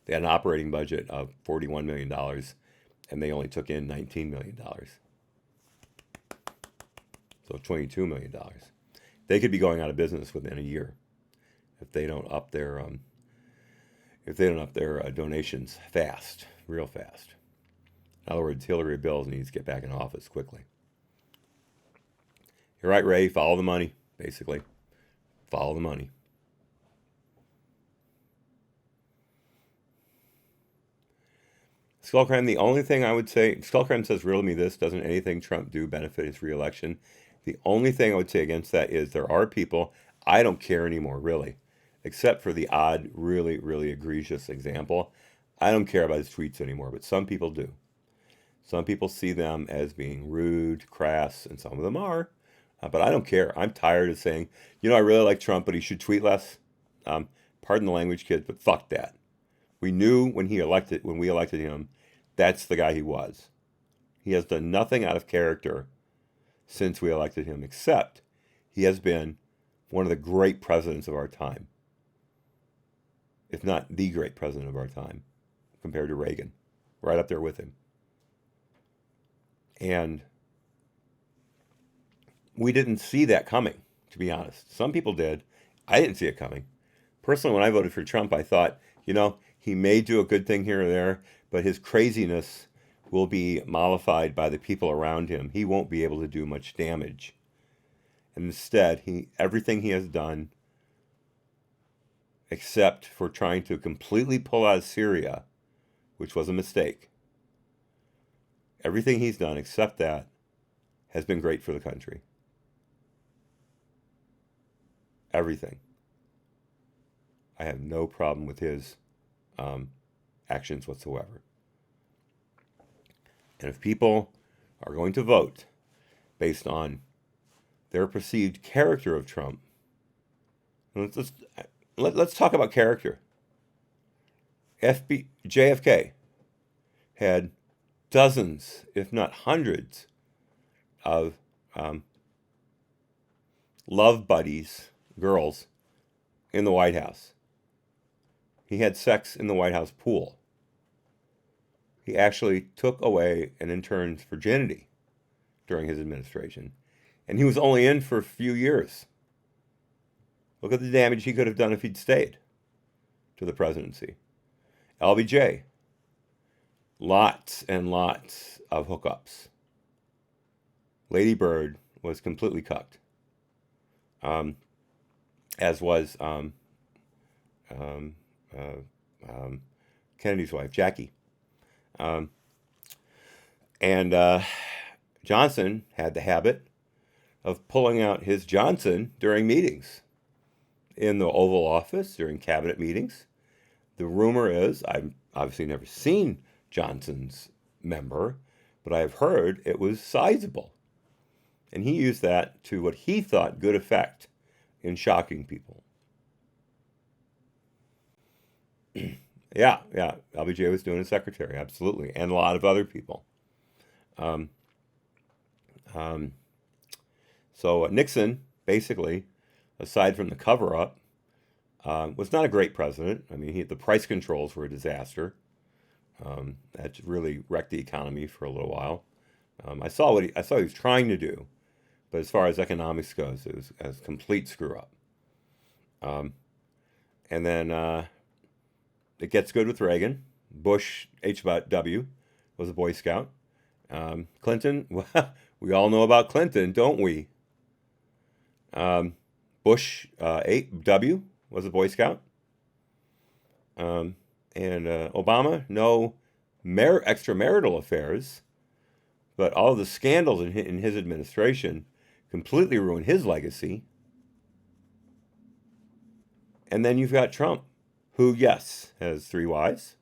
They had an operating budget of $41 million, and they only took in $19 million. So $22 million. They could be going out of business within a year if they don't up their donations fast, real fast. In other words, Hillary Bills needs to get back in office quickly. You're right, Ray. Follow the money, basically. Follow the money. Skullcram, the only thing I would say, Skullcram says, riddle me this, doesn't anything Trump do benefit his reelection? The only thing I would say against that is there are people, I don't care anymore, really, except for the odd, really, really egregious example. I don't care about his tweets anymore, but some people do. Some people see them as being rude, crass, and some of them are. But I don't care. I'm tired of saying, I really like Trump, but he should tweet less. Pardon the language, kids, but fuck that. We knew when we elected him, that's the guy he was. He has done nothing out of character since we elected him, except he has been one of the great presidents of our time. If not the great president of our time, compared to Reagan. Right up there with him. And we didn't see that coming, to be honest. Some people did. I didn't see it coming. Personally, when I voted for Trump, I thought, he may do a good thing here or there, but his craziness will be mollified by the people around him. He won't be able to do much damage. And instead, everything he has done, except for trying to completely pull out of Syria, which was a mistake, everything he's done except that has been great for the country. Everything. I have no problem with his actions whatsoever. And if people are going to vote based on their perceived character of Trump. Let's talk about character. JFK had dozens, if not hundreds, of love buddies, girls, in the White House. He had sex in the White House pool. He actually took away an intern's virginity during his administration. And he was only in for a few years. Look at the damage he could have done if he'd stayed to the presidency. LBJ, lots and lots of hookups. Lady Bird was completely cucked, as was Kennedy's wife, Jackie. And Johnson had the habit of pulling out his Johnson during meetings in the Oval Office, during cabinet meetings. The rumor is, I've obviously never seen Johnson's member, but I have heard it was sizable. And he used that to what he thought good effect in shocking people. Yeah, LBJ was doing his secretary, absolutely, and a lot of other people. So Nixon, basically, aside from the cover-up, was not a great president. I mean, the price controls were a disaster. That really wrecked the economy for a little while. I saw what he was trying to do, but as far as economics goes, it was a complete screw-up. And then it gets good with Reagan. Bush, H.W., was a Boy Scout. Clinton, well, we all know about Clinton, don't we? Bush, W., was a Boy Scout. And Obama, no extramarital affairs, but all of the scandals in his administration completely ruined his legacy. And then you've got Trump, who, yes, has 3 wives,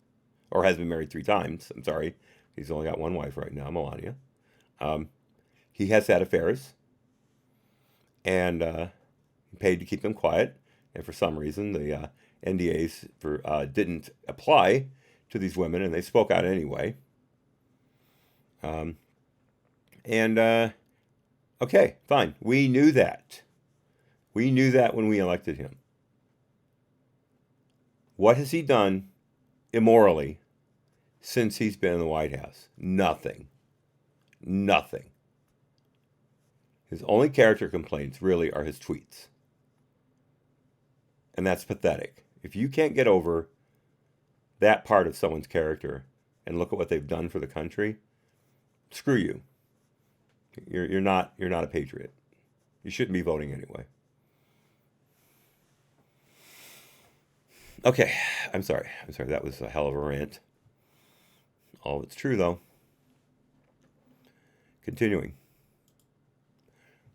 or has been married 3 times. I'm sorry, he's only got 1 wife right now, Melania. He has had affairs, and paid to keep them quiet. And for some reason, the NDAs didn't apply to these women, and they spoke out anyway. Okay, fine. We knew that. We knew that when we elected him. What has he done immorally since he's been in the White House? Nothing. Nothing. His only character complaints really are his tweets. And that's pathetic. If you can't get over that part of someone's character and look at what they've done for the country, screw you. You're not a patriot. You shouldn't be voting anyway. Okay, I'm sorry. That was a hell of a rant. All of it's true, though. Continuing.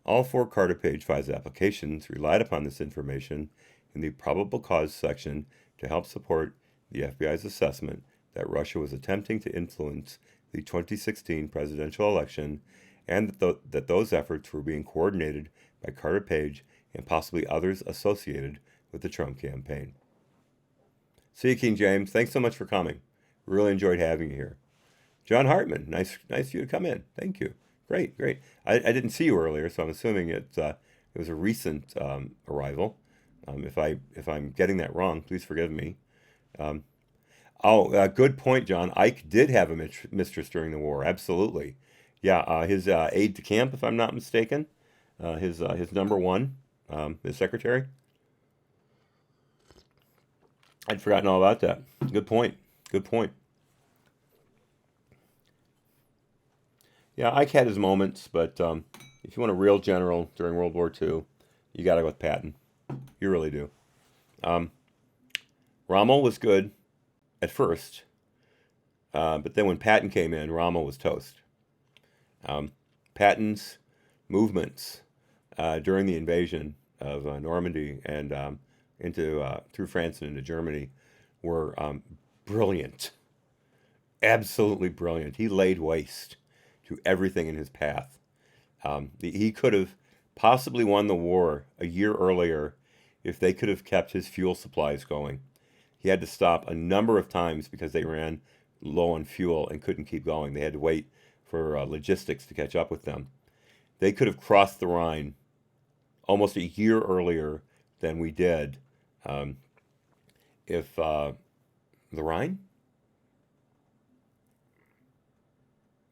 All 4 Carter Page FISA applications relied upon this information in the probable cause section to help support the FBI's assessment that Russia was attempting to influence the 2016 presidential election, and that those efforts were being coordinated by Carter Page and possibly others associated with the Trump campaign. See you, King James. Thanks so much for coming. Really enjoyed having you here. John Hartman, nice of you to come in. Thank you. Great. I didn't see you earlier, so I'm assuming it was a recent arrival. If I'm getting that wrong, please forgive me. Good point, John. Ike did have a mistress during the war. Absolutely. Yeah, his aide de camp, if I'm not mistaken, his number one, his secretary. I'd forgotten all about that. Good point. Yeah, Ike had his moments, but if you want a real general during World War II, you got to go with Patton. You really do. Rommel was good at first, but then when Patton came in, Rommel was toast. Patton's movements during the invasion of Normandy and through France and into Germany were brilliant. Absolutely brilliant. He laid waste to everything in his path. He could have possibly won the war a year earlier if they could have kept his fuel supplies going. He had to stop a number of times because they ran low on fuel and couldn't keep going. They had to wait for logistics to catch up with them. They could have crossed the Rhine almost a year earlier than we did. If the Rhine?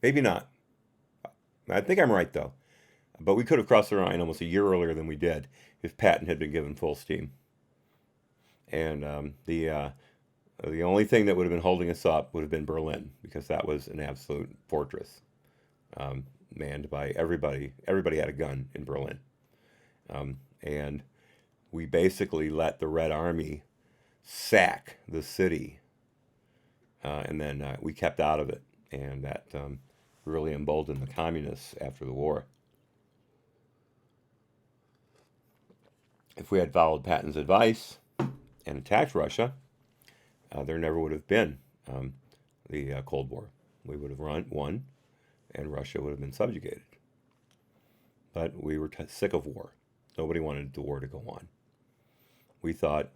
Maybe not. I think I'm right though. But we could have crossed the Rhine almost a year earlier than we did if Patton had been given full steam. And the only thing that would have been holding us up would have been Berlin, because that was an absolute fortress, manned by everybody. Everybody had a gun in Berlin. And we basically let the Red Army sack the city, and then we kept out of it. And that really emboldened the communists after the war. If we had followed Patton's advice and attacked Russia, there never would have been the Cold War. We would have won, and Russia would have been subjugated. But we were sick of war. Nobody wanted the war to go on. We thought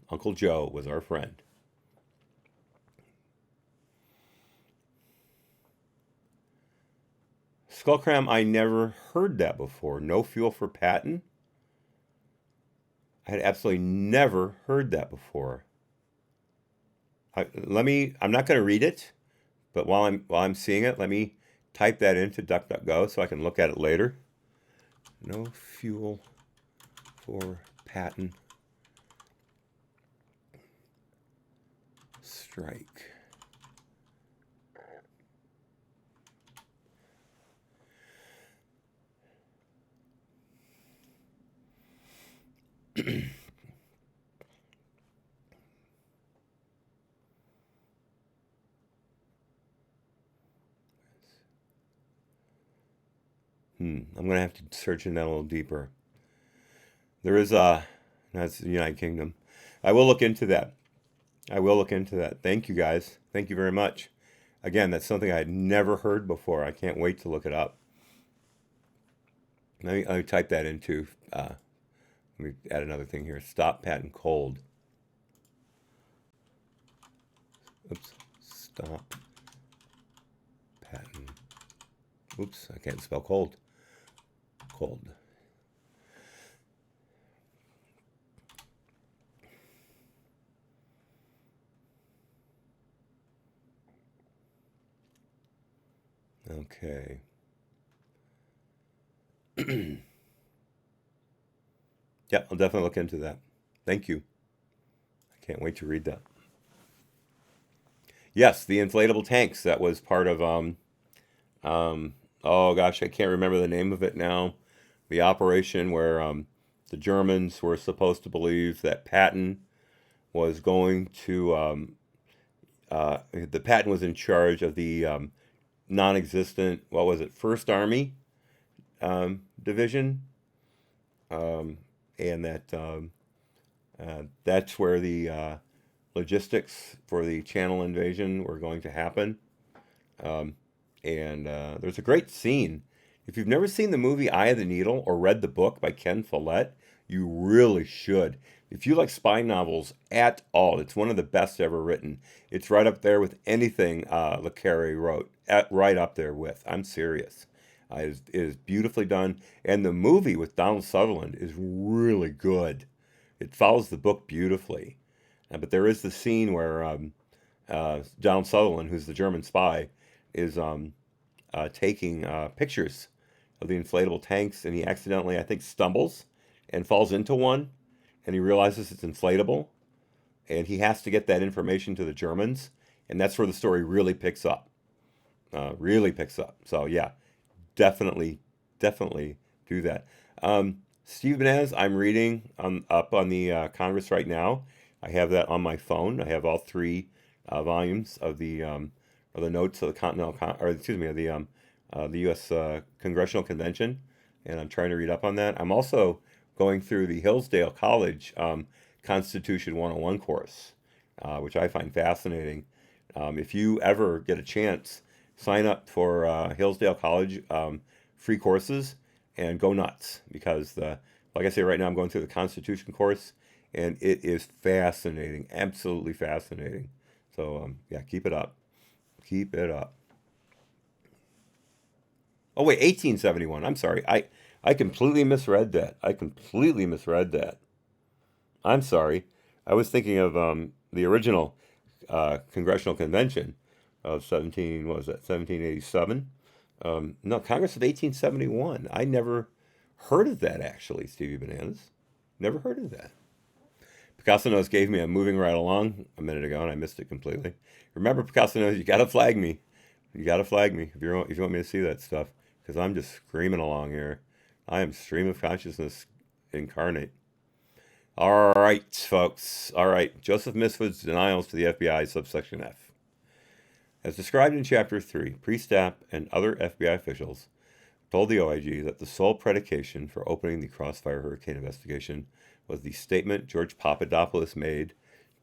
Uncle Joe was our friend. Skullcram, I never heard that before. No fuel for Patton? I had absolutely never heard that before. I'm not going to read it, but while I'm seeing it, let me type that into DuckDuckGo so I can look at it later. No fuel for Patton strike. I'm going to have to search in that a little deeper. There is that's the United Kingdom. I will look into that. Thank you guys. Thank you very much. Again, that's something I had never heard before. I can't wait to look it up. Let me type that into, let me add another thing here. Stop Patton cold. Oops. Stop Patton. Oops, I can't spell cold. Cold. Okay. Yeah, I'll definitely look into that. Thank you. I can't wait to read that. Yes, the inflatable tanks. That was part of oh gosh, I can't remember the name of it now. The operation where the Germans were supposed to believe that Patton was going to the Patton was in charge of the non-existent, what was it, First Army division, and that that's where the logistics for the Channel invasion were going to happen. And there's a great scene. If you've never seen the movie Eye of the Needle or read the book by Ken Follett, you really should. If you like spy novels at all, it's one of the best ever written. It's right up there with anything Le Carre wrote. Right up there with. I'm serious. It is beautifully done. And the movie with Donald Sutherland is really good. It follows the book beautifully. But there is the scene where Donald Sutherland, who's the German spy, is taking pictures of the inflatable tanks, and he accidentally, I think, stumbles and falls into one, and he realizes it's inflatable, and he has to get that information to the Germans, and that's where the story really picks up. So yeah, definitely do that. Steve Benez, I'm reading up on the Congress right now. I have that on my phone. I have all three volumes of the notes of the the U.S. Congressional Convention, and I'm trying to read up on that. I'm also going through the Hillsdale College Constitution 101 course, which I find fascinating. If you ever get a chance, sign up for Hillsdale College free courses and go nuts because like I say right now, I'm going through the Constitution course and it is fascinating, absolutely fascinating. So yeah, keep it up, keep it up. Oh wait, 1871. I'm sorry, I completely misread that. I completely misread that. I'm sorry. I was thinking of the original Congressional Convention of 17, what was that, 1787? No, Congress of 1871. I never heard of that actually, Stevie Bananas. Never heard of that. Picasso Knows gave me a moving right along a minute ago, and I missed it completely. Remember, Picasso Knows, you got to flag me. You got to flag me if you want me to see that stuff, because I'm just screaming along here. I am stream of consciousness incarnate. All right, folks. All right. Joseph Misford's denials to the FBI, subsection F. As described in Chapter 3, Priestap and other FBI officials told the OIG that the sole predication for opening the Crossfire Hurricane investigation was the statement George Papadopoulos made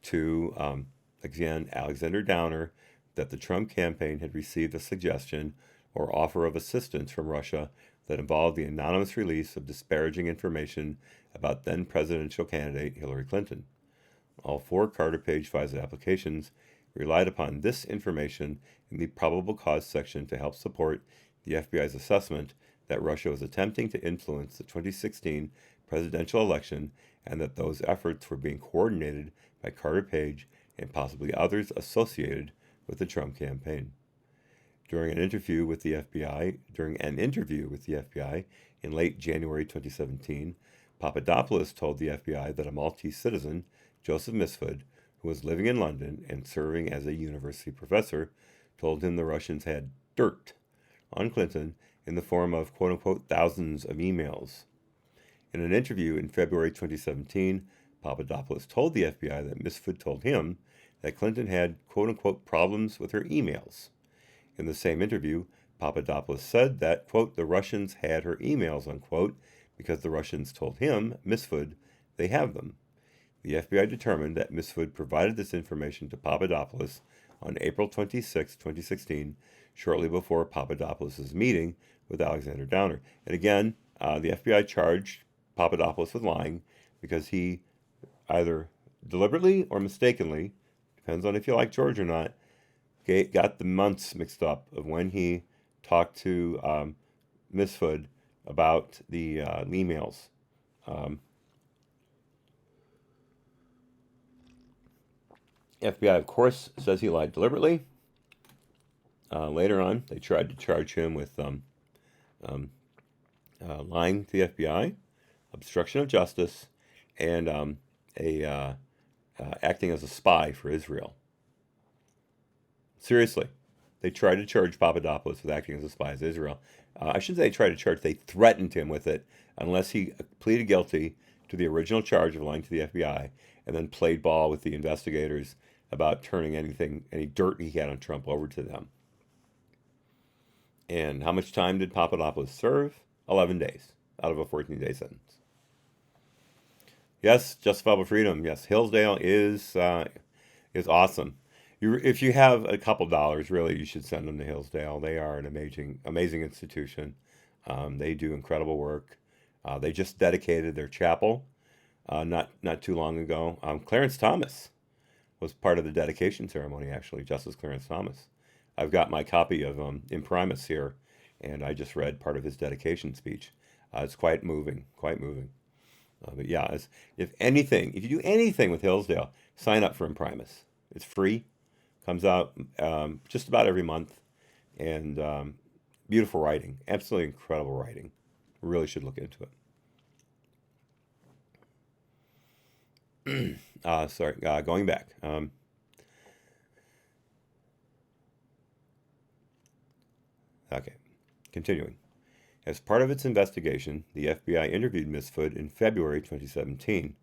to, again, Alexander Downer, that the Trump campaign had received a suggestion or offer of assistance from Russia that involved the anonymous release of disparaging information about then presidential candidate Hillary Clinton. All 4 Carter Page FISA applications relied upon this information in the probable cause section to help support the FBI's assessment that Russia was attempting to influence the 2016 presidential election and that those efforts were being coordinated by Carter Page and possibly others associated with the Trump campaign. During an interview with the FBI in late January 2017, Papadopoulos told the FBI that a Maltese citizen, Joseph Misford, who was living in London and serving as a university professor, told him the Russians had dirt on Clinton in the form of quote-unquote thousands of emails. In an interview in February 2017, Papadopoulos told the FBI that Misford told him that Clinton had quote-unquote problems with her emails. In the same interview, Papadopoulos said that, quote, the Russians had her emails, unquote, because the Russians told him, Misford, they have them. The FBI determined that Misford provided this information to Papadopoulos on April 26, 2016, shortly before Papadopoulos' meeting with Alexander Downer. And again, the FBI charged Papadopoulos with lying because he either deliberately or mistakenly, depends on if you like George or not, got the months mixed up of when he talked to Misford about the emails. FBI, of course, says he lied deliberately. Later on, they tried to charge him with lying to the FBI, obstruction of justice, and acting as a spy for Israel. Seriously, they tried to charge Papadopoulos with acting as a spy for Israel. I shouldn't say they tried to charge, they threatened him with it unless he pleaded guilty to the original charge of lying to the FBI and then played ball with the investigators about turning any dirt he had on Trump over to them. And how much time did Papadopoulos serve? 11 days out of a 14-day sentence. Yes, justifiable freedom. Yes, Hillsdale is awesome. If you have a couple dollars, really, you should send them to Hillsdale. They are an amazing institution. They do incredible work. They just dedicated their chapel not too long ago. Clarence Thomas was part of the dedication ceremony, actually, Justice Clarence Thomas. I've got my copy of Imprimis here, and I just read part of his dedication speech. It's quite moving, quite moving. But yeah, if you do anything with Hillsdale, sign up for Imprimis. It's free, comes out just about every month, and beautiful writing, absolutely incredible writing. Really should look into it. Going back. Okay, continuing. As part of its investigation, the FBI interviewed Misford in February 2017.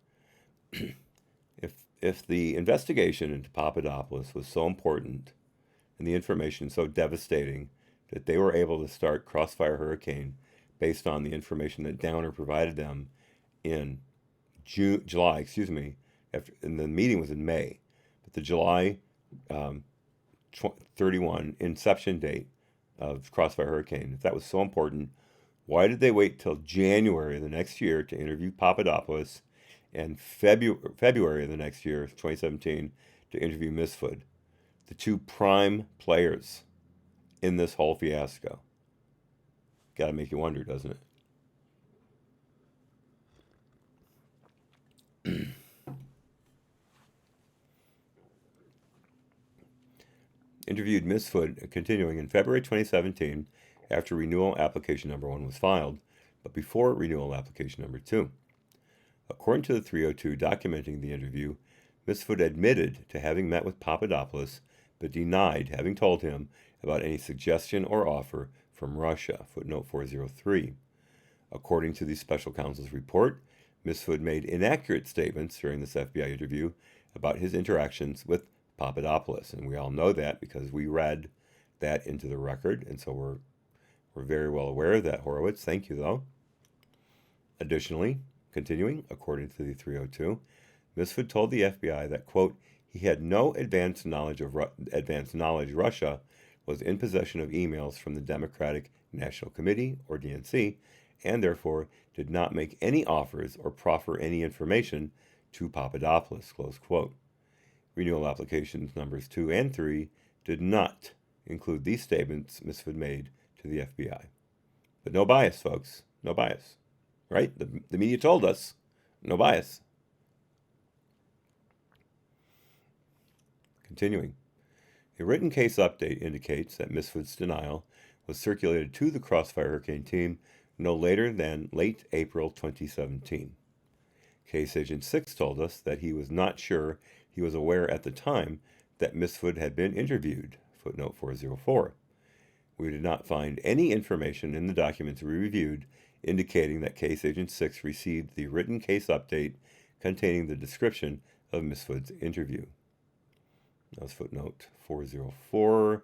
If the investigation into Papadopoulos was so important and the information so devastating that they were able to start Crossfire Hurricane based on the information that Downer provided them in July, and the meeting was in May, but the July 31 inception date of Crossfire Hurricane, if that was so important, Why did they wait till January of the next year to interview Papadopoulos and February of the next year, 2017, to interview Misfud, the two prime players in this whole fiasco? Got to make you wonder, doesn't it? Interviewed Misfud continuing in February 2017 after renewal application number 1 was filed, but before renewal application number 2. According to the 302 documenting the interview, Misfud admitted to having met with Papadopoulos, but denied having told him about any suggestion or offer from Russia, footnote 403. According to the special counsel's report, Misfud made inaccurate statements during this FBI interview about his interactions with Papadopoulos, and we all know that because we read that into the record, and so we're very well aware of that, Horowitz. Thank you, though. Additionally, continuing, according to the 302, Misfud told the FBI that, quote, he had no advanced knowledge Russia was in possession of emails from the Democratic National Committee, or DNC, and therefore did not make any offers or proffer any information to Papadopoulos, close quote. Renewal applications numbers 2 and 3 did not include these statements Misfud made to the FBI. But no bias, folks. No bias. Right? The media told us. No bias. Continuing. A written case update indicates that Misfud's denial was circulated to the Crossfire Hurricane team no later than late April 2017. Case Agent 6 told us that he was not sure he was aware at the time that Misfud had been interviewed, footnote 404. We did not find any information in the documents we reviewed indicating that Case Agent 6 received the written case update containing the description of Misfud's interview. That was footnote 404.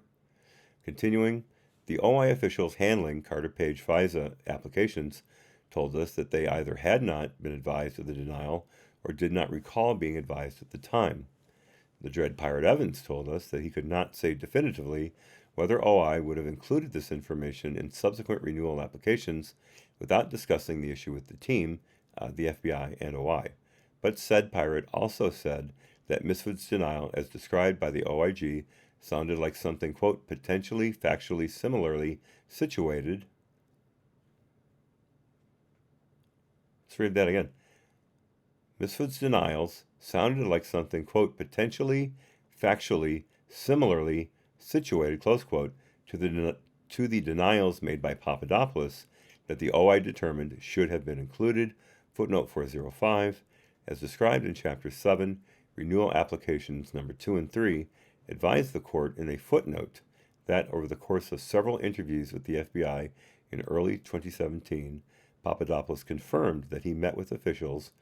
Continuing, the OI officials handling Carter Page FISA applications told us that they either had not been advised of the denial or did not recall being advised at the time. The Dread Pirate Evans told us that he could not say definitively whether OI would have included this information in subsequent renewal applications without discussing the issue with the team, the FBI, and OI. But said pirate also said that Misfud's denial, as described by the OIG, sounded like something, quote, potentially factually similarly situated. Let's read that again. Misfud's denials sounded like something, quote, potentially factually similarly situated, close quote, to the denials made by Papadopoulos that the OI determined should have been included, footnote 405, as described in Chapter 7, Renewal Applications Number 2 and 3, advised the court in a footnote that over the course of several interviews with the FBI in early 2017, Papadopoulos confirmed that he met with officials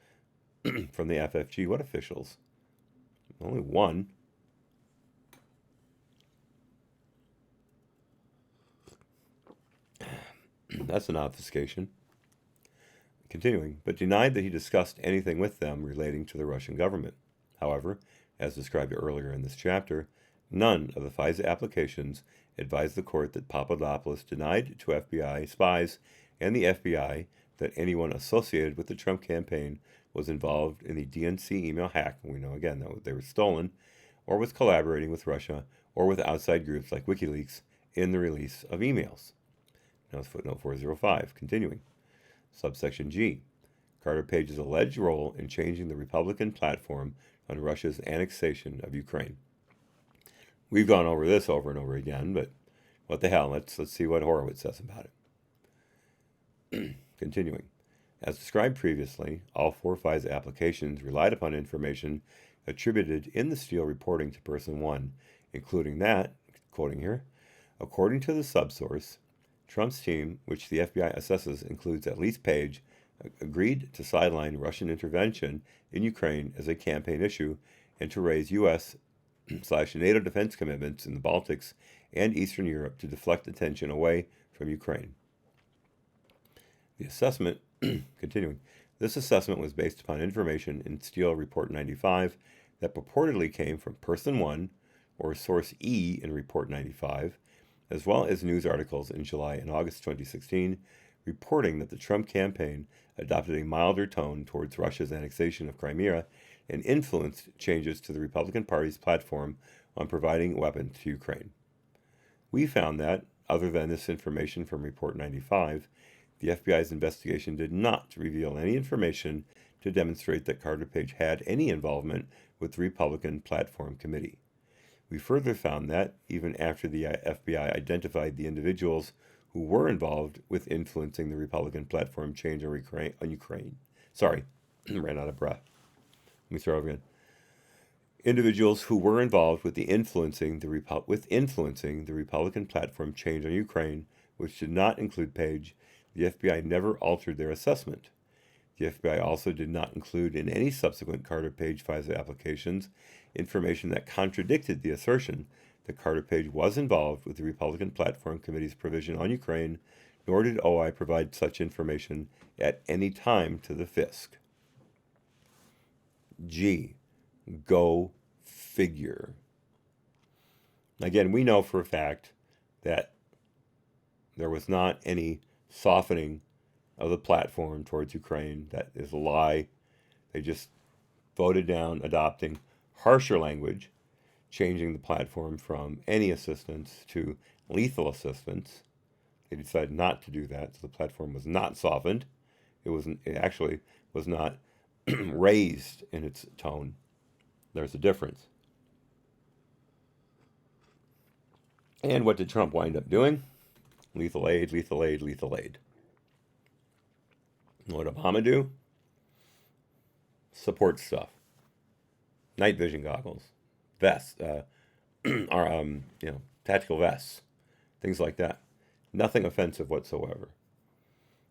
from the FFG. What officials? Only one. That's an obfuscation. Continuing, but denied that he discussed anything with them relating to the Russian government. However, as described earlier in this chapter, none of the FISA applications advised the court that Papadopoulos denied to FBI spies and the FBI that anyone associated with the Trump campaign was involved in the DNC email hack, and we know again that they were stolen, or was collaborating with Russia, or with outside groups like WikiLeaks in the release of emails. Now it's footnote 405, continuing. Subsection G. Carter Page's alleged role in changing the Republican platform on Russia's annexation of Ukraine. We've gone over this over and over again, but what the hell? Let's see what Horowitz says about it. Continuing. As described previously, all 4 FISA applications relied upon information attributed in the Steele reporting to Person 1, including that, quoting here, according to the subsource, Trump's team, which the FBI assesses includes at least Page, agreed to sideline Russian intervention in Ukraine as a campaign issue and to raise U.S./NATO defense commitments in the Baltics and Eastern Europe to deflect attention away from Ukraine. The assessment, continuing, this assessment was based upon information in Steele Report 95 that purportedly came from Person 1, or Source E in Report 95, as well as news articles in July and August 2016 reporting that the Trump campaign adopted a milder tone towards Russia's annexation of Crimea and influenced changes to the Republican Party's platform on providing weapons to Ukraine. We found that, other than this information from Report 95, the FBI's investigation did not reveal any information to demonstrate that Carter Page had any involvement with the Republican Platform Committee. We further found that, even after the FBI identified the individuals who were involved with influencing the Republican platform change on Ukraine. Sorry, ran out of breath. Let me start over again. Individuals who were involved with influencing the Republican platform change on Ukraine, which did not include Page, the FBI never altered their assessment. The FBI also did not include in any subsequent Carter Page FISA applications information that contradicted the assertion that Carter Page was involved with the Republican Platform Committee's provision on Ukraine, nor did OI provide such information at any time to the FISC. G. Go figure. Again, we know for a fact that there was not any softening of the platform towards Ukraine. That is a lie. They just voted down adopting harsher language, changing the platform from any assistance to lethal assistance. They decided not to do that, so the platform was not softened. It actually was not raised in its tone. There's a difference. And what did Trump wind up doing? Lethal aid, lethal aid, lethal aid. What did Obama do? Support stuff. Night vision goggles, vests, tactical vests, things like that. Nothing offensive whatsoever.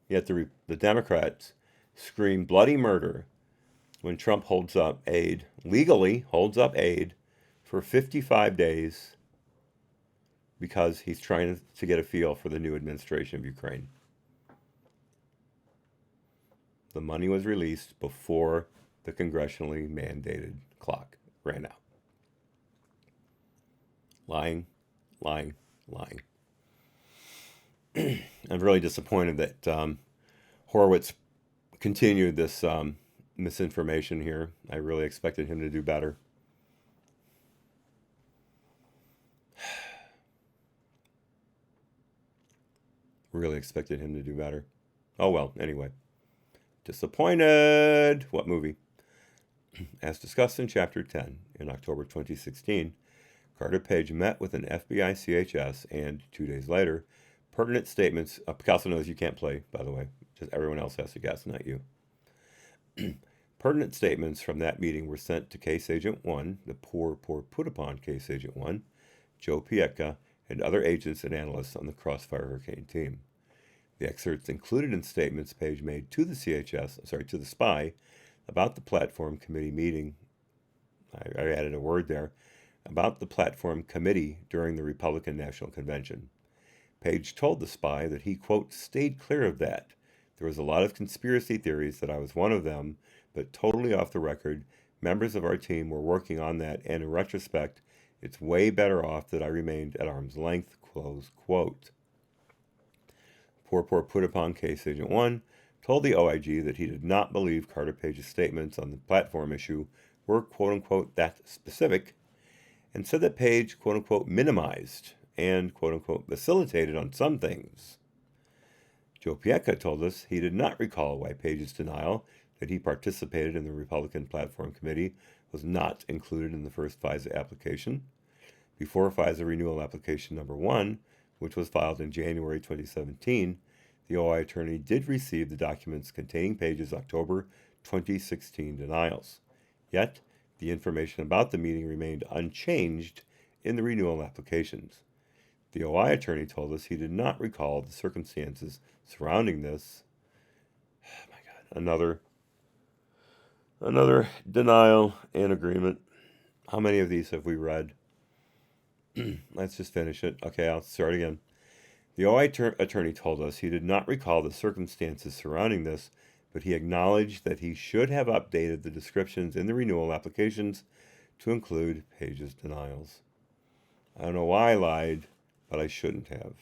Yet the Democrats scream bloody murder when Trump holds up aid, legally holds up aid for 55 days because he's trying to get a feel for the new administration of Ukraine. The money was released before the congressionally mandated clock ran out. Lying, lying, lying. I'm really disappointed that Horowitz continued this misinformation here. I really expected him to do better. Really expected him to do better. Oh well, anyway. Disappointed! What movie? As discussed in Chapter 10 in October 2016, Carter Page met with an FBI CHS and, 2 days later, pertinent statements. Picasso knows you can't play, by the way. Just everyone else has to guess, not you. Pertinent statements from that meeting were sent to Case Agent 1, the poor put upon Case Agent 1, Joe Piecka, and other agents and analysts on the Crossfire Hurricane team. The excerpts included in statements Page made to the spy, about the Platform Committee meeting. I added a word there, about the Platform Committee during the Republican National Convention. Page told the spy that he, quote, stayed clear of that. There was a lot of conspiracy theories that I was one of them, but totally off the record. Members of our team were working on that, and in retrospect, it's way better off that I remained at arm's length, close quote. Poor put upon Case Agent 1 told the OIG that he did not believe Carter Page's statements on the platform issue were, quote-unquote, that specific, and said that Page, quote-unquote, minimized and, quote-unquote, facilitated on some things. Joe Piecka told us he did not recall why Page's denial that he participated in the Republican Platform Committee was not included in the first FISA application. Before FISA renewal application number 1, which was filed in January 2017, the OI attorney did receive the documents containing Page's October 2016 denials. Yet, the information about the meeting remained unchanged in the renewal applications. The OI attorney told us he did not recall the circumstances surrounding this. Oh my God, another denial and agreement. How many of these have we read? Let's just finish it. Okay, I'll start again. The OI attorney told us he did not recall the circumstances surrounding this, but he acknowledged that he should have updated the descriptions in the renewal applications to include Page's denials. I don't know why I lied, but I shouldn't have.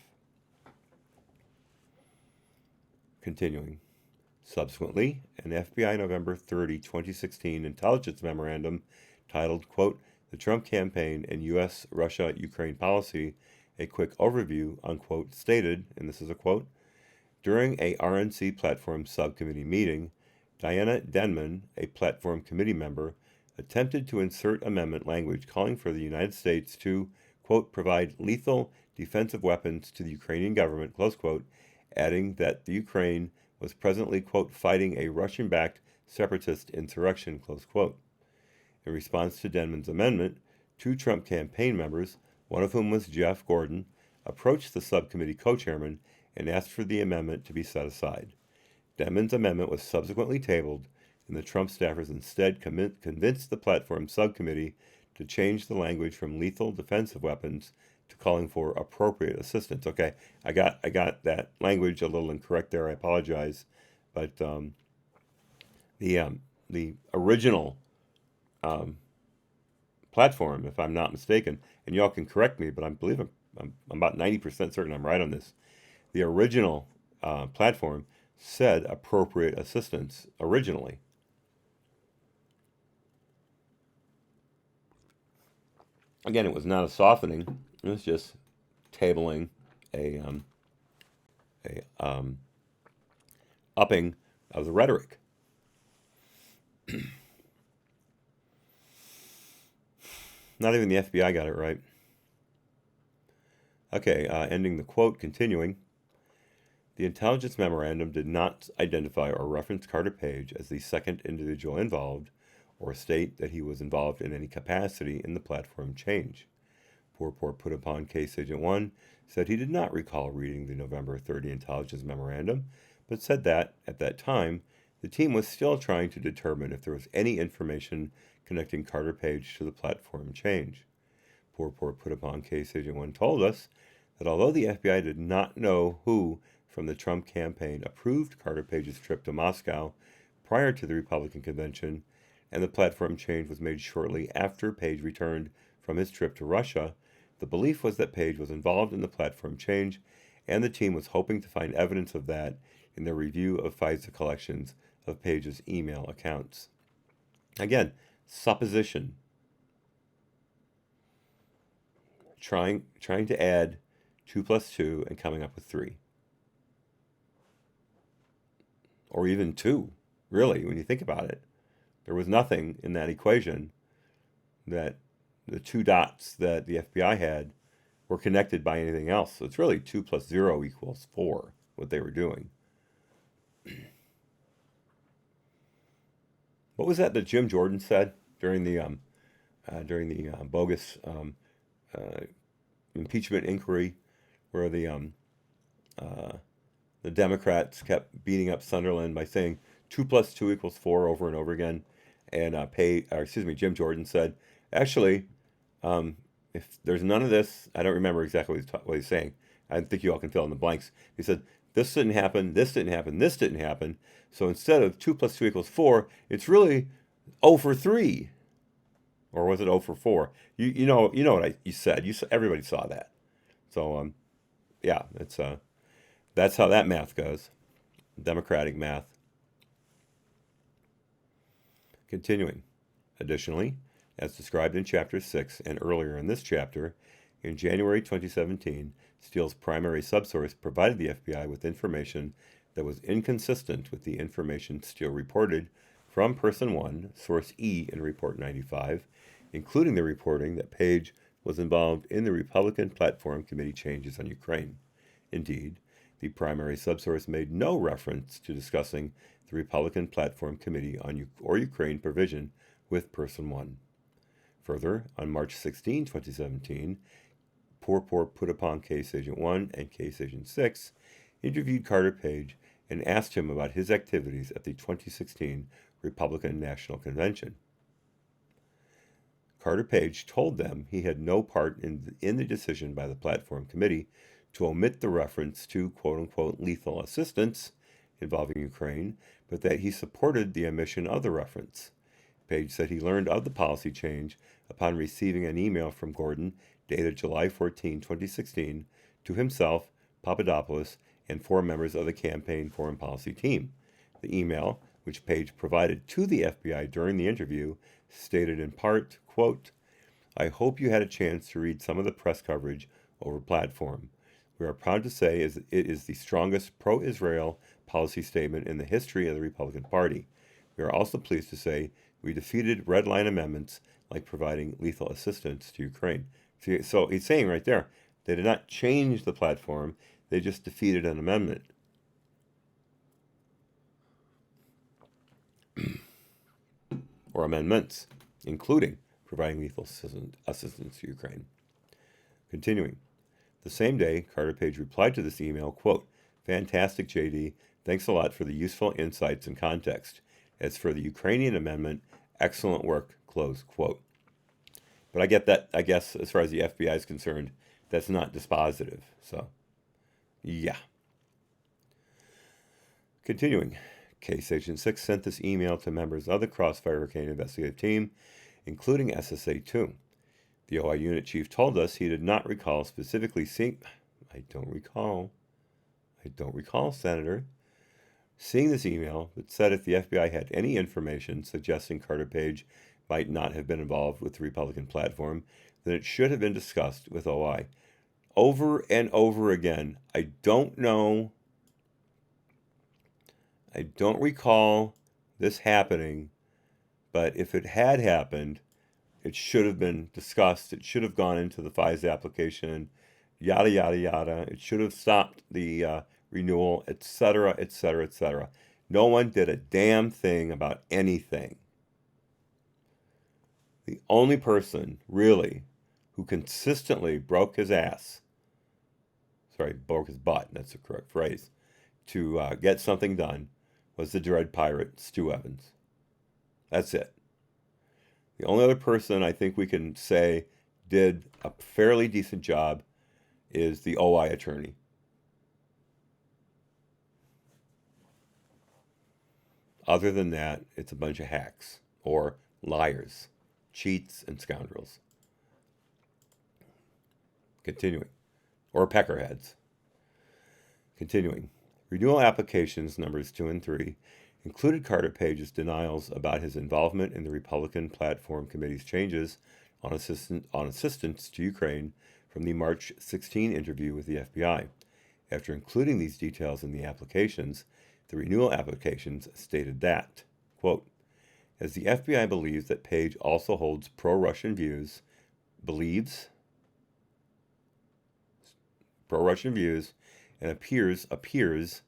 Continuing. Subsequently, an FBI November 30, 2016 intelligence memorandum titled, quote, "The Trump Campaign and U.S. Russia-Ukraine Policy, a quick overview," unquote, stated, and this is a quote, "During a RNC platform subcommittee meeting, Diana Denman, a platform committee member, attempted to insert amendment language calling for the United States to, quote, provide lethal defensive weapons to the Ukrainian government," close quote, adding that the Ukraine was presently, quote, fighting a Russian-backed separatist insurrection, close quote. In response to Denman's amendment, two Trump campaign members, one of whom was Jeff Gordon, approached the subcommittee co-chairman and asked for the amendment to be set aside. Denman's amendment was subsequently tabled, and the Trump staffers instead convinced the platform subcommittee to change the language from lethal defensive weapons to calling for appropriate assistance. Okay, I got that language a little incorrect there. I apologize, but the original platform, if I'm not mistaken, and y'all can correct me, but I believe I'm about 90% certain I'm right on this. The original platform said appropriate assistance originally. Again, it was not a softening. It was just tabling a upping of the rhetoric. Not even the FBI got it right. Okay, ending the quote, continuing. The intelligence memorandum did not identify or reference Carter Page as the second individual involved, or state that he was involved in any capacity in the platform change. Poor put upon Case Agent 1 said he did not recall reading the November 30 intelligence memorandum, but said that, at that time, the team was still trying to determine if there was any information connecting Carter Page to the platform change. Poor put upon Case Agent 1 told us that although the FBI did not know who from the Trump campaign approved Carter Page's trip to Moscow prior to the Republican convention, and the platform change was made shortly after Page returned from his trip to Russia, the belief was that Page was involved in the platform change, and the team was hoping to find evidence of that in their review of FISA collections of Page's email accounts. Again, supposition. Trying to add 2 plus 2 and coming up with 3. Or even 2, really, when you think about it. There was nothing in that equation that the 2 dots that the FBI had were connected by anything else. So it's really 2 plus 0 equals 4, what they were doing. What was that Jim Jordan said during the bogus impeachment inquiry, where the Democrats kept beating up Sunderland by saying 2 plus 2 equals 4 over and over again, and Jim Jordan said, actually, if there's none of this, I don't remember exactly what he's saying. I think you all can fill in the blanks. He said, this didn't happen, this didn't happen, this didn't happen. So instead of 2 plus 2 equals 4, it's really 0 for 3. Or was it 0 for 4? You know what you said. Everybody saw that. So yeah, that's how that math goes. Democratic math. Continuing. Additionally, as described in Chapter 6 and earlier in this chapter, in January 2017, Steele's primary subsource provided the FBI with information that was inconsistent with the information Steele reported from Person 1, Source E in Report 95, including the reporting that Page was involved in the Republican Platform Committee changes on Ukraine. Indeed, the primary subsource made no reference to discussing the Republican Platform Committee on Ukraine provision with Person 1. Further, on March 16, 2017, Poor put upon Case Agent 1 and Case Agent 6 interviewed Carter Page and asked him about his activities at the 2016 Republican National Convention. Carter Page told them he had no part in the decision by the Platform Committee to omit the reference to quote-unquote lethal assistance involving Ukraine, but that he supported the omission of the reference. Page said he learned of the policy change upon receiving an email from Gordon dated July 14, 2016, to himself, Papadopoulos, and 4 members of the campaign foreign policy team. The email, which Page provided to the FBI during the interview, stated in part, quote, "I hope you had a chance to read some of the press coverage over platform. We are proud to say it is the strongest pro-Israel policy statement in the history of the Republican Party. We are also pleased to say we defeated red line amendments like providing lethal assistance to Ukraine." So he's saying right there, they did not change the platform, they just defeated an amendment. Or amendments, including providing lethal assistance to Ukraine. Continuing. The same day, Carter Page replied to this email, quote, "Fantastic, JD. Thanks a lot for the useful insights and context. As for the Ukrainian amendment, excellent work," close quote. But I get that, I guess, as far as the FBI is concerned, that's not dispositive. So, yeah. Continuing. Case Agent 6 sent this email to members of the Crossfire Hurricane investigative team, including SSA-2. The OI unit chief told us he did not recall specifically seeing... I don't recall, Senator, seeing this email, but said if the FBI had any information suggesting Carter Page might not have been involved with the Republican platform, then it should have been discussed with OI. Over and over again, I don't know... I don't recall this happening, but if it had happened, it should have been discussed. It should have gone into the FISA application, yada, yada, yada. It should have stopped the renewal, etc., etc., etc. No one did a damn thing about anything. The only person, really, who consistently broke his butt, that's the correct phrase, to get something done, was the dread pirate, Stu Evans. That's it. The only other person I think we can say did a fairly decent job is the OI attorney. Other than that, it's a bunch of hacks or liars, cheats, and scoundrels. Continuing. Or peckerheads. Continuing. Renewal applications numbers 2 and 3 included Carter Page's denials about his involvement in the Republican Platform Committee's changes on assistance to Ukraine from the March 16 interview with the FBI. After including these details in the applications, the renewal applications stated that, quote, "As the FBI believes that Page also holds pro-Russian views, and appears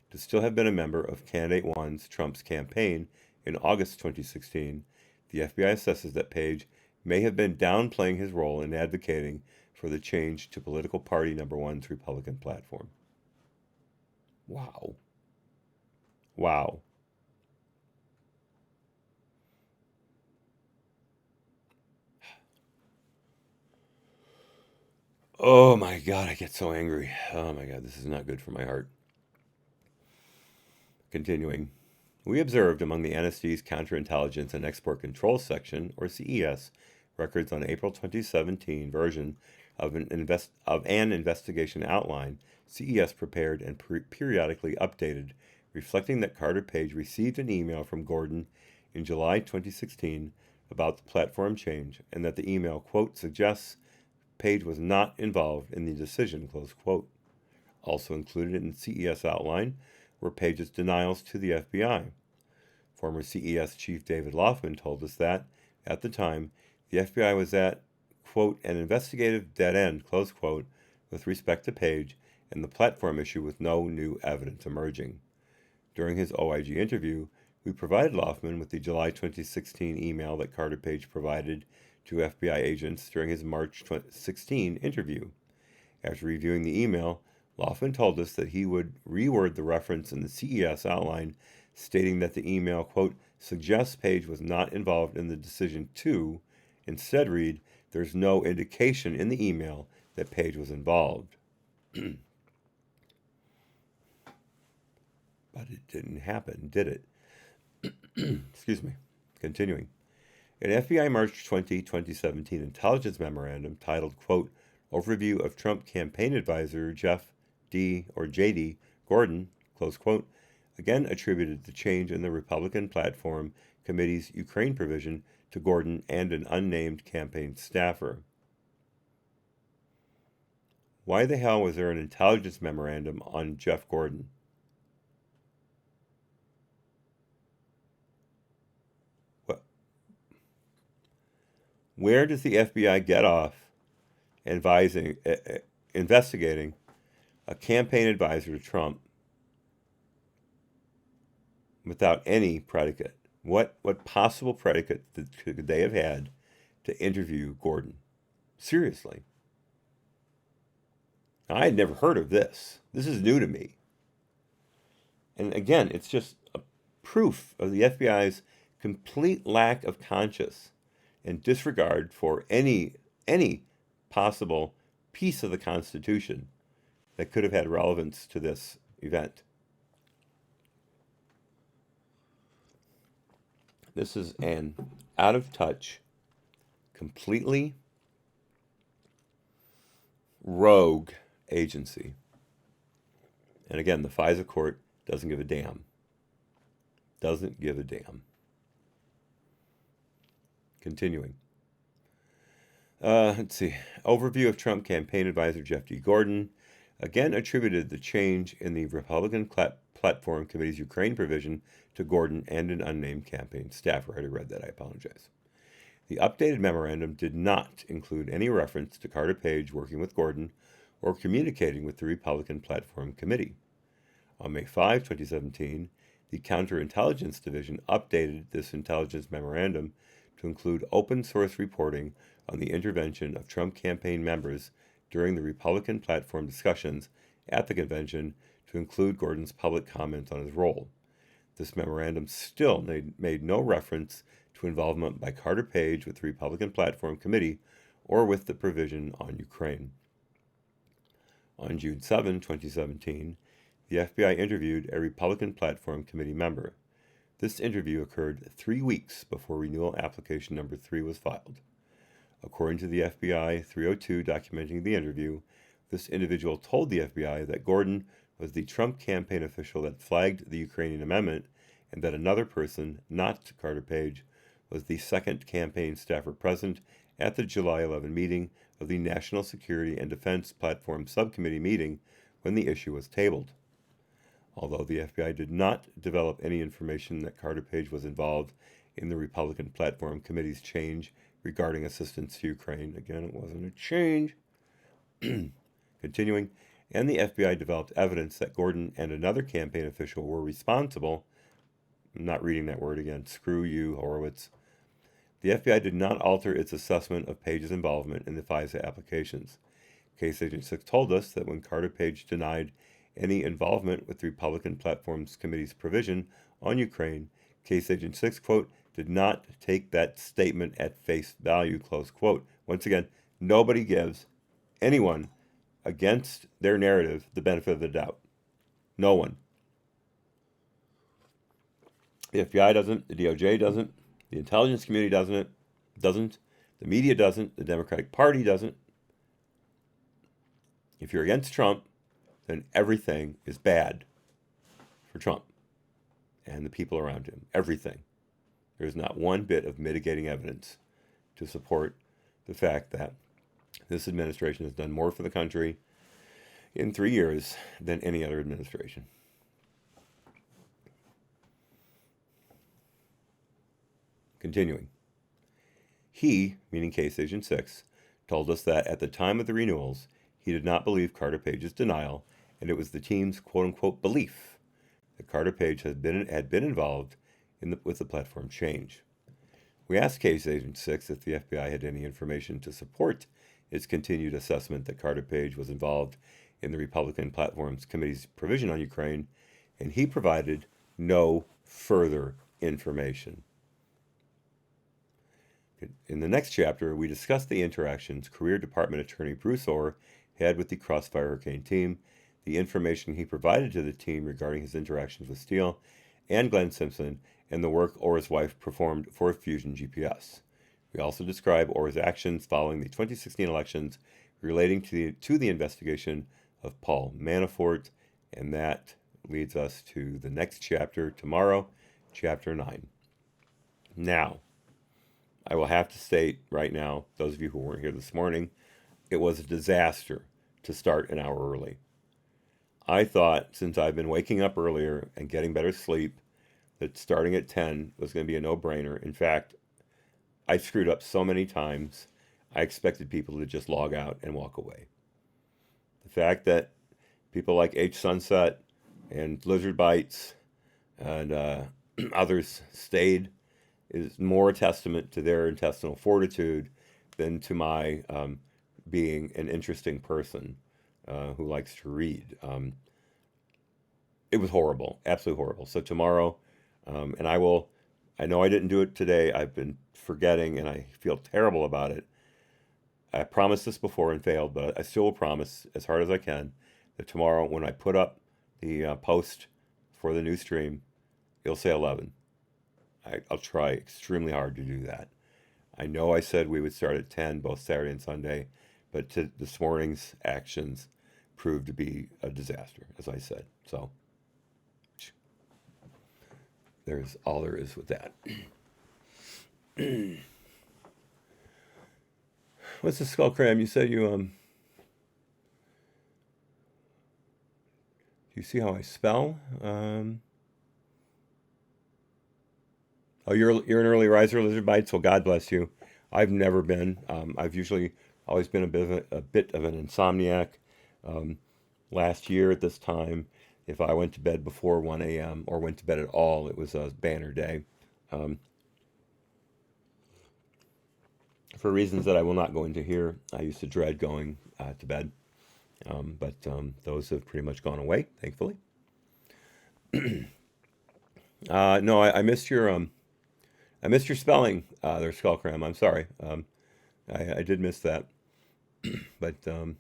to still have been a member of Candidate 1's Trump's campaign in August 2016, the FBI assesses that Page may have been downplaying his role in advocating for the change to political party number 1's Republican platform." Wow. Wow. Oh my God, I get so angry. Oh my God, this is not good for my heart. Continuing. We observed among the NSD's Counterintelligence and Export Control Section, or CES, records on April 2017 version of an investigation outline CES prepared and periodically updated, reflecting that Carter Page received an email from Gordon in July 2016 about the platform change, and that the email, quote, suggests Page was not involved in the decision, close quote. Also included in the CES outline were Page's denials to the FBI. Former CES Chief David Loffman told us that, at the time, the FBI was at, quote, an investigative dead end, close quote, with respect to Page and the platform issue with no new evidence emerging. During his OIG interview, we provided Loffman with the July 2016 email that Carter Page provided to FBI agents during his March 2016 interview. After reviewing the email, Loffman told us that he would reword the reference in the CES outline, stating that the email, quote, suggests Page was not involved in the decision to, instead read, there's no indication in the email that Page was involved. But it didn't happen, did it? Excuse me. Continuing. An FBI March 20, 2017 intelligence memorandum titled, quote, Overview of Trump Campaign Advisor Jeff D. or JD Gordon, close quote, again attributed the change in the Republican Platform Committee's Ukraine provision to Gordon and an unnamed campaign staffer. Why the hell was there an intelligence memorandum on Jeff Gordon? What? Where does the FBI get off investigating a campaign advisor to Trump without any predicate? What possible predicate could they have had to interview Gordon? Seriously. I had never heard of this. This is new to me. And again, it's just a proof of the FBI's complete lack of conscience and disregard for any possible piece of the Constitution that could have had relevance to this event. This is an out-of-touch, completely rogue agency. And again, the FISA court doesn't give a damn. Doesn't give a damn. Continuing. Let's see. Overview of Trump campaign advisor Jeff D. Gordon again attributed the change in the Republican Platform Committee's Ukraine provision to Gordon and an unnamed campaign staffer. I already read that. I apologize. The updated memorandum did not include any reference to Carter Page working with Gordon or communicating with the Republican Platform Committee. On May 5, 2017, the Counterintelligence Division updated this intelligence memorandum to include open-source reporting on the intervention of Trump campaign members during the Republican platform discussions at the convention to include Gordon's public comments on his role. This memorandum still made no reference to involvement by Carter Page with the Republican Platform Committee or with the provision on Ukraine. On June 7, 2017, the FBI interviewed a Republican Platform Committee member. This interview occurred 3 weeks before renewal application number 3 was filed. According to the FBI 302 documenting the interview, this individual told the FBI that Gordon was the Trump campaign official that flagged the Ukrainian amendment and that another person, not Carter Page, was the second campaign staffer present at the July 11 meeting of the National Security and Defense Platform Subcommittee meeting when the issue was tabled. Although the FBI did not develop any information that Carter Page was involved in the Republican Platform Committee's change regarding assistance to Ukraine, again, it wasn't a change. Continuing, and the FBI developed evidence that Gordon and another campaign official were responsible. I'm not reading that word again. Screw you, Horowitz. The FBI did not alter its assessment of Page's involvement in the FISA applications. Case Agent 6 told us that when Carter Page denied any involvement with the Republican Platforms Committee's provision on Ukraine, Case Agent 6, quote, did not take that statement at face value, close quote. Once again, nobody gives anyone against their narrative the benefit of the doubt. No one. The FBI doesn't, the DOJ doesn't, the intelligence community doesn't, the media doesn't, the Democratic Party doesn't. If you're against Trump, then everything is bad for Trump and the people around him. Everything. There's not one bit of mitigating evidence to support the fact that this administration has done more for the country in 3 years than any other administration. Continuing. He, meaning Case Agent 6, told us that at the time of the renewals, he did not believe Carter Page's denial, and it was the team's quote-unquote belief that Carter Page had been involved with the platform change. We asked Case Agent 6 if the FBI had any information to support its continued assessment that Carter Page was involved in the Republican Platforms Committee's provision on Ukraine, and he provided no further information. In the next chapter, we discuss the interactions Career Department Attorney Bruce Orr had with the Crossfire Hurricane team, the information he provided to the team regarding his interactions with Steele and Glenn Simpson, and the work Orr's wife performed for Fusion GPS. We also describe Orr's actions following the 2016 elections relating to the investigation of Paul Manafort, and that leads us to the next chapter tomorrow, chapter 9. Now, I will have to state right now, those of you who weren't here this morning, it was a disaster to start an hour early. I thought, since I've been waking up earlier and getting better sleep, that starting at 10 was going to be a no-brainer. In fact, I screwed up so many times, I expected people to just log out and walk away. The fact that people like H Sunset and Lizard Bites and others stayed is more a testament to their intestinal fortitude than to my being an interesting person who likes to read. It was horrible, absolutely horrible. So tomorrow, and I know I didn't do it today. I've been forgetting and I feel terrible about it. I promised this before and failed, but I still will promise as hard as I can that tomorrow when I put up the post for the new stream, it'll say 11. I'll try extremely hard to do that. I know I said we would start at 10 both Saturday and Sunday, but this morning's actions proved to be a disaster, as I said. So there's all there is with that. What's the skull cram? You said you you see how I spell? Oh, you're an early riser, Lizard Bites. Well, God bless you. I've never been. I've usually always been a bit of an insomniac. Last year at this time, if I went to bed before 1 a.m. or went to bed at all, it was a banner day. For reasons that I will not go into here, I used to dread going to bed. But those have pretty much gone away, thankfully. No, I missed your spelling there, Skullcram. I'm sorry. I did miss that. But I was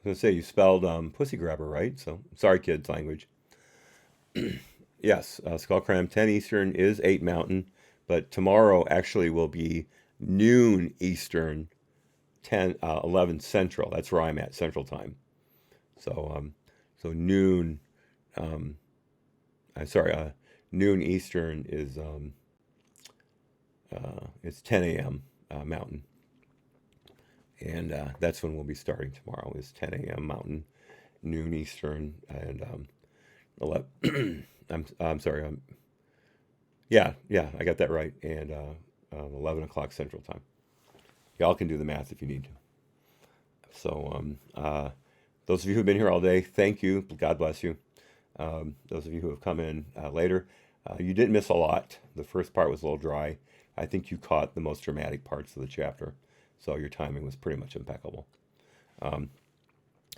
going to say you spelled pussy grabber right. So sorry, kids, language. Yes, Skullcram 10 Eastern is 8 Mountain, but tomorrow actually will be noon Eastern, 11 Central. That's where I'm at, Central Time. So noon. Noon Eastern is it's 10 a.m. Mountain, and that's when we'll be starting tomorrow. Is 10 a.m. Mountain, noon Eastern, and 11. I'm sorry. Yeah, I got that right, and 11 o'clock Central Time. Y'all can do the math if you need to. So those of you who've been here all day, thank you. God bless you. Those of you who have come in later, you didn't miss a lot. The first part was a little dry. I think you caught the most dramatic parts of the chapter, so your timing was pretty much impeccable.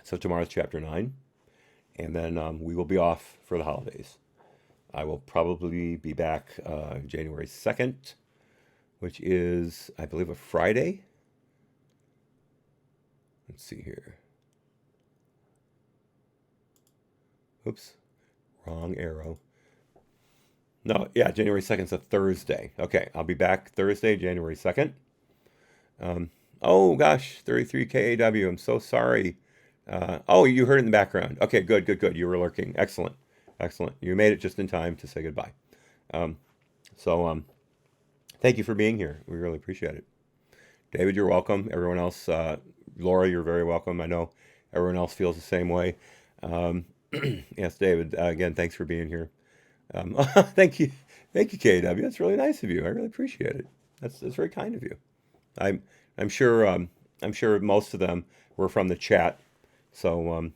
So tomorrow's chapter 9, and then we will be off for the holidays. I will probably be back January 2nd, which is, I believe, a Friday. Let's see here. Oops, wrong arrow. No, yeah, January 2nd is a Thursday. Okay, I'll be back Thursday, January 2nd. Oh, gosh, 33 KAW, I'm so sorry. Oh, you heard it in the background. Okay, good. You were lurking. Excellent. You made it just in time to say goodbye. Thank you for being here. We really appreciate it. David, you're welcome. Everyone else, Laura, you're very welcome. I know everyone else feels the same way. Yes, David, again, thanks for being here. Thank you, KW. That's really nice of you. I really appreciate it. That's very kind of you. I'm sure most of them were from the chat, so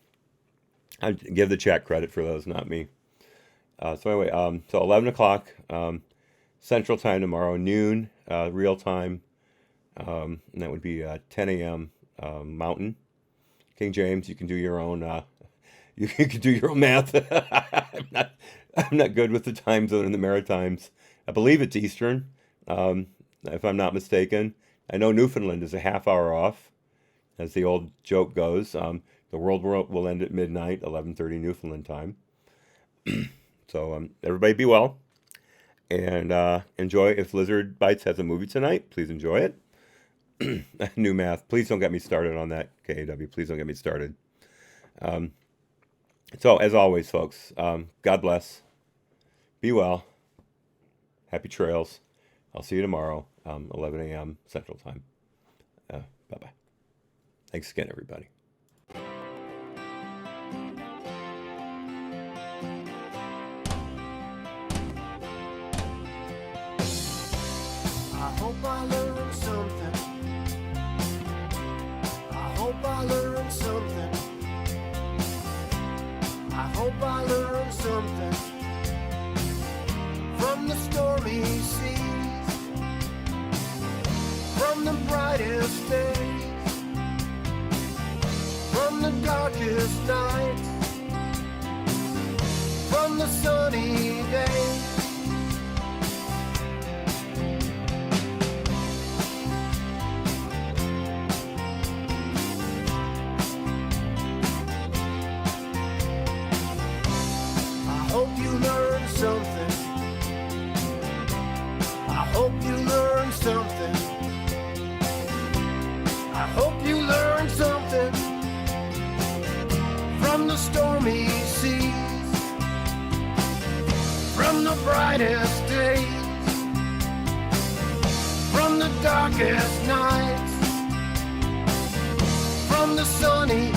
I give the chat credit for those, not me. So anyway, so 11 o'clock Central Time tomorrow, noon real time, and that would be 10 a.m. Mountain. King James, you can do your own. You can do your own math. I'm not good with the time zone in the Maritimes. I believe it's Eastern, if I'm not mistaken. I know Newfoundland is a half hour off, as the old joke goes. The world will end at midnight, 11:30 Newfoundland time. So everybody be well, and enjoy. If Lizard Bites has a movie tonight, please enjoy it. New math. Please don't get me started on that, KAW. Please don't get me started. So, as always, folks, God bless. Be well. Happy trails. I'll see you tomorrow, 11 a.m. Central Time. Bye-bye. Thanks again, everybody. I hope I learned something. I hope I learned something. I hope I learned something from the stormy seas, from the brightest days, from the darkest nights, from the sunny days. I hope you learned something. I hope you learned something. I hope you learned something from the stormy seas, from the brightest days, from the darkest nights, from the sunny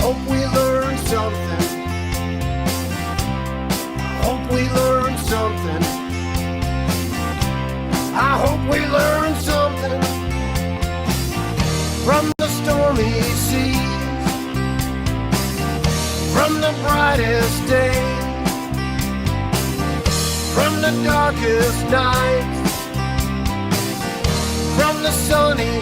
hope we learned something. I hope we learned something. I hope we learned something from the stormy seas, from the brightest days, from the darkest nights, from the sunny